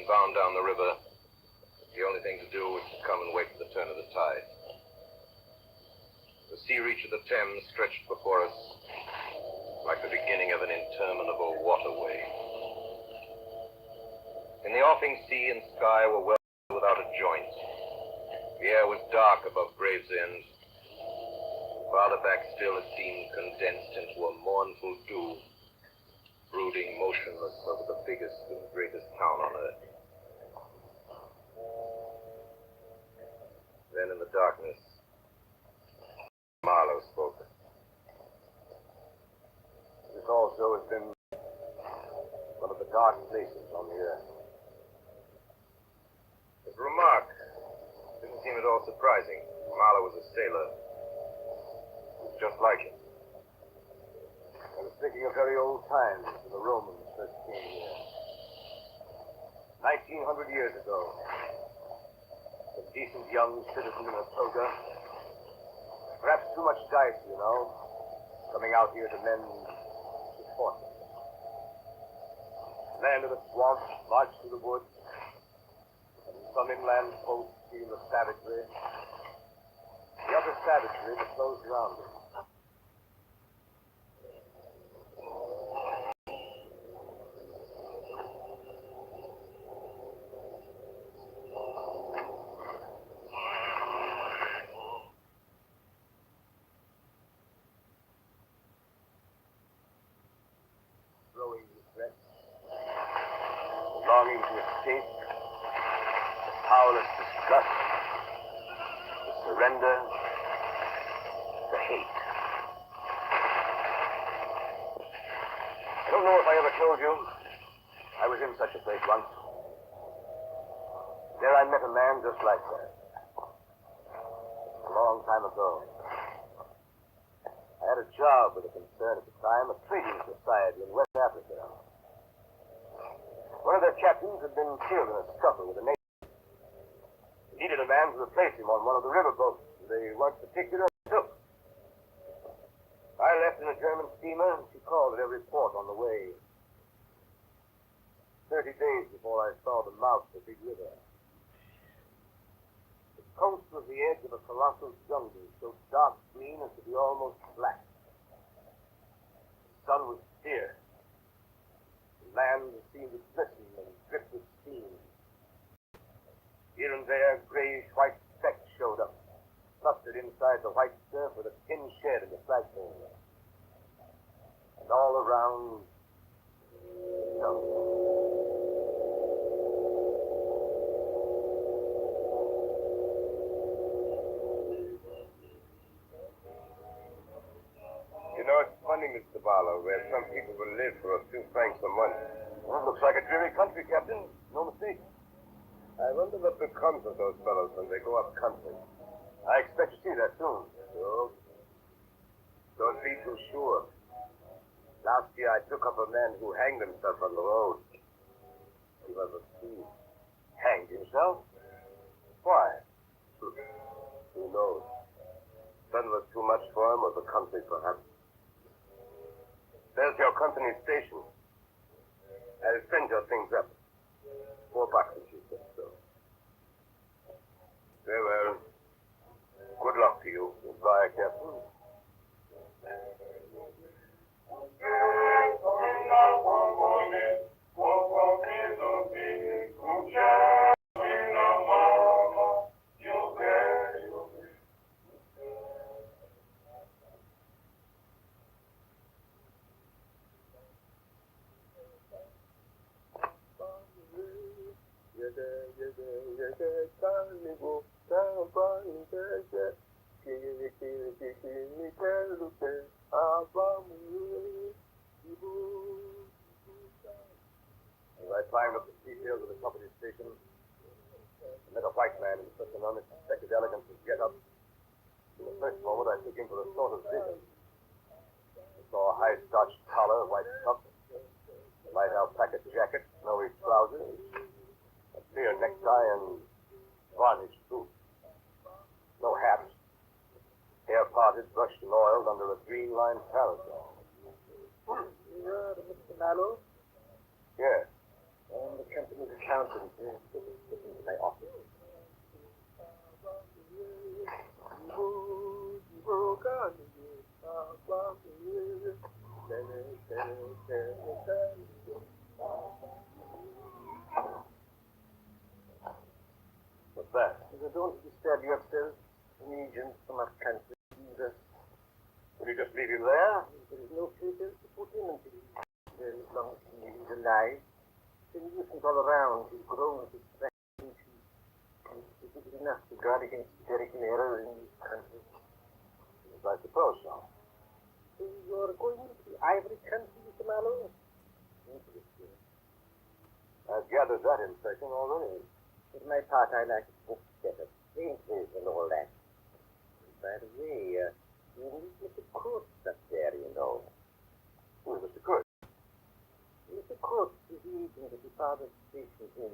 Bound down the river, the only thing to do was to come and wait for the turn of the tide. The sea reach of the Thames stretched before us like the beginning of an interminable waterway. In the offing sea and sky were well without a joint. The air was dark above Gravesend. Farther back still it seemed condensed into a mournful dew, brooding motionless over the biggest and greatest town on earth. Then in the darkness, Marlowe spoke. This also has been one of the dark places on the earth. His remark didn't seem at all surprising. Marlowe was a sailor. He was just like him. I was thinking of very old times when the Romans first came here. 1900 years ago. A decent young citizen in a toga. Perhaps too much dice, you know, coming out here to mend his fortune. Land of the swamps, march through the woods, and some inland folk feel the savagery, the utter savagery that flows around him. trust, to surrender, to hate. I don't know if I ever told you, I was in such a place once. There I met a man just like that. A long time ago. I had a job with a concern at the time, a trading society in West Africa. One of their captains had been killed in a scuffle with a native. He needed a man to replace him on one of the river boats. They weren't particular, took. I left in a German steamer, and she called at every port on the way. 30 days before I saw the mouth of the big river. The coast was the edge of a colossal jungle, so dark green as to be almost black. The sun was fierce. The land seemed to glisten and drip with steam. Here and there, grayish-white specks showed up, clustered inside the white surf with a tin shed in the flagpole. And all around, jungle. You know, it's funny, Mr. Barlow, where some people will live for a few francs a month. Well, it looks like a dreary country, Captain. No mistake. I wonder what becomes of those fellows when they go up country. I expect to see that soon. So, don't be too sure. Last year I took up a man who hanged himself on the road. He was a thief. Hanged himself? Why? Who knows? Sun was too much for him, or the country, perhaps. There's your company station. I'll send your things up. $4 if you think so. Very well. Good luck to you. Goodbye, Captain. As I climbed up the steep hills of the company station, I met a white man in such an unexpected elegance of get-up. In the first moment, I took him for a sort of vision. I saw a high-starched collar, white cuff, a light alpaca jacket, snowy trousers, a clear necktie, and varnished boots. No hat. Hair parted, brushed and oiled under a green-lined parasol. You're Mr. Mallow? Yes. I'm the company's accountant. Sit into my office. What's that? Don't disturb yourself. Agents from our country. Will you just leave him there? There is no papers to put him until as long as he is alive. Then nuisance all around. He's grown his strength. Is it enough to guard against clerical error in this country? Yes, I suppose so. So you're going to the Ivory Country, Mr. Mallow? I've gathered that impression already. For my part, I like books better. Painters and all that. By the way, you meet Mr. Kurtz up there, you know. Who's Mr. Kurtz? Mr. Kurtz is the agent that your father stationed in.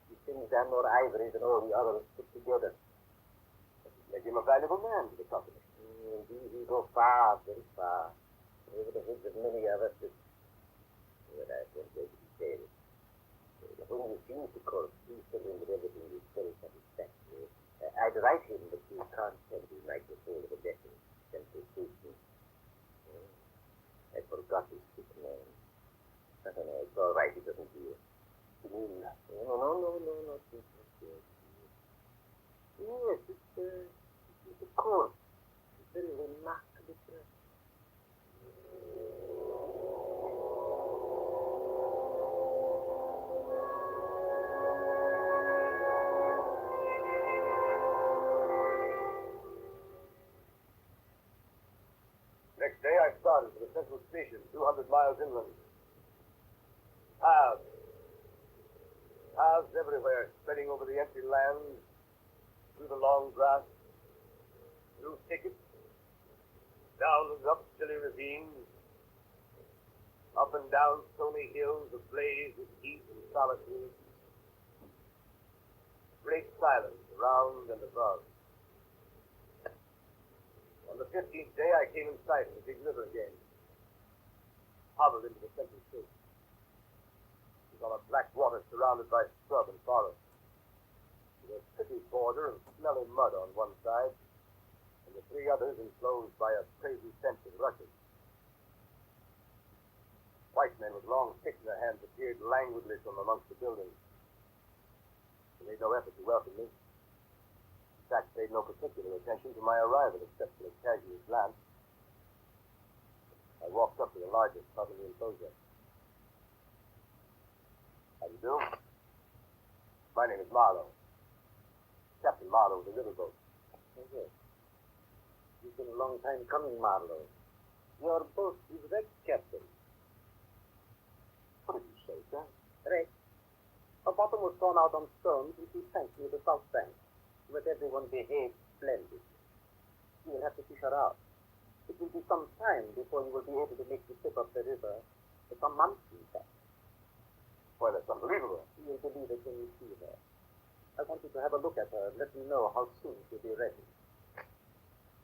He sends down more ivory than all the others put together. That would make him a valuable man to the company. Indeed, he goes far, very far. Over the heads of many of us. But I won't go to detail. When you see Mr. Kurtz, please tell him that everything is very satisfactory. I'd write him, but you can't send him like the whole of a letter. Sent to station. I forgot his sick name. I don't know, it's all right, he doesn't hear. No. Yes, it's a course. It's very remarkable person. started for the central station, 200 miles inland. Paths. Paths everywhere, spreading over the empty land, through the long grass, through thickets, down and up chilly ravines, up and down stony hills ablaze with heat and solitude. Great silence around and above. On the 15th day, I came in sight of the big river again. Hobbled into the central station. It was on a black water surrounded by scrub and forest. With a pretty border of smelly mud on one side, and the three others enclosed by a crazy fence of rushes. White men with long sticks in their hands appeared languidly from amongst the buildings. They made no effort to welcome me. In fact, paid no particular attention to my arrival, except for a casual glance. I walked up to the largest part of the enclosure. How do you do? My name is Marlowe. Captain Marlowe of the riverboat. Yes. It's been a long time coming, Marlowe. Your boat is wrecked, Captain. What did you say, sir? Wrecked. Her bottom was torn out on stones and she sank near the south bank. But everyone behaved splendidly. You will have to fish her out. It will be some time before you will be able to make the trip up the river. For some months, in fact. Why, that's unbelievable. You'll believe it when you see her. I want you to have a look at her and let me know how soon she'll be ready.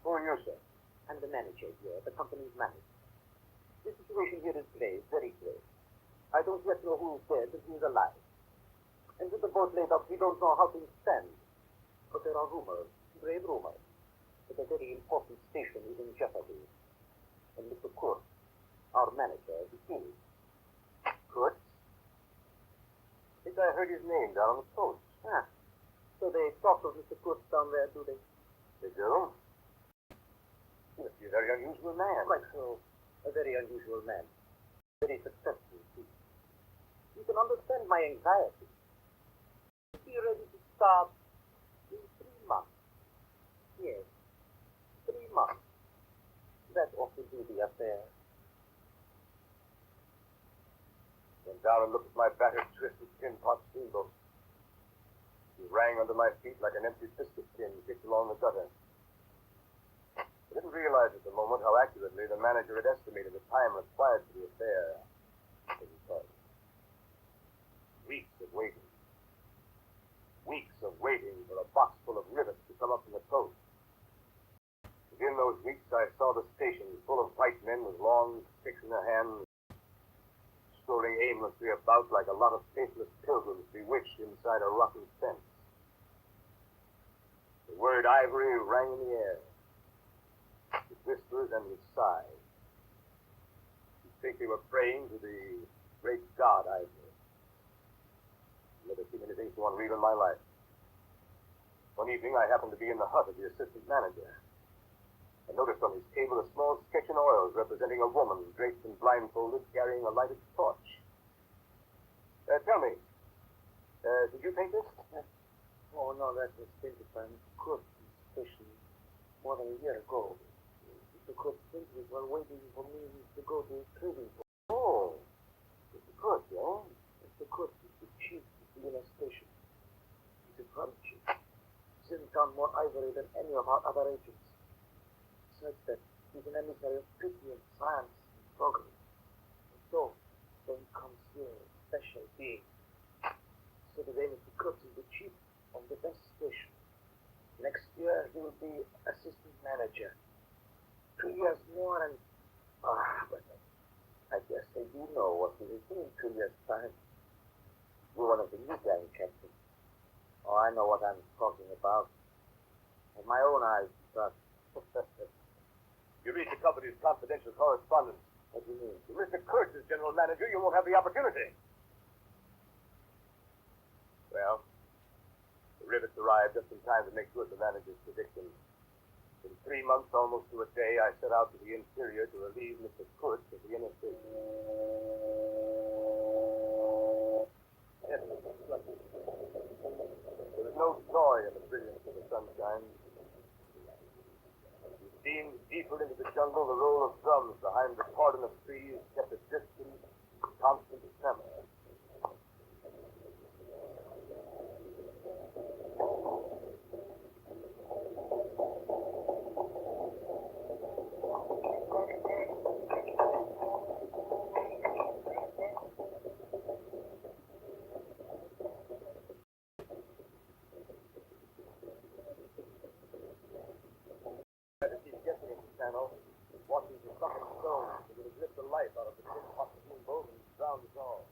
Who are you, sir? I'm the manager here, the company's manager. The situation here is grave, very grave. I don't yet know who is dead and who is alive. And with the boat laid up, we don't know how things stand. But there are rumors, grave rumors, that a very important station is in jeopardy. And Mr. Kurtz, our manager, is killed. Kurtz? I think I heard his name down on the coast. Ah, so they talk of Mr. Kurtz down there, do they? They do? He must be a very unusual man. Quite so. A very unusual man. Very successful, too. You can understand my anxiety. Be ready to start in 3 months. Yes, 3 months. That ought to do the affair. Went down and looked at my battered, twisted tin pot steamboat. It rang under my feet like an empty biscuit tin kicked along the gutter. I didn't realize at the moment how accurately the manager had estimated the time required for the affair. As he thought. Weeks of waiting. Weeks of waiting for a box full of rivets to come up from the coast. Within those weeks, I saw the station full of white men with long sticks in their hands, strolling aimlessly about like a lot of faithless pilgrims bewitched inside a rotten fence. The word ivory rang in the air, with whispers and with sighs. You'd think they were praying to the great god Ivory. Never seen anything so unreal in my life. One evening, I happened to be in the hut of the assistant manager. I noticed on his table a small sketch in oils representing a woman draped and blindfolded carrying a lighted torch. Tell me, did you paint this? Oh, no, that was painted by Mr. Kurtz, especially more than a year ago. Mr. Kurtz painted it while waiting for me to go to trading. Oh, Mr. Kurtz, yeah? Mr. Kurtz is the chief of the inner station. He's a prodigy. Sends down more ivory than any of our other agents. Besides that, he's an emissary of pity and science and progress. And so he comes here, a special being. So today, Mr. Kurtz is the chief of the best station. Next year, he will be assistant manager. 2 years more and... but I guess they do know what he will do in 2 years' time. You're one of the new gang, Captain. Oh, I know what I'm talking about. With my own eyes, but... You read the company's confidential correspondence. What do you mean? If Mr. Kurtz is general manager, you won't have the opportunity. Well, the rivets arrived just in time to make good the manager's prediction. In 3 months, almost to a day, I set out to the interior to relieve Mr. Kurtz of the inner station. There was no joy in the brilliance of the sunshine. Steamed deeper into the jungle, the roll of drums behind the cordon of trees kept a distant, constant tremor. Watching the sunken stone, it would lift the life out of the tin hot steamboat and drown us all.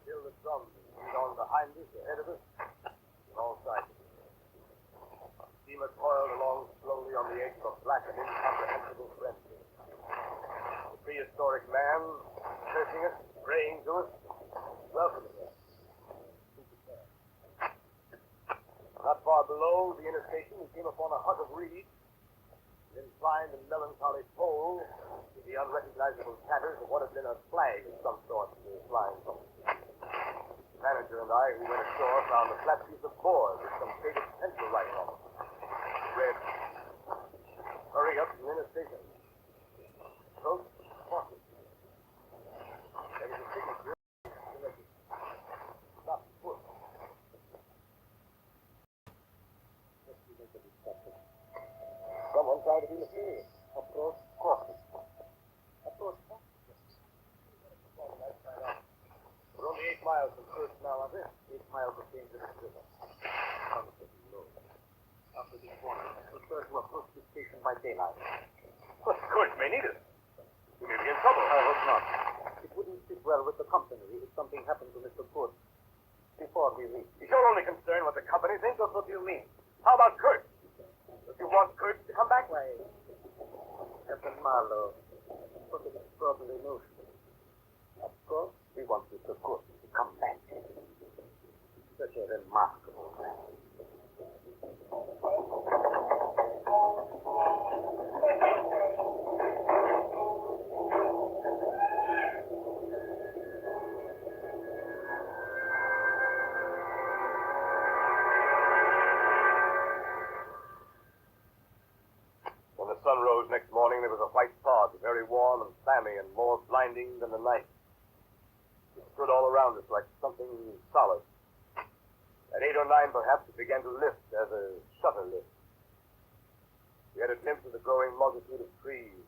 Still the drums beat on behind us, ahead of us, on all sides of us. The steamer toiled along slowly on the edge of a black and incomprehensible frenzy. The prehistoric man, cursing us, praying to us, welcoming us. Not far below the interstation, we came upon a hut of reeds, an inclined and melancholy pole with the unrecognizable tatters of what had been a flag of some sort flying from it. The manager and I, who went ashore, found a flat piece of board with some faded pencil writing on it. It read, "Hurry up to the interstation. Coast Horses." There was a signature. Stop foot. Someone tried to be mysterious. Approach cautious. Approach cautious. We're only 8 miles from First now, aren't we? 8 miles of dangerous river. After this morning, we'll prefer to approach the station by daylight. But Kurt may need us. We may be in trouble. I hope not. It wouldn't sit well with the company if something happened to Mr. Kurt before we reach. Is your only concern what the company thinks? Just what do you mean? How about Kurt? If you want Kurt to come back, Why, Captain Marlowe, what an extraordinary notion. Of course, we want Mr. Kurt to come back. Such a remarkable man. When the sun rose next morning, there was a white fog, very warm and clammy and more blinding than the night. It stood all around us like something solid. At 8 or 9, perhaps, it began to lift as a shutter lifts. We had a glimpse of the growing multitude of trees,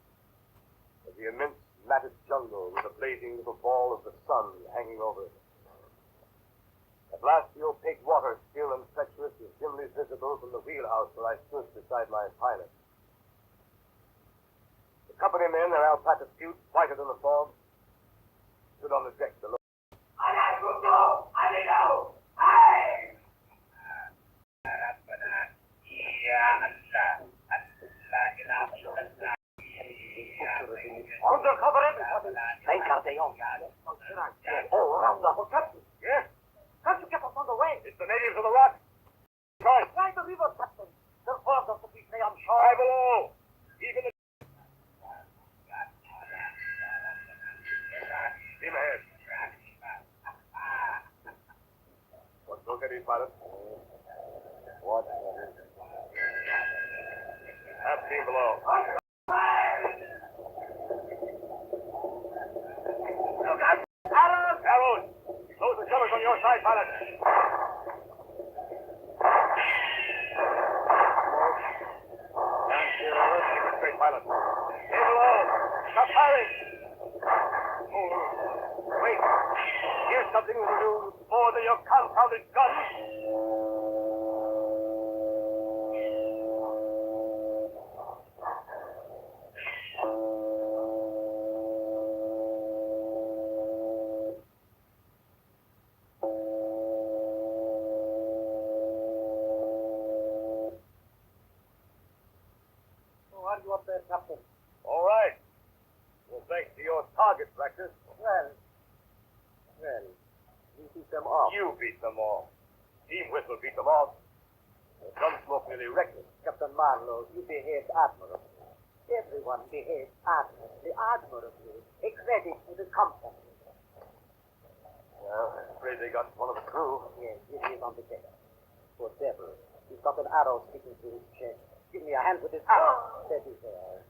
of the immense matted jungle with the blazing little ball of the sun hanging over it. At last, the opaque water, still and treacherous, was dimly visible from the wheelhouse where I stood beside my pilot. The company men, their alpaca suits, whiter than the fog, stood on the deck below. Undercover everybody. Encardeon. All around the whole country. Yes? Can't you get us on the way? It's the natives of the rock. Try. Try the river, Captain. They'll force us if we stay on shore. High below. Even the... Steam ahead. What's look at his pilot? What? Half steam below. Look out! Arrows! Arrows! Close the shutters on your side, pilot. Keep it straight, pilot. Stay below. Stop firing. Oh, wait. Here's something that will do more than your confounded gun. Are you up there, Captain? All right. Well, thanks to your target practice. Well, we beat them off. You beat them all. Team Whistle beat them off. The Gunsmoke nearly wrecked us. Captain Marlowe, you behaved admirably. Everyone behaved admirably. A credit to the company. Well, I'm afraid they got one of the crew. Yes, it is on the deck. Poor devil. He's got an arrow sticking through his chest. Give me a hand with this arrow. Steady there.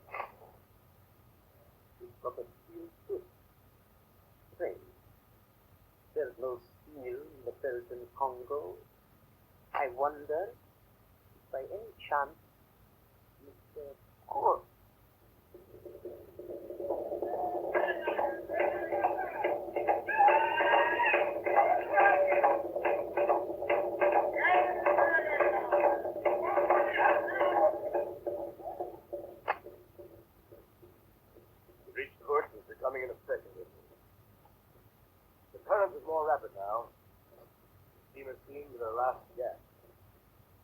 He's got a steel tooth. Strange. There's no steel in the Belgian Congo. I wonder if by any chance Mr. Kurtz. Reached Kurtz is becoming an obsession with me. The current is more rapid now. The steamer steamed to their last gas.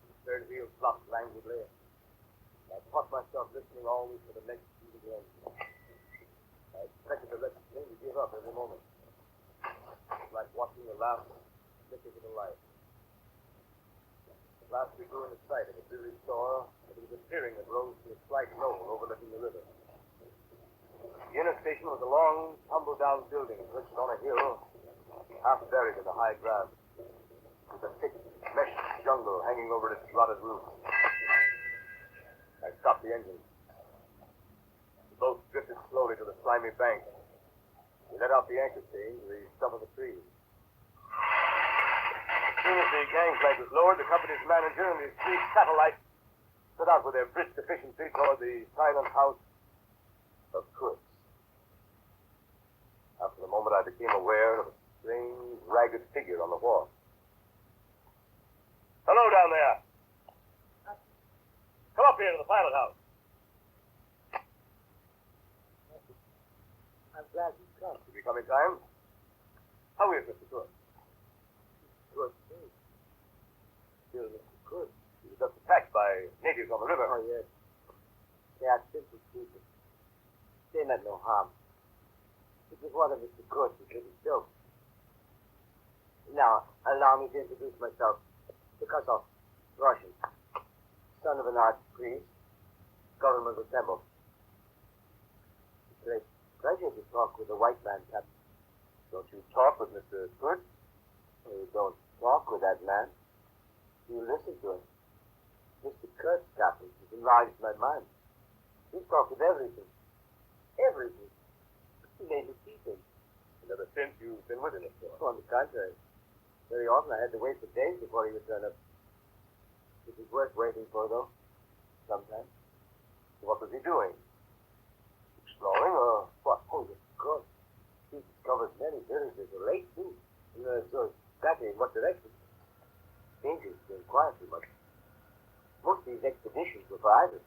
The third wheel flopped languidly. I caught myself listening always for the next beat of the engine. I expected to let the thing give up every moment. It was like watching the last flickers of a light. At last we grew into sight of a dreary shore, and it was a clearing that rose to a slight knoll overlooking the river. The inner station was a long, tumble-down building perched on a hill, half buried in the high grass, with a thick, meshed jungle hanging over its rotted roof. I stopped the engine. The boat drifted slowly to the slimy bank. We let out the anchor chain to the stump of a tree. As soon as the gangplank was lowered, the company's manager and his three satellites set out with their brisk efficiency toward the silent house of Kurtz. After a moment, I became aware of a strange, ragged figure on the wharf. Hello down there. Come up here to the pilot house. I'm glad you come. Did you come in time? How is Mr. Kurtz? Good. Still Mr. Kurtz. He was just attacked by natives on the river. Oh, yes. They are simple people. They meant no harm. It was one of Mr. Kurtz's little jokes. Now, allow me to introduce myself. Because Russian. Son of an archpriest. Government assembled. It's a great pleasure to talk with a white man, Captain. Don't you talk with Mr. Kurtz? You don't talk with that man. You listen to him. Mr. Kurtz, Captain, has enlarged my mind. He talks with everything. Everything. He made me see things. And ever since you've been with him, of course. On the contrary. Very often I had to wait for days before he would turn up. It was worth waiting for, though. Sometimes. What was he doing? Exploring or what? Oh, of course. He discovered many villages of late, too. So exactly in what direction? Dangerous to inquire too much. Most of these expeditions were private.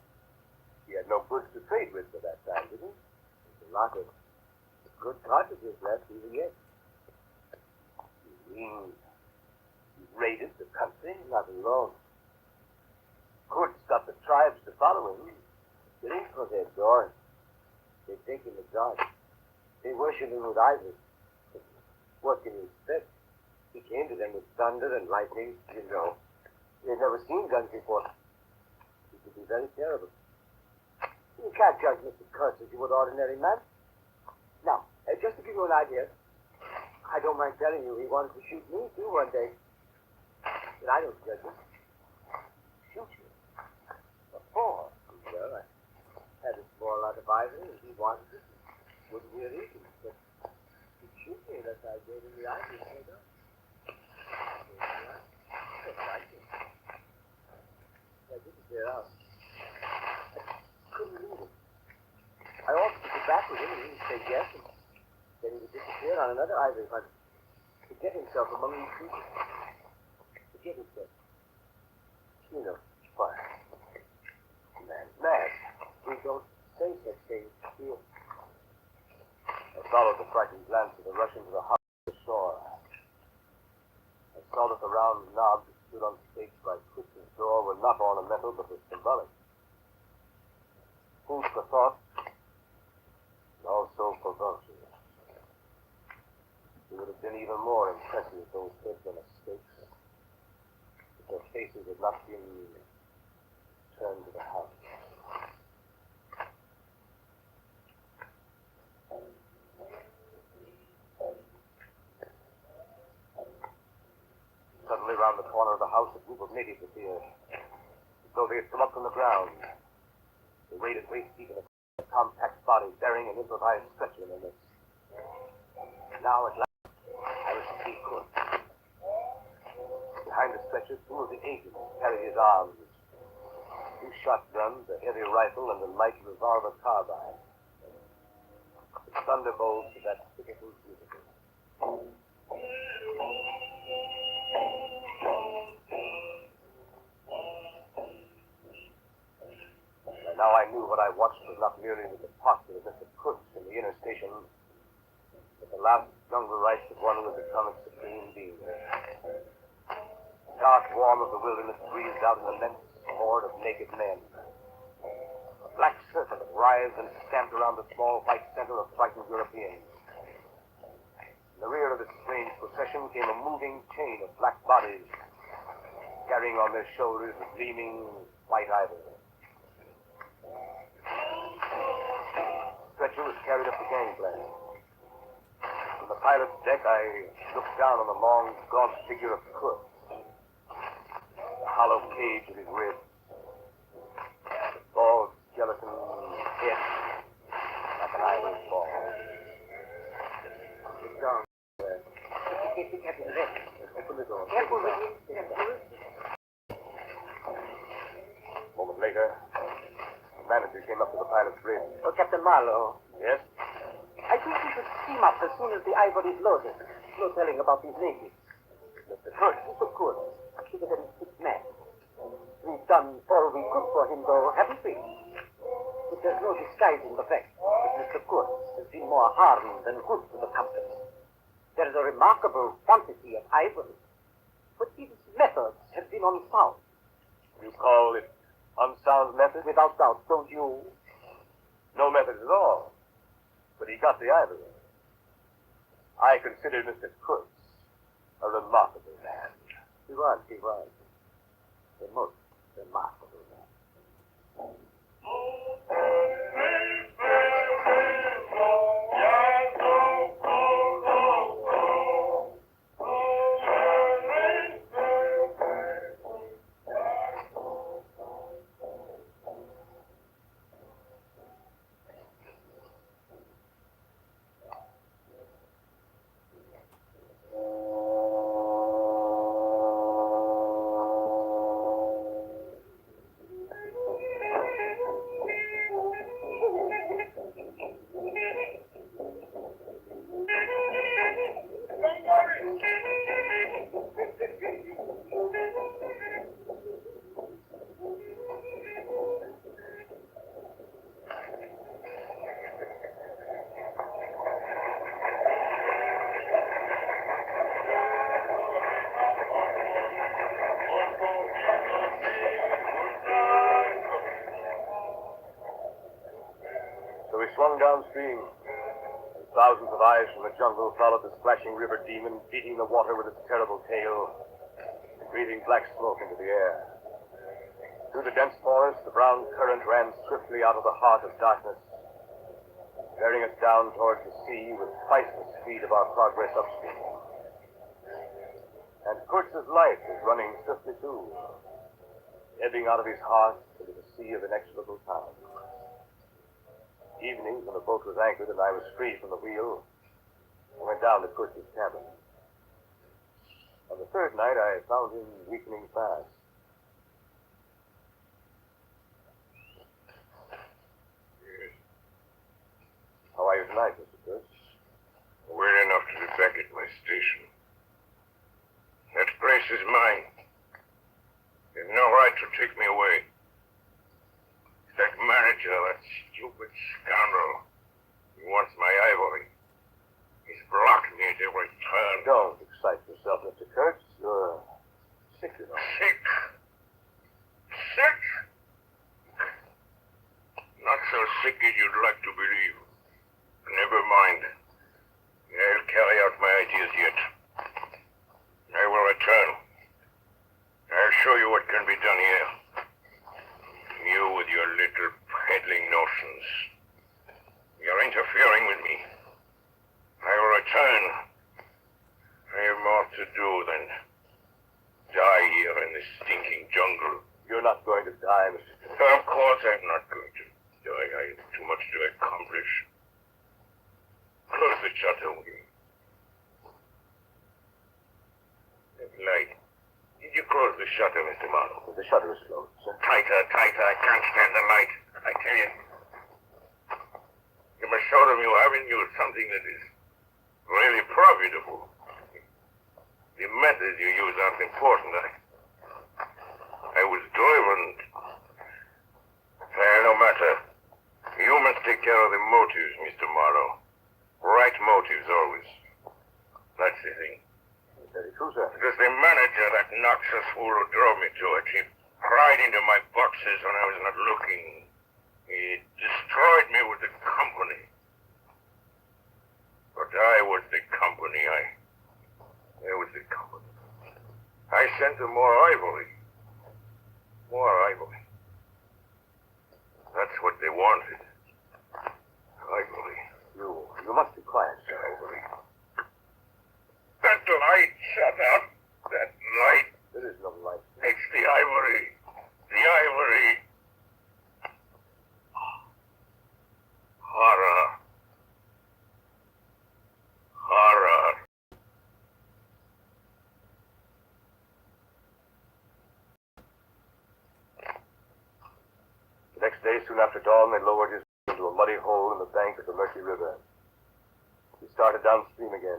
He had no goods to trade with at that time, did he? There's a lot of good cartridges left even yet. You mean he raided the country? Not alone. Kurtz got the tribes to follow him. Did he? Oh, they adore him. They think him a god. They worship him with ivory. What can you expect? He came to them with thunder and lightning, you know. They've never seen guns before. It could be very terrible. You can't judge Mr. Kurtz as you would ordinary man. Now, just to give you an idea, I don't mind telling you he wanted to shoot me, too, one day. But I don't judge him. Shoot you? What for? Well, I had a small lot of ivory, and he wanted it. Wouldn't hear reason, but he'd shoot me unless I gave him the ivory straight up. I didn't clear out. I couldn't leave him. I offered to go back with him, and he would say yes, and then he would disappear on another ivory hunt to get himself among these people. To get himself. You know, why? Man's mad. We don't say such things here. I followed the frightened glance of the Russian to the house on the shore. I saw that the round knob that stood on stakes by Kurtz's door were not ornamental, but were symbolic. Food for thought, and also for virtue. It would have been even more impressive if those heads on the stakes, if their faces had not been turned to the house. Suddenly round the corner of the house, a group of natives appeared. As though they had come up from the ground. They waded waist deep in a compact body, bearing an improvised stretcher in their midst. Now, at last, I was to see Kurtz. Behind the stretcher, two of the agents carried his arms. 2 shotguns, a heavy rifle, and a light revolver carbine. The thunderbolts of that pitiful beautiful. And now I knew what I watched was not merely the departure of Mr. Kurtz in the inner station, but the last jungle rites of one who had become its supreme being. The dark warmth of the wilderness breathed out an immense horde of naked men. A black serpent writhed and stamped around the small white center of frightened Europeans. In the rear of this strange procession came a moving chain of black bodies, carrying on their shoulders a gleaming white ivory. The stretcher was carried up the gangplank. From the pilot's deck, I looked down on the long, gaunt figure of Kurtz. The hollow cage of his ribs. The bald skeleton head like an ivory ball. Sit down there. Open the door. Careful with him. A moment later, the manager came up to the pilot's ribs. Oh, Captain Marlowe. Yes? I think we should steam up as soon as the ivory is loaded. No telling about these natives. Mr. Kurtz. Mr. Kurtz. He's a very sick man. We've done all we could for him, though, haven't we? But there's no disguising the fact that Mr. Kurtz has been more harm than good to the company. There is a remarkable quantity of ivory, but his methods have been unsound. You call it unsound methods? Without doubt, don't you? No methods at all. But he got the ivory. I consider Mr. Kurtz a remarkable man. He was. A most remarkable man. So we swung downstream, and thousands of eyes from the jungle followed the splashing river demon, beating the water with its terrible tail, and breathing black smoke into the air. Through the dense forest, the brown current ran swiftly out of the heart of darkness, bearing us down towards the sea with twice the speed of our progress upstream. And Kurtz's life was running swiftly too, ebbing out of his heart into the sea of inexorable time. Evenings, when the boat was anchored and I was free from the wheel, I went down to Kurtz's cabin. On the third night, I found him weakening fast. Yes. How are you tonight, Mr. Kurtz? Well enough to be back at my station. That place is mine. There's no right to take me away. That manager, that stupid scoundrel, he wants my ivory. He's blocked me at every turn. Don't excite yourself, Mr. Kurtz. You're sick, you know. Sick? Sick? Not so sick as you'd like to believe. Never mind. I'll carry out my ideas yet. I will return. I'll show you what can be done here. You with your little peddling notions. You're interfering with me. I will return. I have more to do than this stinking jungle. You're not going to die, Mr. Of course I'm not going to die. I have too much to accomplish. Close the shutter, will you? That light. Did you close the shutter, Mr. Marlowe? The shutter is closed, sir. Tighter, tighter. I can't stand the light. I tell you. You must show them you have in you something that is really profitable. The methods you use aren't important. I was driven. No matter. You must take care of the motives, Mr. Morrow. Right motives, always. That's the thing. Very true, sir. It was the manager, that noxious fool who drove me to it. He pried into my boxes when I was not looking. He destroyed me with the company. But I was the company. I was the company. I sent them more ivory. More ivory. That's what they wanted. Ivory. You must be quiet, sir. Ivory. That light, shut up. That light. There is no light. It's the ivory. The ivory. Horror. Horror. The next day, soon after dawn, they lowered his into a muddy hole in the bank of the Murky River. He started downstream again.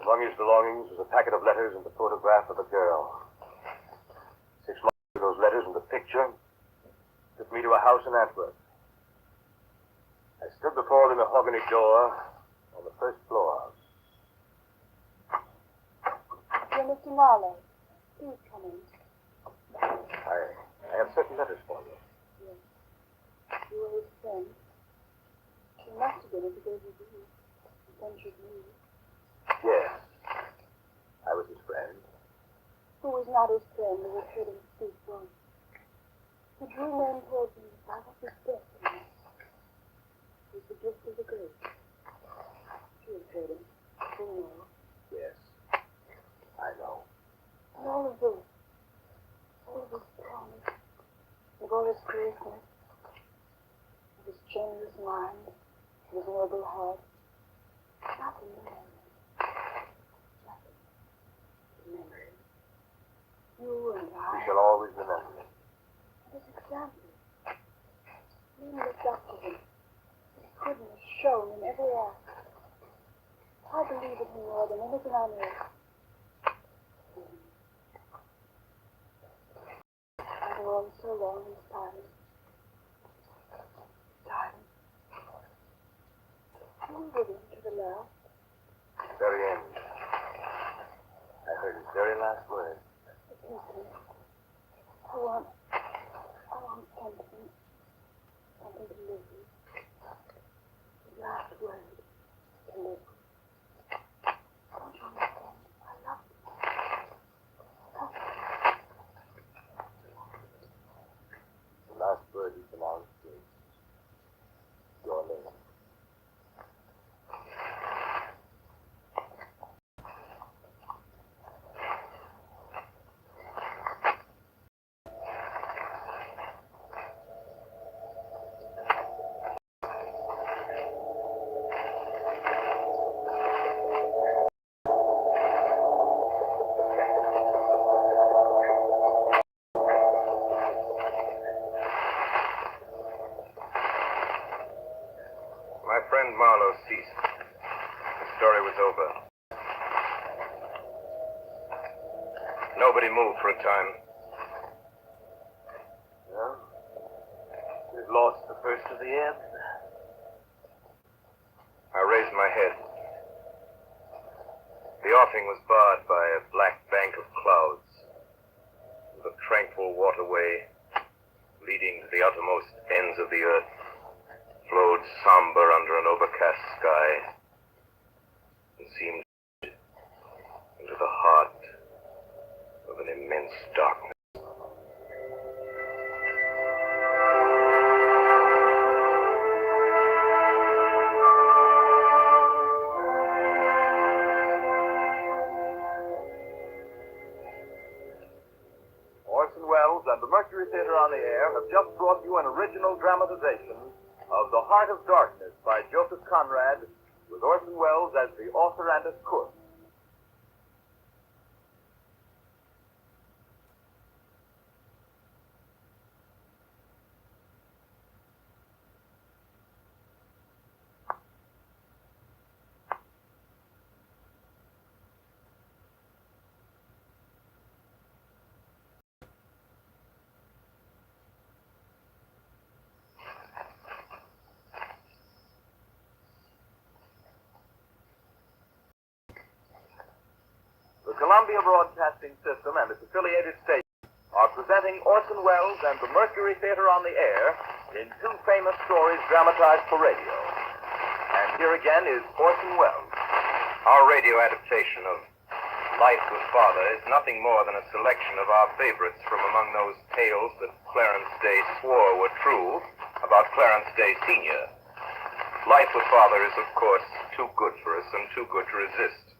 Among his belongings was a packet of letters and the photograph of a girl. 6 months of those letters and the picture took me to a house in Antwerp. I stood before the mahogany door on the first floor. Dear Mr. Marlowe, please come in. I have certain letters for you. Yes. You were his friend. She must have been if he gave you these. He sent you these. Yes. I was his friend. Who was not his friend who was hidden speak once. He drew men towards him to fight up his destiny. It was the gift of the great. You have heard him. You know. Yes. I know. And all of this promise, of all his greatness, of his generous mind, of his noble heart, nothing more. Nothing. Memory. You and I. We shall always remember it. His example. Men looked up to him. His goodness shone in every act. I believe in him more than anything on earth. And all so long in silence. Silence. You were with him to the last. The very end. I heard his very last words. Listen. I want something. Something to live with. The last word. To live with. Don't you understand? I love you. The last word he pronounced is your name. My friend Marlowe ceased. The story was over. Nobody moved for a time. Well, we've lost the first of the end. I raised my head. The offing was barred by a black bank of clouds. The tranquil waterway leading to the uttermost ends of the earth flowed somber under an overcast sky and seemed into the heart of an immense darkness. Orson Welles and the Mercury Theater on the Air have just brought you an original dramatization of The Heart of Darkness by Joseph Conrad, with Orson Welles as the author and as Kurth. The Columbia Broadcasting System and its affiliated stations are presenting Orson Welles and the Mercury Theater on the Air in two famous stories dramatized for radio. And here again is Orson Welles. Our radio adaptation of Life with Father is nothing more than a selection of our favorites from among those tales that Clarence Day swore were true about Clarence Day Sr. Life with Father is, of course, too good for us and too good to resist.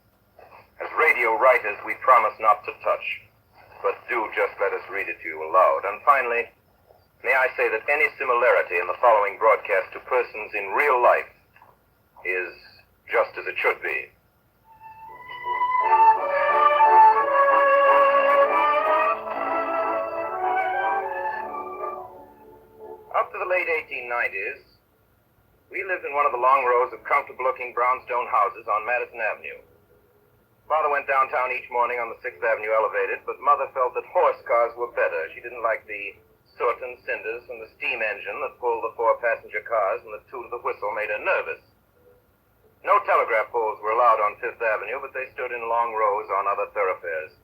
As radio writers, we promise not to touch, but do just let us read it to you aloud. And finally, may I say that any similarity in the following broadcast to persons in real life is just as it should be. Up to the late 1890s, we lived in one of the long rows of comfortable-looking brownstone houses on Madison Avenue. Father went downtown each morning on the 6th Avenue elevated, but Mother felt that horse cars were better. She didn't like the soot and cinders from the steam engine that pulled the 4-passenger cars, and the toot of the whistle made her nervous. No telegraph poles were allowed on 5th Avenue, but they stood in long rows on other thoroughfares.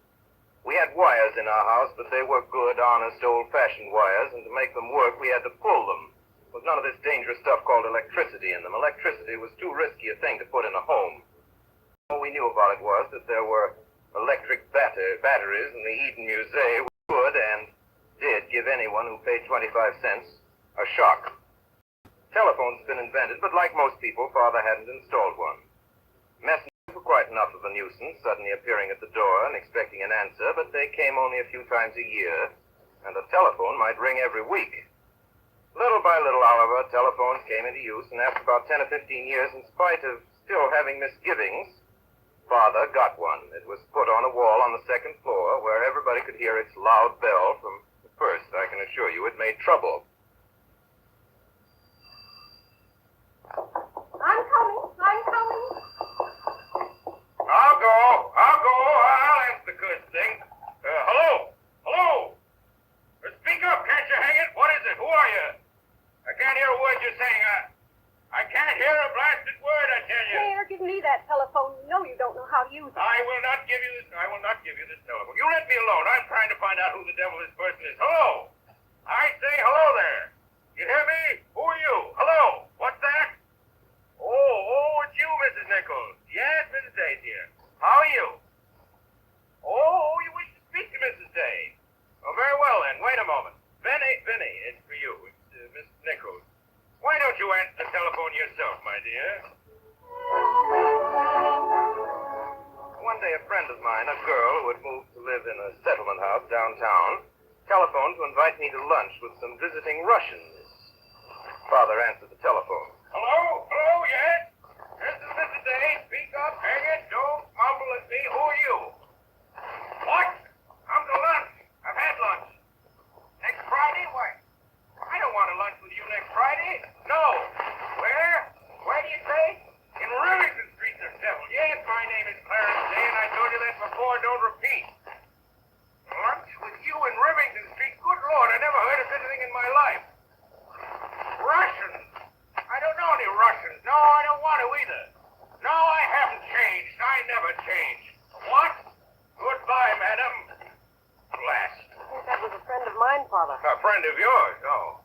We had wires in our house, but they were good, honest, old-fashioned wires, and to make them work, we had to pull them. There was none of this dangerous stuff called electricity in them. Electricity was too risky a thing to put in a home. All we knew about it was that there were electric batteries in the Eden Museum which would and did give anyone who paid 25 cents a shock. Telephones had been invented, but like most people, Father hadn't installed one. Messengers were quite enough of a nuisance, suddenly appearing at the door and expecting an answer, but they came only a few times a year, and a telephone might ring every week. Little by little, however, telephones came into use, and after about 10 or 15 years, in spite of still having misgivings, Father got one. It was put on a wall on the 2nd floor where everybody could hear its loud bell from the first. I can assure you it made trouble. I'm coming. I'll go. I'll answer the good thing. Hello? Speak up, can't you hang it? What is it? Who are you? I can't hear a word you're saying. I can't hear a blasted word, I tell you. Mayor, give me that telephone. You know you don't know how to use it. I will not give you this telephone. You let me alone. I'm trying to find out who the devil this person is. Hello? I say hello there. You hear me? Who are you? Hello? What's that? Oh, it's you, Mrs. Nichols. Yes, Mrs. Day, dear. How are you? Oh, you wish to speak to Mrs. Day. Oh, very well, then. Wait a moment. Vinny, it's for you. It's Mrs. Nichols. Why don't you answer the telephone yourself, my dear? One day, a friend of mine, a girl who had moved to live in a settlement house downtown, telephoned to invite me to lunch with some visiting Russians. Father answered the telephone. Hello, yes? This is Mrs. Day. Speak up, hang it. Don't mumble at me. Who are you? What? Come to lunch. I've had lunch. Next Friday? Why? I don't want to lunch with you next Friday. No. Where? Where do friend of yours? Oh.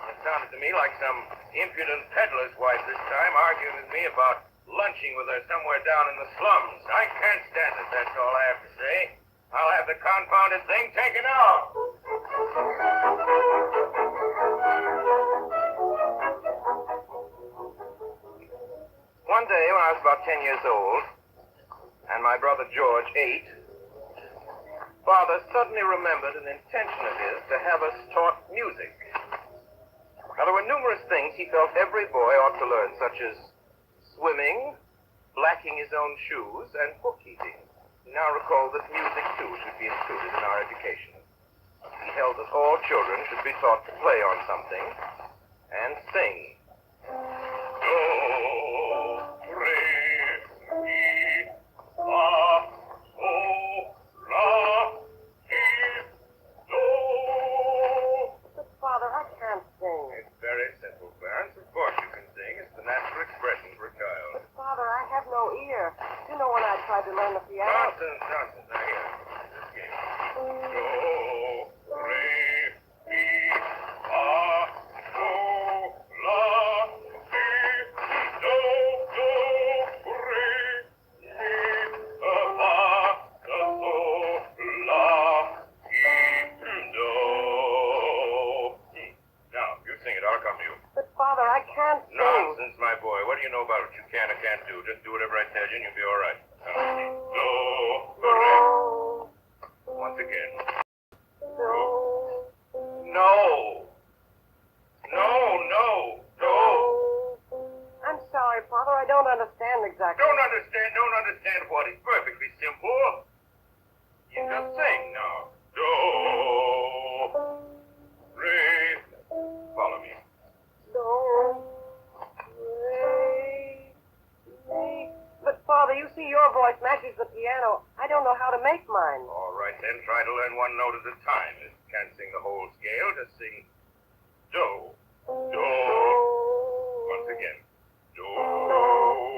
It sounded to me like some impudent peddler's wife this time, arguing with me about lunching with her somewhere down in the slums. I can't stand it, that's all I have to say. I'll have the confounded thing taken out. One day when I was about 10 years old, and my brother George 8, Father suddenly remembered an intention of his to have us taught music. Now, there were numerous things he felt every boy ought to learn, such as swimming, blacking his own shoes, and bookkeeping. He now recalled that music, too, should be included in our education. He held that all children should be taught to play on something and sing. Do, re, mi, fa, so, la, si, do. But, Father, I can't sing. It's very simple, Clarence. Of course you can sing. It's the natural expression for a child. But, Father, I have no ear. You know when I tried to learn the piano. Nonsense. Now, here. This game. Do, re, mi, fa, so, la, si, do, re, mi, fa, so, la, si, do. Now, you sing it. I'll come to you. But, Father, I can't sing. Nonsense, my boy. What do you know about what you can or can't do? Just do whatever I tell you and you'll be all right. Do, re. Once again. No. I'm sorry, Father. I don't understand exactly. Don't understand what? It's perfectly simple. You just sing now. Do, re. Follow me. Do, re, mi. But, Father, you see your voice matches the piano. I don't know how to make mine. All right, then. Try to learn one note at a time. If you can't sing the whole scale, just sing do. Do. Once again. Do.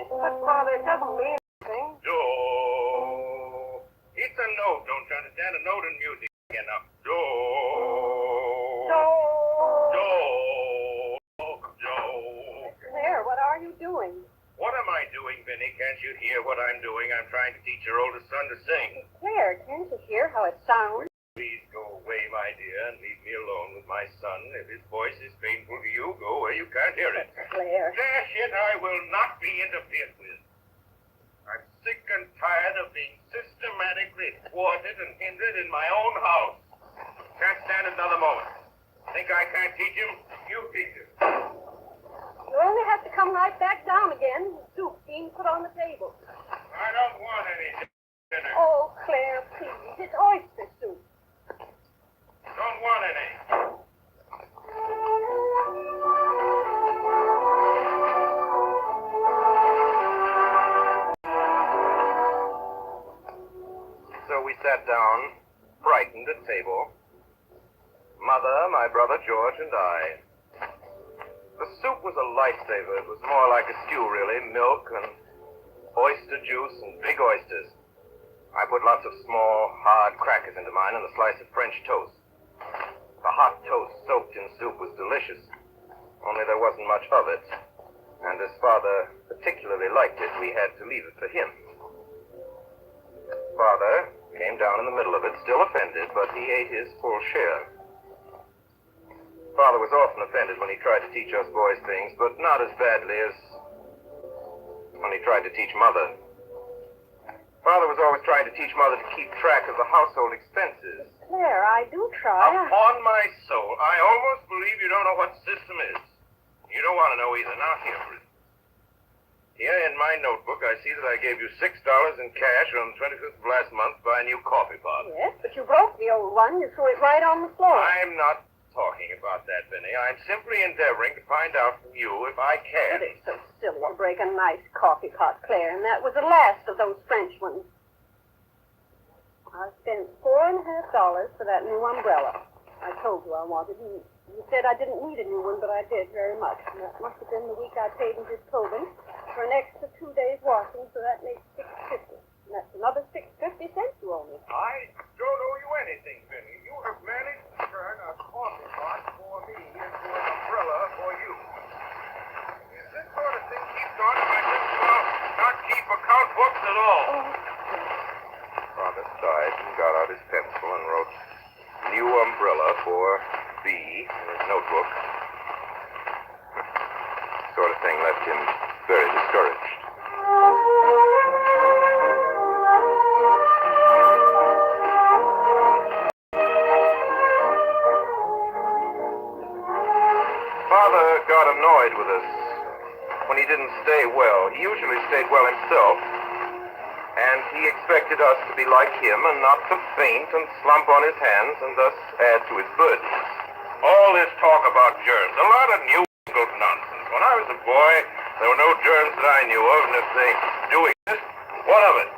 But, Father, it doesn't mean anything. Do. It's a note. Don't you understand? A note in music. Again now. Do. Do. Do. Claire, what are you doing? What am I doing, Vinny? Can't you hear what I'm doing? I'm trying to teach your oldest son to sing. Claire, can't you hear how it sounds? Please go away, my dear, and leave me alone with my son. If his voice is painful to you, go where you can't hear it. Claire. Dash it, I will not be interfered with. I'm sick and tired of being systematically thwarted and hindered in my own house. Can't stand it another moment. Think I can't teach him? You teach him. You only have to come right back down again. The soup being put on the table. I don't want any dinner. Oh, Claire, please. It's oyster soup. Don't want any. So we sat down, frightened at table. Mother, my brother George, and I. The soup was a lifesaver. It was more like a stew, really. Milk and oyster juice and big oysters. I put lots of small, hard crackers into mine and a slice of French toast. The hot toast soaked in soup was delicious, only there wasn't much of it. And as Father particularly liked it, we had to leave it for him. Father came down in the middle of it, still offended, but he ate his full share. Father was often offended when he tried to teach us boys things, but not as badly as when he tried to teach Mother. Father was always trying to teach Mother to keep track of the household expenses. Claire, I do try. Upon my soul, I almost believe you don't know what system is. You don't want to know either. Now, here in my notebook, I see that I gave you $6 in cash on the 25th of last month to buy a new coffee pot. Yes, but you broke the old one. You threw it right on the floor. I'm not talking about that, Vinny. I'm simply endeavoring to find out from you if I can. It is so silly to break a nice coffee pot, Claire, and that was the last of those French ones. I spent $4.50 for that new umbrella. I told you I wanted it. You said I didn't need a new one, but I did very much. And that must have been the week I paid Mrs. Tobin for an extra 2 days washing, so that makes $6.50. And that's another 6.50 you owe me. I don't owe you anything, Vinny. You have managed to turn a coffee pot for me and for an umbrella for you. If this sort of thing keeps on, I might just well not keep account books at all. Father sighed and got out his pencil and wrote new umbrella for B in his notebook. Sort of thing left him very discouraged. Father got annoyed with us when he didn't stay well. He usually stayed well himself, and he expected us to be like him and not to faint and slump on his hands and thus add to his burdens. All this talk about germs, a lot of newfangled nonsense. When I was a boy, there were no germs that I knew of, and if they do exist, what of it?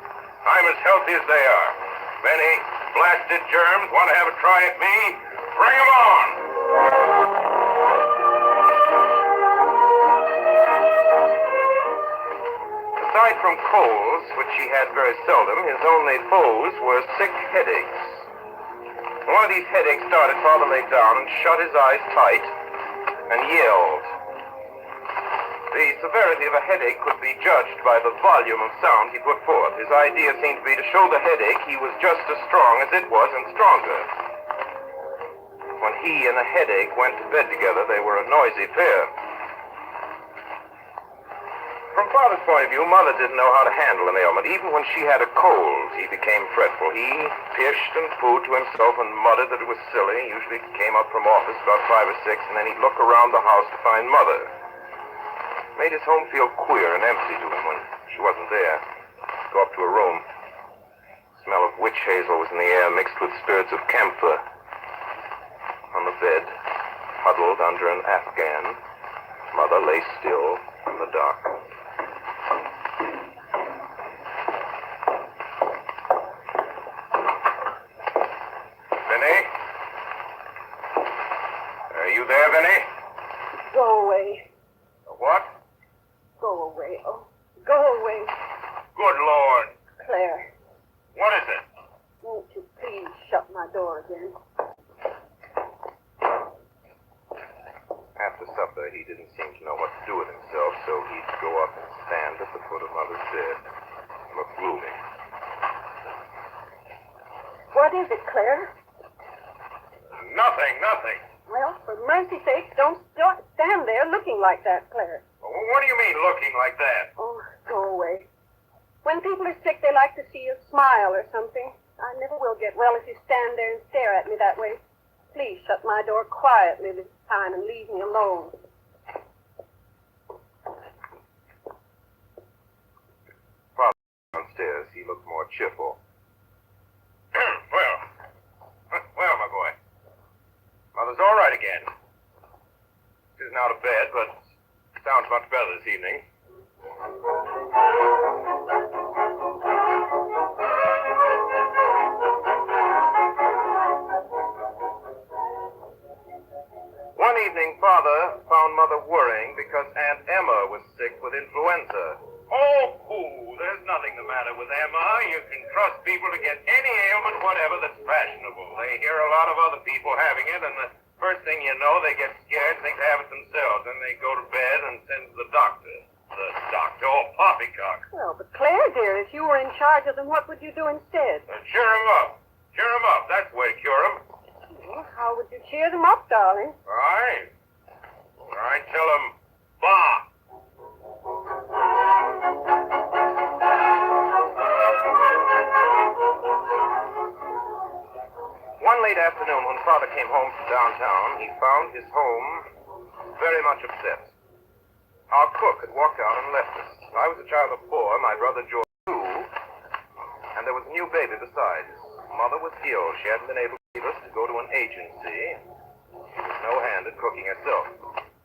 I'm as healthy as they are. If any blasted germs want to have a try at me, bring 'em on! Aside from colds, which he had very seldom, his only foes were sick headaches. When one of these headaches started, Father lay down and shut his eyes tight and yelled. The severity of a headache could be judged by the volume of sound he put forth. His idea seemed to be to show the headache he was just as strong as it was and stronger. When he and the headache went to bed together, they were a noisy pair. From Father's point of view, Mother didn't know how to handle an ailment. Even when she had a cold, he became fretful. He pished and poohed to himself and muttered that it was silly. He usually came up from office about 5 or 6, and then he'd look around the house to find Mother. It made his home feel queer and empty to him when she wasn't there. Go up to her room. The smell of witch hazel was in the air, mixed with spirits of camphor. On the bed, huddled under an afghan, Mother lay still in the dark. Vinny? Are you there, Vinny? Go away. What? Go away. Oh, go away. Good Lord. Claire, What is it? won't you please shut my door again? After supper, he didn't seem to know what to do with himself, so he'd go up and stand at the foot of Mother's bed. Look gloomy. What is it, Claire? Nothing. Well, for mercy's sake, don't stand there looking like that, Claire. What do you mean, looking like that? Oh, go away. When people are sick, they like to see you smile or something. I never will get well if you stand there and stare at me that way. Please shut my door quietly this time and leave me alone. Father downstairs, he looked more cheerful. Well, my boy. Mother's all right again. She isn't out of bed, but sounds much better this evening. One evening, Father found Mother worrying because Aunt Emma was sick with influenza. Oh, pooh, there's nothing the matter with Emma. You can trust people to get any ailment whatever that's fashionable. They hear a lot of other people having it, and the first thing you know, they get scared and think they have it themselves. Then they go to bed and send to the doctor. The doctor, oh, poppycock. Well, but Claire, dear, if you were in charge of them, what would you do instead? Cheer him up. Cheer him up. That's the way to cure him. Well, how would you cheer them up, darling? All right. Tell him, bah. One late afternoon, when Father came home from downtown, he found his home very much upset. Our cook had walked out and left us. I was a child of 4, my brother George 2, and there was a new baby besides. Mother was ill. She hadn't been able to leave us to go to an agency. She was no hand at cooking herself.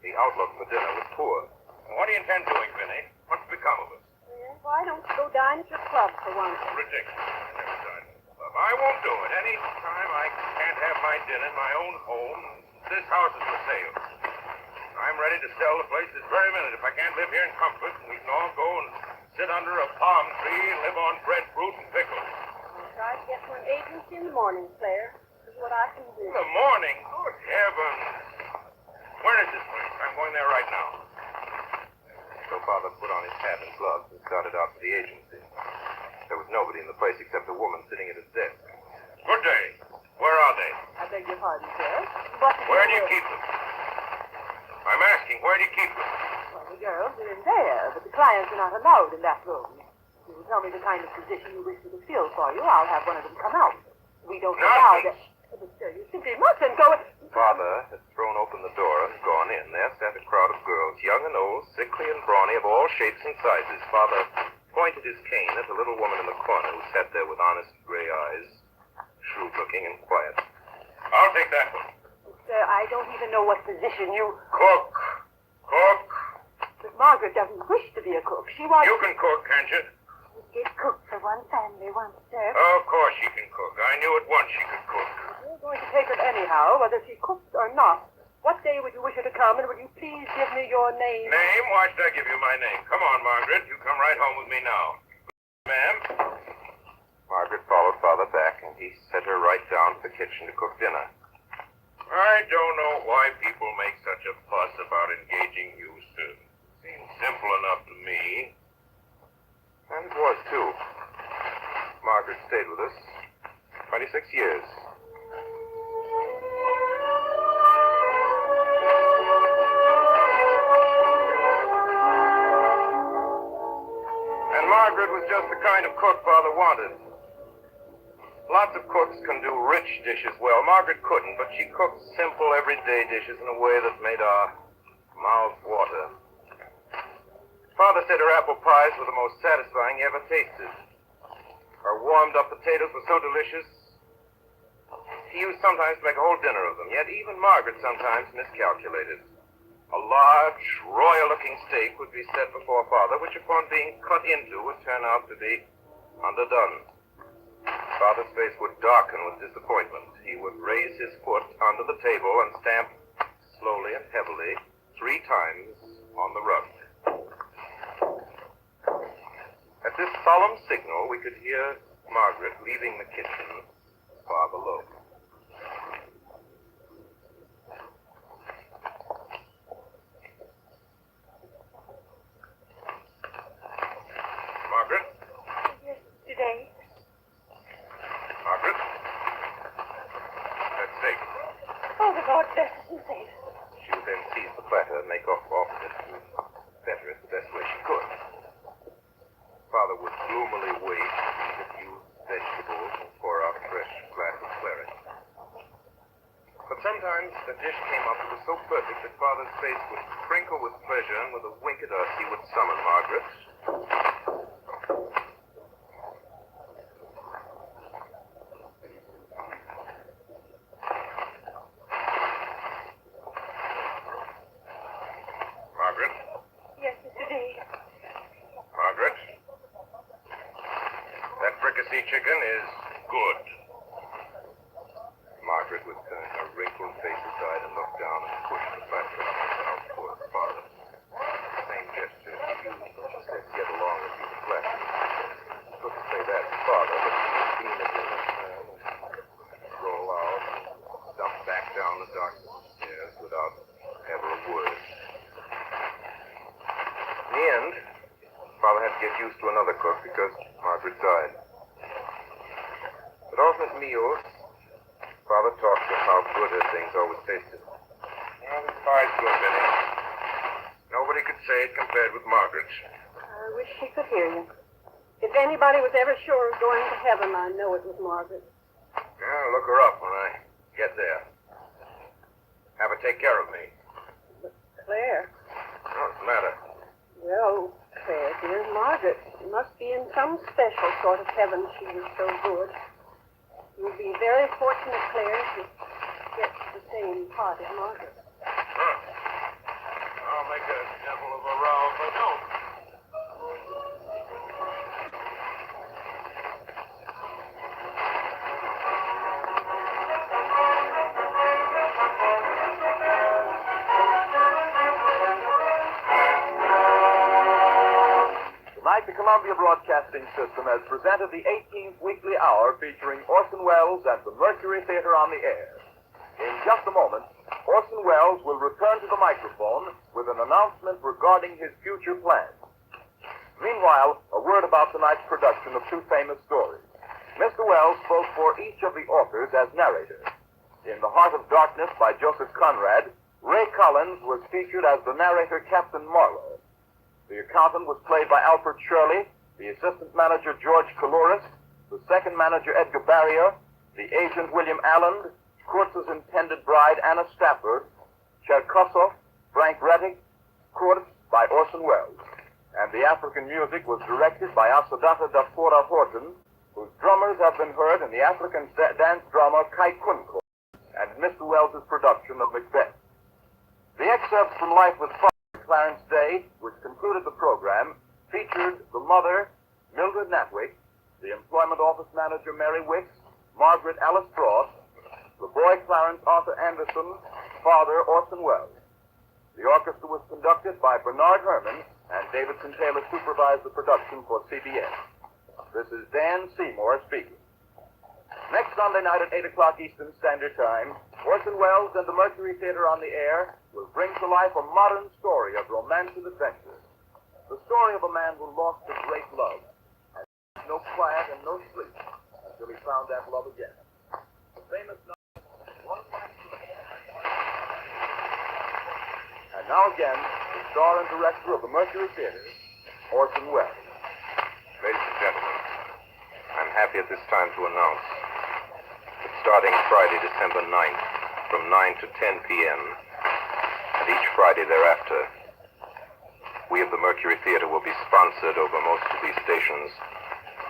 The outlook for dinner was poor. What do you intend doing, Vinny? What's become of us? Well, why don't you go dine at your club for once? Ridiculous. I never dine at the club. I won't do it. Any time I can't have my dinner in my own home, this house is for sale. I'm ready to sell the place this very minute. If I can't live here in comfort, we can all go and sit under a palm tree and live on breadfruit and pickles. I'll try to get to an agency in the morning, Claire. This is what I can do. In the morning? Good heavens. Father put on his hat and gloves and started out for the agency. There was nobody in the place except a woman sitting at his desk. Good day. Where are they? I beg your pardon, sir. Where do you keep them? I'm asking, where do you keep them? Well, the girls are in there, but the clients are not allowed in that room. If you tell me the kind of position you wish me to fill for you, I'll have one of them come out. We don't allow that. But, sir, you simply mustn't go in. Father had thrown open the door and gone in. There sat a crowd of girls, young and old, sickly and brawny, of all shapes and sizes. Father pointed his cane at the little woman in the corner who sat there with honest gray eyes, shrewd-looking and quiet. I'll take that one. Sir, I don't even know what position you... Cook! Cook! But Margaret doesn't wish to be a cook. She wants... You can cook, can't you? She did cook for one family once, sir. Oh, of course she can cook. I knew at once she could cook. We're going to take her anyhow, whether she cooks or not. What day would you wish her to come, and would you please give me your name? Name? Why should I give you my name? Come on, Margaret. You come right home with me now. Ma'am? Margaret followed Father back, and he set her right down to the kitchen to cook dinner. I don't know why people make such a fuss about engaging Houston. Seems simple enough to me. And it was, too. Margaret stayed with us 26 years. And Margaret was just the kind of cook Father wanted. Lots of cooks can do rich dishes well. Margaret couldn't, but she cooked simple, everyday dishes in a way that made our mouths water. Father said her apple pies were the most satisfying he ever tasted. Her warmed-up potatoes were so delicious, he used sometimes to make a whole dinner of them. Yet even Margaret sometimes miscalculated. A large, royal-looking steak would be set before Father, which upon being cut into would turn out to be underdone. Father's face would darken with disappointment. He would raise his foot under the table and stamp slowly and heavily 3 times on the rug. At this solemn signal, we could hear Margaret leaving the kitchen far below. Margaret? Yesterday. Margaret? That's steak. Oh, the Lord bless us and save us. She would then seize the platter and make off it to better it the best way she could. Father would gloomily wait, eat a few vegetables, and pour out a fresh glass of claret. But sometimes the dish came up that was so perfect that Father's face would crinkle with pleasure, and with a wink at us, he would summon Margaret. Margaret? Yes, Mr. D. Margaret? That fricassee chicken is good. Margaret would turn her wrinkled face aside and look down and push the platter out toward Father. The same gesture she used when she said, "Get along with you, flesh." She couldn't say that to Father, but she would lean again and roll out and dump back down the dark stairs without ever a word. In the end, Father had to get used to another cook because Margaret died. At alternate meals, Father talked of how good her things always tasted. Well, this pie's good, Benny. Nobody could say it compared with Margaret's. I wish she could hear you. If anybody was ever sure of going to heaven, I know it was Margaret. I'll look her up when I get there. Have her take care of me. But Claire, What's the matter? well, Claire, dear Margaret, must be in some special sort of heaven. She was so good. You'll be very fortunate, Claire, to get the same part as Margaret. Huh. I'll make a devil of a row if I don't. Tonight, the Columbia Broadcasting System has presented the 18th Weekly Hour featuring Orson Welles and the Mercury Theater on the Air. In just a moment, Orson Welles will return to the microphone with an announcement regarding his future plans. Meanwhile, a word about tonight's production of two famous stories. Mr. Welles spoke for each of the authors as narrator. In The Heart of Darkness by Joseph Conrad, Ray Collins was featured as the narrator Captain Marlowe. The accountant was played by Alfred Shirley, the assistant manager George Coulouris, the second manager Edgar Barrier, the agent William Allen, Kurtz's intended bride Anna Stafford, Cherkasov, Frank Rettig, Kurtz by Orson Welles. And the African music was directed by Asadata Dafora Horton, whose drummers have been heard in the African dance drama Kai Kunko and Mr. Welles' production of Macbeth. The excerpts from Life with Father Clarence Day, which concluded the program, featured the mother, Mildred Natwick, the employment office manager Mary Wicks, Margaret Alice Frost, the boy Clarence Arthur Anderson, father Orson Welles. The orchestra was conducted by Bernard Herrmann, and Davidson Taylor supervised the production for CBS. This is Dan Seymour speaking. Next Sunday night at 8 o'clock Eastern Standard Time, Orson Welles and the Mercury Theater on the Air will bring to life a modern story of romance and adventure. The story of a man who lost a great love, and had no quiet and no sleep until he found that love again. The famous And now again, the star and director of the Mercury Theater, Orson Welles. Ladies and gentlemen, I'm happy at this time to announce that starting Friday, December 9th, from 9 to 10 p.m., and each Friday thereafter, we of the Mercury Theater will be sponsored over most of these stations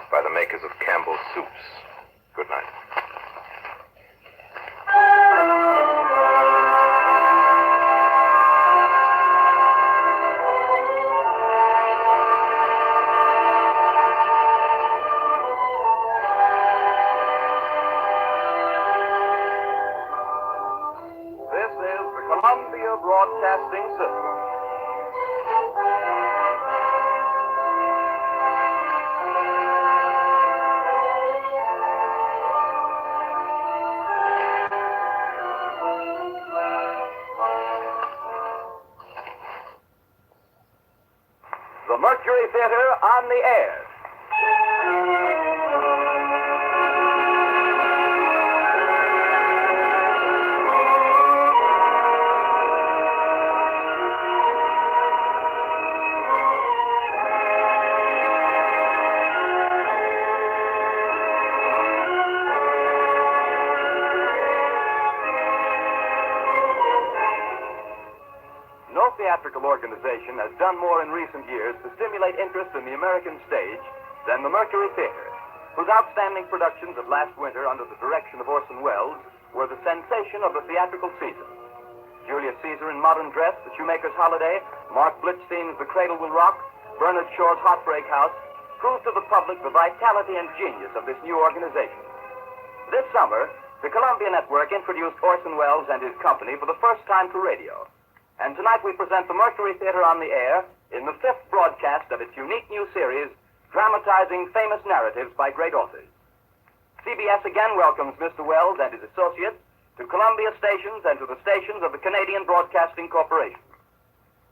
by the makers of Campbell's Soups. Good night. Columbia Broadcasting System. The Mercury Theater on the air. No theatrical organization has done more in recent years to stimulate interest in the American stage than the Mercury Theater, whose outstanding productions of last winter under the direction of Orson Welles were the sensation of the theatrical season. Julius Caesar in Modern Dress, The Shoemaker's Holiday, Mark Blitzstein's The Cradle Will Rock, Bernard Shaw's Heartbreak House proved to the public the vitality and genius of this new organization. This summer, the Columbia Network introduced Orson Welles and his company for the first time to radio. And tonight we present the Mercury Theater on the air in the 5th broadcast of its unique new series, dramatizing famous narratives by great authors. CBS again welcomes Mr. Welles and his associates to Columbia stations and to the stations of the Canadian Broadcasting Corporation.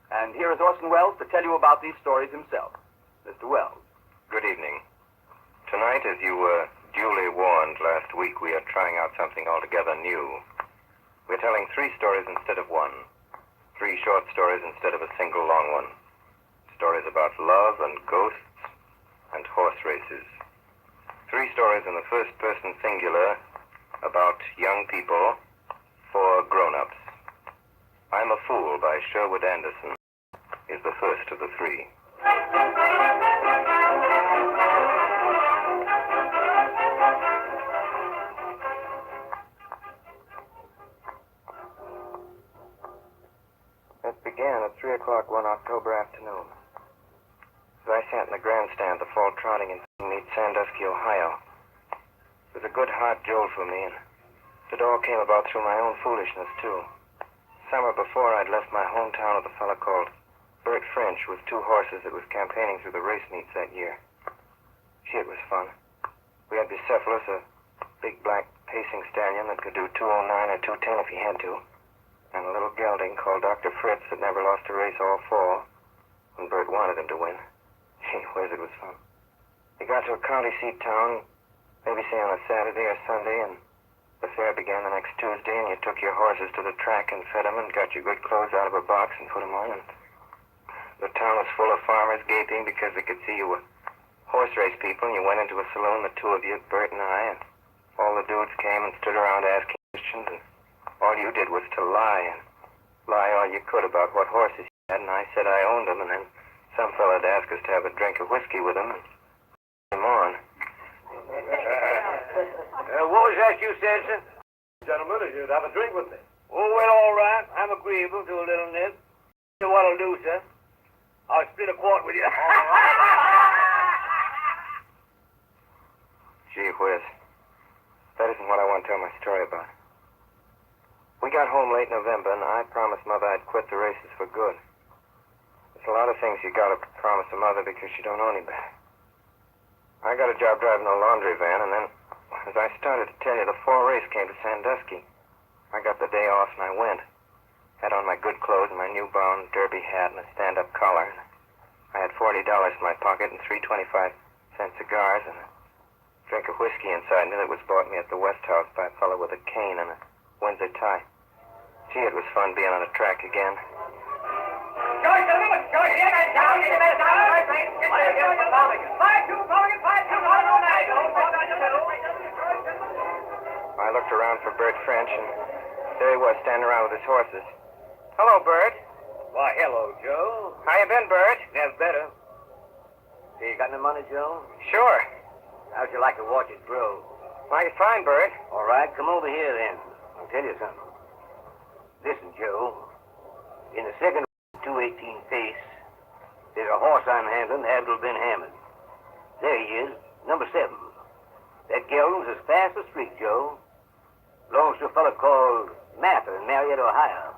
And here is Orson Welles to tell you about these stories himself. Mr. Welles. Good evening. Tonight, as you were duly warned last week, we are trying out something altogether new. We're telling 3 stories instead of 1. 3 short stories instead of a single long one. Stories about love and ghosts and horse races. 3 stories in the first person singular about young people for grown-ups. I'm a Fool by Sherwood Anderson is the first of the 3. It began at 3 o'clock one October afternoon. As I sat in the grandstand, the fall trotting in neat Sandusky, Ohio. It was a good hard jolt for me, and it all came about through my own foolishness, too. Summer before, I'd left my hometown with a fellow called Bert French with 2 horses that was campaigning through the race meets that year. Gee, it was fun. We had Bucephalus, a big black pacing stallion that could do 209 or 210 if he had to. and a little gelding called Dr. Fritz that never lost a race all fall when Bert wanted him to win. Gee whiz, it was fun. You got to a county seat town, maybe say on a Saturday or Sunday, and the fair began the next Tuesday, and you took your horses to the track and fed them and got your good clothes out of a box and put them on, and the town was full of farmers gaping because they could see you were horse race people, and you went into a saloon, the two of you, Bert and I, and all the dudes came and stood around asking questions, and all you did was to lie, and lie all you could about what horses you had, and I said I owned them, and then some fella'd ask us to have a drink of whiskey with him, and him on. What was that you said, sir? Gentlemen, if you'd have a drink with me. Oh, well, all right. I'm agreeable to a little nip. You know what I'll do, sir? I'll split a quart with you. Gee whiz. That isn't what I want to tell my story about. We got home late November, and I promised Mother I'd quit the races for good. There's a lot of things you gotta promise a mother because you don't know any better. I got a job driving a laundry van, and then, as I started to tell you, the fall race came to Sandusky. I got the day off, and I went. Had on my good clothes and my new brown derby hat and a stand-up collar. And I had $40 in my pocket and 3 25-cent cigars and a drink of whiskey inside me that was bought me at the West House by a fellow with a cane and a Windsor tie. Gee, it was fun being on a track again. George, the limit! George, get that down! Get that down! Right, right. What are you doing? 5-2, Mulligan, 5-2, I looked around for Bert French, and there he was, standing around with his horses. Hello, Bert. Why, hello, Joe. How you been, Bert? Never better. Hey, you got any money, Joe? Sure. How'd you like to watch it grow? Mighty fine, Bert. All right, come over here, then. I'll tell you something. Listen, Joe. In the second 218 pace, there's a horse I'm handling, Abdul Ben Hamid. There he is, number 7. That gelding's as fast as street, Joe. Belongs to a fellow called Mather in Marietta, Ohio.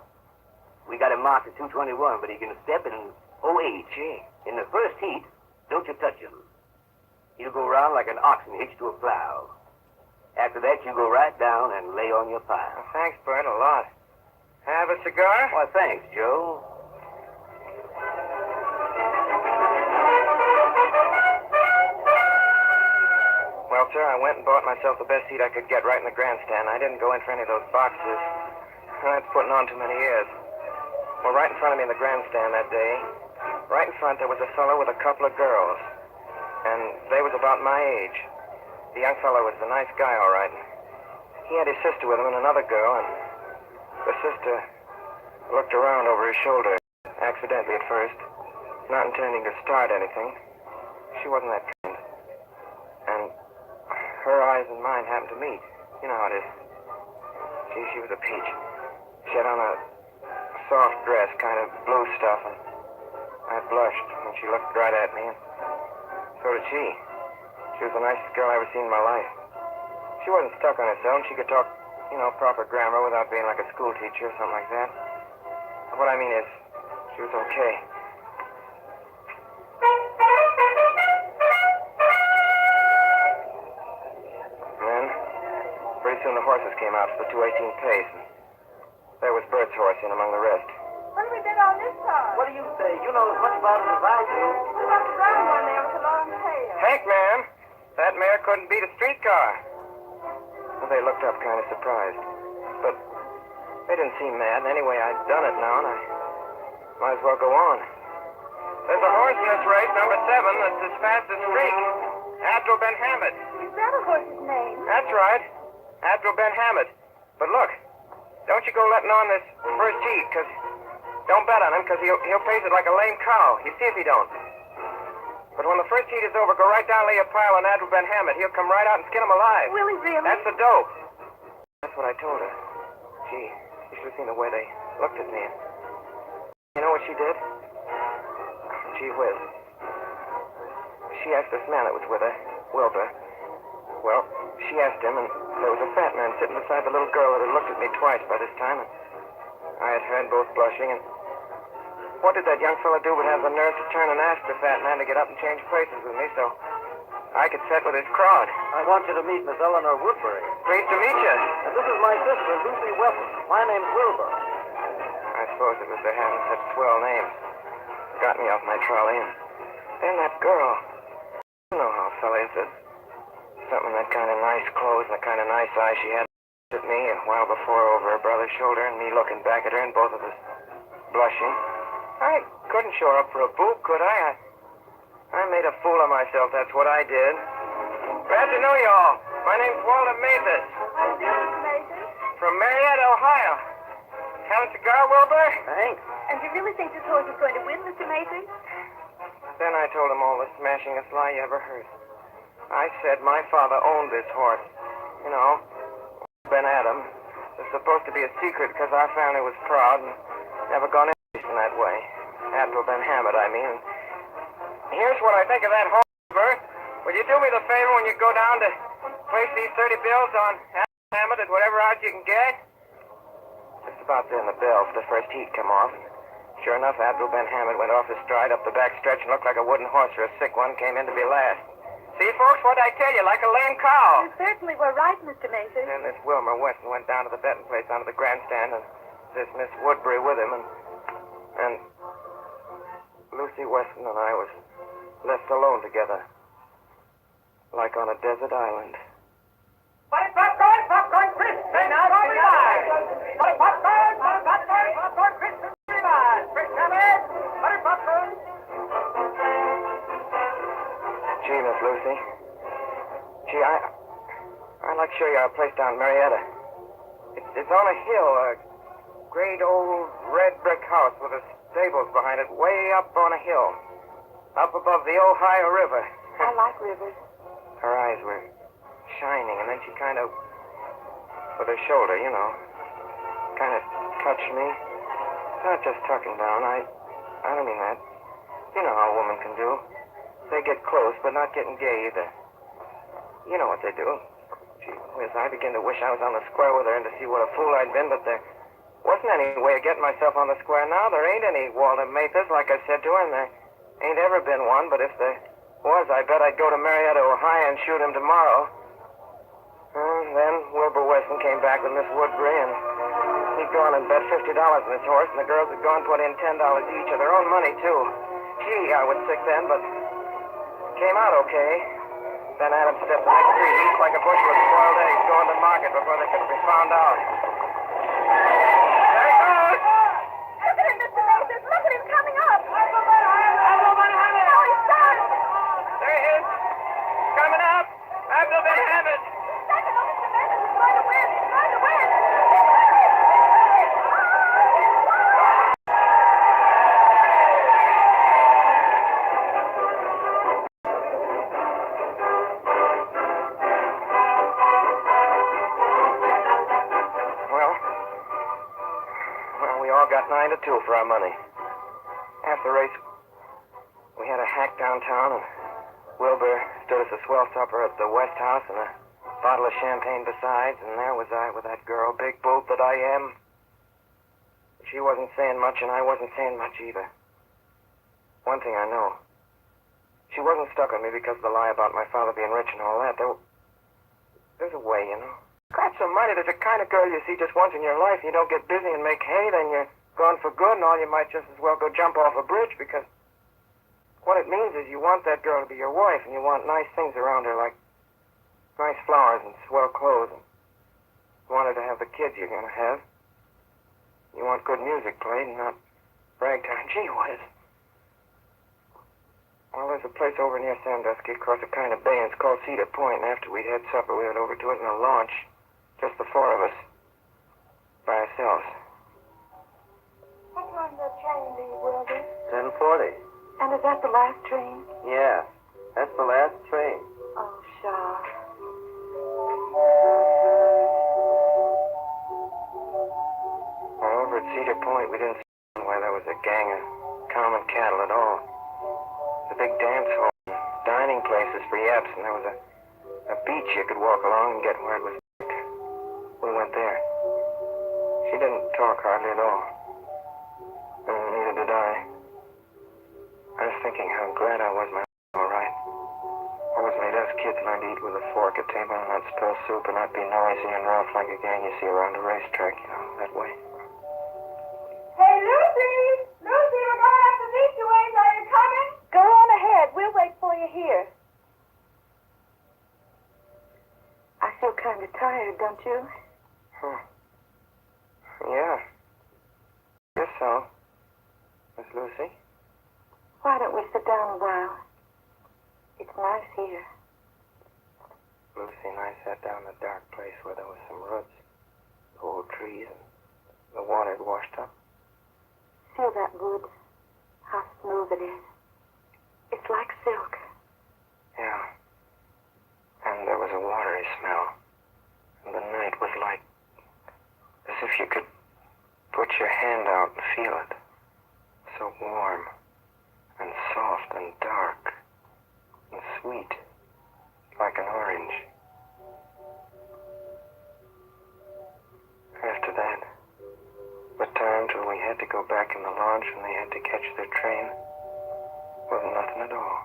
We got him marked at 221, but he can step in 08. Gee. In the first heat, don't you touch him. He'll go round like an oxen hitched to a plow. After that, you go right down and lay on your pile. Well, thanks, Bert, a lot. Have a cigar? Why, thanks, Joe. Well, sir, I went and bought myself the best seat I could get right in the grandstand. I didn't go in for any of those boxes. That's putting on too many years. Well, right in front of me in the grandstand that day, right in front, there was a fellow with a couple of girls. And they was about my age. The young fellow was a nice guy, all right. He had his sister with him and another girl, and the sister looked around over his shoulder, accidentally at first, not intending to start anything. She wasn't that kind. And her eyes and mine happened to meet. You know how it is. Gee, she was a peach. She had on a soft dress, kind of blue stuff, and I blushed when she looked right at me, and so did she. She was the nicest girl I ever seen in my life. She wasn't stuck on herself. She could talk, proper grammar without being like a school teacher or something like that. What I mean is, she was okay. And then, pretty soon the horses came out for the 218 pace, and there was Bert's horse in among the rest. What have we done on this side? What do you say? You know as much about it as I do. There's a brown one there with a long tail. Hank, ma'am, that mare couldn't beat a streetcar. Well, they looked up kind of surprised, but they didn't seem mad. And anyway, I'd done it now, and I might as well go on. There's a horse in this race, number 7, that's as fast as streak. Abdul Ben Hamid. Is that a horse's name? That's right. Abdul Ben Hamid. But look, don't you go letting on this first heat, because don't bet on him, because he'll pace it like a lame cow. You see if he don't. But when the first heat is over, go right down, lay a pile on Abdul Ben Hamid. He'll come right out and skin him alive. Will he really? That's the dope. That's what I told her. Gee, you should have seen the way they looked at me. You know what she did? Gee whiz. She asked this man that was with her, Wilbur. Well, she asked him, and there was a fat man sitting beside the little girl that had looked at me twice by this time, and I had heard both blushing, and what did that young fella do but have the nerve to turn and ask the fat man to get up and change places with me so I could sit with his crowd? I want you to meet Miss Eleanor Woodbury. Pleased to meet you. And this is my sister, Lucy Wilson. My name's Wilbur. suppose it was their having such swell names. Got me off my trolley, and then that girl. You know how a fella is. Something that kind of nice clothes and the kind of nice eyes she had at me a while before over her brother's shoulder, and me looking back at her and both of us blushing. I couldn't show her up for a boob, could I? I made a fool of myself, that's what I did. Glad to know you all. My name's Walter Mathis. How do you do, Mr. Mason? From Marietta, Ohio. Have a cigar, Wilbur? Thanks. And you really think this horse is going to win, Mr. Mason? Then I told him all the smashingest lie you ever heard. I said my father owned this horse. You know, Ben Adam. It was supposed to be a secret because our family was proud and never gone in that way. Abdul Ben Hamid, I mean. Here's what I think of that horse, Bert. Will you do me the favor when you go down to place these 30 bills on Abdul Hamid at whatever odds you can get? Just about then the bell for the first heat come off. Sure enough, Abdul Ben Hamid went off his stride up the back stretch and looked like a wooden horse or a sick one, came in to be last. See, folks, what'd I tell you? Like a lame cow. You certainly were right, Mr. Mason. Then this Wilmer Weston went down to the betting place onto the grandstand, and this Miss Woodbury with him, and Lucy Weston and I was left alone together, like on a desert island. Popcorn, crisp, and now popcorn, crisp, and revive. Fresh cabbage, butter popcorn. Gee, Miss Lucy. Gee, I'd like to show you our place down in Marietta. It's on a hill, a great old red brick house with the stables behind it, way up on a hill, up above the Ohio River. I like rivers. Her eyes were shining, and then she kind of, with her shoulder, you know, kind of touched me. Not just tucking down. I don't mean that. You know how a woman can do. They get close, but not getting gay either. You know what they do. Gee whiz, I begin to wish I was on the square with her and to see what a fool I'd been, but there wasn't any way of getting myself on the square now. There ain't any Walter Mathis, like I said to her, and there ain't ever been one, but if there was, I bet I'd go to Marietta, Ohio, and shoot him tomorrow. And then Wilbur Weston came back with Miss Woodbury, and he'd gone and bet $50 on his horse, and the girls had gone and put in $10 each of their own money, too. Gee, I was sick then, but came out okay. Then Adam stepped the next street, eats like a bushel of spoiled eggs, going to market before they could be found out. There he goes! Look at him, Mr. Mason. Look at him coming up. No, he's done. There he is. Coming up. Abdul Ben Hamid. Second, Mr. Mason is going to win. He's going to win. Got 9-2 for our money. After the race, we had a hack downtown, and Wilbur stood us a swell supper at the West House and a bottle of champagne besides, and there was I with that girl, big boot that I am. She wasn't saying much, and I wasn't saying much either. One thing I know, she wasn't stuck on me because of the lie about my father being rich and all that. There's a way, you know. Scratch some money. There's a kind of girl you see just once in your life, and you don't get busy and make hay, then you're gone for good, and all you might just as well go jump off a bridge, because what it means is you want that girl to be your wife, and you want nice things around her, like nice flowers and swell clothes, and you want her to have the kids you're going to have. You want good music played and not ragtime. Gee whiz. Well, there's a place over near Sandusky across a kind of bay, and it's called Cedar Point, and after we'd had supper, we went over to it in a launch, just the four of us, by ourselves. What time does the train leave, Wilbur? 10:40. And is that the last train? Yeah, that's the last train. Oh, Shaw. Well, over at Cedar Point, we didn't see where there was a gang of common cattle at all. The big dance hall, dining places for yaps, and there was a beach you could walk along and get where it was. We went there. She didn't talk hardly at all. And neither did I. I was thinking how glad I was my all right. Always made us kids learn to eat with a fork at table and not spill soup and not be noisy and rough like a gang you see around a racetrack, you know, that way. Hey, look! kind of tired, don't you? Yeah. Guess so. Miss Lucy? Why don't we sit down a while? It's nice here. Lucy and I sat down in a dark place where there was some roots, old trees, and the water had washed up. Feel that wood? How smooth it is. It's like silk. Yeah. And there was a watery smell. And the night was like as if you could put your hand out and feel it. So warm and soft and dark and sweet, like an orange. After that, the time till we had to go back in the launch and they had to catch their train was nothing at all.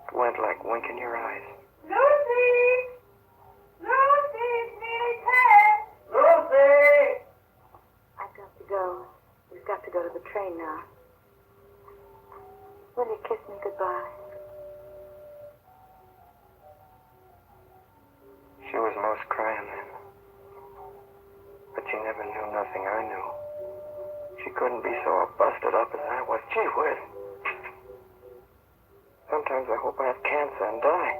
It went like winking your eyes. Lucy! Lucy, it's nearly 10. Lucy! I've got to go. We've got to go to the train now. Will you kiss me goodbye? She was most crying then. But she never knew nothing I knew. She couldn't be so busted up as I was. Gee whiz. Sometimes I hope I have cancer and die.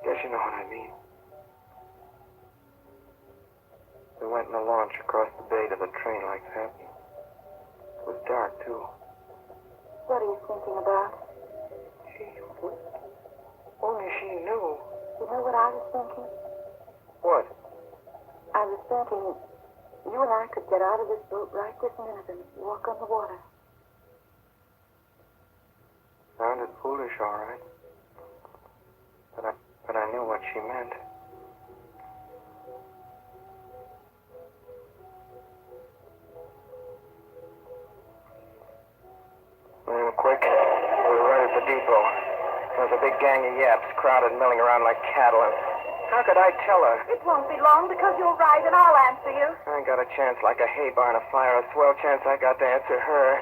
Guess you know what I mean. We went in a launch across the bay to the train like that. It was dark, too. What are you thinking about? Only she knew. You know what I was thinking? What? I was thinking you and I could get out of this boat right this minute and walk on the water. Sounded foolish, all right. But I knew what she meant. Quick, we were right at the depot. There was a big gang of yaps crowded milling around like cattle, and how could I tell her? It won't be long because you'll ride and I'll answer you. I got a chance like a hay barn afire, a swell chance I got to answer her.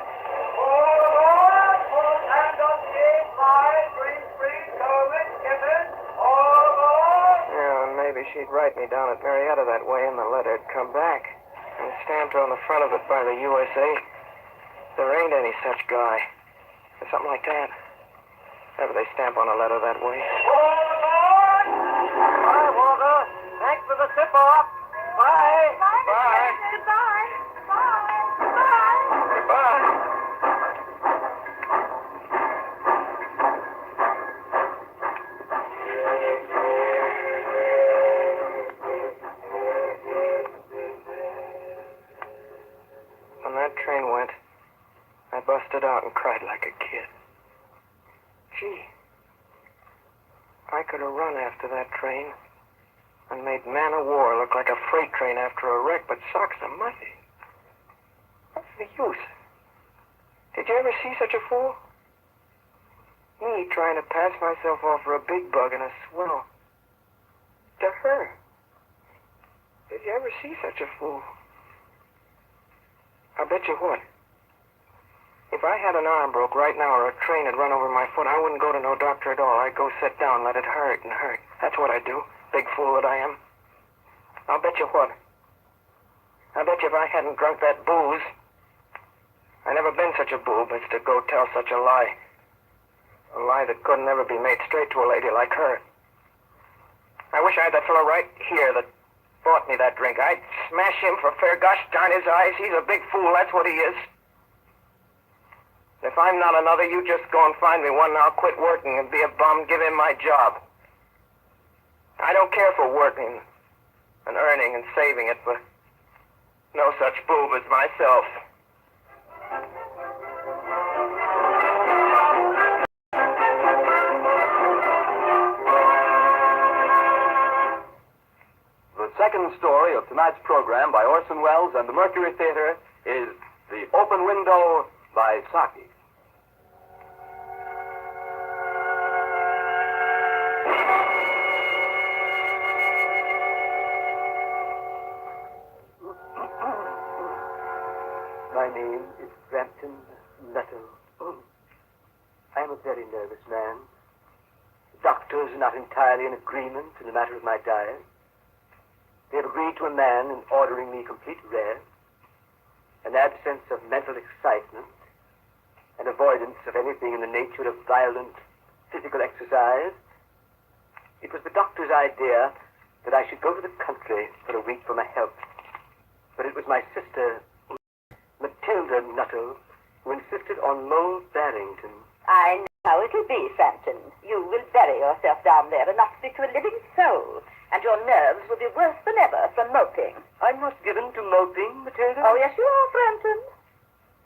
Yeah, and maybe she'd write me down at Marietta that way, and the letter'd come back. And stamped on the front of it by the USA. There ain't any such guy. Or something like that. Ever they stamp on a letter that way. Bye, Walter. Thanks for the tip-off. Bye. Bye. Goodbye. Bye. Bye. Goodbye. When that train went, I busted out and cried like a kid. Gee, I could have run after that train and made Man of War look like a freight train after a wreck, but socks of Monday. What's the use? Did you ever see such a fool? Me trying to pass myself off for a big bug in a swell. To her. Did you ever see such a fool? I'll bet you what. If I had an arm broke right now or a train had run over my foot, I wouldn't go to no doctor at all. I'd go sit down, let it hurt and hurt. That's what I'd do. Big fool that I am. I'll bet you what. I bet you if I hadn't drunk that booze, I never been such a boob as to go tell such a lie. A lie that couldn't ever be made straight to a lady like her. I wish I had that fellow right here that bought me that drink. I'd smash him for fair gosh darn his eyes. He's a big fool, that's what he is. If I'm not another, you just go and find me one and I'll quit working and be a bum, give him my job. I don't care for working and earning and saving it, but no such boob as myself. The second story of tonight's program by Orson Welles and the Mercury Theater is The Open Window by Saki. My name is Frampton Nuttall. I am a very nervous man. Doctor doctors are not entirely in agreement in the matter of my diet. They have agreed to a man in ordering me complete rest, an absence of mental excitement, an avoidance of anything in the nature of violent physical exercise. It was the doctor's idea that I should go to the country for a week for my health. But it was my sister, Matilda Nuttall, who insisted on Mole Barrington. I know how it'll be, Frampton. You will bury yourself down there and not speak to a living soul, and your nerves will be worse than ever from moping. I'm not given to moping, Matilda. Oh, yes, you are, Frampton.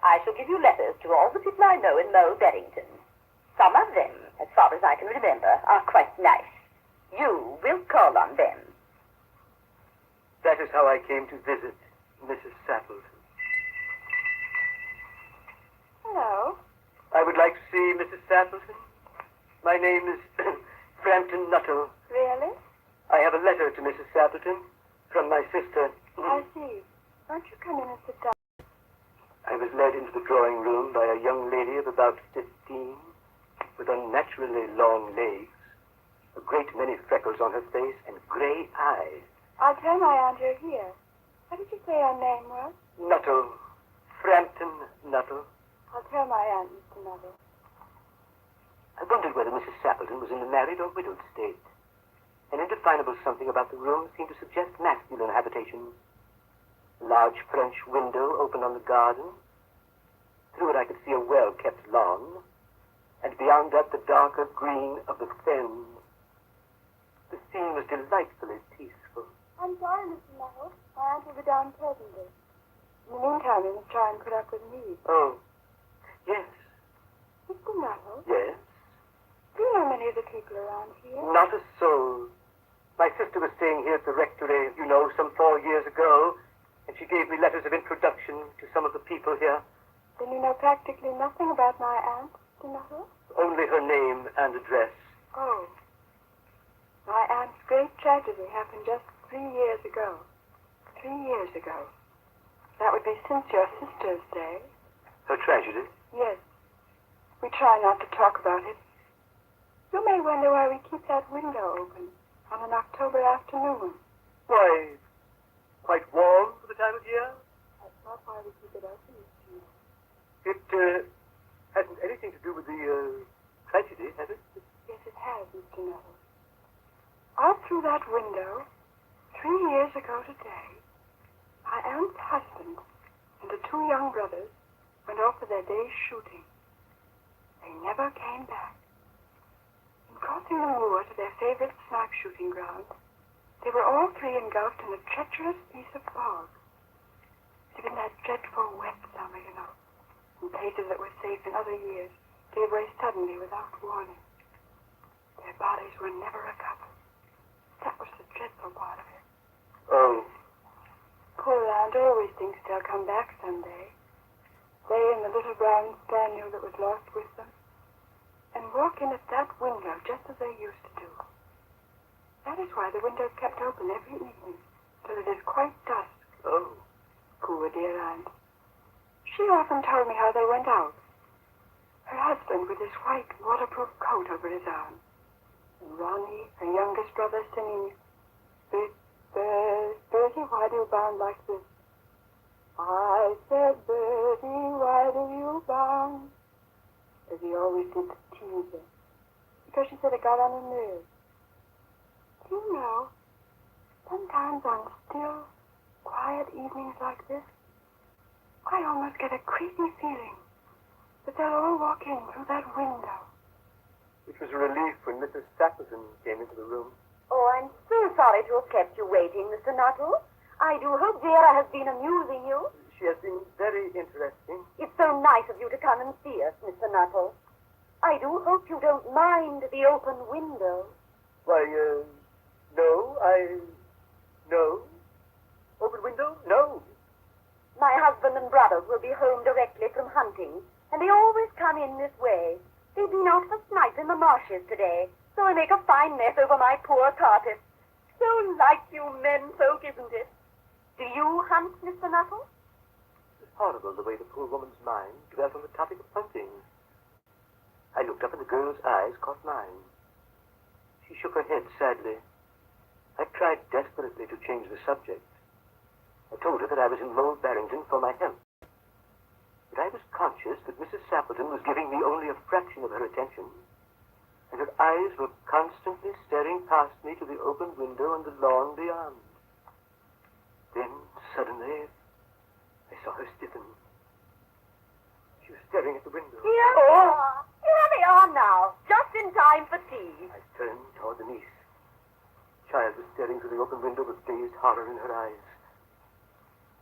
I shall give you letters to all the people I know in Mole Barrington. Some of them, as far as I can remember, are quite nice. You will call on them. That is how I came to visit Mrs. Sappleton. Hello. I would like to see Mrs. Sappleton. My name is Frampton Nuttall. Really? I have a letter to Mrs. Sappleton from my sister. I see. Won't you come in and sit down? I was led into the drawing room by a young lady of about 15, with unnaturally long legs, a great many freckles on her face, and gray eyes. I'll tell my aunt you're here. What did you say your name was? Nuttall. Frampton Nuttall. I'll tell my aunt, Mr. Nuttall. I wondered whether Mrs. Sappleton was in the married or widowed state. An indefinable something about the room seemed to suggest masculine habitations. A large French window opened on the garden. Through it I could see a well-kept lawn, and beyond that the darker green of the fen. The scene was delightfully peaceful. I'm sorry, Mr. Nuttall. My aunt will be down presently. In the meantime, you must try and put up with me. Oh, yes. Mr. Nuttall? Yes? Do you know many of the people around here? Not a soul. My sister was staying here at the rectory, you know, some 4 years ago, and she gave me letters of introduction to some of the people here. Then you know practically nothing about my aunt, Mr. Nuttall? Only her name and address. Oh. My aunt's great tragedy happened just 3 years ago. 3 years ago. That would be since your sister's day. Her tragedy? Yes. We try not to talk about it. You may wonder why we keep that window open on an October afternoon. Why, quite warm for the time of year? That's not why we keep it open, Mr. Nuttall. It hasn't anything to do with the tragedy, has it? Yes, it has, Mr. Nuttall. Out through that window, 3 years ago today, my aunt's husband and the 2 young brothers went off for their day's shooting. They never came back. In crossing the moor to their favorite snipe shooting ground, they were all 3 engulfed in a treacherous piece of fog. It had been that dreadful wet summer, you know. In places that were safe in other years, gave way suddenly without warning. Their bodies were never recovered. That was the dreadful part of it. Oh. Poor aunt always thinks they'll come back someday. They and the little brown spaniel that was lost with them. And walk in at that window just as they used to do. That is why the window's kept open every evening till it is quite dusk. Oh. Poor dear aunt. She often told me how they went out. Her husband with his white waterproof coat over his arm. And Ronnie, her youngest brother, singing, Bertie, why do you bound like this? I said, Bertie, why do you bound? As he always did to tease her. Because she said it got on her nerves. Do you know, sometimes on still, quiet evenings like this, I almost get a creepy feeling that they'll all walk in through that window. It was a relief when Mrs. Sappleton came into the room. Oh, I'm so sorry to have kept you waiting, Mr. Nuttall. I do hope Vera has been amusing you. She has been very interesting. It's so nice of you to come and see us, Mr. Nuttall. I do hope you don't mind the open window. Why, no. No. Open window? No. My husband and brothers will be home directly from hunting, and they always come in this way. They've been out for snipe in the marshes today, so they make a fine mess over my poor carpet. So like you men folk, isn't it? Do you hunt, Mr. Nuttall? It's horrible the way the poor woman's mind dwelt on the topic of hunting. I looked up and the girl's eyes caught mine. She shook her head sadly. I tried desperately to change the subject. I told her that I was in Lowell Barrington for my health. But I was conscious that Mrs. Sappleton was giving me only a fraction of her attention, and her eyes were constantly staring past me to the open window and the lawn beyond. Then, suddenly, I saw her stiffen. She was staring at the window. Here we are now, just in time for tea. I turned toward the niece. The child was staring through the open window with dazed horror in her eyes.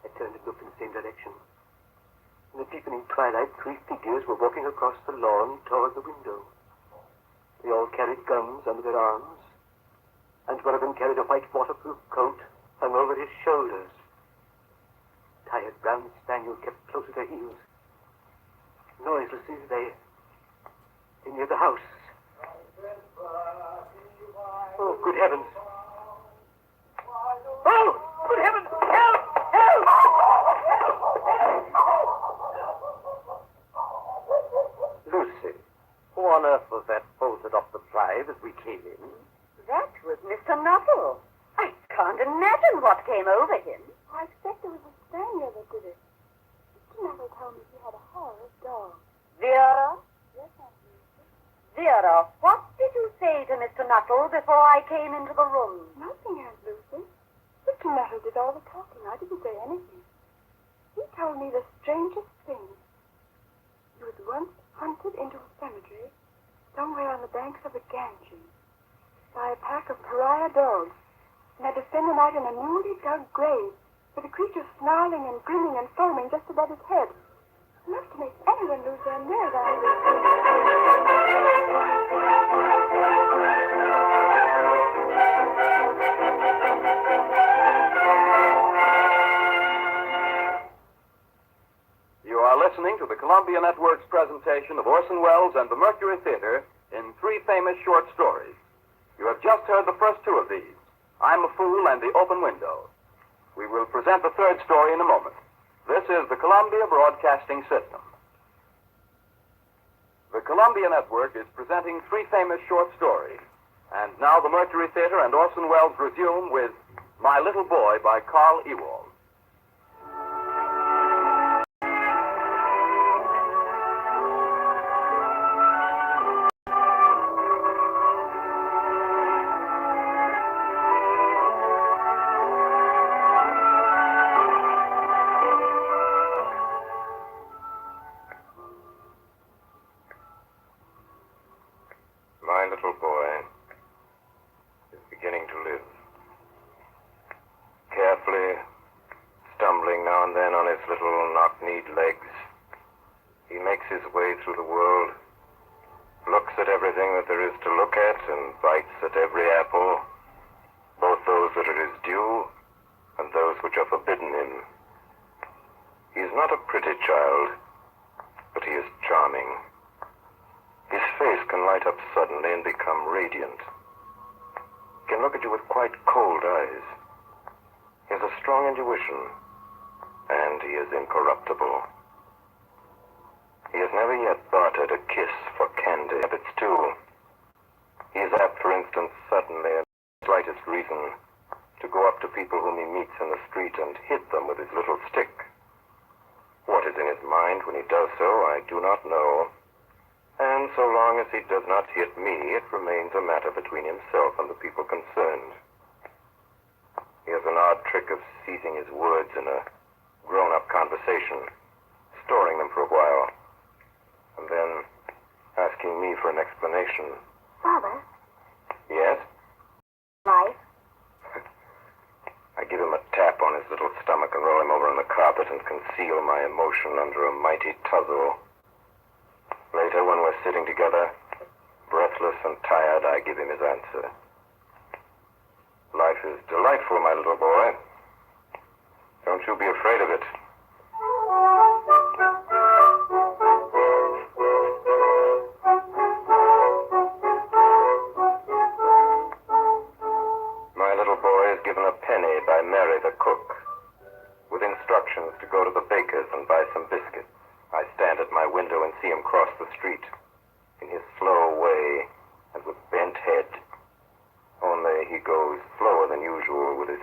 I turned and looked in the same direction. In the deepening twilight, 3 figures were walking across the lawn toward the window. They all carried guns under their arms, and one of them carried a white waterproof coat hung over his shoulders. A tired brown spaniel kept close at their heels. Noiselessly, they near the house. Oh, good heavens! Oh, good heavens! Help! Help! Lucy, who on earth was that bolted off the drive as we came in? That was Mr. Nuttall. I can't imagine what came over him. I expect it was a spaniel that did it. Mr. Nuttall told me he had a horrid dog. Vera? Yes, Aunt Lucy. Vera, what did you say to Mr. Nuttall before I came into the room? Nothing, Aunt Lucy. Mr. Nuttall did all the talking. I didn't say anything. He told me the strangest thing. He was once hunted into a cemetery somewhere on the banks of the Ganges by a pack of pariah dogs and had to spend the night in a newly dug grave with the creature snarling and grinning and foaming just above his head. Enough to make anyone lose their nerve, Aunt Lucy. You are listening to the Columbia Network's presentation of Orson Welles and the Mercury Theater in 3 famous short stories. You have just heard the first 2 of these, I'm a Fool and The Open Window. We will present the 3rd story in a moment. This is the Columbia Broadcasting System. The Columbia Network is presenting 3 famous short stories. And now the Mercury Theater and Orson Welles resume with My Little Boy by Carl Ewald. My little boy is beginning to live. Carefully, stumbling now and then on his little knock-kneed legs, he makes his way through the world, looks at everything that there is to look at, and bites at every apple, both those that are his due and those which are forbidden him. He is not a pretty child, but he is charming. His face can light up suddenly and become radiant. He can look at you with quite cold eyes. He has a strong intuition, and he is incorruptible. He has never yet bartered a kiss for candy habits, too. He is apt, for instance, suddenly, at the slightest reason, to go up to people whom he meets in the street and hit them with his little stick. What is in his mind when he does so, I do not know. And so long as he does not hit me, it remains a matter between himself and the people concerned. He has an odd trick of seizing his words in a grown-up conversation, storing them for a while, and then asking me for an explanation. Father? Yes? Life? I give him a tap on his little stomach and roll him over on the carpet and conceal my emotion under a mighty tussle. Later, when we're sitting together, breathless and tired, I give him his answer. Life is delightful, my little boy. Don't you be afraid of it. My little boy is given a penny by Mary the cook, with instructions to go to the baker's and buy some biscuits. I stand at my window and see him cross the street, in his slow way and with bent head,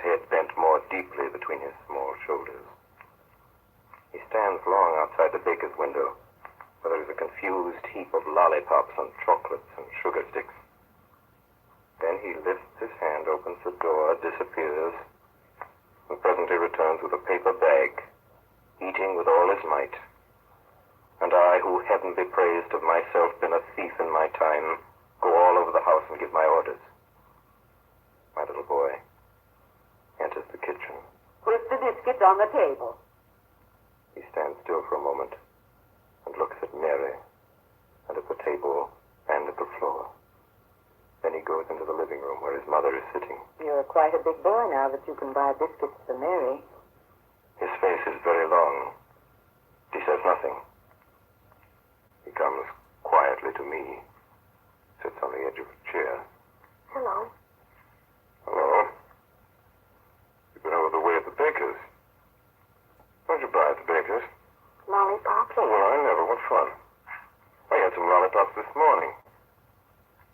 head bent more deeply between his small shoulders. He stands long outside the baker's window, where there is a confused heap of lollipops and chocolates and sugar sticks. Then he lifts his hand, opens the door, disappears, and presently returns with a paper bag, eating with all his might. And I, who heaven be praised have myself been a thief in my time, go all over the house and give my orders. My little boy enters the kitchen. Put the biscuits on the table. He stands still for a moment and looks at Mary and at the table and at the floor. Then he goes into the living room where his mother is sitting. You're quite a big boy now that you can buy biscuits for Mary. His face is very long. He says nothing. He comes quietly to me, sits on the edge of a chair. Hello. Hello? You've been over the way at the baker's. What'd you buy at the baker's? Lollipops. Oh, well, I never. What fun. I had some lollipops this morning.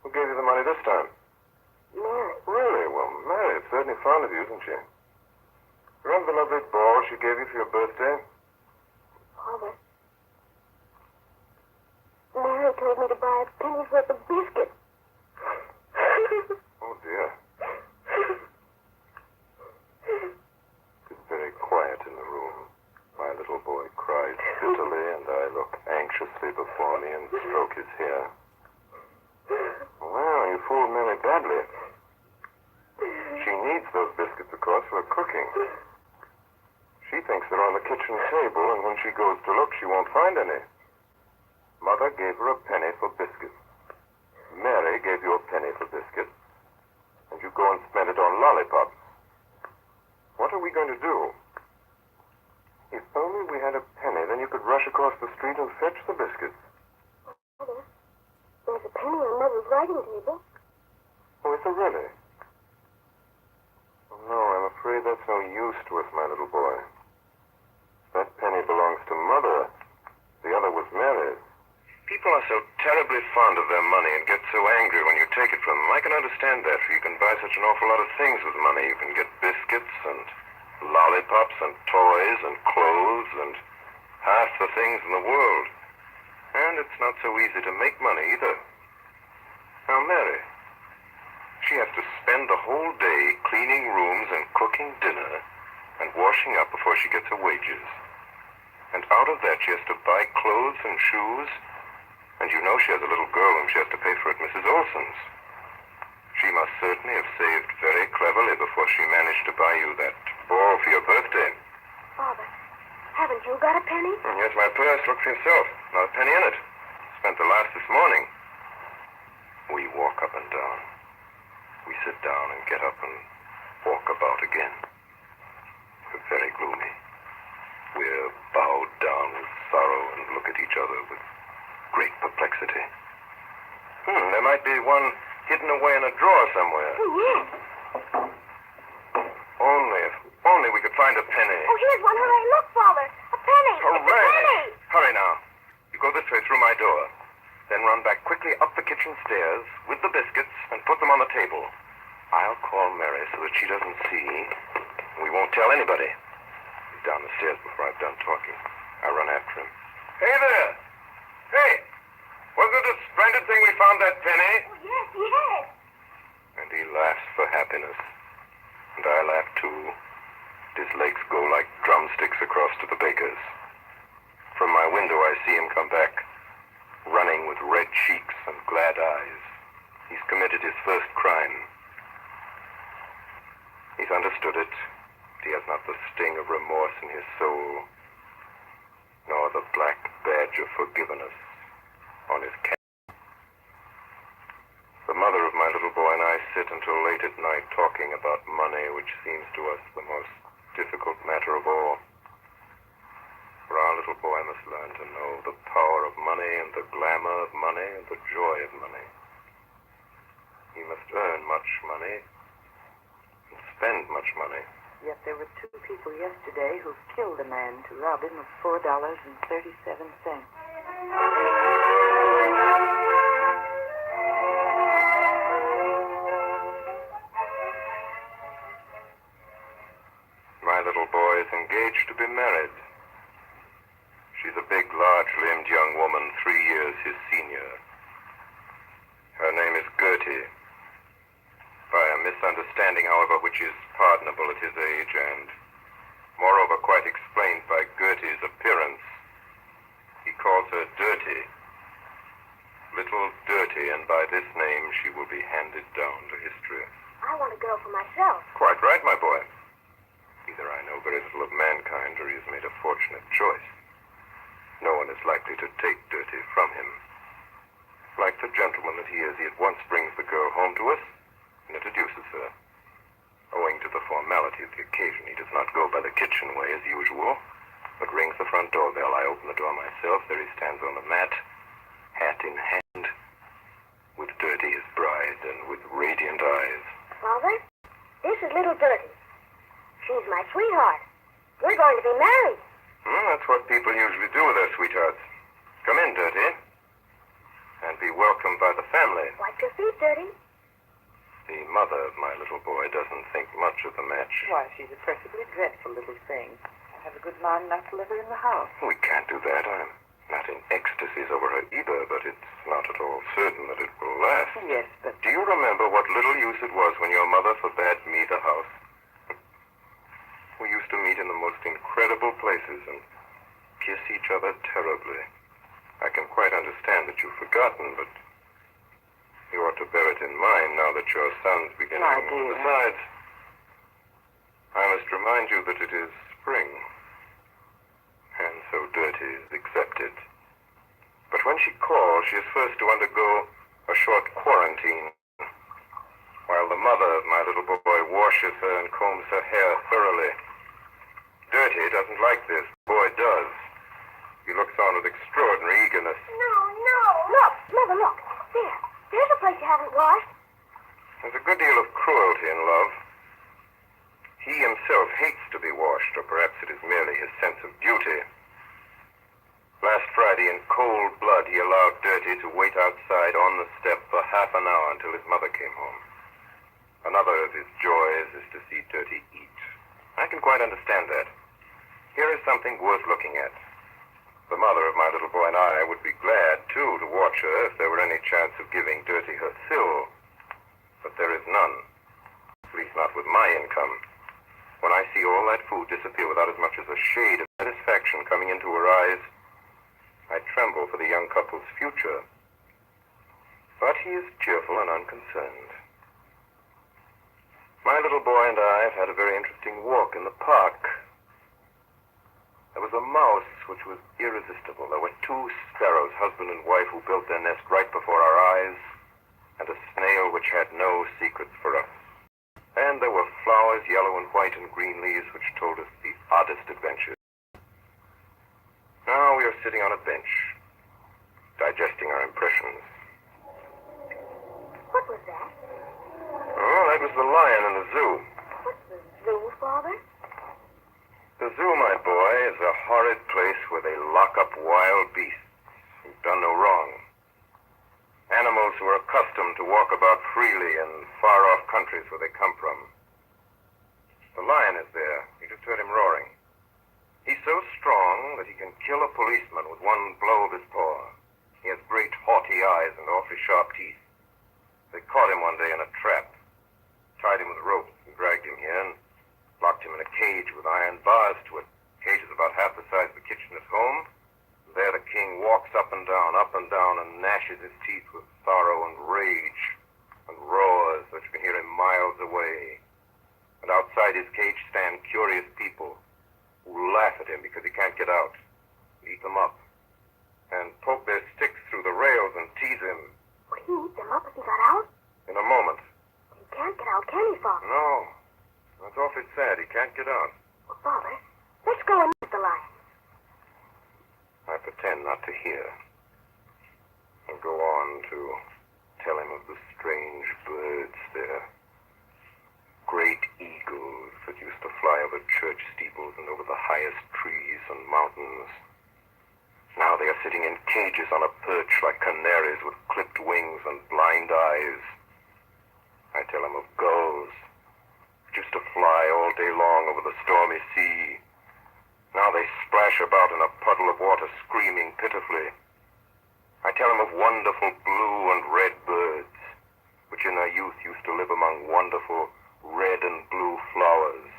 Who gave you the money this time? Mary. Really? Well, Mary is certainly fond of you, isn't she? Remember the lovely ball she gave you for your birthday? Father. Mary told me to buy a penny's worth of biscuits. Oh, dear. It's very quiet in the room. My little boy cries bitterly, and I look anxiously before me and stroke his hair. Well, you fooled Mary badly. She needs those biscuits, of course, for cooking. She thinks they're on the kitchen table, and when she goes to look, she won't find any. Mother gave her a penny for biscuits. Mary gave you a penny for biscuits, and you go and spend it on lollipops. What are we going to do? If only we had a penny, then you could rush across the street and fetch the biscuits. Father, there's a penny on Mother's writing table. Oh, is there really? Oh, no, I'm afraid that's no use to us, my little boy. That penny belongs to Mother. The other was Mary's. People are so terribly fond of their money and get so angry when you take it from them. I can understand that, for you can buy such an awful lot of things with money. You can get biscuits and lollipops and toys and clothes and half the things in the world. And it's not so easy to make money either. Now, Mary, she has to spend the whole day cleaning rooms and cooking dinner and washing up before she gets her wages. And out of that she has to buy clothes and shoes. And you know she has a little girl whom she has to pay for at Mrs. Olson's. She must certainly have saved very cleverly before she managed to buy you that ball for your birthday. Father, haven't you got a penny? Here's my purse. Look for yourself. Not a penny in it. Spent the last this morning. We walk up and down. We sit down and get up and walk about again. We're very gloomy. We're bowed down with sorrow and look at each other with great perplexity. There might be one hidden away in a drawer somewhere. Oh, yes. If only we could find a penny. Oh, here's one. Hooray. Look, Father. A penny. Hooray! It's a penny. Hurry now. You go this way through my door. Then run back quickly up the kitchen stairs with the biscuits and put them on the table. I'll call Mary so that she doesn't see. We won't tell anybody. He's down the stairs before I've done talking. I run after him. Hey there! Hey! Wasn't it a splendid thing we found that penny? Oh, yes, yes. And he laughs for happiness. And I laugh too. His legs go like drumsticks across to the baker's. From my window I see him come back, running with red cheeks and glad eyes. He's committed his first crime. He's understood it. He has not the sting of remorse in his soul, nor the black badge of forgiveness on his cap. The mother of my little boy and I sit until late at night talking about money, which seems to us the most difficult matter of all. For our little boy must learn to know the power of money and the glamour of money and the joy of money. He must earn much money and spend much money. Yet there were 2 people yesterday who killed a man to rob him of $4.37. understanding, however, which is pardonable at his age and, moreover, quite explained by Gertie's appearance. He calls her Dirty. Little Dirty, and by this name she will be handed down to history. I want a girl for myself. Quite right, my boy. Either I know very little of mankind, or he has made a fortunate choice. No one is likely to take Dirty from him. Like the gentleman that he is, he at once brings the girl home to us and introduces her. Owing to the formality of the occasion, he does not go by the kitchen way as usual, but rings the front doorbell. I open the door myself. There he stands on the mat, hat in hand, with Dirty his bride, and with radiant eyes. Father, this is little Dirty. She's my sweetheart. We're going to be married. That's what people usually do with their sweethearts. Come in, Dirty, and be welcomed by the family. Wipe your feet, Dirty. The mother of my little boy doesn't think much of the match. Why, she's a perfectly dreadful little thing. I have a good mind not to let her in the house. We can't do that. I'm not in ecstasies over her either, but it's not at all certain that it will last. Yes, but... Do you remember what little use it was when your mother forbade me the house? We used to meet in the most incredible places and kiss each other terribly. I can quite understand that you've forgotten, but you ought to bear it in mind now that your son's beginning. My dear. Besides, I must remind you that it is spring, and so Dirty is accepted. But when she calls, she is first to undergo a short quarantine, while the mother of my little boy washes her and combs her hair thoroughly. Dirty doesn't like this. The boy does. He looks on with extraordinary eagerness. No. Look, Mother, look. There's a place you haven't washed. There's a good deal of cruelty in love. He himself hates to be washed, or perhaps it is merely his sense of duty. Last Friday, in cold blood, he allowed Dirty to wait outside on the step for half an hour until his mother came home. Another of his joys is to see Dirty eat. I can quite understand that. Here is something worth looking at. The mother of my little boy and I would be glad, too, to watch her if there were any chance of giving Dirty her fill. But there is none. At least not with my income. When I see all that food disappear without as much as a shade of satisfaction coming into her eyes, I tremble for the young couple's future. But he is cheerful and unconcerned. My little boy and I have had a very interesting walk in the park. There was a mouse which was irresistible. There were two sparrows, husband and wife, who built their nest right before our eyes, and a snail which had no secrets for us. And there were flowers, yellow and white and green leaves, which told us the oddest adventures. Now we are sitting on a bench, digesting our impressions. What was that? Oh, that was the lion in the zoo. What's the zoo, Father? The zoo, my boy, is a horrid place where they lock up wild beasts who've done no wrong. Animals who are accustomed to walk about freely in far-off countries where they come from. The lion is there. You just heard him roaring. He's so strong that he can kill a policeman with one blow of his paw. He has great haughty eyes and awfully sharp teeth. They caught him one day in a trap, tied him with ropes and dragged him here and locked him in a cage with iron bars to it. The cage is about half the size of the kitchen at home. There the king walks up and down, and gnashes his teeth with sorrow and rage, and roars that you can hear him miles away. And outside his cage stand curious people who laugh at him because he can't get out, eat them up, and poke their sticks through the rails and tease him. Would he eat them up if he got out? In a moment. He can't get out, can he, Father? No. That's awfully sad. He can't get out. Well, Father, let's go and meet the lion. I pretend not to hear, and go on to tell him of the strange birds there. Great eagles that used to fly over church steeples and over the highest trees and mountains. Now they are sitting in cages on a perch like canaries with clipped wings and blind eyes. I tell him of gulls which used to fly all day long over the stormy sea. Now they splash about in a puddle of water, screaming pitifully. I tell him of wonderful blue and red birds, which in their youth used to live among wonderful red and blue flowers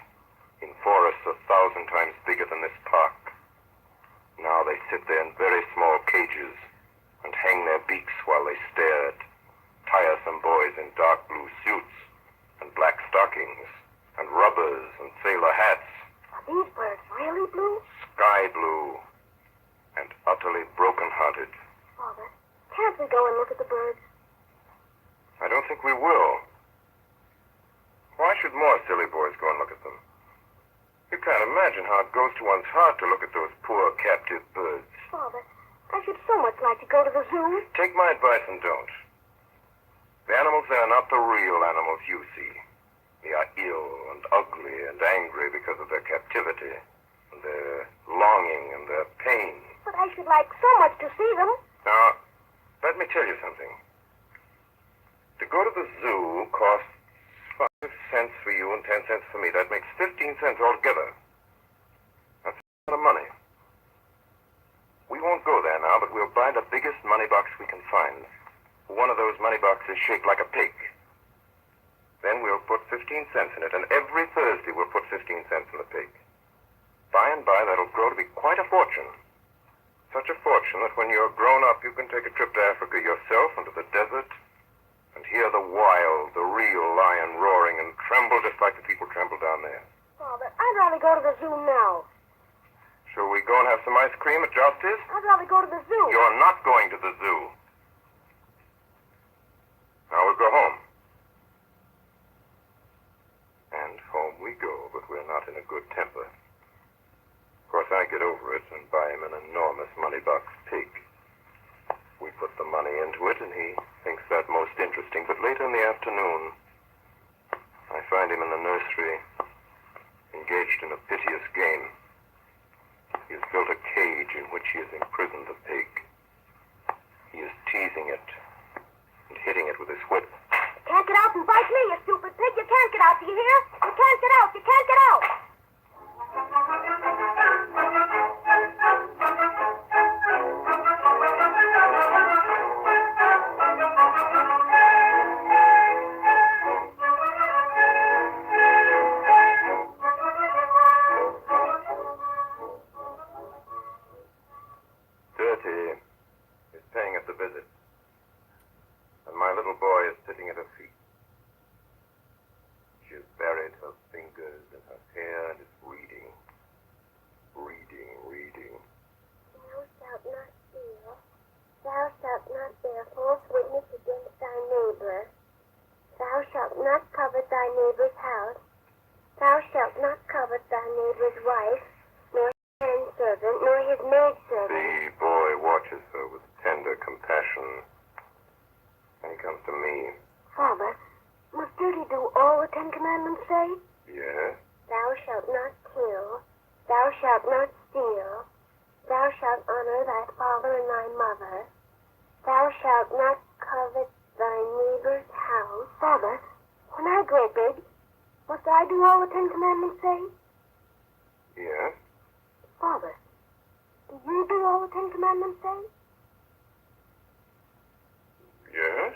in forests 1,000 times bigger than this park. Now they sit there in very small cages and hang their beaks while they stare at tiresome boys in dark blue suits and black stockings and rubbers and sailor hats. Are these birds really blue? Sky blue and utterly broken-hearted. Father, can't we go and look at the birds? I don't think we will. Why should more silly boys go and look at them? You can't imagine how it goes to one's heart to look at those poor captive birds. Father, I should so much like to go to the zoo. Take my advice and don't. The animals there are not the real animals you see. They are ill and ugly and angry because of their captivity, and their longing and their pain. But I should like so much to see them. Now, let me tell you something. To go to the zoo costs 5 cents for you and 10 cents for me. That makes 15 cents altogether. That's a lot of money. We won't go there now, but we'll buy the biggest money box we can find. One of those money boxes shaped like a pig. Then we'll put 15 cents in it, and every Thursday we'll put 15 cents in the pig. By and by, that'll grow to be quite a fortune. Such a fortune that when you're grown up, you can take a trip to Africa yourself and to the desert and hear the wild, the real lion roaring and tremble just like the people tremble down there. Father, I'd rather go to the zoo now. Shall we go and have some ice cream at Josty's? I'd rather go to the zoo. You're not going to the zoo. Now we'll go home. And home we go, but we're not in a good temper. Of course, I get over it and buy him an enormous money box pig. We put the money into it, and he thinks that most interesting. But later in the afternoon, I find him in the nursery, engaged in a piteous game. He has built a cage in which he has imprisoned the pig. He is teasing it and hitting it with his whip. You can't get out and bite me, you stupid pig. You can't get out, do you hear? You can't get out. You can't get out. Dirty is paying us a visit, and my little boy is sitting at her feet. She has buried her fingers in her hair and is reading. Thou shalt not steal. Thou shalt not bear false witness against thy neighbor. Thou shalt not covet thy neighbor's house. Thou shalt not covet thy neighbor's wife, nor his manservant, nor his maidservant. The boy watches her with tender compassion, and he comes to me. Father, must duty do all the 10 Commandments say? Yes? Thou shalt not kill. Thou shalt not steal. Thou shalt honor thy father and thy mother. Thou shalt not covet thy neighbor's house. Father, when I grow big, must I do all the 10 Commandments say? Yes? Father, do you do all the 10 Commandments say? Yes?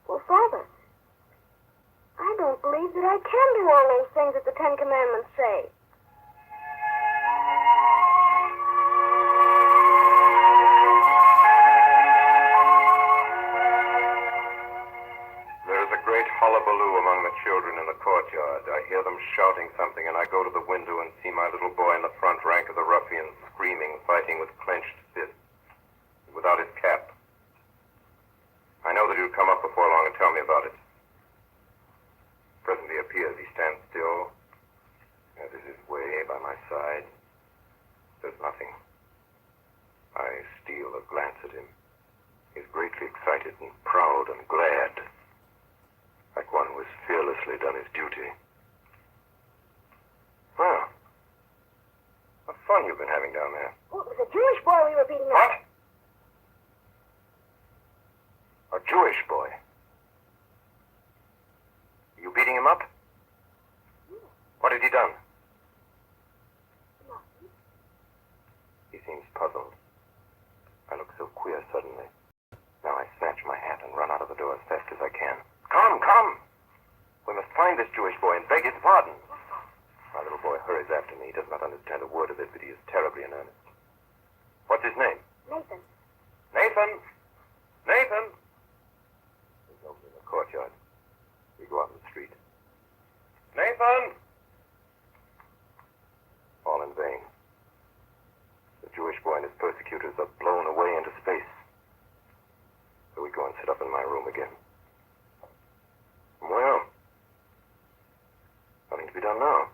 Well, Father, I don't believe that I can do all those things that the 10 Commandments say. There is a great hullabaloo among the children in the courtyard. I hear them shouting something, and I go to the window and see my little boy in the front rank of the ruffians, screaming, fighting with clenched fists, without his cap. I know that he'll come up before long and tell me about it. Presently appears, he stands still, as is his way by my side. There's nothing. I steal a glance at him. He's greatly excited and proud and glad, like one who has fearlessly done his duty. Well, what fun you've been having down there. Oh, it was a Jewish boy we were beating up. What? A Jewish boy? You beating him up? What had he done? He seems puzzled. I look so queer suddenly. Now I snatch my hat and run out of the door as fast as I can. Come! We must find this Jewish boy and beg his pardon. My little boy hurries after me. He does not understand a word of it, but he is terribly in earnest. What's his name? Nathan. Nathan! Nathan! He's over in the courtyard. We go out in the street. Nathan! All in vain. The Jewish boy and his persecutors are blown away into space. So we go and sit up in my room again. Well, nothing to be done now.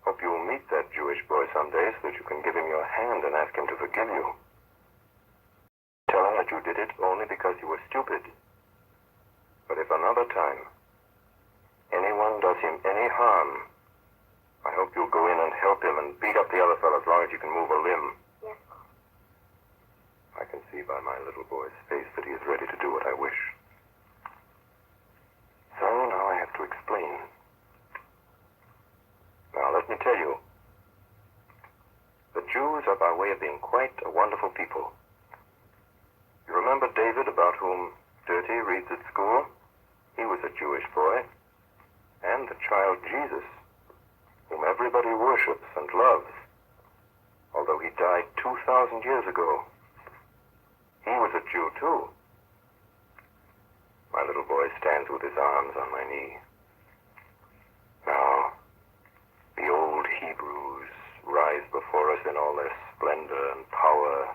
Hope you'll meet that Jewish boy someday so that you can give him your hand and ask him to forgive you. Tell him that you did it only because you were stupid. But if another time anyone does him any harm, I hope you'll go in and help him and beat up the other fellow as long as you can move a limb. Yes. I can see by my little boy's face that he is ready to do what I wish. So now I have to explain. Now let me tell you, the Jews are by way of being quite a wonderful people. You remember David, about whom Dirty reads at school? He was a Jewish boy. And the child Jesus, whom everybody worships and loves, although he died 2,000 years ago. He was a Jew, too. My little boy stands with his arms on my knee. Now, the old Hebrews rise before us in all their splendor and power.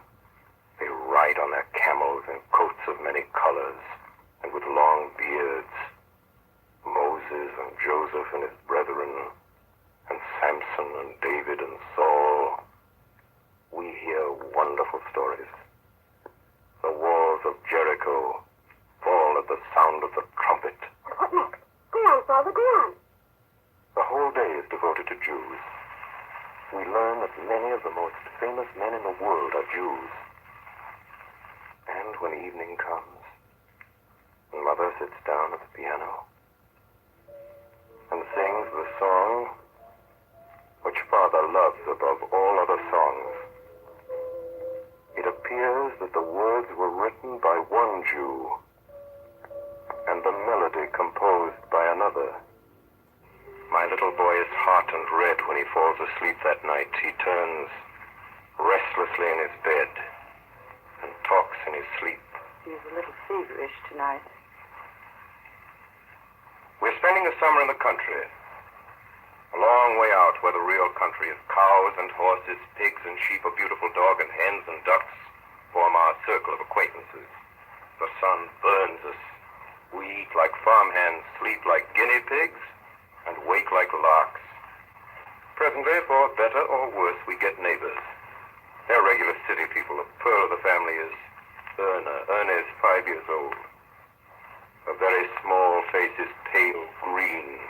They ride on their camels in coats of many colors and with long beards. Moses and Joseph and his brethren, and Samson and David and Saul. We hear wonderful stories. The walls of Jericho fall at the sound of the trumpet. What next? Go on, Father, go on. The whole day is devoted to Jews. We learn that many of the most famous men in the world are Jews. And when evening comes, and Mother sits down at the piano and sings the song which Father loves above all other songs, it appears that the words were written by one Jew and the melody composed by another. My little boy is hot and red when he falls asleep that night. He turns restlessly in his bed and talks in his sleep. He's a little feverish tonight. We're spending the summer in the country. A long way out where the real country is. Cows and horses, pigs and sheep, a beautiful dog, and hens and ducks form our circle of acquaintances. The sun burns us. We eat like farmhands, sleep like guinea pigs, and wake like larks. Presently, for better or worse, we get neighbors. They're regular city people. The pearl of the family is Erna. Erna is 5 years old. Her very small face is pale green,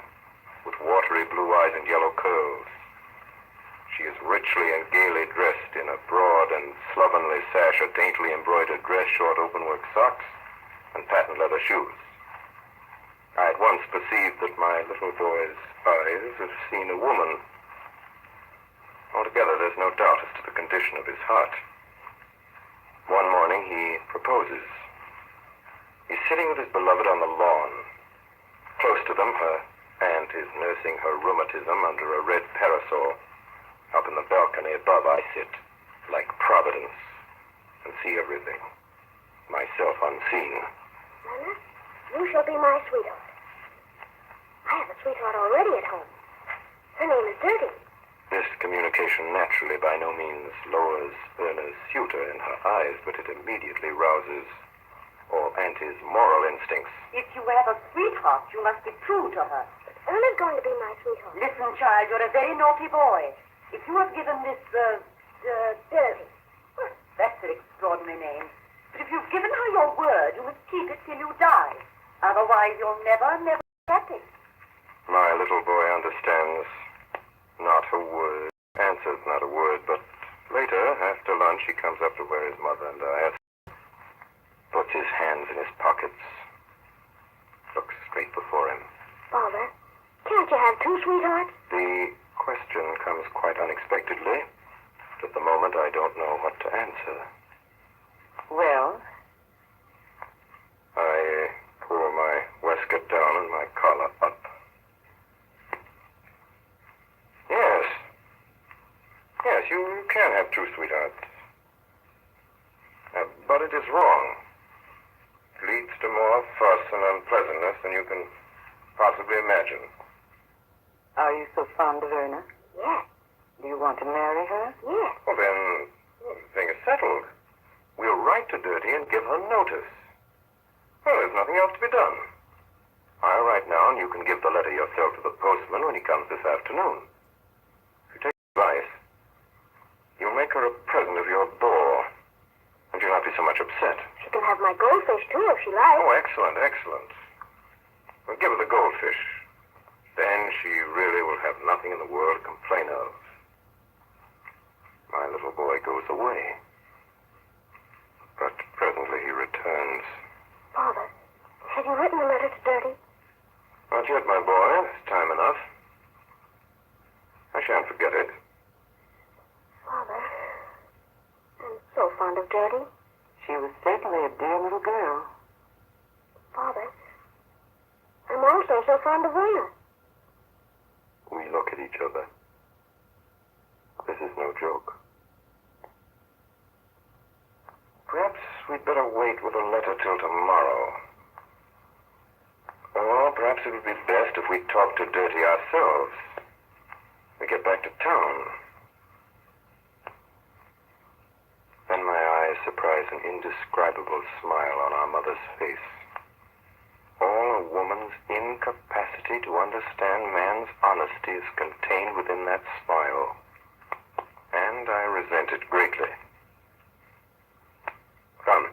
with watery blue eyes and yellow curls. She is richly and gaily dressed in a broad and slovenly sash, a daintily embroidered dress, short open-work socks, and patent leather shoes. I at once perceived that my little boy's eyes have seen a woman. Altogether, there's no doubt as to the condition of his heart. One morning, he proposes. He's sitting with his beloved on the lawn. Close to them, her aunt is nursing her rheumatism under a red parasol. Up in the balcony above, I sit, like Providence, and see everything, myself unseen. Mama, you shall be my sweetheart. I have a sweetheart already at home. Her name is Dirty. This communication naturally by no means lowers Erna's suitor in her eyes, but it immediately rouses all Auntie's moral instincts. If you have a sweetheart, you must be true to her. Erna's going to be my sweetheart. Listen, child, you're a very naughty boy. If you have given this, Dirty. That's an extraordinary name. But if you've given her your word, you must keep it till you die. Otherwise, you'll never be happy. My little boy understands not a word, answers not a word, but later, after lunch, he comes up to where his mother and I are, puts his hands in his pockets, looks straight before him. Father, can't you have two sweethearts? The question comes quite unexpectedly. At the moment, I don't know what to answer. Well? I pull my waistcoat down and my two sweethearts. But it is wrong. It leads to more fuss and unpleasantness than you can possibly imagine. Are you so fond of Erna? Yes. Do you want to marry her? Yes. Well, then, the thing is settled. We'll write to Dirty and give her notice. Well, there's nothing else to be done. I'll write now, and you can give the letter yourself to the postman when he comes this afternoon. If you take advice, you'll make her a present of your boar, and she'll not be so much upset. She can have my goldfish, too, if she likes. Oh, excellent, excellent. Well, give her the goldfish. Then she really will have nothing in the world to complain of. My little boy goes away. But presently he returns. Father, have you written a letter to Dirty? Not yet, my boy. There's time enough. I shan't forget it. Father, I'm so fond of Dirty. She was certainly a dear little girl. Father, I'm also so fond of Erna. We look at each other. This is no joke. Perhaps we'd better wait with a letter till tomorrow. Or perhaps it would be best if we talk to Dirty ourselves. We get back to town. Then my eyes surprise an indescribable smile on our mother's face. All a woman's incapacity to understand man's honesty is contained within that smile. And I resent it greatly. Come.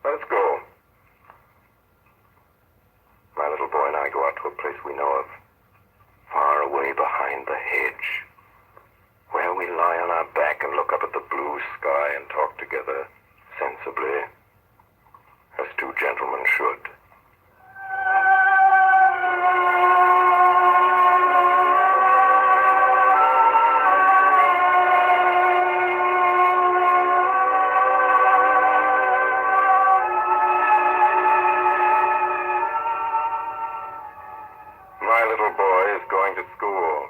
Let us go. My little boy and I go out to a place we know of, far away behind the hedge, where we lie on our back and look up at the blue sky and talk together sensibly, as two gentlemen should. My little boy is going to school.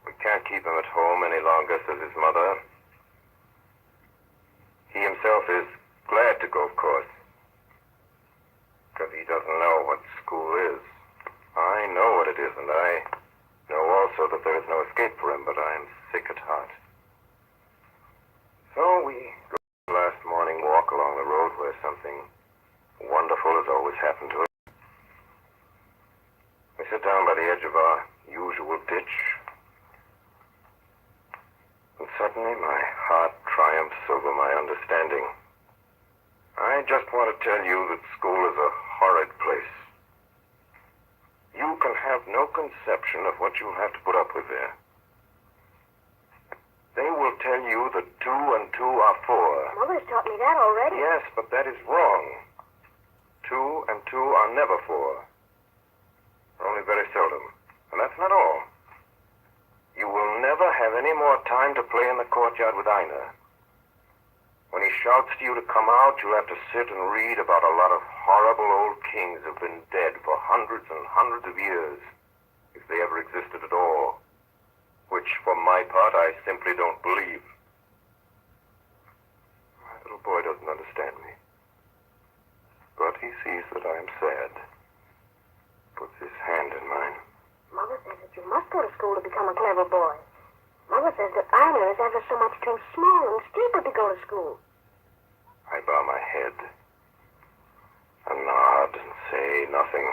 We can't keep him at home any longer, says his mother. He himself is glad to go, of course, because he doesn't know what school is. I know what it is, and I know also that there is no escape for him, but I am sick at heart. So we go on last morning walk along the road where something wonderful has always happened to us. We sit down by the edge of our usual ditch, and suddenly my heart triumphs over my understanding. I just want to tell you that school is a horrid place. You can have no conception of what you'll have to put up with there. They will tell you that 2 and 2 are 4. Mother's taught me that already. Yes, but that is wrong. 2 and 2 are never 4. Only very seldom. And that's not all. You will never have any more time to play in the courtyard with Ina. When he shouts to you to come out, you'll have to sit and read about a lot of horrible old kings who've been dead for hundreds and hundreds of years, if they ever existed at all, which, for my part, I simply don't believe. My little boy doesn't understand me, but he sees that I am sad. Puts his hand in mine. Mother says that you must go to school to become a clever boy. Mother says that Ina is ever so much too small and stupid to go to school. I bow my head and nod and say nothing.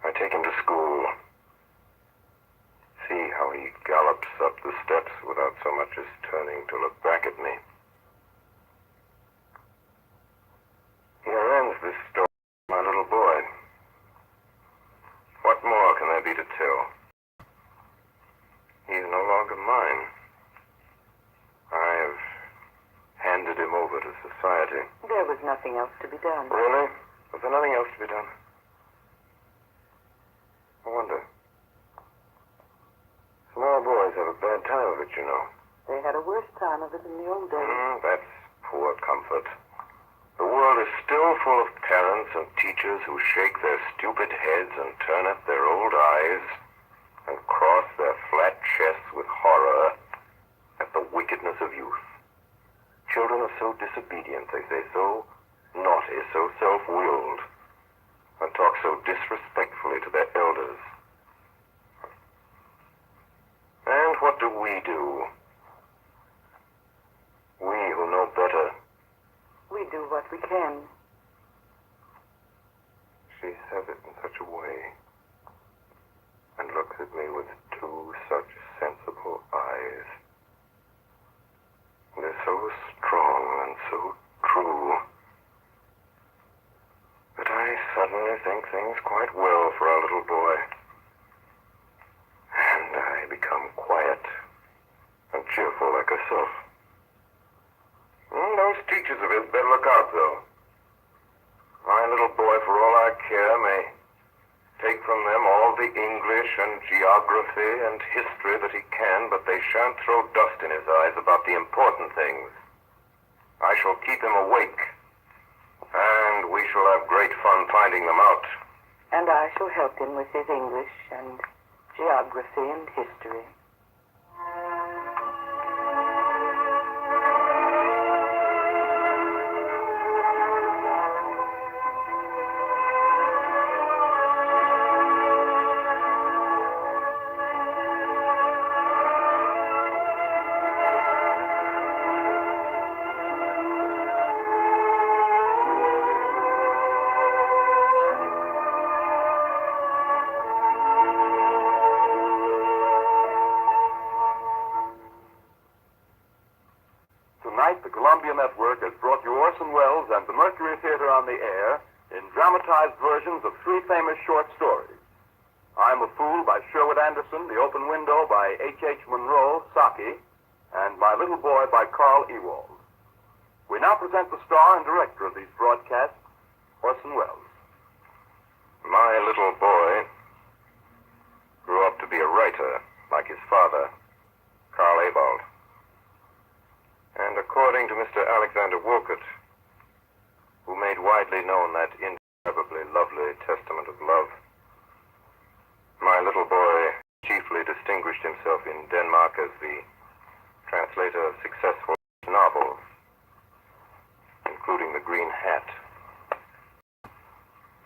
I take him to school. See how he gallops up the steps without so much as turning to look back at me. Here ends this story, my little boy. What more can there be to tell? He's no longer mine. I've handed him over to society. There was nothing else to be done. Really? Was there nothing else to be done? I wonder. Small boys have a bad time of it, you know. They had a worse time of it in the old days. That's poor comfort. The world is still full of parents and teachers who shake their stupid heads and turn up their old eyes and cross their flat chests with horror at the wickedness of youth. Children are so disobedient, they say, so naughty, so self-willed, and talk so disrespectfully to their elders. And what do? We who know better. We do what we can. She says it in such a way, and looks at me with two such sensible eyes. They're so strong and so true that I suddenly think things quite well for our little boy. And I become quiet and cheerful like herself. Those teachers of his better look out, though. My little boy, for all I care, may take from them all the English and geography and history that he can, but they shan't throw dust in his eyes about the important things. I shall keep him awake, and we shall have great fun finding them out. And I shall help him with his English and geography and history. Tonight, the Columbia Network has brought you Orson Welles and the Mercury Theater on the Air in dramatized versions of three famous short stories. I'm a Fool by Sherwood Anderson, The Open Window by H.H. Munro, Saki, and My Little Boy by Carl Ewald. We now present the star and director of these broadcasts, Orson Welles. My little boy grew up to be a writer, like his father, Carl Ewald. And according to Mr. Alexander Wolcott, who made widely known that indescribably lovely testament of love, my little boy chiefly distinguished himself in Denmark as the translator of successful novels, including The Green Hat.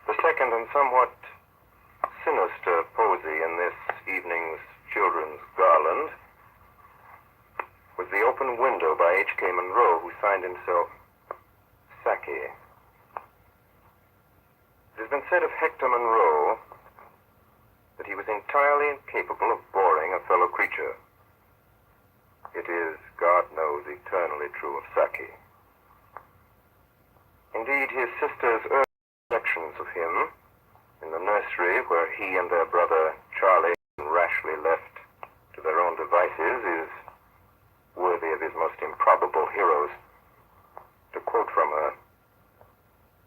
The second and somewhat sinister posy in this evening's children's garland was The Open Window by H.K. Munro, who signed himself Saki. It has been said of Hector Munro that he was entirely incapable of boring a fellow creature. It is, God knows, eternally true of Saki. Indeed, his sister's early recollections of him in the nursery, where he and their brother Charlie rashly left to their own devices, is worthy of his most improbable heroes. To quote from her,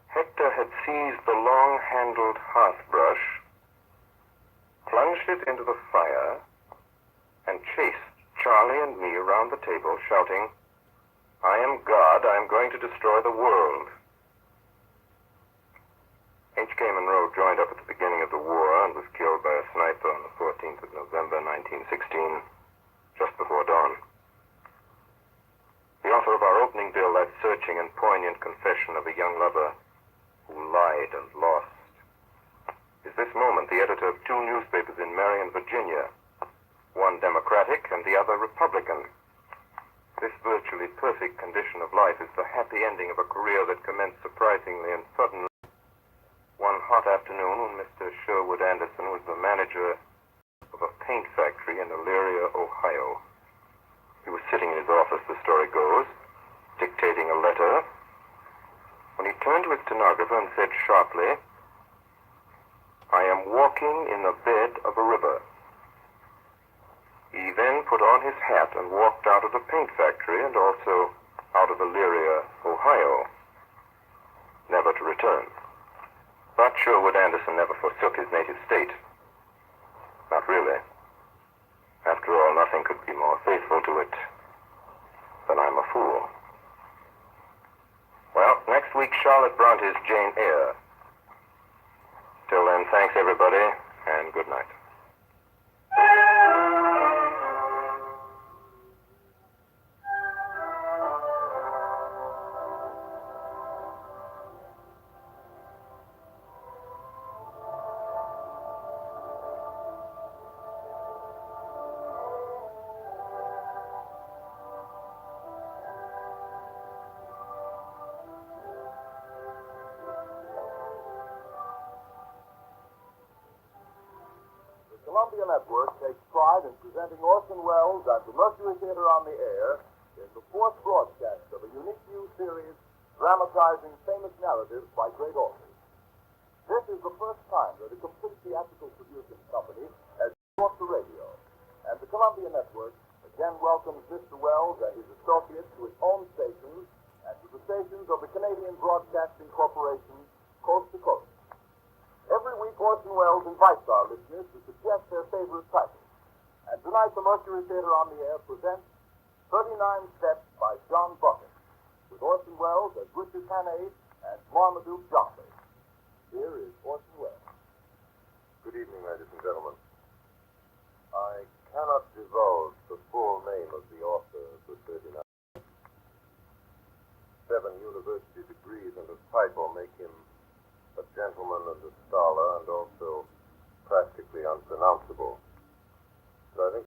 Hector had seized the long-handled hearth brush, plunged it into the fire, and chased Charlie and me around the table, shouting, "I am God, I am going to destroy the world." H.K. Munro joined up at the beginning of the war and was killed by a sniper on the 14th of November, 1916, just before dawn. The author of our opening bill, that searching and poignant confession of a young lover who lied and lost, is this moment the editor of two newspapers in Marion, Virginia, one Democratic and the other Republican. This virtually perfect condition of life is the happy ending of a career that commenced surprisingly and suddenly one hot afternoon when Mr. Sherwood Anderson was the manager of a paint factory in Elyria, Ohio. He was sitting in his office, the story goes, dictating a letter, when he turned to his stenographer and said sharply, "I am walking in the bed of a river." He then put on his hat and walked out of the paint factory and also out of Elyria, Ohio, never to return. But Sherwood Anderson never forsook his native state. Not really. After all, nothing could be more faithful to it than I'm a Fool. Well, next week, Charlotte Bronte's Jane Eyre. Till then, thanks everybody, and good night. Columbia Network takes pride in presenting Orson Welles and the Mercury Theater on the Air in the fourth broadcast of a unique new series dramatizing famous narratives by great authors. This is the first time that a complete theatrical producing company has brought to radio, and the Columbia Network again welcomes Mr. Welles and his associates to its own stations and to the stations of the Canadian Broadcasting Corporation, coast to coast. Every week, Orson Welles invites our listeners to suggest their favorite titles. And tonight, the Mercury Theater on the Air presents 39 Steps by John Bucket, with Orson Welles as Richard Hannay and Marmaduke Joffrey. Here is Orson Welles. Good evening, ladies and gentlemen. I cannot divulge the full